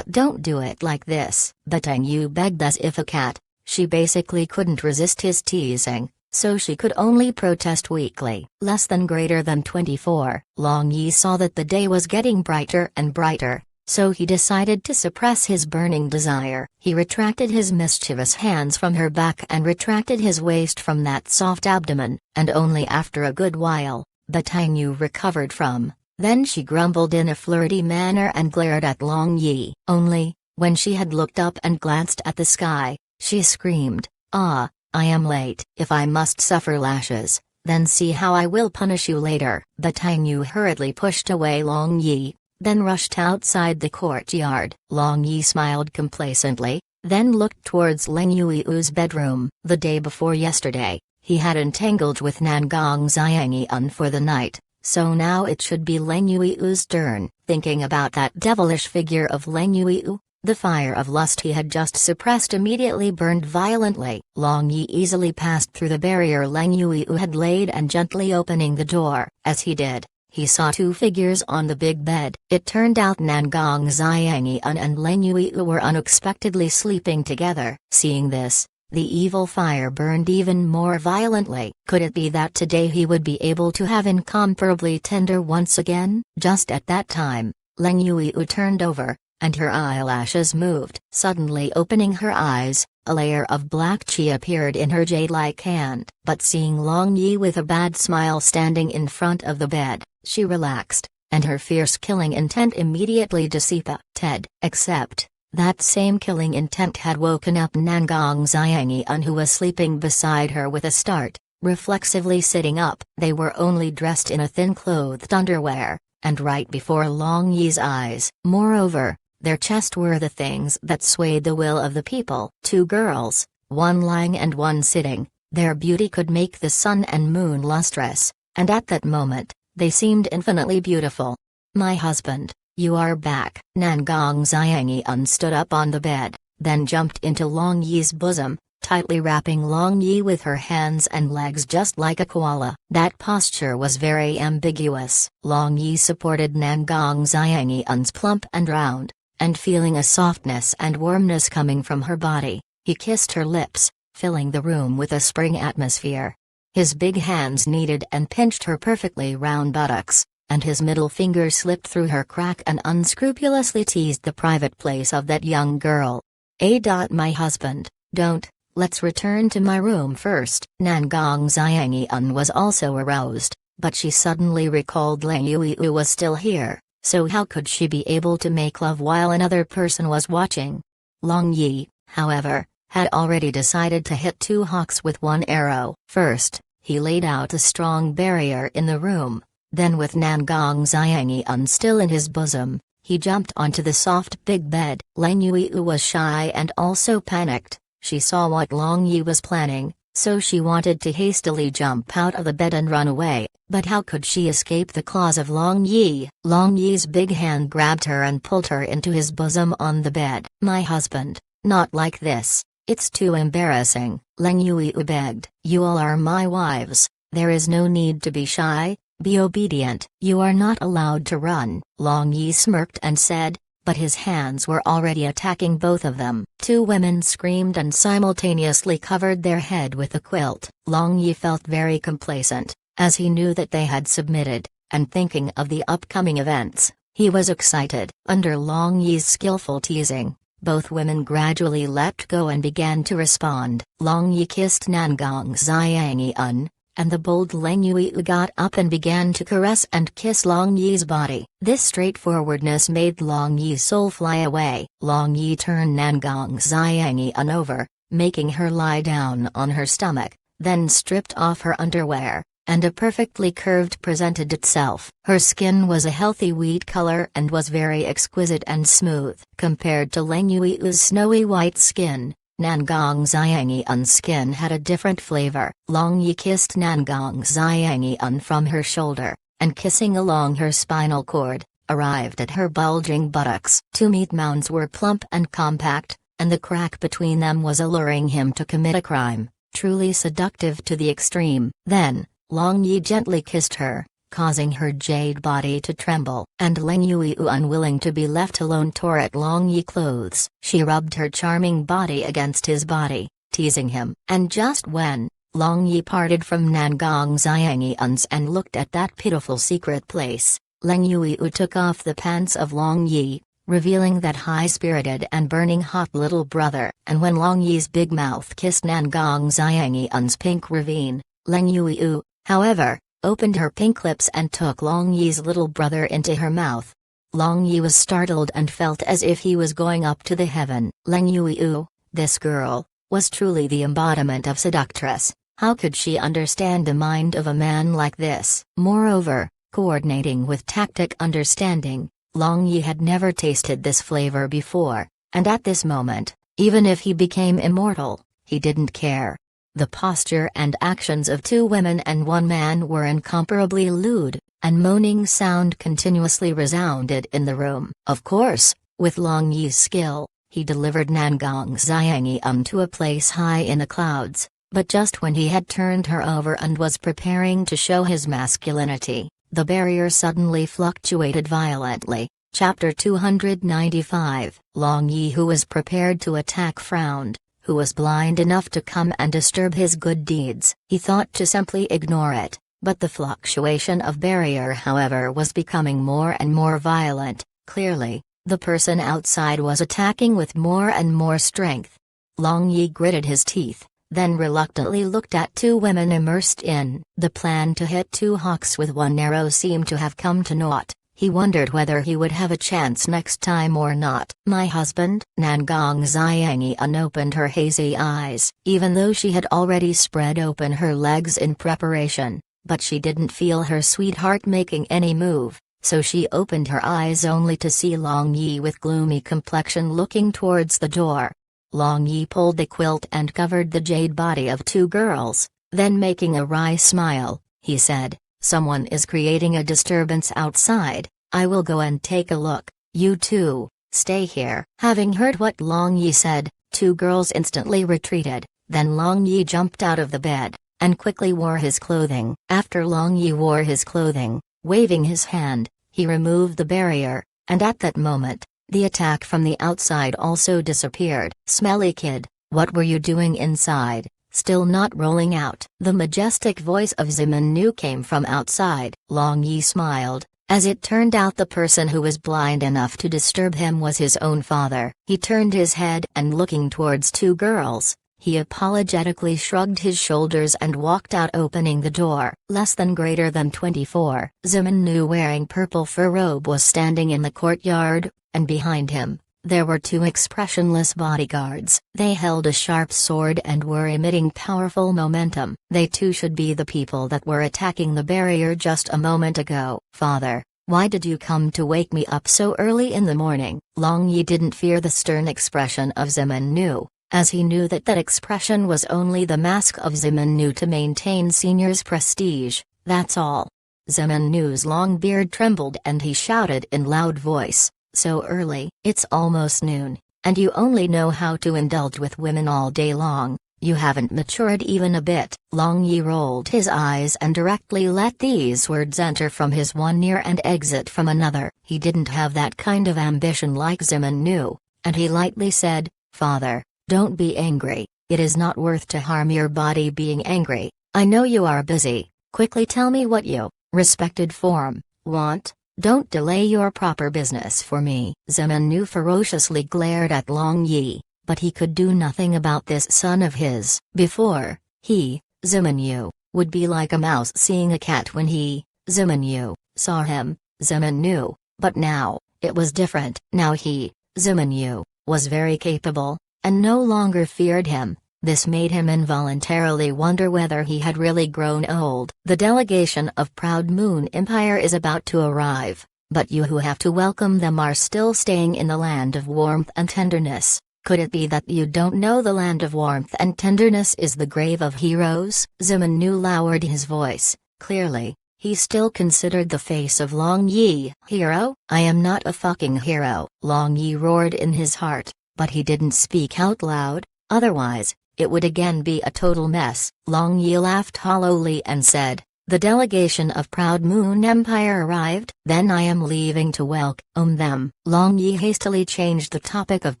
do it like this. Betengyu begged as if a cat. She basically couldn't resist his teasing, so she could only protest weakly. Less than greater than 24. Long Yi saw that the day was getting brighter and brighter, so he decided to suppress his burning desire. He retracted his mischievous hands from her back and retracted his waist from that soft abdomen, and only after a good while, Batang Yu recovered from. Then she grumbled in a flirty manner and glared at Long Yi. Only, when she had looked up and glanced at the sky, she screamed, "Ah, I am late. If I must suffer lashes, then see how I will punish you later." Batang Yu hurriedly pushed away Long Yi, then rushed outside the courtyard. Long Yi smiled complacently, then looked towards Leng Yui's bedroom. The day before yesterday, he had entangled with Nangong Xiangyan for the night, so now it should be Leng Yui's turn. Thinking about that devilish figure of Leng Yui, the fire of lust he had just suppressed immediately burned violently. Long Yi easily passed through the barrier Leng Yui had laid and gently opening the door. As he did, he saw two figures on the big bed. It turned out Nangong Xiangyan and Leng Yui were unexpectedly sleeping together. Seeing this, the evil fire burned even more violently. Could it be that today he would be able to have incomparably tender once again? Just at that time, Leng Yui turned over, and her eyelashes moved. Suddenly opening her eyes, a layer of black qi appeared in her jade-like hand. But seeing Long Yi with a bad smile standing in front of the bed, she relaxed, and her fierce killing intent immediately dissipated. Except, that same killing intent had woken up Nangong Xiangyan, who was sleeping beside her with a start, reflexively sitting up. They were only dressed in a thin-clothed underwear, and right before Long Yi's eyes. Moreover, their chests were the things that swayed the will of the people. Two girls, one lying and one sitting, their beauty could make the sun and moon lustrous, and at that moment, they seemed infinitely beautiful. "My husband, you are back." Nangong Xiangyan stood up on the bed, then jumped into Long Yi's bosom, tightly wrapping Long Yi with her hands and legs just like a koala. That posture was very ambiguous. Long Yi supported Nangong Xiangyan's plump and round, and feeling a softness and warmness coming from her body, he kissed her lips, filling the room with a spring atmosphere. His big hands kneaded and pinched her perfectly round buttocks, and his middle finger slipped through her crack and unscrupulously teased the private place of that young girl. My husband, don't, let's return to my room first." Nangong Xiangyan was also aroused, but she suddenly recalled Leng Yui was still here, so how could she be able to make love while another person was watching? Long Yi, however, had already decided to hit two hawks with one arrow. First, he laid out a strong barrier in the room, then with Nangong Xiangyan still in his bosom, he jumped onto the soft big bed. Leng Yui was shy and also panicked. She saw what Long Yi was planning, so she wanted to hastily jump out of the bed and run away, but how could she escape the claws of Long Yi? Long Yi's big hand grabbed her and pulled her into his bosom on the bed. "My husband, not like this, it's too embarrassing," Leng Yui begged. "You all are my wives, there is no need to be shy, be obedient." "You are not allowed to run," Long Yi smirked and said, but his hands were already attacking both of them. Two women screamed and simultaneously covered their head with a quilt. Long Yi felt very complacent, as he knew that they had submitted, and thinking of the upcoming events, he was excited. Under Long Yi's skillful teasing, both women gradually let go and began to respond. Long Yi kissed Nangong Xiangyan, and the bold Leng Yui got up and began to caress and kiss Long Yi's body. This straightforwardness made Long Yi's soul fly away. Long Yi turned Nangong Xiangyan over, making her lie down on her stomach, then stripped off her underwear, and a perfectly curved presented itself. Her skin was a healthy wheat color and was very exquisite and smooth. Compared to Leng Yui's snowy white skin, Nangong Xiangyan's skin had a different flavor. Long Yi kissed Nangong Xiangyan from her shoulder, and kissing along her spinal cord, arrived at her bulging buttocks. Two meat mounds were plump and compact, and the crack between them was alluring him to commit a crime, truly seductive to the extreme. Then, Long Yi gently kissed her, causing her jade body to tremble. And Leng Yui, unwilling to be left alone, tore at Long Yi's clothes. She rubbed her charming body against his body, teasing him. And just when Long Yi parted from Nangong Xiangyan's and looked at that pitiful secret place, Leng Yui took off the pants of Long Yi, revealing that high-spirited and burning hot little brother. And when Long Yi's big mouth kissed Nangong Xiangyan's pink ravine, Leng Yuiu, however, opened her pink lips and took Long Yi's little brother into her mouth. Long Yi was startled and felt as if he was going up to the heaven. Leng Yuiu, this girl, was truly the embodiment of seductress. How could she understand the mind of a man like this? Moreover, coordinating with tactic understanding, Long Yi had never tasted this flavor before, and at this moment, even if he became immortal, he didn't care. The posture and actions of two women and one man were incomparably lewd, and moaning sound continuously resounded in the room. Of course, with Long Yi's skill, he delivered Nangong Xiangyan to a place high in the clouds, but just when he had turned her over and was preparing to show his masculinity, the barrier suddenly fluctuated violently. Chapter 295. Long Yi, who was prepared to attack, frowned. Who was blind enough to come and disturb his good deeds? He thought to simply ignore it, but the fluctuation of barrier, however, was becoming more and more violent. Clearly, the person outside was attacking with more and more strength. Long Yi gritted his teeth, then reluctantly looked at two women immersed in. The plan to hit two hawks with one arrow seemed to have come to naught. He wondered whether he would have a chance next time or not. My husband? Nangong Xiangyan opened her hazy eyes, even though she had already spread open her legs in preparation, but she didn't feel her sweetheart making any move, so she opened her eyes only to see Long Yi with gloomy complexion looking towards the door. Long Yi pulled the quilt and covered the jade body of two girls, then making a wry smile, he said, "Someone is creating a disturbance outside. I will go and take a look. You two, stay here." Having heard what Long Yi said, two girls instantly retreated, then Long Yi jumped out of the bed, and quickly wore his clothing. After Long Yi wore his clothing, waving his hand, he removed the barrier, and at that moment, the attack from the outside also disappeared. "Smelly kid, what were you doing inside? Still not rolling out?" The majestic voice of Zimin Nu came from outside. Long Yi smiled. As it turned out, the person who was blind enough to disturb him was his own father. He turned his head and, looking towards two girls, he apologetically shrugged his shoulders and walked out, opening the door. Less than greater than 24. Zimin Nu, wearing purple fur robe, was standing in the courtyard, and behind him, there were two expressionless bodyguards. They held a sharp sword and were emitting powerful momentum. They too should be the people that were attacking the barrier just a moment ago. "Father, why did you come to wake me up so early in the morning?" Long Yi didn't fear the stern expression of Zimin Nu, as he knew that that expression was only the mask of Zimin Nu to maintain senior's prestige, that's all. Zimin Nu's long beard trembled and he shouted in loud voice, "So early? It's almost noon, and you only know how to indulge with women all day long. You haven't matured even a bit." Long Yi rolled his eyes and directly let these words enter from his one ear and exit from another. He didn't have that kind of ambition like Zimin Nu, and he lightly said, "Father, don't be angry. It is not worth to harm your body being angry. I know you are busy. Quickly tell me what you, respected form, want. Don't delay your proper business for me." Zimin Nu ferociously glared at Long Yi, but he could do nothing about this son of his. Before, he, Zimin Nu, would be like a mouse seeing a cat when he, Zimin Nu, saw him, Zimin Nu, but now, it was different. Now he, Zimin Nu, was very capable, and no longer feared him. This made him involuntarily wonder whether he had really grown old. "The delegation of Proud Moon Empire is about to arrive, but you who have to welcome them are still staying in the land of warmth and tenderness. Could it be that you don't know the land of warmth and tenderness is the grave of heroes?" Zimin Nu lowered his voice. Clearly, he still considered the face of Long Yi hero. "I am not a fucking hero," Long Yi roared in his heart, but he didn't speak out loud, otherwise, it would again be a total mess. Long Yi laughed hollowly and said, "The delegation of Proud Moon Empire arrived? Then I am leaving to welcome them." Long Yi hastily changed the topic of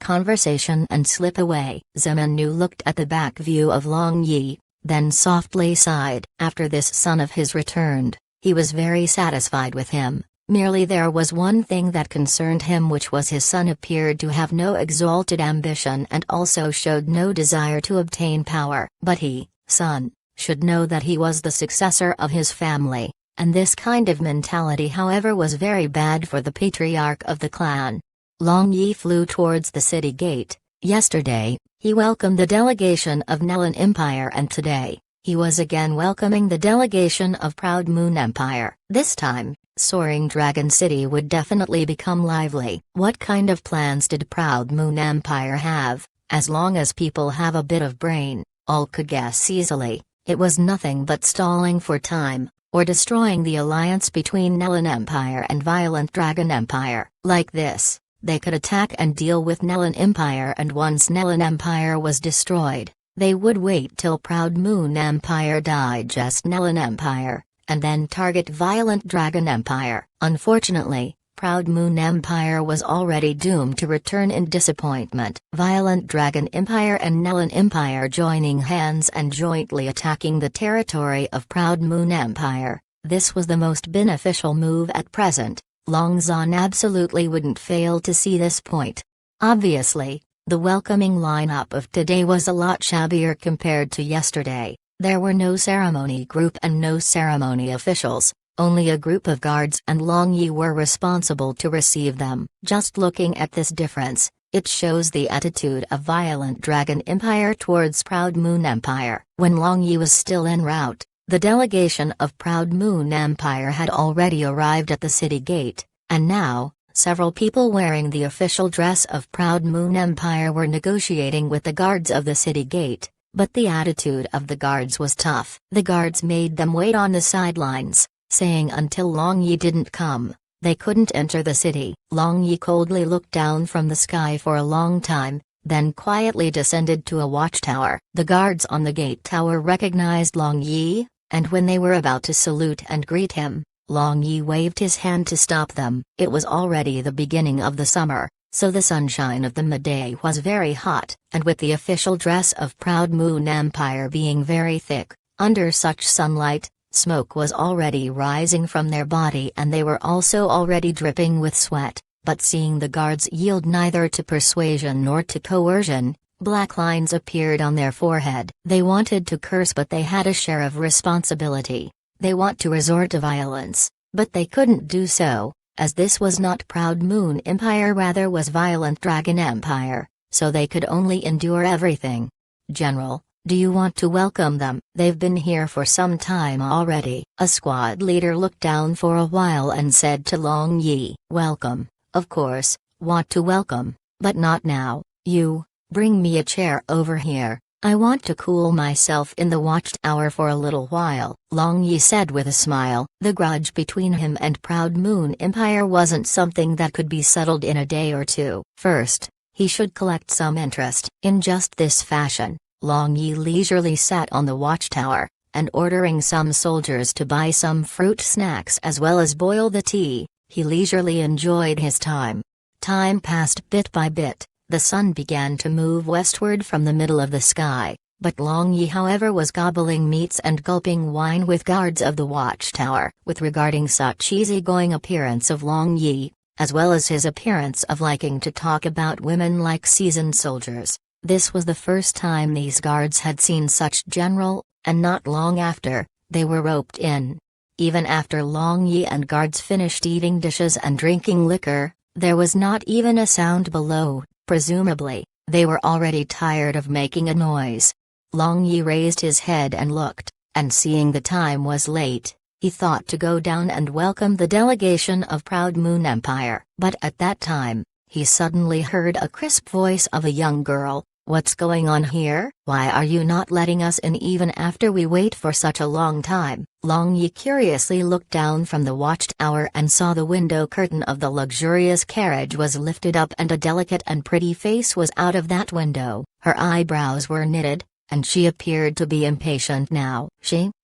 conversation and slipped away. Zimin Nu looked at the back view of Long Yi, then softly sighed. After this son of his returned, he was very satisfied with him, Merely there was one thing that concerned him, which was his son appeared to have no exalted ambition and also showed no desire to obtain power. But he, son, should know that he was the successor of his family, and this kind of mentality, however, was very bad for the patriarch of the clan. Long Yi flew towards the city gate. Yesterday, he welcomed the delegation of Nelan Empire, and today, he was again welcoming the delegation of Proud Moon Empire. This time, Soaring Dragon City would definitely become lively. What kind of plans did Proud Moon Empire have? As long as people have a bit of brain, all could guess easily. It was nothing but stalling for time, or destroying the alliance between Nelan Empire and Violent Dragon Empire. Like this, they could attack and deal with Nelan Empire, and once Nelan Empire was destroyed, they would wait till Proud Moon Empire digest Nelan Empire, and then target Violent Dragon Empire. Unfortunately, Proud Moon Empire was already doomed to return in disappointment. Violent Dragon Empire and Nelan Empire joining hands and jointly attacking the territory of Proud Moon Empire. This was the most beneficial move at present. Long Zhan absolutely wouldn't fail to see this point. Obviously, the welcoming lineup of today was a lot shabbier compared to yesterday. There were no ceremony group and no ceremony officials, only a group of guards, and Long Yi were responsible to receive them. Just looking at this difference, it shows the attitude of Violent Dragon Empire towards Proud Moon Empire. When Long Yi was still en route, the delegation of Proud Moon Empire had already arrived at the city gate, and now, several people wearing the official dress of Proud Moon Empire were negotiating with the guards of the city gate, but the attitude of the guards was tough. The guards made them wait on the sidelines, saying until Long Yi didn't come, they couldn't enter the city. Long Yi coldly looked down from the sky for a long time, then quietly descended to a watchtower. The guards on the gate tower recognized Long Yi, and when they were about to salute and greet him, Long Yi waved his hand to stop them. It was already the beginning of the summer, so the sunshine of the midday was very hot, and with the official dress of Proud Moon Empire being very thick, under such sunlight, smoke was already rising from their body and they were also already dripping with sweat. But seeing the guards yield neither to persuasion nor to coercion, black lines appeared on their forehead. They wanted to curse, but they had a share of responsibility. They want to resort to violence, but they couldn't do so, as this was not Proud Moon Empire, rather was Violent Dragon Empire, so they could only endure everything. General, do you want to welcome them? They've been here for some time already. A squad leader looked down for a while and said to Long Yi, "Welcome, of course, want to welcome, but not now. You, bring me a chair over here. I want to cool myself in the watchtower for a little while," Long Yi said with a smile. The grudge between him and Proud Moon Empire wasn't something that could be settled in a day or two. First, he should collect some interest. In just this fashion, Long Yi leisurely sat on the watchtower, and ordering some soldiers to buy some fruit snacks as well as boil the tea, he leisurely enjoyed his time. Time passed bit by bit. The sun began to move westward from the middle of the sky, but Long Yi, however, was gobbling meats and gulping wine with guards of the watchtower. With regarding such easygoing appearance of Long Yi, as well as his appearance of liking to talk about women like seasoned soldiers, this was the first time these guards had seen such general, and not long after, they were roped in. Even after Long Yi and guards finished eating dishes and drinking liquor, there was not even a sound below. Presumably, they were already tired of making a noise. Long Yi raised his head and looked, and seeing the time was late, he thought to go down and welcome the delegation of Proud Moon Empire. But at that time, he suddenly heard a crisp voice of a young girl. "What's going on here? Why are you not letting us in even after we wait for such a long time?" Long Yi curiously looked down from the watchtower and saw the window curtain of the luxurious carriage was lifted up and a delicate and pretty face was out of that window. Her eyebrows were knitted, and she appeared to be impatient now.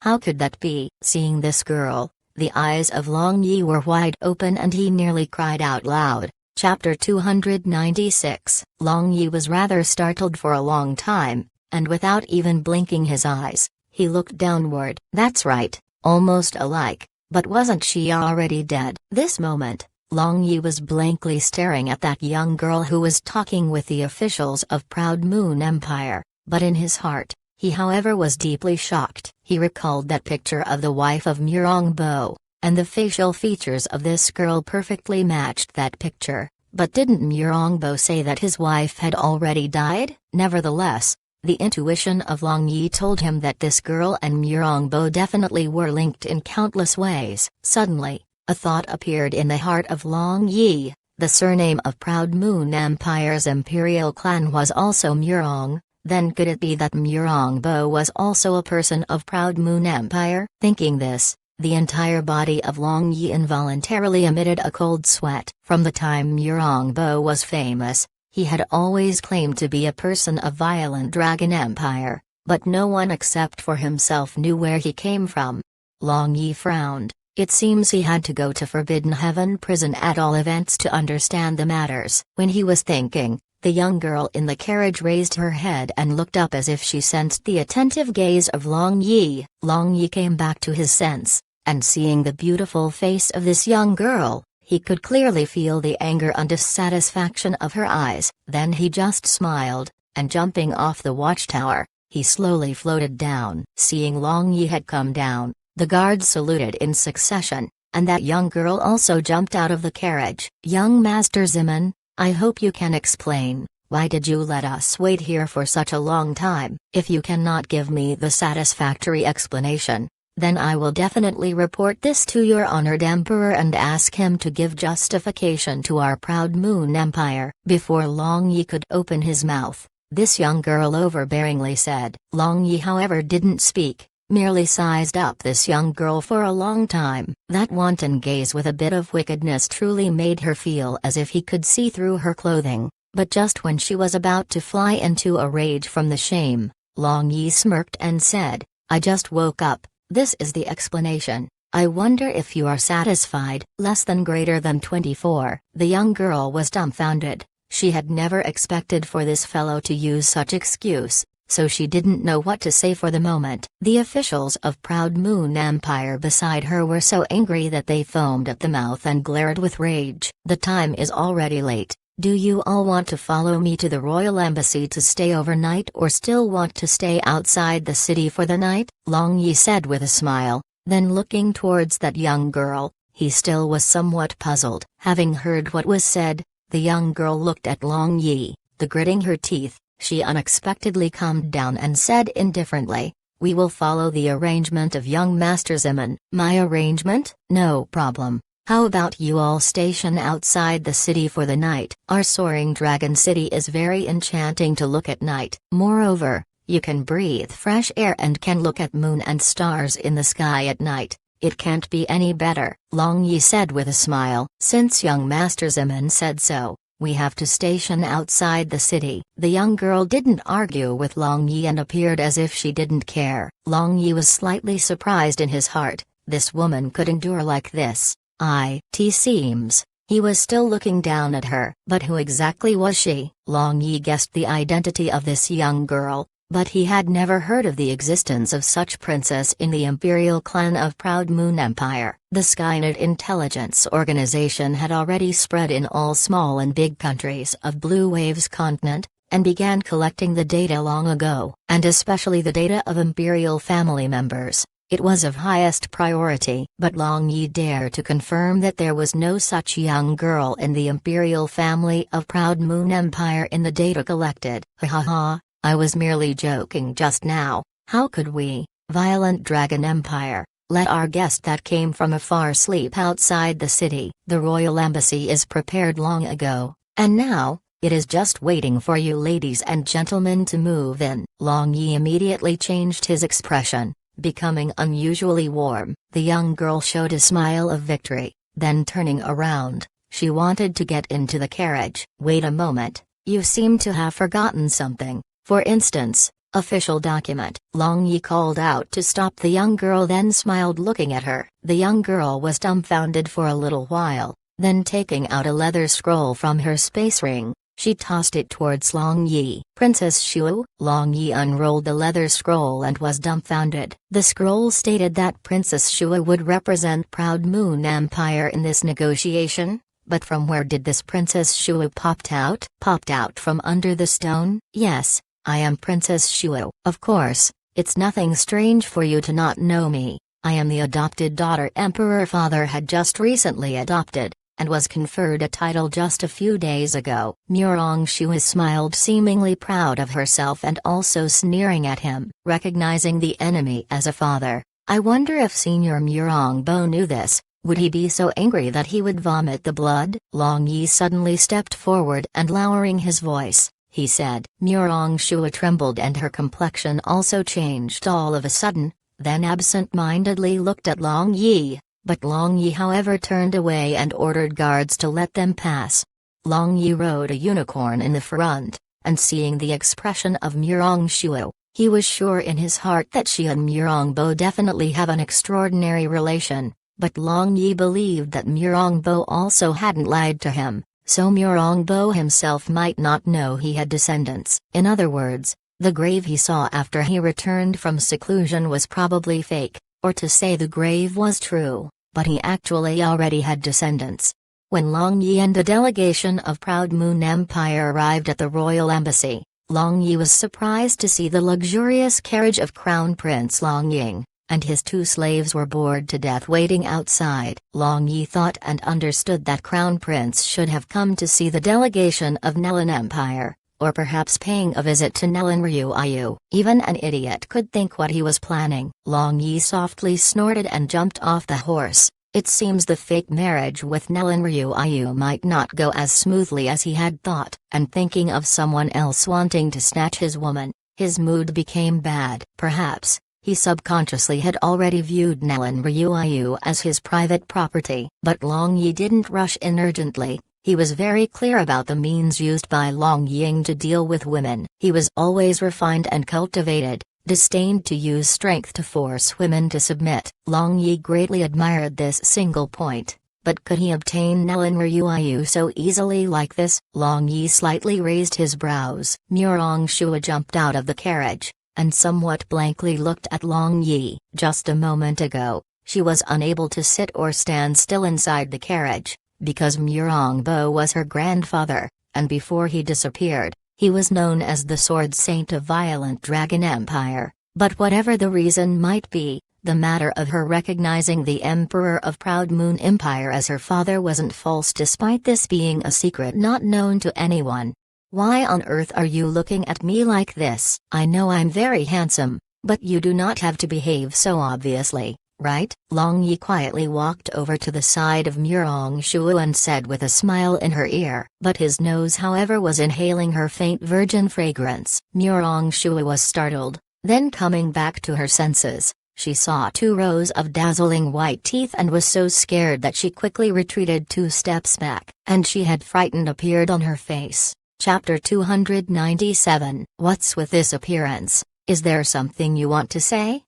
How could that be? Seeing this girl, the eyes of Long Yi were wide open and he nearly cried out loud. Chapter 296. Long Yi was rather startled for a long time, and without even blinking his eyes, he looked downward. That's right, almost alike, But wasn't she already dead? This moment, Long Yi was blankly staring at that young girl who was talking with the officials of Proud Moon Empire, but in his heart, he however was deeply shocked. He recalled that picture of the wife of Murongbo, and the facial features of this girl perfectly matched that picture, but didn't Murongbo say that his wife had already died? Nevertheless, the intuition of Long Yi told him that this girl and Murongbo definitely were linked in countless ways. Suddenly, a thought appeared in the heart of Long Yi. The surname of Proud Moon Empire's imperial clan was also Murong, then could it be that Murongbo was also a person of Proud Moon Empire? Thinking this, the entire body of Long Yi involuntarily emitted a cold sweat. From the time Murongbo was famous, he had always claimed to be a person of Violent Dragon Empire, but no one except for himself knew where he came from. Long Yi frowned. It seems he had to go to Forbidden Heaven prison at all events to understand the matters. When he was thinking, the young girl in the carriage raised her head and looked up as if she sensed the attentive gaze of Long Yi. Long Yi came back to his sense, and seeing the beautiful face of this young girl, he could clearly feel the anger and dissatisfaction of her eyes. Then he just smiled, and jumping off the watchtower, he slowly floated down. Seeing Long Yi had come down, the guards saluted in succession, and that young girl also jumped out of the carriage. "Young Master Ziman, I hope you can explain, why did you let us wait here for such a long time? If you cannot give me the satisfactory explanation, then I will definitely report this to your honored emperor and ask him to give justification to our Proud Moon Empire." Before Long Yi could open his mouth, this young girl overbearingly said. Long Yi however didn't speak, merely sized up this young girl for a long time. That wanton gaze with a bit of wickedness truly made her feel as if he could see through her clothing, but just when she was about to fly into a rage from the shame, Long Yi smirked and said, "I just woke up. This is the explanation. I wonder if you are satisfied." Less than greater than 24. The young girl was dumbfounded. She had never expected for this fellow to use such excuse, so she didn't know what to say for the moment. The officials of Proud Moon Empire beside her were so angry that they foamed at the mouth and glared with rage. "The time is already late. Do you all want to follow me to the royal embassy to stay overnight or still want to stay outside the city for the night?" Long Yi said with a smile, then looking towards that young girl, he still was somewhat puzzled. Having heard what was said, the young girl looked at Long Yi, gritting her teeth. She unexpectedly calmed down and said indifferently, "We will follow the arrangement of young Master Ziman." "My arrangement? No problem. How about you all station outside the city for the night? Our soaring dragon city is very enchanting to look at night. Moreover, you can breathe fresh air and can look at moon and stars in the sky at night. It can't be any better," Long Yi said with a smile. "Since young Master Ziman said so, we have to station outside the city." The young girl didn't argue with Long Yi and appeared as if she didn't care. Long Yi was slightly surprised in his heart. This woman could endure like this. It seems. He was still looking down at her. But who exactly was she? Long Yi guessed the identity of this young girl, but he had never heard of the existence of such princess in the imperial clan of Proud Moon Empire. The Skynet intelligence organization had already spread in all small and big countries of Blue Wave's continent, and began collecting the data long ago, and especially the data of imperial family members. It was of highest priority. But Long Yi dared to confirm that there was no such young girl in the imperial family of Proud Moon Empire in the data collected. "Ha ha ha, I was merely joking just now. How could we, Violent Dragon Empire, let our guest that came from afar sleep outside the city? The royal embassy is prepared long ago, and now, it is just waiting for you ladies and gentlemen to move in." Long Yi immediately changed his expression, becoming unusually warm. The young girl showed a smile of victory, then turning around, she wanted to get into the carriage. "Wait a moment, you seem to have forgotten something. For instance, official document." Long Yi called out to stop the young girl, then smiled looking at her. The young girl was dumbfounded for a little while, then taking out a leather scroll from her space ring, She tossed it towards Long Yi. "Princess Shu?" Long Yi unrolled the leather scroll and was dumbfounded. The scroll stated that Princess Shu would represent Proud Moon Empire in this negotiation, but from where did this Princess Shu popped out? Popped out from under the stone? "Yes, I am Princess Shu. Of course, it's nothing strange for you to not know me. I am the adopted daughter Emperor father had just recently adopted, and was conferred a title just a few days ago." Murong Shu smiled, seemingly proud of herself and also sneering at him. Recognizing the enemy as a father, "I wonder if Senior Murong Bo knew this, would he be so angry that he would vomit the blood?" Long Yi suddenly stepped forward and lowering his voice, he said. Murong Shu trembled and her complexion also changed all of a sudden, then absent-mindedly looked at Long Yi. But Long Yi however turned away and ordered guards to let them pass. Long Yi rode a unicorn in the front, and seeing the expression of Murong Shu, he was sure in his heart that she and Murong Bo definitely have an extraordinary relation, but Long Yi believed that Murong Bo also hadn't lied to him, so Murong Bo himself might not know he had descendants. In other words, the grave he saw after he returned from seclusion was probably fake, or to say the grave was true, but he actually already had descendants. When Long Yi and the delegation of Proud Moon Empire arrived at the royal embassy, Long Yi was surprised to see the luxurious carriage of Crown Prince Long Ying, and his 2 slaves were bored to death waiting outside. Long Yi thought and understood that Crown Prince should have come to see the delegation of Nelan Empire, or perhaps paying a visit to Nelan Ryuayu. Even an idiot could think what he was planning. Long Yi softly snorted and jumped off the horse. It seems the fake marriage with Nelan Ryuayu might not go as smoothly as he had thought. And thinking of someone else wanting to snatch his woman, his mood became bad. Perhaps, he subconsciously had already viewed Nelan Ryuayu as his private property. But Long Yi didn't rush in urgently. He was very clear about the means used by Long Ying to deal with women. He was always refined and cultivated, disdained to use strength to force women to submit. Long Yi greatly admired this single point, but could he obtain Nelan Ryuayu so easily like this? Long Yi slightly raised his brows. Murong Shu jumped out of the carriage, and somewhat blankly looked at Long Yi. Just a moment ago, she was unable to sit or stand still inside the carriage, because Murong Bo was her grandfather, and before he disappeared, he was known as the Sword Saint of Violent Dragon Empire. But whatever the reason might be, the matter of her recognizing the Emperor of Proud Moon Empire as her father wasn't false despite this being a secret not known to anyone. "Why on earth are you looking at me like this? I know I'm very handsome, but you do not have to behave so obviously, right?" Long Yi quietly walked over to the side of Murong Shu and said with a smile in her ear. But his nose however was inhaling her faint virgin fragrance. Murong Shu was startled, then coming back to her senses, she saw 2 rows of dazzling white teeth and was so scared that she quickly retreated 2 steps back. And she had frightened appeared on her face. Chapter 297. What's with this appearance? Is there something you want to say?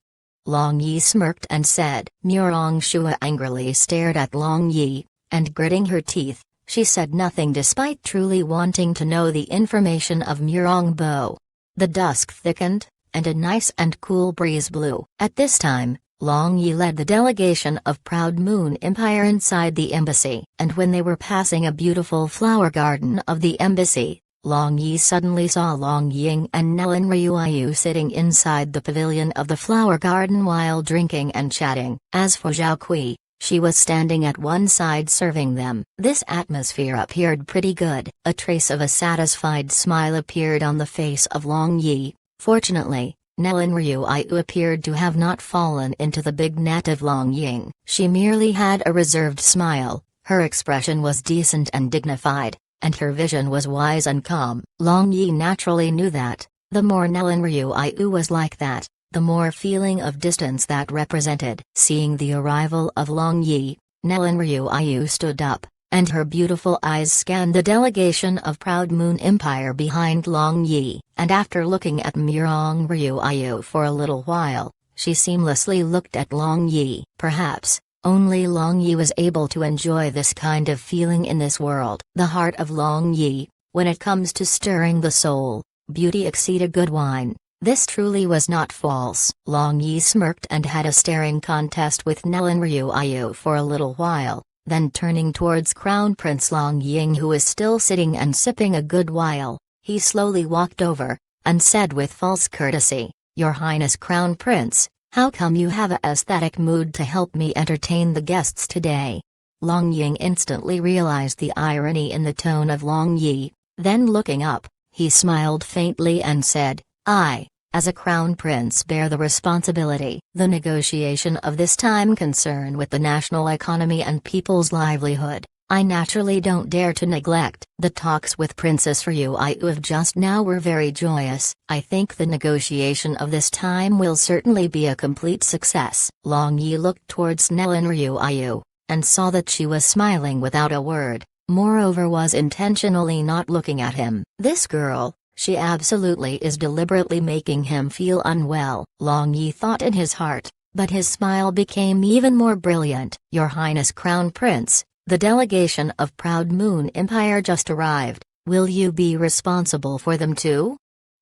Long Yi smirked and said. Murong Shu angrily stared at Long Yi, and gritting her teeth, she said nothing despite truly wanting to know the information of Murong Bo. The dusk thickened, and a nice and cool breeze blew. At this time, Long Yi led the delegation of Proud Moon Empire inside the embassy, and when they were passing a beautiful flower garden of the embassy, Long Yi suddenly saw Long Ying and Nelan Ryuayu sitting inside the pavilion of the flower garden while drinking and chatting. As for Zhao Kui, she was standing at one side serving them. This atmosphere appeared pretty good. A trace of a satisfied smile appeared on the face of Long Yi. Fortunately, Nelan Ryuayu appeared to have not fallen into the big net of Long Ying. She merely had a reserved smile, her expression was decent and dignified, and her vision was wise and calm. Long Yi naturally knew that, the more Nelan Ryuayu was like that, the more feeling of distance that represented. Seeing the arrival of Long Yi, Nelan Ryuayu stood up, and her beautiful eyes scanned the delegation of Proud Moon Empire behind Long Yi, and after looking at Murong Ryuayu for a little while, she seamlessly looked at Long Yi. Perhaps, only Long Yi was able to enjoy this kind of feeling in this world. The heart of Long Yi, When it comes to stirring the soul, beauty exceeded good wine. This truly was not false. Long Yi smirked and had a staring contest with Nelan Ryuayu for a little while, then turning towards Crown Prince Long Ying, who was still sitting and sipping a good while, he slowly walked over, and said with false courtesy, "Your Highness Crown Prince, how come you have a aesthetic mood to help me entertain the guests today?" Long Ying instantly realized the irony in the tone of Long Yi, then looking up, he smiled faintly and said, "I, as a crown prince, bear the responsibility." The negotiation of this time concern with the national economy and people's livelihood, I naturally don't dare to neglect. The talks with Princess Ryuayu of just now were very joyous. I think the negotiation of this time will certainly be a complete success. Long Yi looked towards Nelan Ryuayu, and saw that she was smiling without a word, moreover was intentionally not looking at him. This girl, she absolutely is deliberately making him feel unwell, Long Yi thought in his heart, but his smile became even more brilliant. "Your Highness Crown Prince, the delegation of Proud Moon Empire just arrived, will you be responsible for them too?"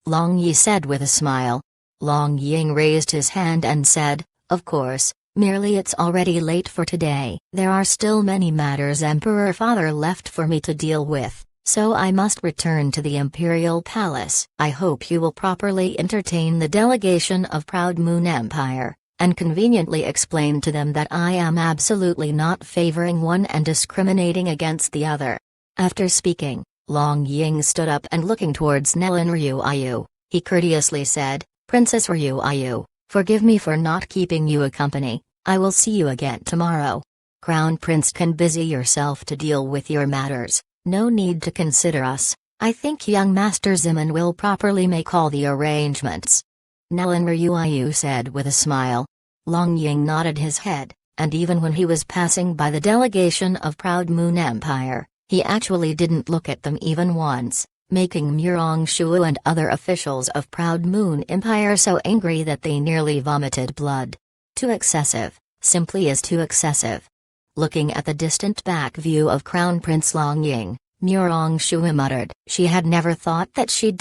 Long Yi said with a smile. Long Ying raised his hand and said, "Of course, merely it's already late for today. There are still many matters Emperor Father left for me to deal with, so I must return to the Imperial Palace. I hope you will properly entertain the delegation of Proud Moon Empire, and conveniently explain to them that I am absolutely not favoring one and discriminating against the other." After speaking, Long Ying stood up and looking towards Nelan Ryuayu, he courteously said, "Princess Ryuayu, forgive me for not keeping you a company. I will see you again tomorrow. Crown Prince can busy yourself to deal with your matters. No need to consider us. I think young Master Ziman will properly make all the arrangements." Nelan Ryuayu said with a smile. Long Ying nodded his head, and even when he was passing by the delegation of Proud Moon Empire, he actually didn't look at them even once, making Murong Shuo and other officials of Proud Moon Empire so angry that they nearly vomited blood. Too excessive, simply is too excessive. Looking at the distant back view of Crown Prince Long Ying, Murong Shuo muttered. She had never thought that she'd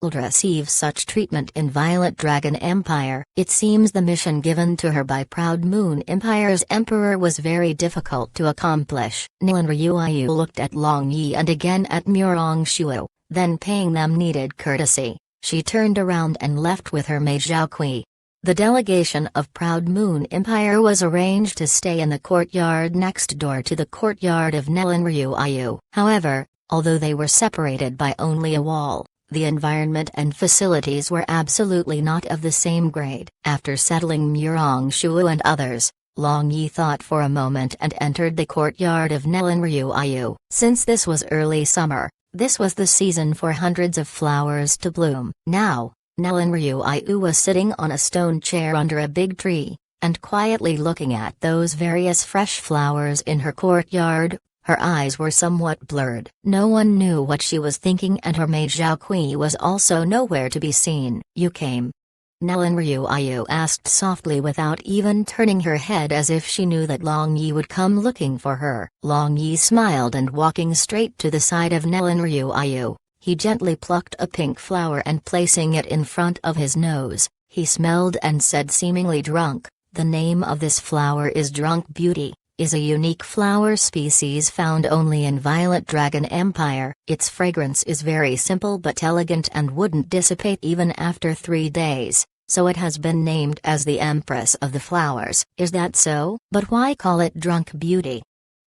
receive such treatment in Violet Dragon Empire. It seems the mission given to her by Proud Moon Empire's emperor was very difficult to accomplish. Nelan Ryuayu looked at Long Yi and again at Murong Shuo, then paying them needed courtesy, she turned around and left with her maid Zhao Kui. The delegation of Proud Moon Empire was arranged to stay in the courtyard next door to the courtyard of Nelan Ryuayu. However, although they were separated by only a wall, the environment and facilities were absolutely not of the same grade. After settling Murong Shuo and others, Long Yi thought for a moment and entered the courtyard of Nelan Ryuayu. Since this was early summer, this was the season for hundreds of flowers to bloom. Now, Nelan Ryuayu was sitting on a stone chair under a big tree, and quietly looking at those various fresh flowers in her courtyard. Her eyes were somewhat blurred. No one knew what she was thinking, and her maid Zhao Kui was also nowhere to be seen. "You came?" Nelan Ryuayu asked softly without even turning her head, as if she knew that Long Yi would come looking for her. Long Yi smiled, and walking straight to the side of Nelan Ryuayu, he gently plucked a pink flower and placing it in front of his nose, he smelled and said, seemingly drunk, "The name of this flower is Drunk Beauty, is a unique flower species found only in Violet Dragon Empire. Its fragrance is very simple but elegant and wouldn't dissipate even after 3 days, so it has been named as the Empress of the Flowers." "Is that so? But why call it Drunk Beauty?"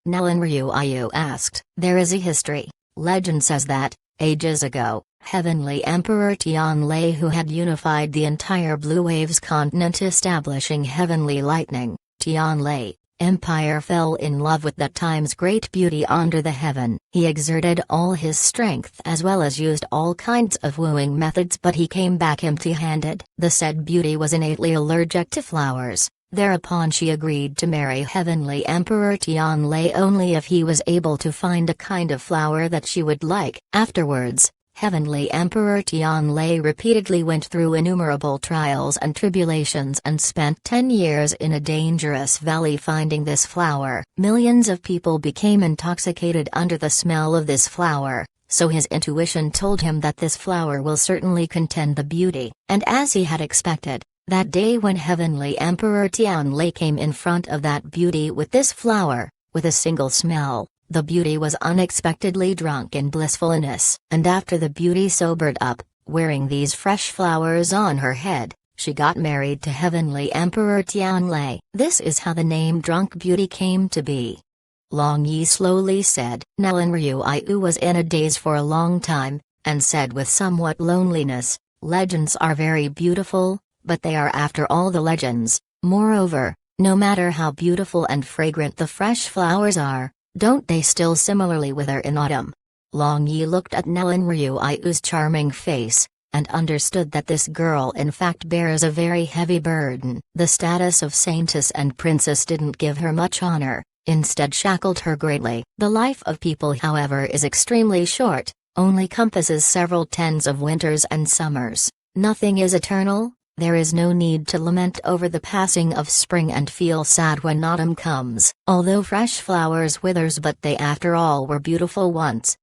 Nelan Ryuayu asked. "There is a history. Legend says that, ages ago, Heavenly Emperor Tianlei, who had unified the entire Blue Waves continent establishing heavenly lightning, Tianlei Empire fell in love with that time's great beauty under the heaven. He exerted all his strength as well as used all kinds of wooing methods, but he came back empty-handed. The said beauty was innately allergic to flowers. Thereupon she agreed to marry Heavenly Emperor Tianlei only if he was able to find a kind of flower that she would like. Afterwards, Heavenly Emperor Tianlei repeatedly went through innumerable trials and tribulations and spent 10 years in a dangerous valley finding this flower. Millions of people became intoxicated under the smell of this flower, so his intuition told him that this flower will certainly contain the beauty. And as he had expected, that day when Heavenly Emperor Tianlei came in front of that beauty with this flower, with a single smell, the beauty was unexpectedly drunk in blissfulness. And after the beauty sobered up, wearing these fresh flowers on her head, she got married to Heavenly Emperor Tianlei. This is how the name Drunk Beauty came to be. Long Yi slowly said. Nellen Ryuiu was in a daze for a long time, and said with somewhat loneliness, "Legends are very beautiful, but they are after all the legends. Moreover, no matter how beautiful and fragrant the fresh flowers are, don't they still similarly wither in autumn?" Long Yi looked at Nellen Ryuiu's charming face, and understood that this girl in fact bears a very heavy burden. The status of saintess and princess didn't give her much honor, instead shackled her greatly. The life of people, however, is extremely short, only compasses several tens of winters and summers. Nothing is eternal. There is no need to lament over the passing of spring and feel sad when autumn comes. Although fresh flowers withers, but they after all were beautiful once.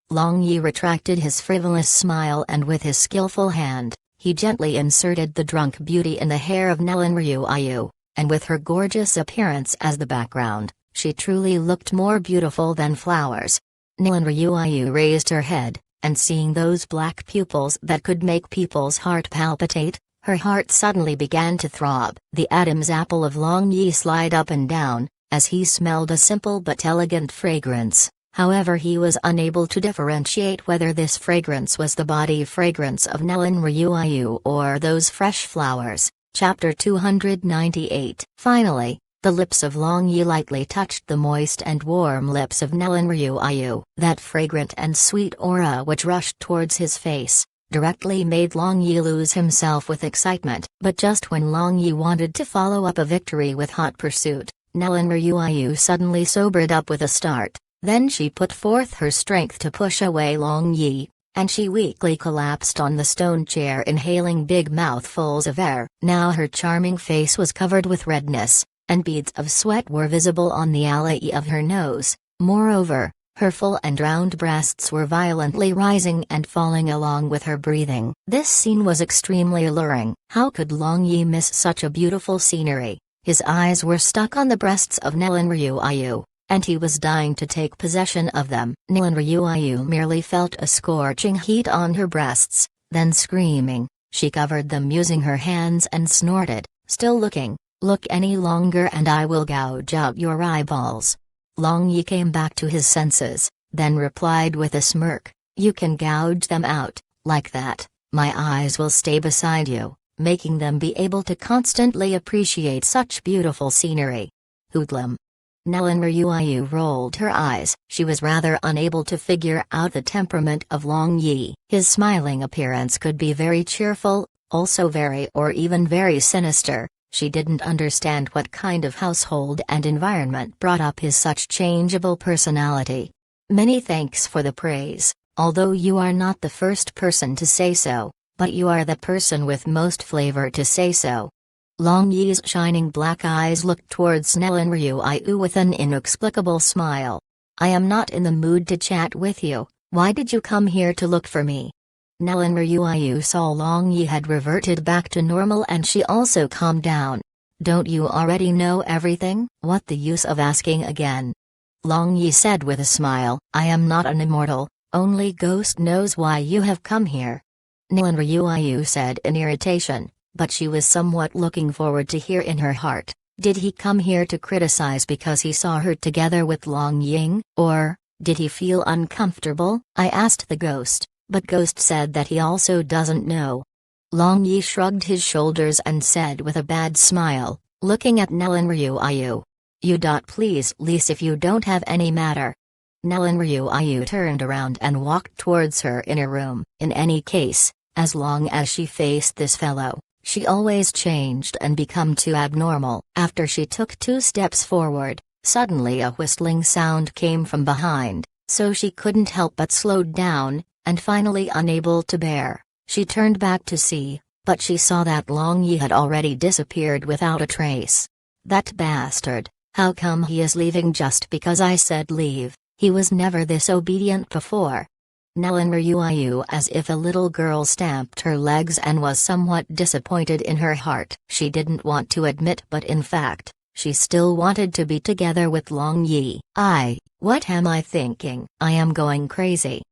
Long Yi retracted his frivolous smile, and with his skillful hand, he gently inserted the drunk beauty in the hair of Nellen Ryuiu, and with her gorgeous appearance as the background, she truly looked more beautiful than flowers. Nellen Ryuiu raised her head, and seeing those black pupils that could make people's heart palpitate, her heart suddenly began to throb. The Adam's apple of Long Yi slid up and down, as he smelled a simple but elegant fragrance. However, he was unable to differentiate whether this fragrance was the body fragrance of Nellen Ryuiu or those fresh flowers. Chapter 298. Finally, the lips of Long Yi lightly touched the moist and warm lips of Nellen Ryuiu. That fragrant and sweet aura which rushed towards his face directly made Long Yi lose himself with excitement. But just when Long Yi wanted to follow up a victory with hot pursuit, Nellen Ryuiu suddenly sobered up with a start. Then she put forth her strength to push away Long Yi, and she weakly collapsed on the stone chair, inhaling big mouthfuls of air. Now her charming face was covered with redness, and beads of sweat were visible on the alley of her nose. Moreover, her full and round breasts were violently rising and falling along with her breathing. This scene was extremely alluring. How could Long Yi miss such a beautiful scenery? His eyes were stuck on the breasts of Nellen Ryuiu, and he was dying to take possession of them. Nellen Ryuiu merely felt a scorching heat on her breasts, then screaming, she covered them using her hands and snorted, still looking, "Look any longer and I will gouge out your eyeballs." Long Yi came back to his senses, then replied with a smirk, "You can gouge them out, like that, my eyes will stay beside you, making them be able to constantly appreciate such beautiful scenery." Hoodlum. Nellen Ryuiu rolled her eyes. She was rather unable to figure out the temperament of Long Yi. His smiling appearance could be very cheerful, also very or even very sinister. She didn't understand what kind of household and environment brought up his such changeable personality. Many thanks for the praise, although you are not the first person to say so, but you are the person with most flavor to say so. Long Yi's shining black eyes looked towards Nellen Ryuiu with an inexplicable smile. "I am not in the mood to chat with you. Why did you come here to look for me?" Nellen Ryuiu saw Long Yi had reverted back to normal, and she also calmed down. "Don't you already know everything? What the use of asking again?" Long Yi said with a smile, "I am not an immortal, only Ghost knows why you have come here." Nellen Ryuiu said in irritation, but she was somewhat looking forward to hear in her heart, did he come here to criticize because he saw her together with Long Ying, or did he feel uncomfortable? "I asked the ghost, but Ghost said that he also doesn't know." Long Yi shrugged his shoulders and said with a bad smile, looking at Nellen Ryuiu, "You please leave if you don't have any matter." Nellen Ryuiu turned around and walked towards her inner room. In any case, as long as she faced this fellow, she always changed and become too abnormal. After she took 2 steps forward, suddenly a whistling sound came from behind, so she couldn't help but slowed down, and finally unable to bear, she turned back to see, but she saw that Long Yi had already disappeared without a trace. "That bastard, how come he is leaving just because I said leave? He was never this obedient before." Nellen Ryuayu, as if a little girl, stamped her legs and was somewhat disappointed in her heart. She didn't want to admit, but in fact, she still wanted to be together with Long Yi. What am I thinking? I am going crazy.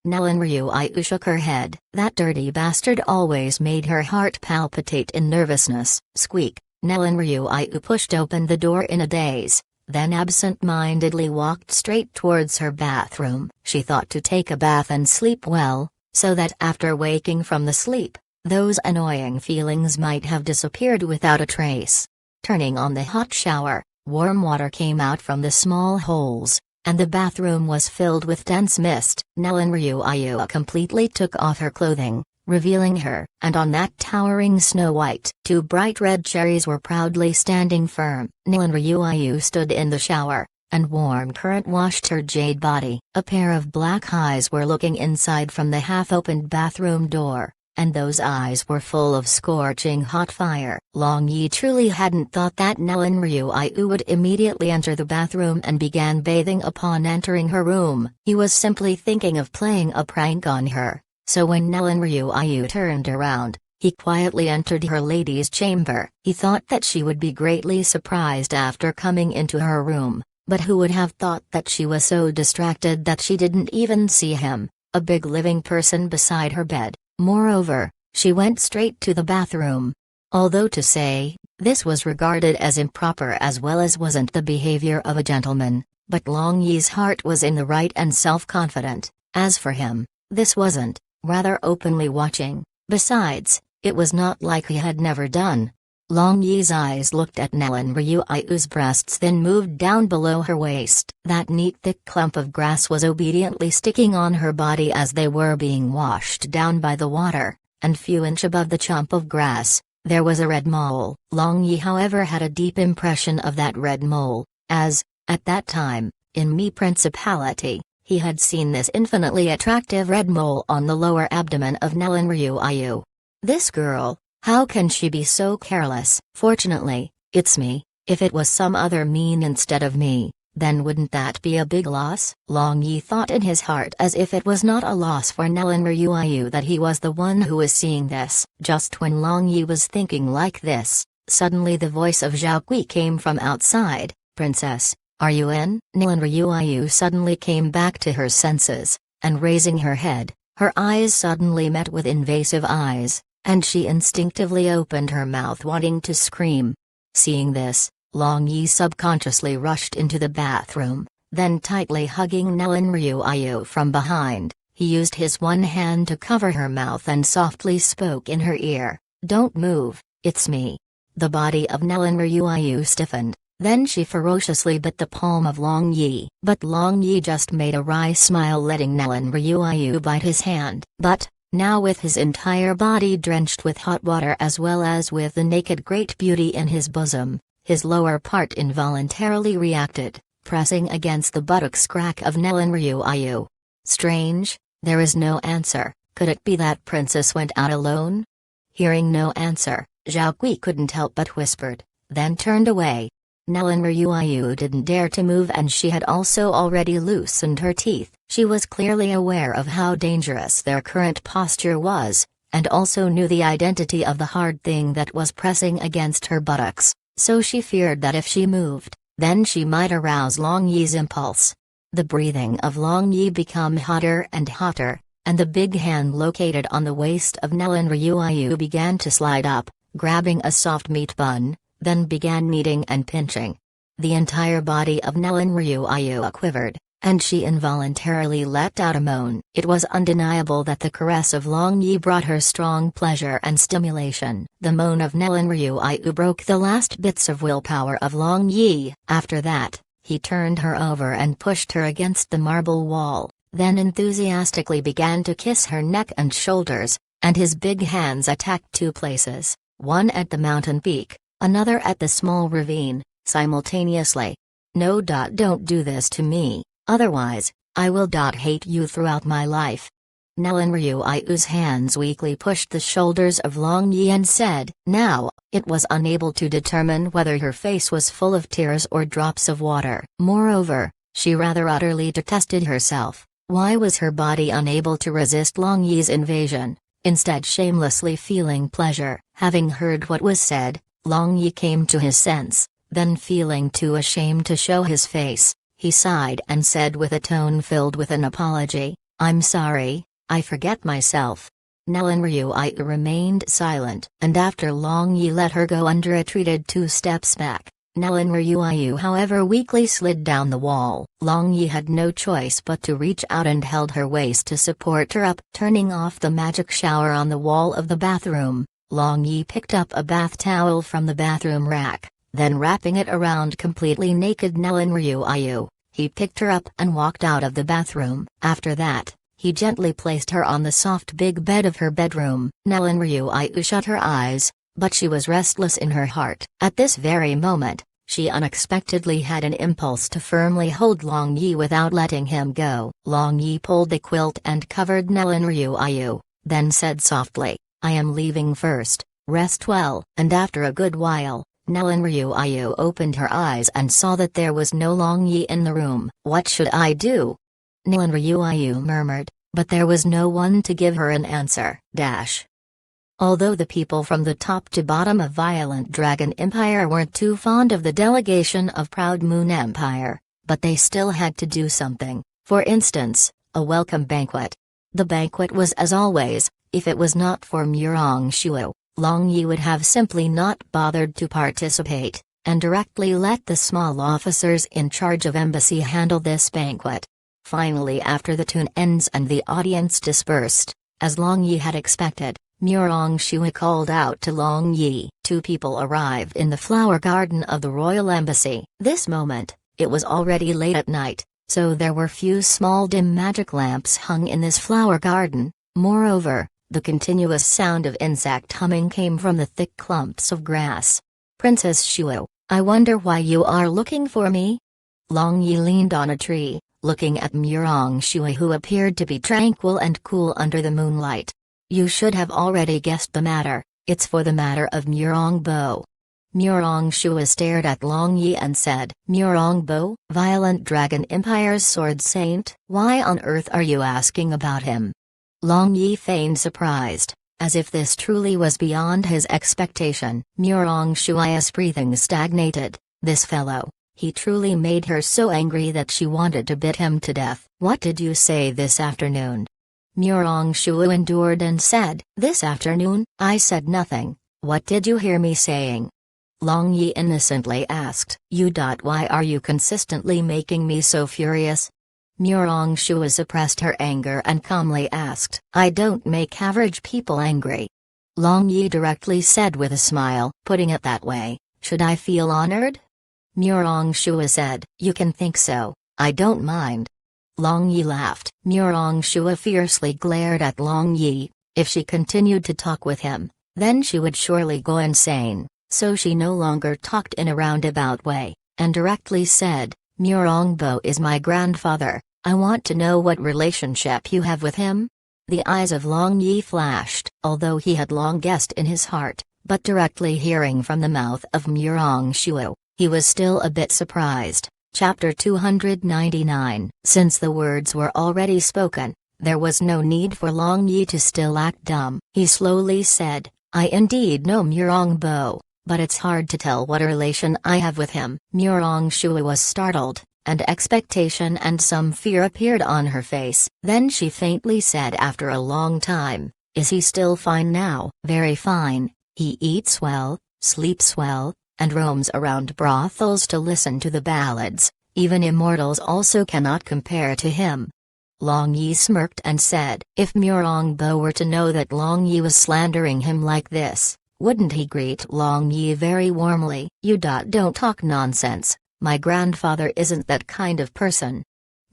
Nellen Ryuayu shook her head. That dirty bastard always made her heart palpitate in nervousness. Squeak. Nellen Ryuayu pushed open the door in a daze, then absent-mindedly walked straight towards her bathroom. She thought to take a bath and sleep well, so that after waking from the sleep, those annoying feelings might have disappeared without a trace. Turning on the hot shower, warm water came out from the small holes, and the bathroom was filled with dense mist. Nellen Ryuayu completely took off her clothing, revealing her, and on that towering Snow White, two bright red cherries were proudly standing firm. Nellen Ryuayu stood in the shower, and warm current washed her jade body. A pair of black eyes were looking inside from the half-opened bathroom door, and those eyes were full of scorching hot fire. Long Yi truly hadn't thought that Nellen Ryuayu would immediately enter the bathroom and began bathing upon entering her room. He was simply thinking of playing a prank on her. So when Nellen Ryuayu turned around, he quietly entered her lady's chamber. He thought that she would be greatly surprised after coming into her room, but who would have thought that she was so distracted that she didn't even see him, a big living person beside her bed. Moreover, she went straight to the bathroom. Although to say, this was regarded as improper as well as wasn't the behavior of a gentleman, but Long Yi's heart was in the right and self-confident. As for him, this wasn't. Rather openly watching. Besides, it was not like he had never done. Long Yi's eyes looked at Nellen Ryuayu's breasts, then moved down below her waist. That neat thick clump of grass was obediently sticking on her body as they were being washed down by the water, and few inch above the chump of grass, there was a red mole. Long Yi, however, had a deep impression of that red mole, as, at that time, in Mi Principality, he had seen this infinitely attractive red mole on the lower abdomen of Nellen Ryuayu. This girl, how can she be so careless? Fortunately, it's me. If it was some other mean instead of me, then wouldn't that be a big loss? Long Yi thought in his heart, as if it was not a loss for Nellen Ryuayu that he was the one who was seeing this. Just when Long Yi was thinking like this, suddenly the voice of Zhao Kui came from outside. Princess, are you in? Nellen Ryuayu suddenly came back to her senses, and raising her head, her eyes suddenly met with invasive eyes, and she instinctively opened her mouth wanting to scream. Seeing this, Long Yi subconsciously rushed into the bathroom, then tightly hugging Nellen Ryuayu from behind, he used his one hand to cover her mouth and softly spoke in her ear, "Don't move, it's me." The body of Nellen Ryuayu stiffened. Then she ferociously bit the palm of Long Yi. But Long Yi just made a wry smile, letting Nellen Ryuayu bite his hand. But, now with his entire body drenched with hot water as well as with the naked great beauty in his bosom, his lower part involuntarily reacted, pressing against the buttocks crack of Nellen Ryuayu. Strange, there is no answer. Could it be that princess went out alone? Hearing no answer, Zhao Kui couldn't help but whispered, then turned away. Nellen Ryuayu didn't dare to move, and she had also already loosened her teeth. She was clearly aware of how dangerous their current posture was, and also knew the identity of the hard thing that was pressing against her buttocks, so she feared that if she moved, then she might arouse Long Yi's impulse. The breathing of Long Yi became hotter and hotter, and the big hand located on the waist of Nellen Ryuayu began to slide up, grabbing a soft meat bun, then began kneading and pinching. The entire body of Nellen Ryuayu quivered, and she involuntarily let out a moan. It was undeniable that the caress of Long Yi brought her strong pleasure and stimulation. The moan of Nellen Ryuayu broke the last bits of willpower of Long Yi. After that, he turned her over and pushed her against the marble wall, then enthusiastically began to kiss her neck and shoulders, and his big hands attacked two places, one at the mountain peak, another at the small ravine, simultaneously. "No. Don't do this to me, otherwise, I will hate you throughout my life." Nellen Ryuayu's hands weakly pushed the shoulders of Long Yi and said, "Now." It was unable to determine whether her face was full of tears or drops of water. Moreover, she rather utterly detested herself. Why was her body unable to resist Long Yi's invasion, instead shamelessly feeling pleasure? Having heard what was said, Long Yi came to his sense, then feeling too ashamed to show his face, he sighed and said with a tone filled with an apology, "I'm sorry, I forget myself." Nellen Ryuiyu remained silent, and after Long Yi let her go under retreated 2 steps back. Nellen Ryuiyu however weakly slid down the wall. Long Yi had no choice but to reach out and held her waist to support her up. Turning off the magic shower on the wall of the bathroom, Long Yi picked up a bath towel from the bathroom rack, then wrapping it around completely naked Nellen Ryuiyu, he picked her up and walked out of the bathroom. After that, he gently placed her on the soft big bed of her bedroom. Nellen Ryuiyu shut her eyes, but she was restless in her heart. At this very moment, she unexpectedly had an impulse to firmly hold Long Yi without letting him go. Long Yi pulled the quilt and covered Nellen Ryuiyu, then said softly, "I am leaving first, rest well." And after a good while, Nellen Ryuiyu opened her eyes and saw that there was no Long Yi in the room. "What should I do?" Nellen Ryuiyu murmured, but there was no one to give her an answer. Although the people from the top to bottom of Violent Dragon Empire weren't too fond of the delegation of Proud Moon Empire, but they still had to do something, for instance, a welcome banquet. The banquet was as always, if it was not for Murong Shuo, Long Yi would have simply not bothered to participate, and directly let the small officers in charge of embassy handle this banquet. Finally, after the tune ends and the audience dispersed, as Long Yi had expected, Murong Shui called out to Long Yi. 2 people arrived in the flower garden of the royal embassy. This moment, it was already late at night, so there were few small dim magic lamps hung in this flower garden. Moreover, the continuous sound of insect humming came from the thick clumps of grass. "Princess Shuo, I wonder why you are looking for me?" Long Yi leaned on a tree, looking at Murong Shui, who appeared to be tranquil and cool under the moonlight. "You should have already guessed the matter, it's for the matter of Murong Bo." Murong Shui stared at Long Yi and said, "Murong Bo, Violent Dragon Empire's sword saint? Why on earth are you asking about him?" Long Yi feigned surprised, as if this truly was beyond his expectation. Murong Shui's breathing stagnated. This fellow, he truly made her so angry that she wanted to bite him to death. "What did you say this afternoon?" Murong Shu endured and said, "This afternoon, I said nothing. What did you hear me saying?" Long Yi innocently asked, Why are you consistently making me so furious?" Murong Shu suppressed her anger and calmly asked, "I don't make average people angry." Long Yi directly said with a smile, "Putting it that way, should I feel honored?" Murong Shu said, "You can think so, I don't mind." Long Yi laughed. Murong Shu fiercely glared at Long Yi. If she continued to talk with him, then she would surely go insane, so she no longer talked in a roundabout way, and directly said, "Murong Bo is my grandfather, I want to know what relationship you have with him?" The eyes of Long Yi flashed, although he had long guessed in his heart, but directly hearing from the mouth of Murong Shu, he was still a bit surprised. Chapter 299. Since the words were already spoken, there was no need for Long Yi to still act dumb. He slowly said, "I indeed know Murong Bo, but it's hard to tell what relation I have with him." Murong Shu was startled, and expectation and some fear appeared on her face. Then she faintly said after a long time, "Is he still fine now?" "Very fine, he eats well, sleeps well, and roams around brothels to listen to the ballads. Even immortals also cannot compare to him." Long Yi smirked and said, "If Murong Bo were to know that Long Yi was slandering him like this, wouldn't he greet Long Yi very warmly?" Don't talk nonsense, my grandfather isn't that kind of person."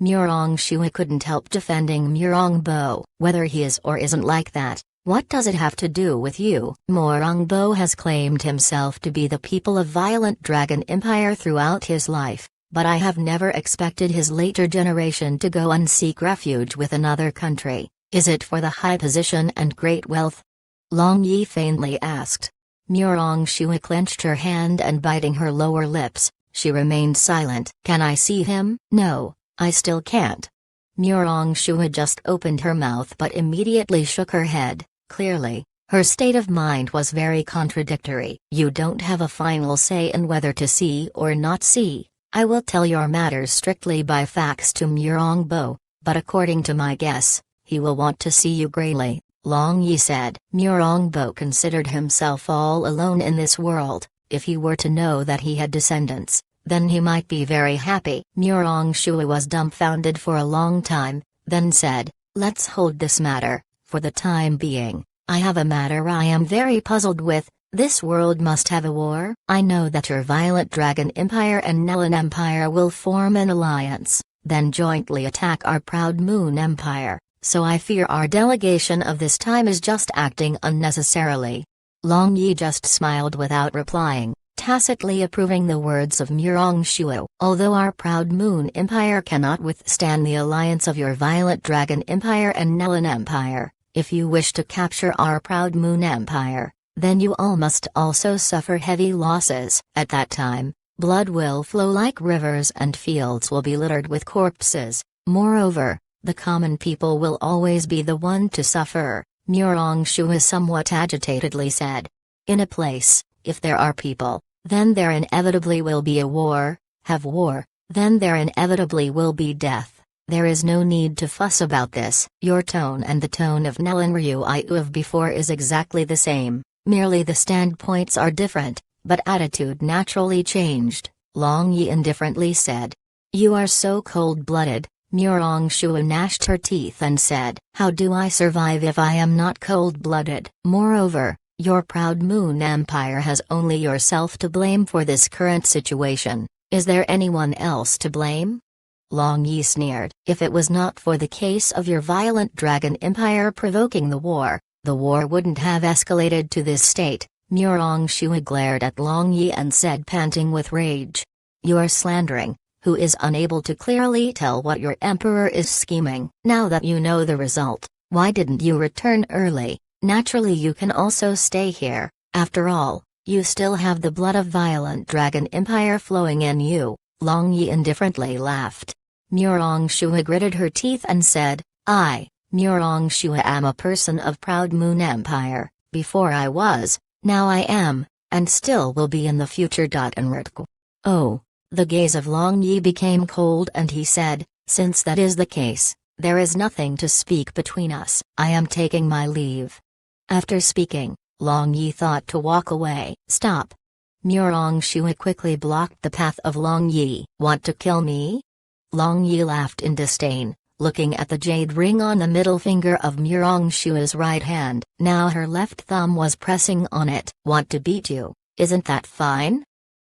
Murong Shu couldn't help defending Murong Bo. "Whether he is or isn't like that, what does it have to do with you?" Murong Bo has claimed himself to be the people of Violent Dragon Empire throughout his life, but I have never expected his later generation to go and seek refuge with another country. Is it for the high position and great wealth?" Long Yi faintly asked. Murong Shu clenched her hand and biting her lower lips, she remained silent. "Can I see him?" "No, I still can't." Murong Shua just opened her mouth but immediately shook her head. Clearly, her state of mind was very contradictory. You don't have a final say in whether to see or not see. I will tell your matters strictly by facts to Murong Bo, but according to my guess, he will want to see you greatly, Long Yi said. Murong Bo considered himself all alone in this world. If he were to know that he had descendants, then he might be very happy. Murong Shua was dumbfounded for a long time, then said, let's hold this matter, for the time being. I have a matter I am very puzzled with. This world must have a war. I know that your Violet Dragon Empire and Nellon Empire will form an alliance, then jointly attack our Proud Moon Empire, so I fear our delegation of this time is just acting unnecessarily. Long Yi just smiled without replying, tacitly approving the words of Murong Shua. Although our Proud Moon Empire cannot withstand the alliance of your Violet Dragon Empire and Nellon Empire, if you wish to capture our Proud Moon Empire, then you all must also suffer heavy losses. At that time, blood will flow like rivers and fields will be littered with corpses. Moreover, the common people will always be the one to suffer, Murong Shua somewhat agitatedly said. In a place, if there are people, then there inevitably will be a war. Have war, then there inevitably will be death. There is no need to fuss about this. Your tone and the tone of Nellon Ryu of before is exactly the same, merely the standpoints are different, but attitude naturally changed, Long Yi indifferently said. You are so cold-blooded, Murong Shua gnashed her teeth and said. How do I survive if I am not cold-blooded? Moreover, your Proud Moon Empire has only yourself to blame for this current situation. Is there anyone else to blame? Long Yi sneered. If it was not for the case of your Violent Dragon Empire provoking the war wouldn't have escalated to this state. Murong Shua glared at Long Yi and said, panting with rage. You are slandering. Who is unable to clearly tell what your emperor is scheming? Now that you know the result, why didn't you return early? Naturally you can also stay here. After all, you still have the blood of Violent Dragon Empire flowing in you. Long Yi indifferently laughed. Murong Shua gritted her teeth and said, I, Murong Shua, am a person of Proud Moon Empire. Before I was, now I am, and still will be in the future. Oh, the gaze of Long Yi became cold and he said, since that is the case, there is nothing to speak between us. I am taking my leave. After speaking, Long Yi thought to walk away. Stop. Murong Shua quickly blocked the path of Long Yi. Want to kill me? Long Yi laughed in disdain, looking at the jade ring on the middle finger of Murong Shua's right hand. Now her left thumb was pressing on it. Want to beat you, isn't that fine?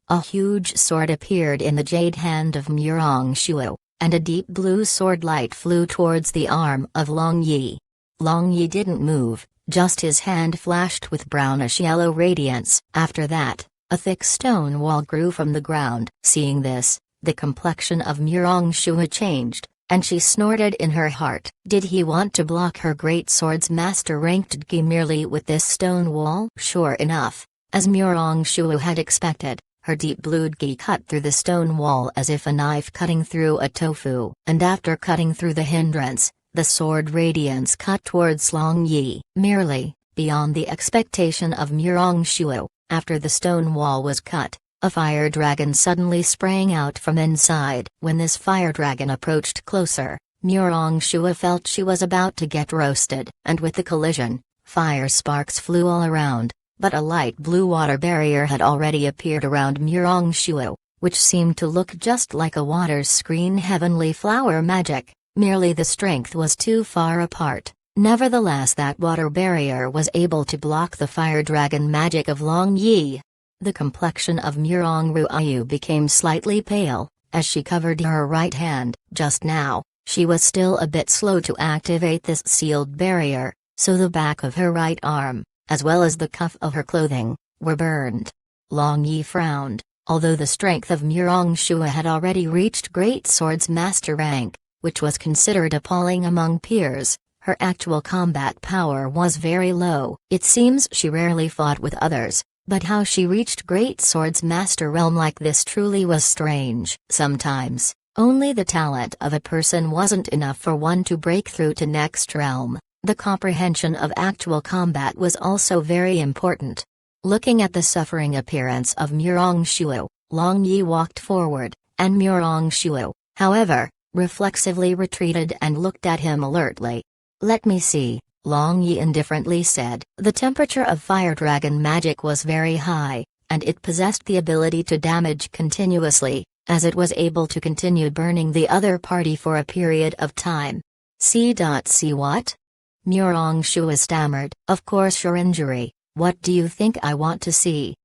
A huge sword appeared in the jade hand of Murong Shua, and a deep blue sword light flew towards the arm of Long Yi. Long Yi didn't move, just his hand flashed with brownish-yellow radiance. After that, a thick stone wall grew from the ground. Seeing this, the complexion of Murong Shua changed, and she snorted in her heart. Did he want to block her great sword's master ranked Gi merely with this stone wall? Sure enough, as Murong Shua had expected, her deep blue Gi cut through the stone wall as if a knife cutting through a tofu. And after cutting through the hindrance, the sword radiance cut towards Long Yi. Merely, beyond the expectation of Murong Shua, after the stone wall was cut, a fire dragon suddenly sprang out from inside. When this fire dragon approached closer, Murong Shua felt she was about to get roasted. And with the collision, fire sparks flew all around, but a light blue water barrier had already appeared around Murong Shua, which seemed to look just like a water screen. Heavenly flower magic, merely the strength was too far apart. Nevertheless, that water barrier was able to block the fire dragon magic of Long Yi. The complexion of Murong Ryu became slightly pale, as she covered her right hand. Just now, she was still a bit slow to activate this sealed barrier, so the back of her right arm, as well as the cuff of her clothing, were burned. Long Yi frowned. Although the strength of Murong Shua had already reached Great Sword's master rank, which was considered appalling among peers, her actual combat power was very low. It seems she rarely fought with others, but how she reached Great Sword's master realm like this truly was strange. Sometimes, Only the talent of a person wasn't enough for one to break through to next realm. The comprehension of actual combat was also very important. Looking at the suffering appearance of Murong-Shuo, Long Yi walked forward, and Murong-Shuo, however, reflexively retreated and looked at him alertly. "Let me see," Long Yi indifferently said. The temperature of fire dragon magic was very high, and it possessed the ability to damage continuously, as it was able to continue burning the other party for a period of time. See what? Murong-Shuo stammered. "Of course your injury. What do you think I want to see?"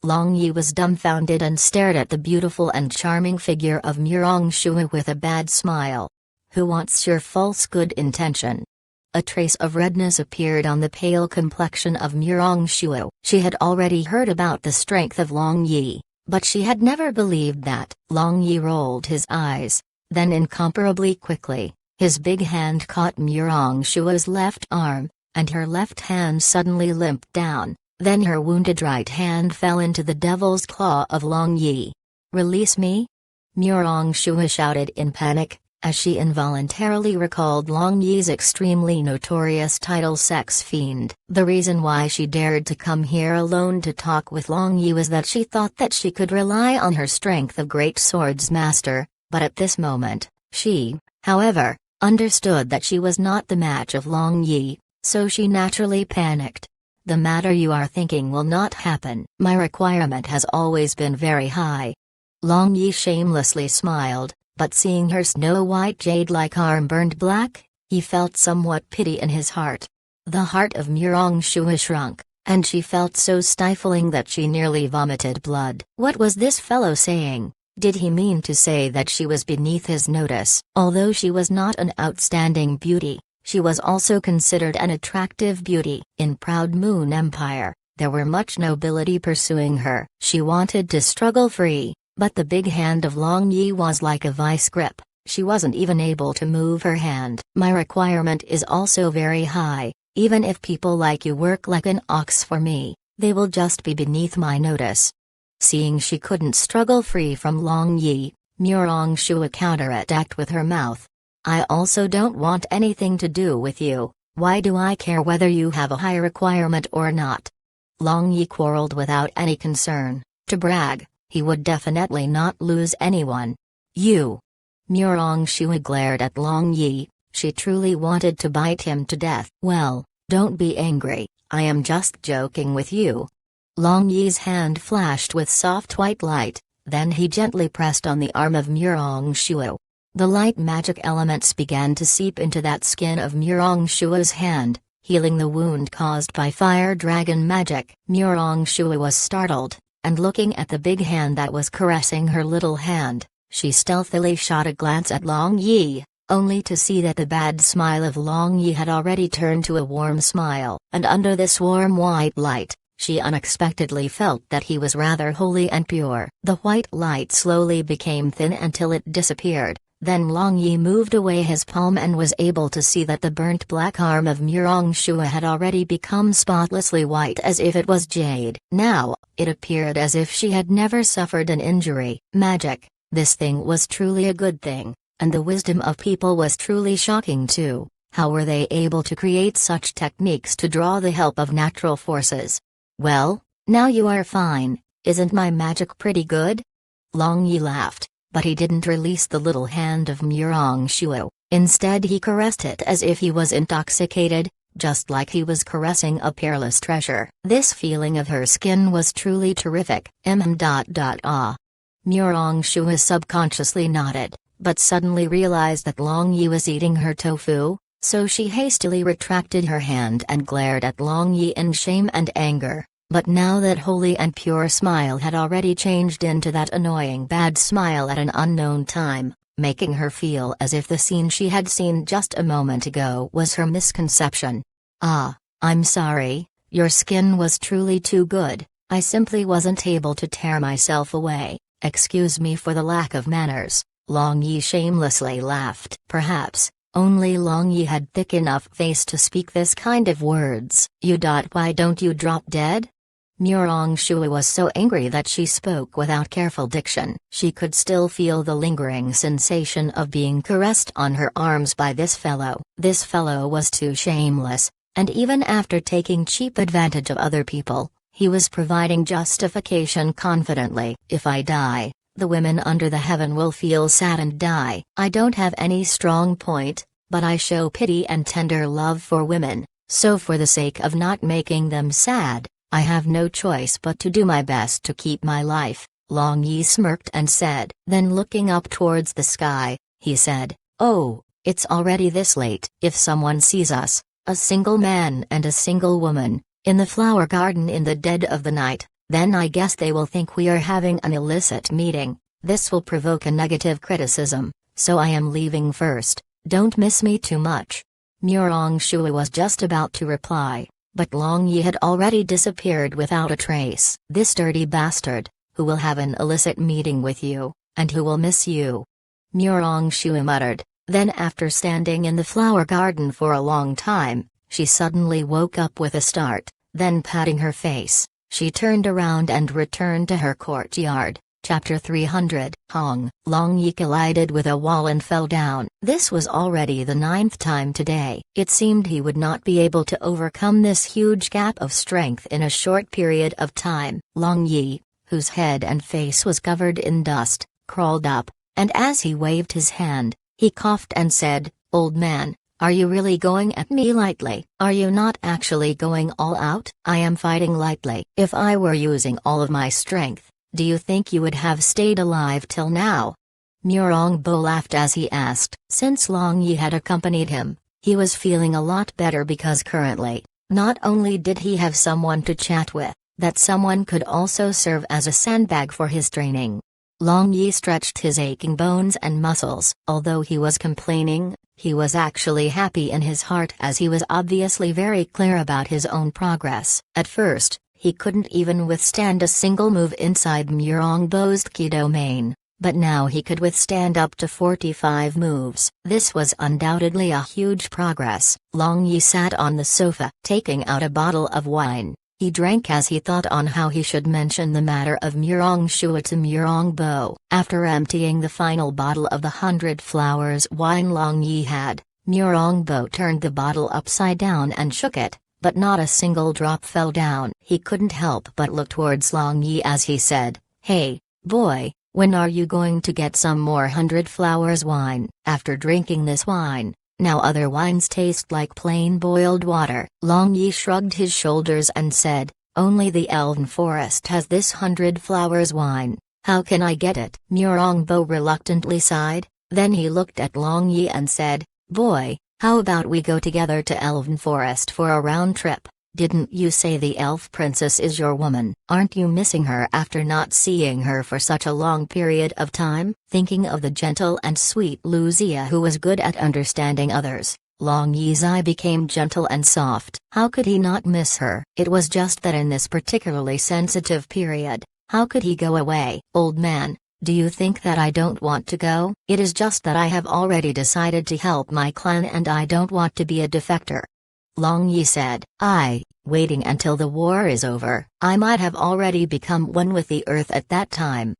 Long Yi was dumbfounded and stared at the beautiful and charming figure of Murong-Shuo with a bad smile. "Who wants your false good intention?" A trace of redness appeared on the pale complexion of Murong-Shuo. She had already heard about the strength of Long Yi, but she had never believed that. Long Yi rolled his eyes, then incomparably quickly, his big hand caught Murong-Shuo's left arm, and her left hand suddenly limped down, then her wounded right hand fell into the devil's claw of Long Yi. "Release me?" Murong-Shuo shouted in panic, as she involuntarily recalled Long Yi's extremely notorious title sex fiend. The reason why she dared to come here alone to talk with Long Yi was that she thought that she could rely on her strength of great swords master, but at this moment, she, however, understood that she was not the match of Long Yi. So she naturally panicked. "The matter you are thinking will not happen. My requirement has always been very high." Long Yi shamelessly smiled, but seeing her snow-white jade-like arm burned black, he felt somewhat pity in his heart. The heart of Murong-Shuo shrunk, and she felt so stifling that she nearly vomited blood. What was this fellow saying? Did he mean to say that she was beneath his notice? Although she was not an outstanding beauty, she was also considered an attractive beauty. In Proud Moon Empire, there were much nobility pursuing her. She wanted to struggle free, but the big hand of Long Yi was like a vice grip. She wasn't even able to move her hand. "My requirement is also very high. Even if people like you work like an ox for me, they will just be beneath my notice." Seeing she couldn't struggle free from Long Yi, Murong-Shuo counterattacked with her mouth. "I also don't want anything to do with you. Why do I care whether you have a high requirement or not?" Long Yi quarreled without any concern. To brag, he would definitely not lose anyone. "You!" Murong-Shuo glared at Long Yi. She truly wanted to bite him to death. "Well, don't be angry, I am just joking with you." Long Yi's hand flashed with soft white light, then he gently pressed on the arm of Murong-Shuo. The light magic elements began to seep into that skin of Murong-Shuo's hand, healing the wound caused by fire dragon magic. Murong-Shuo was startled, and looking at the big hand that was caressing her little hand, she stealthily shot a glance at Long Yi, only to see that the bad smile of Long Yi had already turned to a warm smile. And under this warm white light, she unexpectedly felt that he was rather holy and pure. The white light slowly became thin until it disappeared. Then Long Yi moved away his palm and was able to see that the burnt black arm of Murong-Shuo had already become spotlessly white as if it was jade. Now, it appeared as if she had never suffered an injury. Magic, this thing was truly a good thing, and the wisdom of people was truly shocking too. How were they able to create such techniques to draw the help of natural forces? "Well, now you are fine, isn't my magic pretty good?" Long Yi laughed. But he didn't release the little hand of Murong-Shuo. Instead he caressed it as if he was intoxicated, just like he was caressing a peerless treasure. This feeling of her skin was truly terrific. Ah. Murong-Shuo subconsciously nodded, but suddenly realized that Long Yi was eating her tofu, so she hastily retracted her hand and glared at Long Yi in shame and anger. But now that holy and pure smile had already changed into that annoying bad smile at an unknown time, making her feel as if the scene she had seen just a moment ago was her misconception. "Ah, I'm sorry, your skin was truly too good, I simply wasn't able to tear myself away, excuse me for the lack of manners." Long Yi shamelessly laughed. Perhaps, only Long Yi had thick enough face to speak this kind of words. Why don't you drop dead?" Murong Shui was so angry that she spoke without careful diction. She could still feel the lingering sensation of being caressed on her arms by this fellow. This fellow was too shameless, and even after taking cheap advantage of other people, he was providing justification confidently. If I die, the women under the heaven will feel sad and die. I don't have any strong point, but I show pity and tender love for women, so for the sake of not making them sad, I have no choice but to do my best to keep my life. Long Yi smirked and said. Then looking up towards the sky, he said, "Oh, it's already this late. If someone sees us, a single man and a single woman, in the flower garden in the dead of the night, then I guess they will think we are having an illicit meeting. This will provoke a negative criticism, so I am leaving first. Don't miss me too much." Murong Shui was just about to reply, but Long Yi had already disappeared without a trace. "This dirty bastard, who will have an illicit meeting with you, and who will miss you," Murong Shui muttered. Then after standing in the flower garden for a long time, she suddenly woke up with a start, then patting her face, she turned around and returned to her courtyard. Chapter 300. Long Yi collided with a wall and fell down. This was already the 9th time today. It seemed he would not be able to overcome this huge gap of strength in a short period of time. Long Yi, whose head and face was covered in dust, crawled up, and as he waved his hand, he coughed and said, "Old man, are you really going at me lightly? Are you not actually going all out?" "I am fighting lightly. If I were using all of my strength, do you think you would have stayed alive till now?" Murong Bo laughed as he asked. Since Long Yi had accompanied him, he was feeling a lot better because currently, not only did he have someone to chat with, that someone could also serve as a sandbag for his training. Long Yi stretched his aching bones and muscles. Although he was complaining, he was actually happy in his heart as he was obviously very clear about his own progress. At first, he couldn't even withstand a single move inside Murong Bo's Ki domain, but now he could withstand up to 45 moves. This was undoubtedly a huge progress. Long Yi sat on the sofa, taking out a bottle of wine. He drank as he thought on how he should mention the matter of Murong Shui to Murong Bo. After emptying the final bottle of the 100 Flowers wine Long Yi had, Murong Bo turned the bottle upside down and shook it, but not a single drop fell down. He couldn't help but look towards Long Yi as he said, "Hey, boy, when are you going to get some more 100 Flowers wine?" After drinking this wine, now other wines taste like plain boiled water. Long Yi shrugged his shoulders and said, "Only the Elven Forest has this 100 Flowers wine. How can I get it?" Murong Bo reluctantly sighed, then he looked at Long Yi and said, "Boy, how about we go together to Elven Forest for a round trip? Didn't you say the elf princess is your woman? Aren't you missing her after not seeing her for such a long period of time?" Thinking of the gentle and sweet Lucia who was good at understanding others, Long Yi's eye became gentle and soft. How could he not miss her? It was just that in this particularly sensitive period, how could he go away? "Old man, do you think that I don't want to go? It is just that I have already decided to help my clan and I don't want to be a defector," Long Yi said. Waiting until the war is over, I might have already become one with the earth at that time."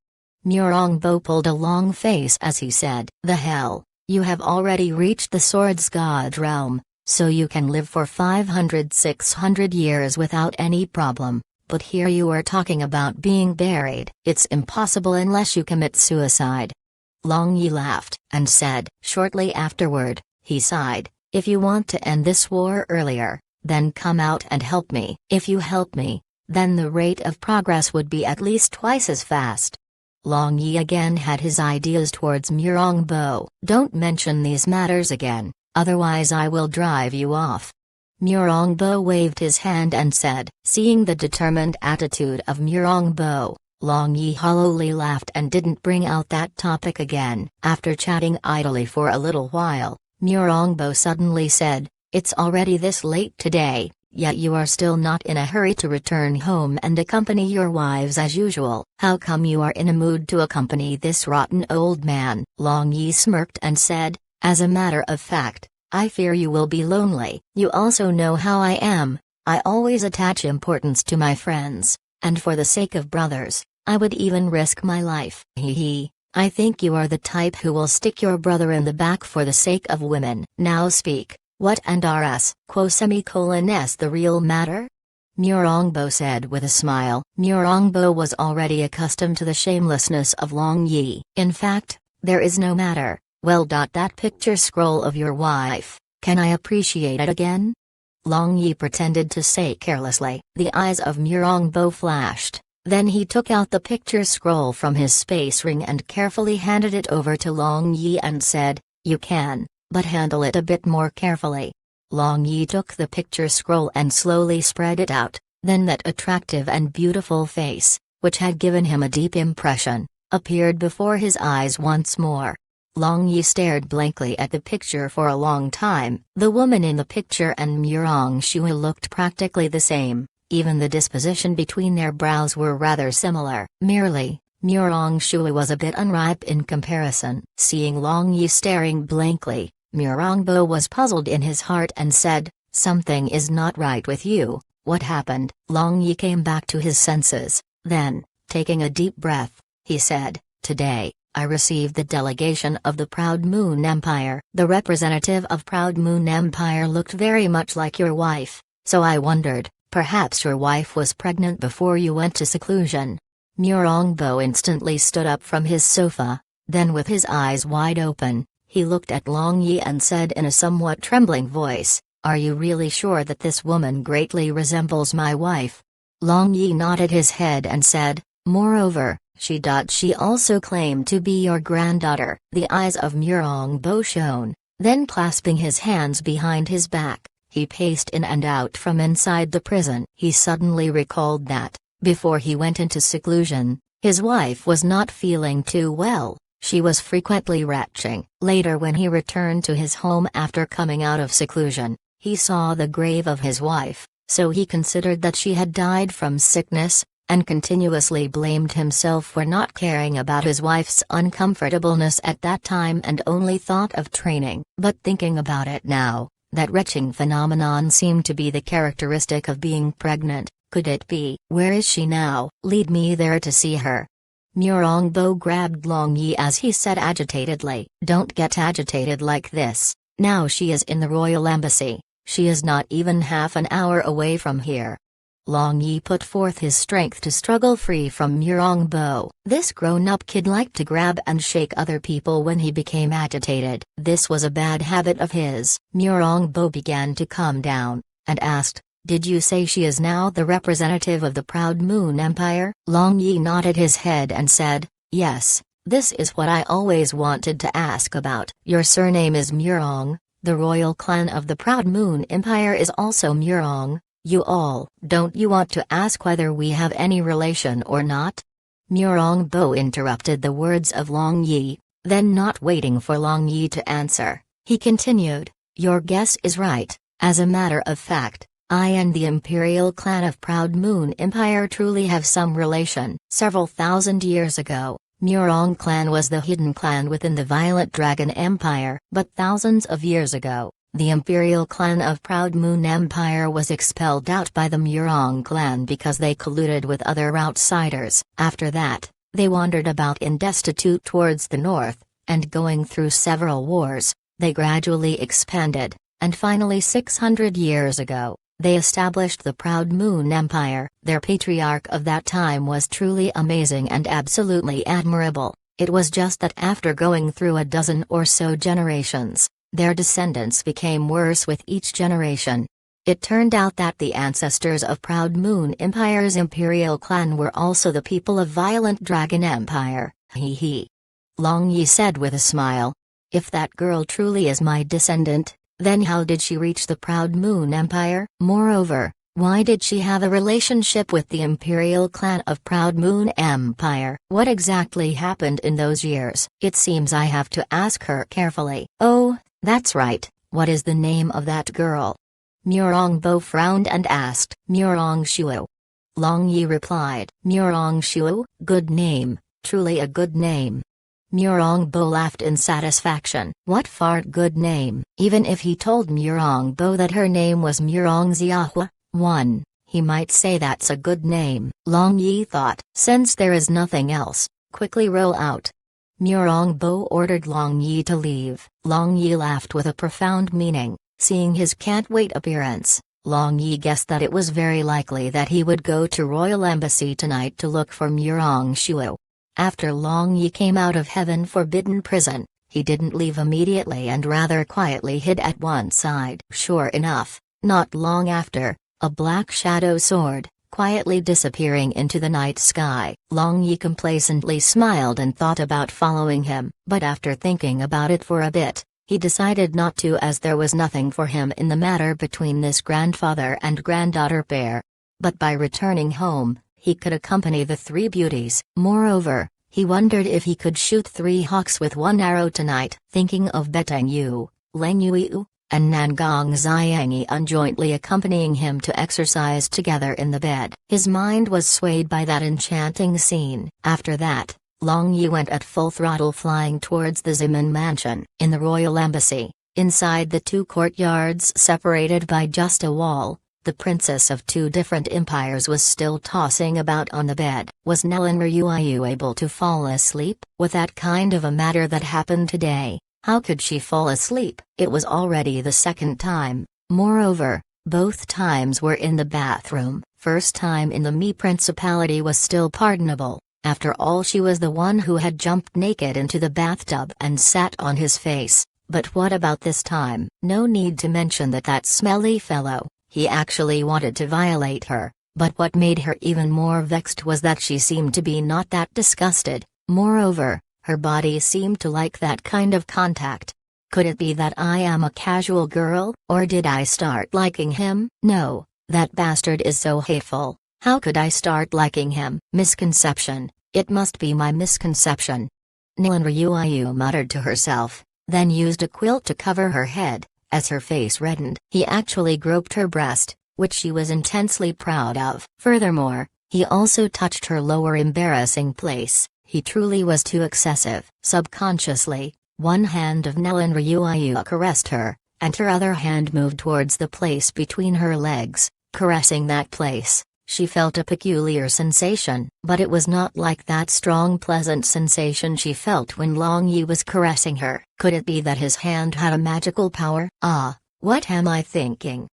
Murong Bo pulled a long face as he said, "The hell, you have already reached the Swords God realm, so you can live for 500-600 years without any problem, but here you are talking about being buried. It's impossible unless you commit suicide." Long Yi laughed, and said. Shortly afterward, he sighed, "If you want to end this war earlier, then come out and help me. If you help me, then the rate of progress would be at least twice as fast." Long Yi again had his ideas towards Murong Bo. "Don't mention these matters again, otherwise I will drive you off." Murong Bo waved his hand and said. Seeing the determined attitude of Murong Bo, Long Yi hollowly laughed and didn't bring out that topic again. After chatting idly for a little while, Murong Bo suddenly said, "It's already this late today, yet you are still not in a hurry to return home and accompany your wives as usual. How come you are in a mood to accompany this rotten old man?" Long Yi smirked and said, "As a matter of fact, I fear you will be lonely. You also know how I am, I always attach importance to my friends. And for the sake of brothers, I would even risk my life. Hee. I think you are the type who will stick your brother in the back for the sake of women. Now speak, what and rs quo semicolon s the real matter? Murongbo said with a smile. Murongbo was already accustomed to the shamelessness of Long Yi. In fact, there is no matter. Well, that picture scroll of your wife, can I appreciate it again? Long Yi pretended to say carelessly. The eyes of Murongbo flashed. Then he took out the picture scroll from his space ring and carefully handed it over to Long Yi and said, "You can, but handle it a bit more carefully." Long Yi took the picture scroll and slowly spread it out, then that attractive and beautiful face, which had given him a deep impression, appeared before his eyes once more. Long Yi stared blankly at the picture for a long time. The woman in the picture and Murong Shui looked practically the same. Even the disposition between their brows were rather similar. Merely, Murong Shui was a bit unripe in comparison. Seeing Long Yi staring blankly, Murongbo was puzzled in his heart and said, "Something is not right with you, what happened?" Long Yi came back to his senses, then, taking a deep breath, he said, "Today, I received the delegation of the Proud Moon Empire." The representative of Proud Moon Empire looked very much like your wife, so I wondered, perhaps your wife was pregnant before you went to seclusion. Murongbo instantly stood up from his sofa, then with his eyes wide open, he looked at Long Yi and said in a somewhat trembling voice, "Are you really sure that this woman greatly resembles my wife?" Long Yi nodded his head and said, "Moreover, she also claimed to be your granddaughter." The eyes of Murongbo shone, then clasping his hands behind his back, he paced in and out from inside the prison. He suddenly recalled that, before he went into seclusion, his wife was not feeling too well, she was frequently retching. Later, when he returned to his home after coming out of seclusion, he saw the grave of his wife, so he considered that she had died from sickness, and continuously blamed himself for not caring about his wife's uncomfortableness at that time and only thought of training. But thinking about it now, that retching phenomenon seemed to be the characteristic of being pregnant. Could it be? Where is she now? Lead me there to see her. Murongbo grabbed Long Yi as he said agitatedly, "Don't get agitated like this, now she is in the royal embassy, she is not even half an hour away from here." Long Yi put forth his strength to struggle free from Murongbo. This grown-up kid liked to grab and shake other people when he became agitated. This was a bad habit of his. Murongbo began to calm down, and asked, "Did you say she is now the representative of the Proud Moon Empire?" Long Yi nodded his head and said, "Yes, this is what I always wanted to ask about." "Your surname is Murong, the royal clan of the Proud Moon Empire is also Murong. Don't you want to ask whether we have any relation or not?" Murongbo interrupted the words of Long Yi, then not waiting for Long Yi to answer, he continued, "Your guess is right. As a matter of fact, I and the imperial clan of Proud Moon Empire truly have some relation. Several thousand years ago, Murong clan was the hidden clan within the Violet Dragon Empire. But thousands of years ago, the imperial clan of Proud Moon Empire was expelled out by the Murong clan because they colluded with other outsiders. After that, they wandered about in destitute towards the north, and going through several wars, they gradually expanded, and finally 600 years ago, they established the Proud Moon Empire. Their patriarch of that time was truly amazing and absolutely admirable. It was just that after going through a dozen or so generations, their descendants became worse with each generation. It turned out that the ancestors of Proud Moon Empire's imperial clan were also the people of Violent Dragon Empire. He. Long Yi said with a smile, "If that girl truly is my descendant, then how did she reach the Proud Moon Empire? Moreover, why did she have a relationship with the imperial clan of Proud Moon Empire? What exactly happened in those years? It seems I have to ask her carefully." "Oh, that's right, what is the name of that girl?" Murongbo frowned and asked. "Murong Shuo." Long Yi replied. "Murong Shuo, good name, truly a good name." Murongbo laughed in satisfaction. What fart good name. Even if he told Murongbo that her name was Murong Xiahua, He might say that's a good name, Long Yi thought. Since there is nothing else, quickly roll out. Murong Bo ordered Long Yi to leave. Long Yi laughed with a profound meaning, seeing his can't-wait appearance. Long Yi guessed that it was very likely that he would go to Royal Embassy tonight to look for Murong Shuo. After Long Yi came out of Heaven Forbidden Prison, he didn't leave immediately and rather quietly hid at one side. Sure enough, not long after, a black shadow soared, quietly disappearing into the night sky. Long Yi complacently smiled and thought about following him, but after thinking about it for a bit, he decided not to, as there was nothing for him in the matter between this grandfather and granddaughter pair. But by returning home, he could accompany the three beauties. Moreover, he wondered if he could shoot 3 hawks with 1 arrow tonight. Thinking of Betang Yu, Leng Yuiu, and Nangong Xiangyan jointly accompanying him to exercise together in the bed. His mind was swayed by that enchanting scene. After that, Long Yi went at full throttle flying towards the Zimin mansion. In the royal embassy, inside the 2 courtyards separated by just a wall, the princess of 2 different empires was still tossing about on the bed. Was Nelanmer Yuiu able to fall asleep? With that kind of a matter that happened today, how could she fall asleep? It was already the 2nd time. Moreover, both times were in the bathroom. First time in the Mi Principality was still pardonable. After all, she was the one who had jumped naked into the bathtub and sat on his face. But what about this time? No need to mention that smelly fellow. He actually wanted to violate her, but what made her even more vexed was that she seemed to be not that disgusted. Moreover, her body seemed to like that kind of contact. Could it be that I am a casual girl, or did I start liking him? No, that bastard is so hateful. How could I start liking him? Misconception, it must be my misconception. Nelanmer Yuiu muttered to herself, then used a quilt to cover her head. As her face reddened, he actually groped her breast, which she was intensely proud of. Furthermore, he also touched her lower embarrassing place. He truly was too excessive. Subconsciously, one hand of Nelanmer Yuiu caressed her, and her other hand moved towards the place between her legs, caressing that place. She felt a peculiar sensation, but it was not like that strong pleasant sensation she felt when Long Yi was caressing her. Could it be that his hand had a magical power? Ah, what am I thinking?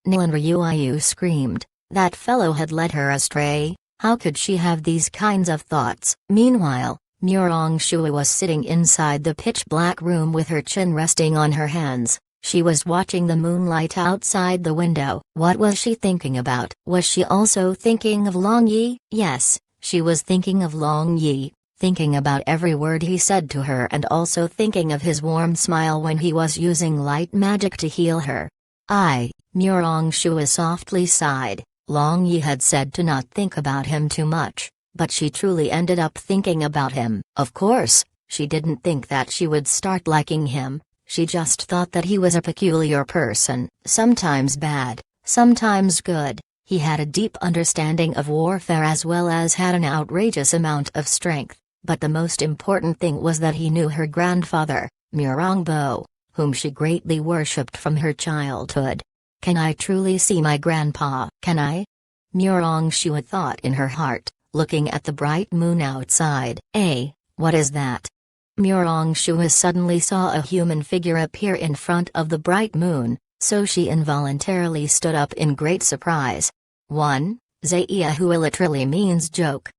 Nelanmer Yuiu screamed. That fellow had led her astray. How could she have these kinds of thoughts? Meanwhile, Murong Shuo was sitting inside the pitch-black room with her chin resting on her hands. She was watching the moonlight outside the window. What was she thinking about? Was she also thinking of Long Yi? Yes, she was thinking of Long Yi, thinking about every word he said to her and also thinking of his warm smile when he was using light magic to heal her. Murong Shuo softly sighed. Long Yi had said to not think about him too much, but she truly ended up thinking about him. Of course, she didn't think that she would start liking him. She just thought that he was a peculiar person, sometimes bad, sometimes good. He had a deep understanding of warfare as well as had an outrageous amount of strength, but the most important thing was that he knew her grandfather, Murong Bo, whom she greatly worshipped from her childhood. Can I truly see my grandpa? Can I? Murong Shuo thought in her heart, looking at the bright moon outside. What is that? Murong Shuo suddenly saw a human figure appear in front of the bright moon, so she involuntarily stood up in great surprise. 1. Zaiya, who literally means joke,